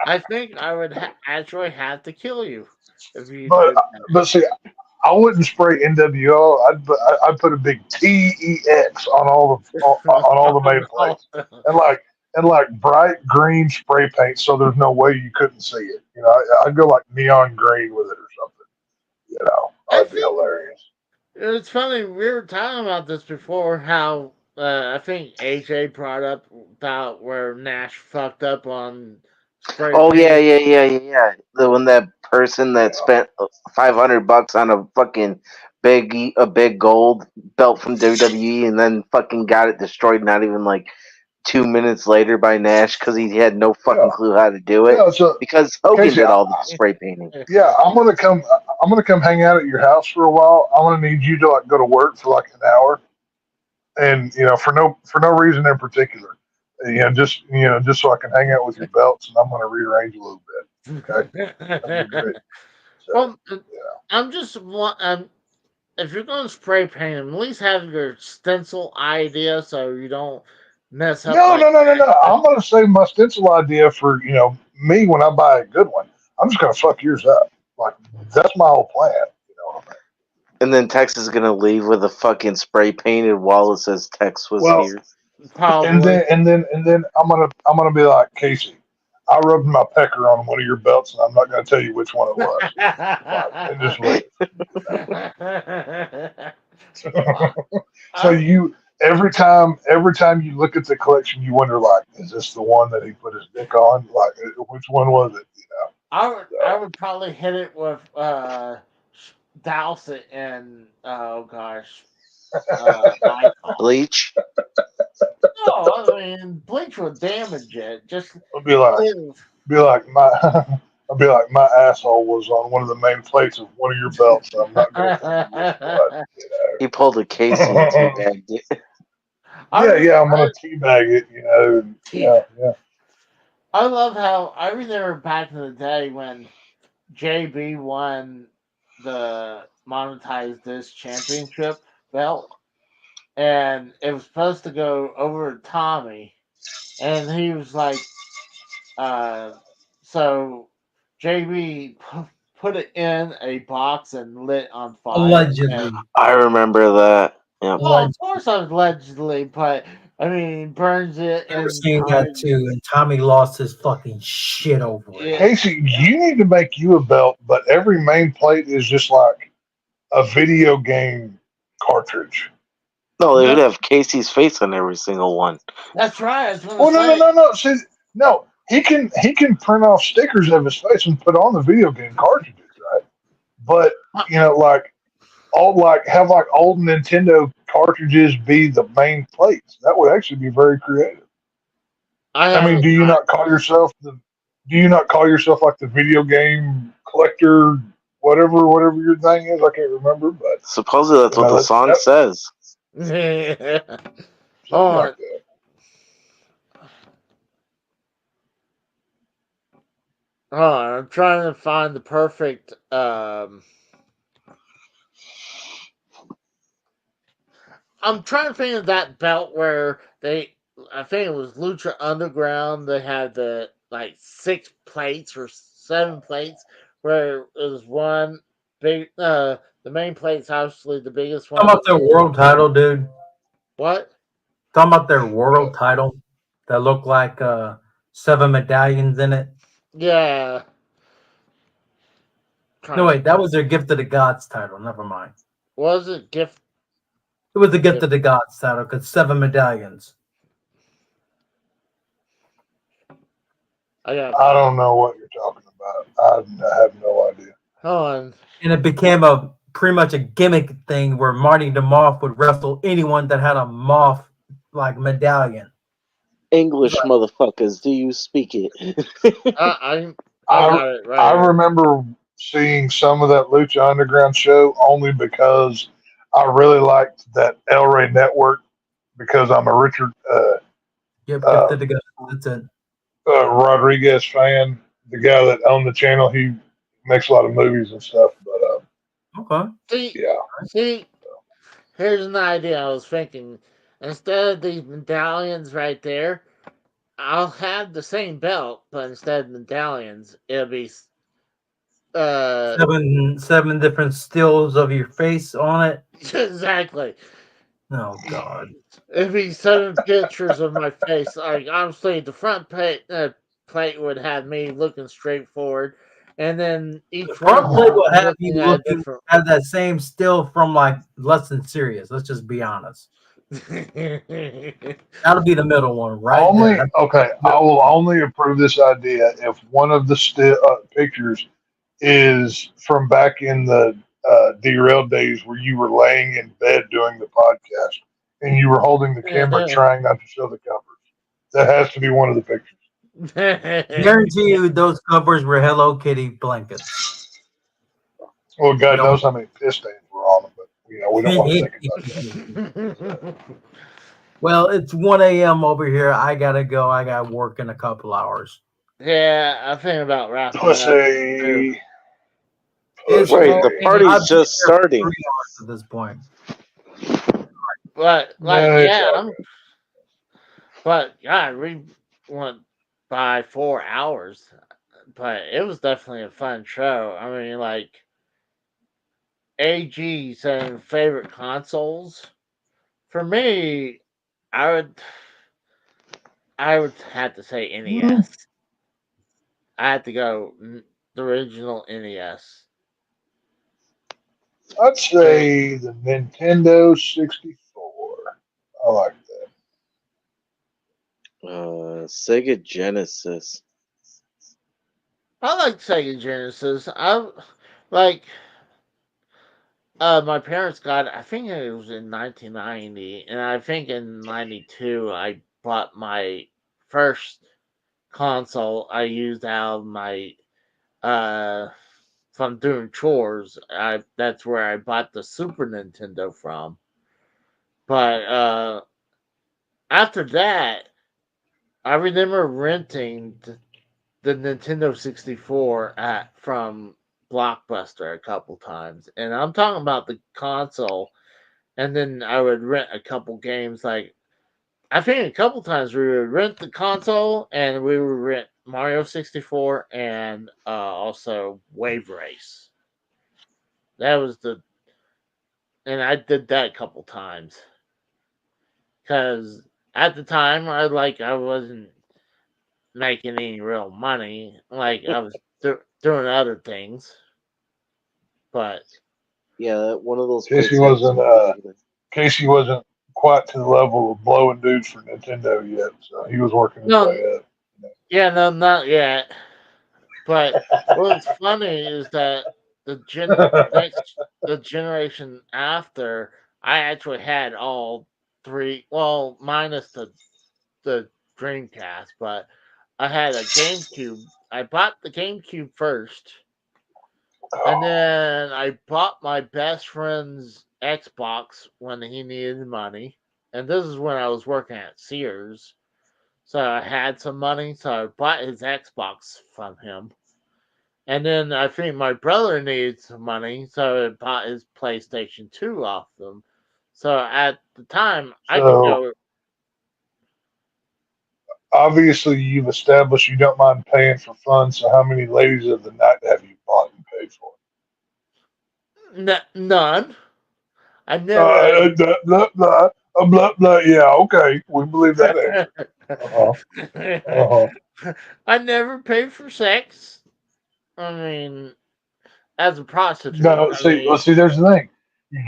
I think I would actually have to kill you if you. But see, I wouldn't spray NWO. I'd put a big TEX on all the main plates and like bright green spray paint so there's no way you couldn't see it. I'd go like neon green with it or something. That'd be hilarious. It's funny, we were talking about this before, how I think AJ brought up about where Nash fucked up on spray Oh paint. yeah. The one that person that spent $500 on a fucking big gold belt from WWE and then fucking got it destroyed. Not even like 2 minutes later by Nash because he had no fucking clue how to do it because Hogan Casey, did all the spray painting. Yeah, I'm gonna come hang out at your house for a while. I'm gonna need you to like go to work for like an hour, and for no reason in particular. Just so I can hang out with your belts, and I'm gonna rearrange a little bit. Okay, that'd be great. So, Well, I'm just if you're going to spray paint them, at least have your stencil idea so you don't mess up. No. I'm gonna save my stencil idea for me when I buy a good one. I'm just gonna fuck yours up. Like that's my whole plan. And then Tex is gonna leave with a fucking spray painted wall that says Tex was here. Probably. And then I'm gonna be like, Casey, I rubbed my pecker on one of your belts, and I'm not gonna tell you which one it was. And just wait. So you every time you look at the collection, you wonder like, is this the one that he put his dick on? Like, which one was it? I would probably hit it with douse it in Bleach. No, I mean bleach would damage it. Just I'll be like my asshole was on one of the main plates of one of your belts. So I'm not gonna. He pulled a Casey and teabagged it. Yeah, I'm gonna teabag it. Yeah. I love how I remember back in the day when JB won the monetized this championship belt, and it was supposed to go over to Tommy, and he was like, so JB put it in a box and lit on fire. Allegedly. I remember that. Yep. Well, of course, allegedly, but I mean, he burns it I've and seen that too, and Tommy lost his fucking shit over it. Yeah. Casey, you need to make you a belt, but every main plate is just like a video game cartridge. No, they would have Casey's face on every single one. That's right. I was gonna Oh no, no, say. no, no. See, no, he can print off stickers of his face and put on the video game cartridges, right? But like have like old Nintendo cartridges be the main plates. That would actually be very creative. I mean, do you not call yourself like the video game collector, whatever your thing is? I can't remember, but Supposedly that's what the song says. something Oh, like that. I'm trying to find the perfect. I'm trying to think of that belt where I think it was Lucha Underground. They had the like 6 plates or 7 plates, where it was one big. The main plate's obviously the biggest one. Talking about their world title, dude. What? Talking about their world title that looked like 7 medallions in it. Yeah. No, wait, that was their Gift of the Gods title. Never mind. Was it gift? It was the Gift of the Gods title because 7 medallions. I don't know what you're talking about. I have no idea. Hold on. And it became pretty much a gimmick thing where Marty the Moth would wrestle anyone that had a moth like medallion. English motherfuckers, do you speak it? I got it right. I remember seeing some of that Lucha Underground show only because I really liked that El Rey Network because I'm a Richard Gift of the Gods. That's it. Rodriguez fan. The guy that owned the channel, he makes a lot of movies and stuff. But okay. See, here's an idea I was thinking. Instead of these medallions right there, I'll have the same belt, but instead of medallions, it'll be 7 different stills of your face on it. Exactly. Oh God. It'd be 7 pictures of my face. Like obviously, the front plate would have me looking straight forward, and then each Front one plate will have you looking at a looking different. have that same still from like Less Than Serious. Let's just be honest. That'll be the middle one, right? There. Okay, I will only approve this idea if one of the pictures is from back in the derailed days where you were laying in bed doing the podcast and you were holding the camera trying not to show the covers. That has to be one of the pictures. Guarantee you those covers were Hello Kitty blankets. Well, God knows how many piss stains were on them, but we don't want to think about it. Well, it's 1 a.m. over here. I gotta go. I got work in a couple hours. Yeah, I'm thinking about wrapping Let's it up. see. Right, the party's just starting. 3 hours at this point. But No, but God, we went by 4 hours. But it was definitely a fun show. I mean, like AG saying favorite consoles. For me, I would have to say NES. I had to go the original NES. I'd say the Nintendo 64. I like that. Sega Genesis. I like Sega Genesis. I like. My parents got it, I think it was in 1990, and I think in 92 I bought my first console. I used out of my from doing chores. That's where I bought the Super Nintendo from. But after that, I remember renting the Nintendo 64 from Blockbuster a couple times, and I'm talking about the console. And then I would rent a couple games. Like I think a couple times we would rent the console, and we would rent Mario 64 and also Wave Race. That was and I did that a couple times because at the time, I wasn't making any real money. Like I was doing other things, but Yeah, one of those Casey places. Casey wasn't quite to the level of blowing dudes for Nintendo yet, so he was working his no, way up. yeah, no, not yet. But what's funny is that the generation after, I actually had all three. Well, minus the Dreamcast, but I had a GameCube. I bought the GameCube first, and then I bought my best friend's Xbox when he needed money. And this is when I was working at Sears. So I had some money, so I bought his Xbox from him. And then I think my brother needed some money, so I bought his PlayStation 2 off them. So at the time, I could So go. obviously, you've established you don't mind paying for fun. So how many ladies of the night have you bought and paid for? None. I never. Blah, blah, blah, blah, blah. Yeah, okay, we believe that answer. Uh-huh. I never paid for sex. I mean, as a prostitute. No, see, there's the thing.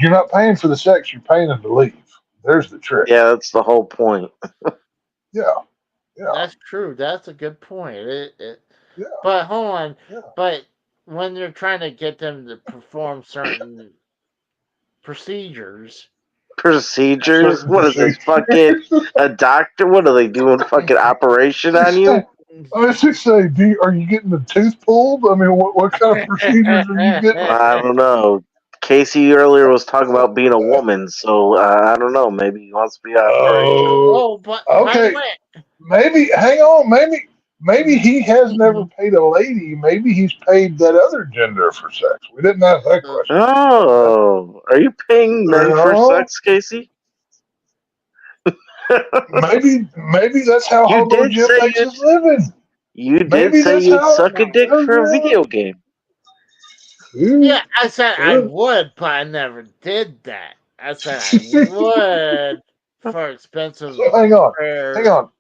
You're not paying for the sex. You're paying them to leave. There's the trick. Yeah, that's the whole point. Yeah, yeah, That's true. That's a good point. yeah, But hold on. yeah. But when you're trying to get them to perform certain procedures, Procedures? Certain What is this, procedures. fucking a doctor? What are they doing, fucking operation on you? I was just saying, are you getting the tooth pulled? I mean, what kind of procedures are you getting? I don't know. Casey earlier was talking about being a woman, so I don't know. Maybe he wants to be operated. oh, but by Okay. the way, Maybe, hang on, maybe he has never paid a lady. Maybe he's paid that other gender for sex. We didn't ask that question. Oh, are you paying men for No. sex, Casey? Maybe that's how You Hobo did Jim say makes you'd- his living. You did Maybe say that's you'd how- suck a dick for a video game. yeah, I said I would, but I never did that. I said I would for expensive. So hang on.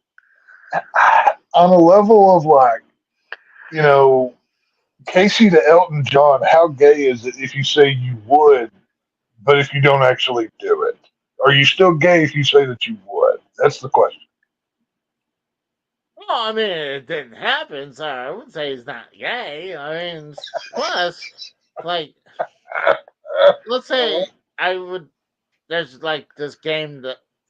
On a level of like, Casey to Elton John, how gay is it if you say you would, but if you don't actually do it? Are you still gay if you say that you would? That's the question. Well, I mean, it didn't happen, so I would say he's not gay. I mean, plus, like, let's say I would. There's like this game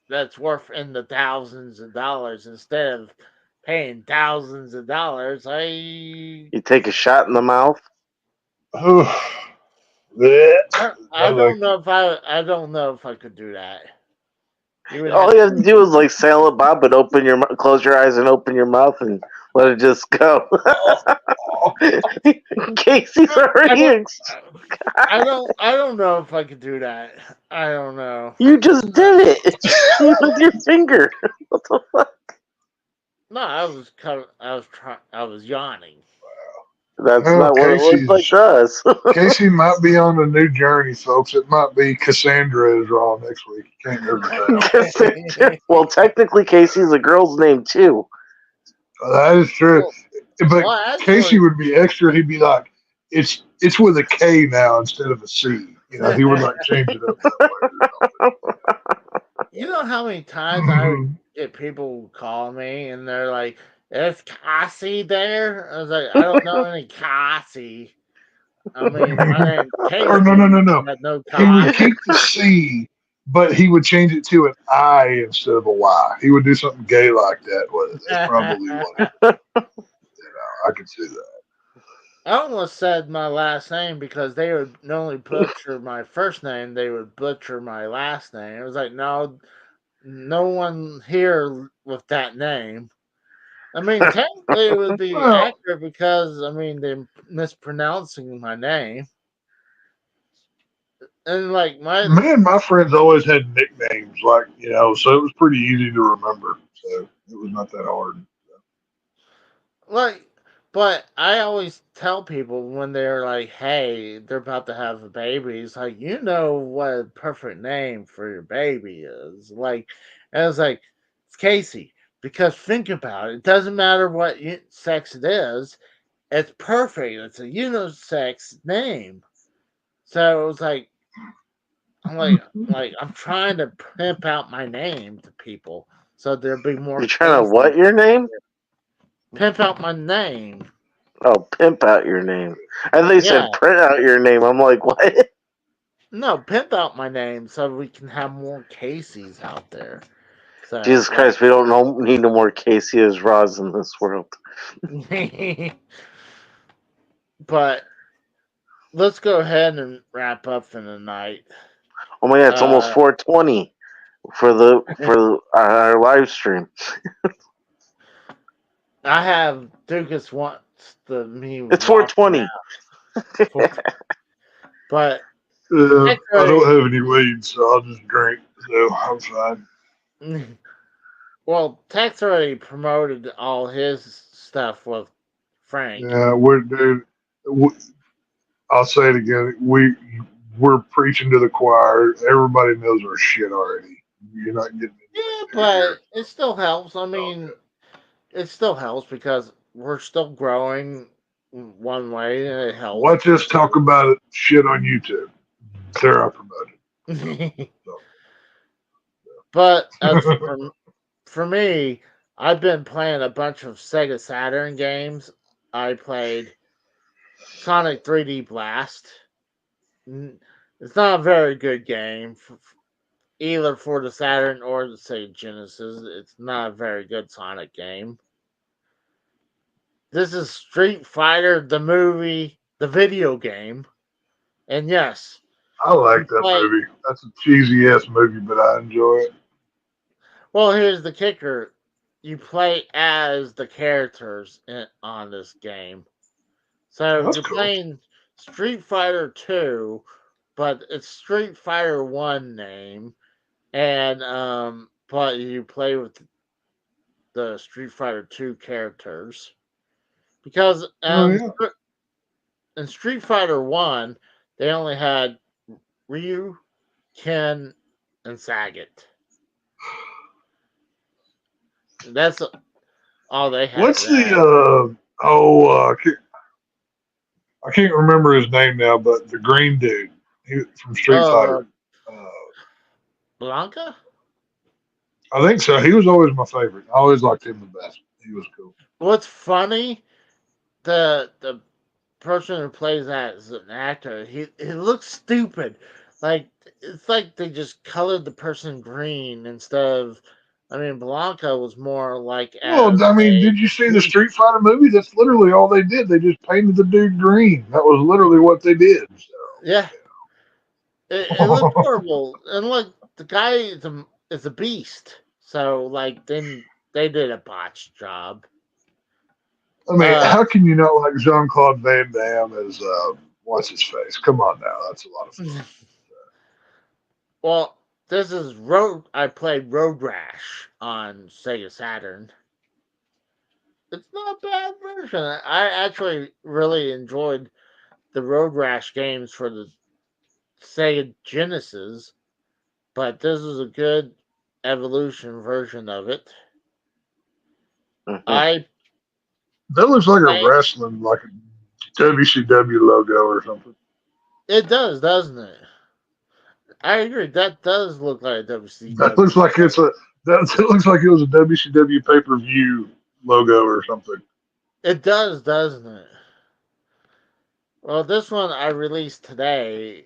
that's worth in the thousands of dollars. Instead of paying thousands of dollars, You take a shot in the mouth. I don't know if I don't know if I could do that. All you have to do is like Silent Bob, but close your eyes and open your mouth and let it just go. Casey's already. I don't know if I could do that. I don't know. You just did it with your finger. What the fuck? No, I was yawning. That's Well, not what it looks like to us. Casey might be on a new journey, folks. It might be Cassandra is wrong next week. You can't never tell. Well, technically, Casey's a girl's name too. That is true. But Well, actually- Casey would be extra. He'd be like, it's with a K now instead of a C. He would like change it up. You know how many times I would get people call me and they're like, "Is Cassie there?" I was like, "I don't know any Cassie." I mean, my name's Casey. Or no. but no He would Cassie. keep the C, but he would change it to an I instead of a Y. He would do something gay like that with it. That's probably what I could see that. I almost said my last name because they would not only butcher my first name, they would butcher my last name. It was like, no one here with that name. I mean, technically it would be Well- accurate because, I mean, they're mispronouncing my name. And, like, Me and my friends always had nicknames, so it was pretty easy to remember. So it was not that hard. But I always tell people when they're like, hey, they're about to have a baby, it's like, you know what a perfect name for your baby is. Like, and it's like, It's Casey. Because think about it. It doesn't matter what sex it is. It's perfect. It's a unisex name. So it was like, I'm trying to pimp out my name to people. So there'll be more. You're trying to Casey. what your name? Pimp out my name. Oh, pimp out your name. And they said Yeah. print out your name. I'm like, what? No, pimp out my name so we can have more Caseys out there. So, Jesus Christ, we don't need no more Casey as Roz in this world. But let's go ahead and wrap up for the night. Oh my God, it's almost 4:20 for our live stream. I have Dukas wants me. It's 4:20. But I don't have any weed, so I'll just drink. So I'm fine. Well, Tex already promoted all his stuff with Frank. Yeah, dude. I'll say it again. We're preaching to the choir. Everybody knows our shit already. You're not getting it. Yeah, but it still helps. I mean, it still helps because we're still growing one way, and it helps. Watch us talk about it shit on YouTube. There, I promote it. But as for me, I've been playing a bunch of Sega Saturn games. I played Sonic 3D Blast. It's not a very good game, either for the Saturn or the Sega Genesis. It's not a very good Sonic game. This is Street Fighter, the movie, the video game. And yes, I like that movie. That's a cheesy ass movie, but I enjoy it. Well, here's the kicker. You play as the characters on this game. So you're playing Street Fighter 2, but it's Street Fighter 1 name. And but you play with the Street Fighter 2 characters. Because in Street Fighter 1, they only had Ryu, Ken, and Sagat. That's all they had. What's I can't remember his name now, but the green dude from Street Fighter. Blanca? I think so. He was always my favorite. I always liked him the best. He was cool. What's funny, the person who plays that as an actor, he looks stupid. Like it's like they just colored the person green instead of. I mean, Blanca was more like. Well, I mean, did you see the Street Fighter movie? That's literally all they did. They just painted the dude green. That was literally what they did. So. Yeah. It looked horrible, and look, the guy is a beast. So, like, then they did a botched job. I mean, how can you not like Jean-Claude Van Damme as what's his face? Come on now, that's a lot of fun. Well, this is I played Road Rash on Sega Saturn. It's not a bad version. I actually really enjoyed the Road Rash games for the Sega Genesis, but this is a good evolution version of it. That looks like a wrestling, like a WCW logo or something. It does, doesn't it? I agree. That does look like a WCW. That looks like it looks like it was a WCW pay-per-view logo or something. It does, doesn't it? Well, this one I released today.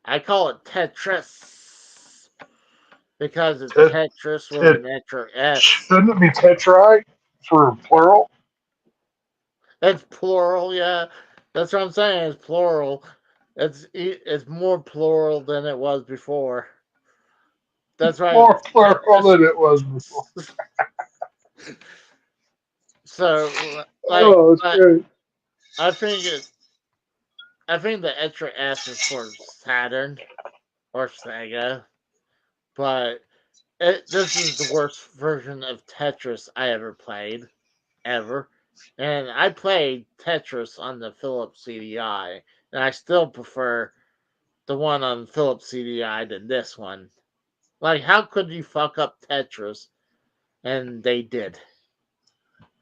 I call it Tetris because it's Tetris with an extra S. Shouldn't it be Tetrite for plural? It's plural, yeah. That's what I'm saying. It's plural. It's more plural than it was before. That's right. More plural than it was before. So, I think the extra S is for Saturn or Sega, but this is the worst version of Tetris I ever played, ever. And I played Tetris on the Philips CDI, and I still prefer the one on Philips CDI than this one. Like, how could you fuck up Tetris and they did.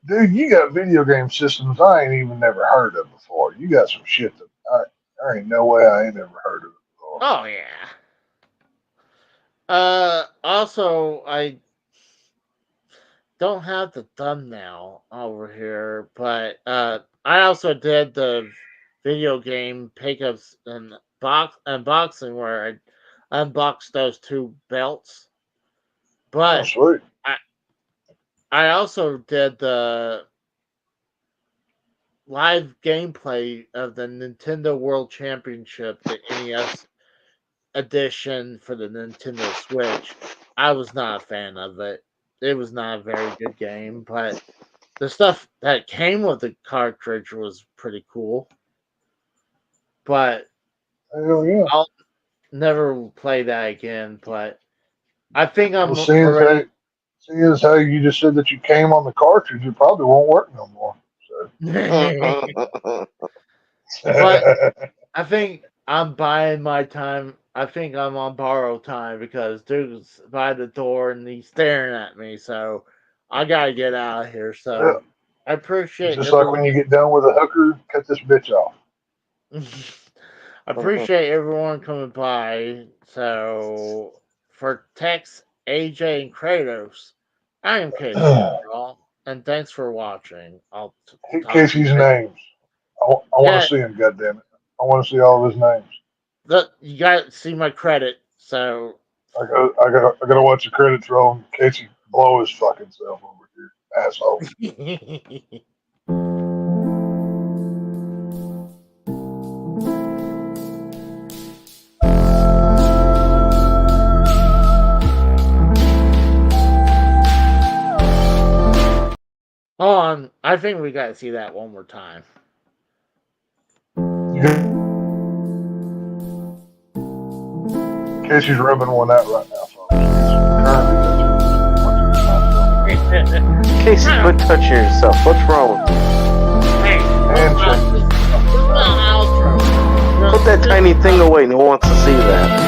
Dude, you got video game systems I ain't even never heard of before. You got some shit that there ain't no way I ain't never heard of it before. Oh yeah. Also, I don't have the thumbnail over here, but I also did the video game pickups and unboxing where I unboxed those 2 belts. Oh, But sweet. I also did the live gameplay of the Nintendo World Championship, the NES edition for the Nintendo Switch. I was not a fan of it. It was not a very good game, but the stuff that came with the cartridge was pretty cool. But Hell yeah. I'll never play that again. But I think I'm Well, seeing as how you just said that you came on the cartridge, it probably won't work no more. So. But I think I'm buying my time. I think I'm on borrowed time because dude's by the door and he's staring at me. So I gotta get out of here. So Yeah. I appreciate It's just like when you get done with a hooker, cut this bitch off. I appreciate everyone coming by. So for Tex, AJ, and Kratos, I am Casey, y'all, and thanks for watching. I'll Hit talk to Casey's you later. names. I want Yeah. to see him. Goddammit! I want to see all of his names. Look, you got to see my credit. So I gotta watch the credits roll. And Casey blow his fucking self over here, asshole. Hold on, I think we got to see that one more time. Casey's rubbing one out right now, folks. Casey, quit touching yourself. What's wrong with you? Hey, Handshake. this is the outro. Put that tiny thing away. No one wants to see that.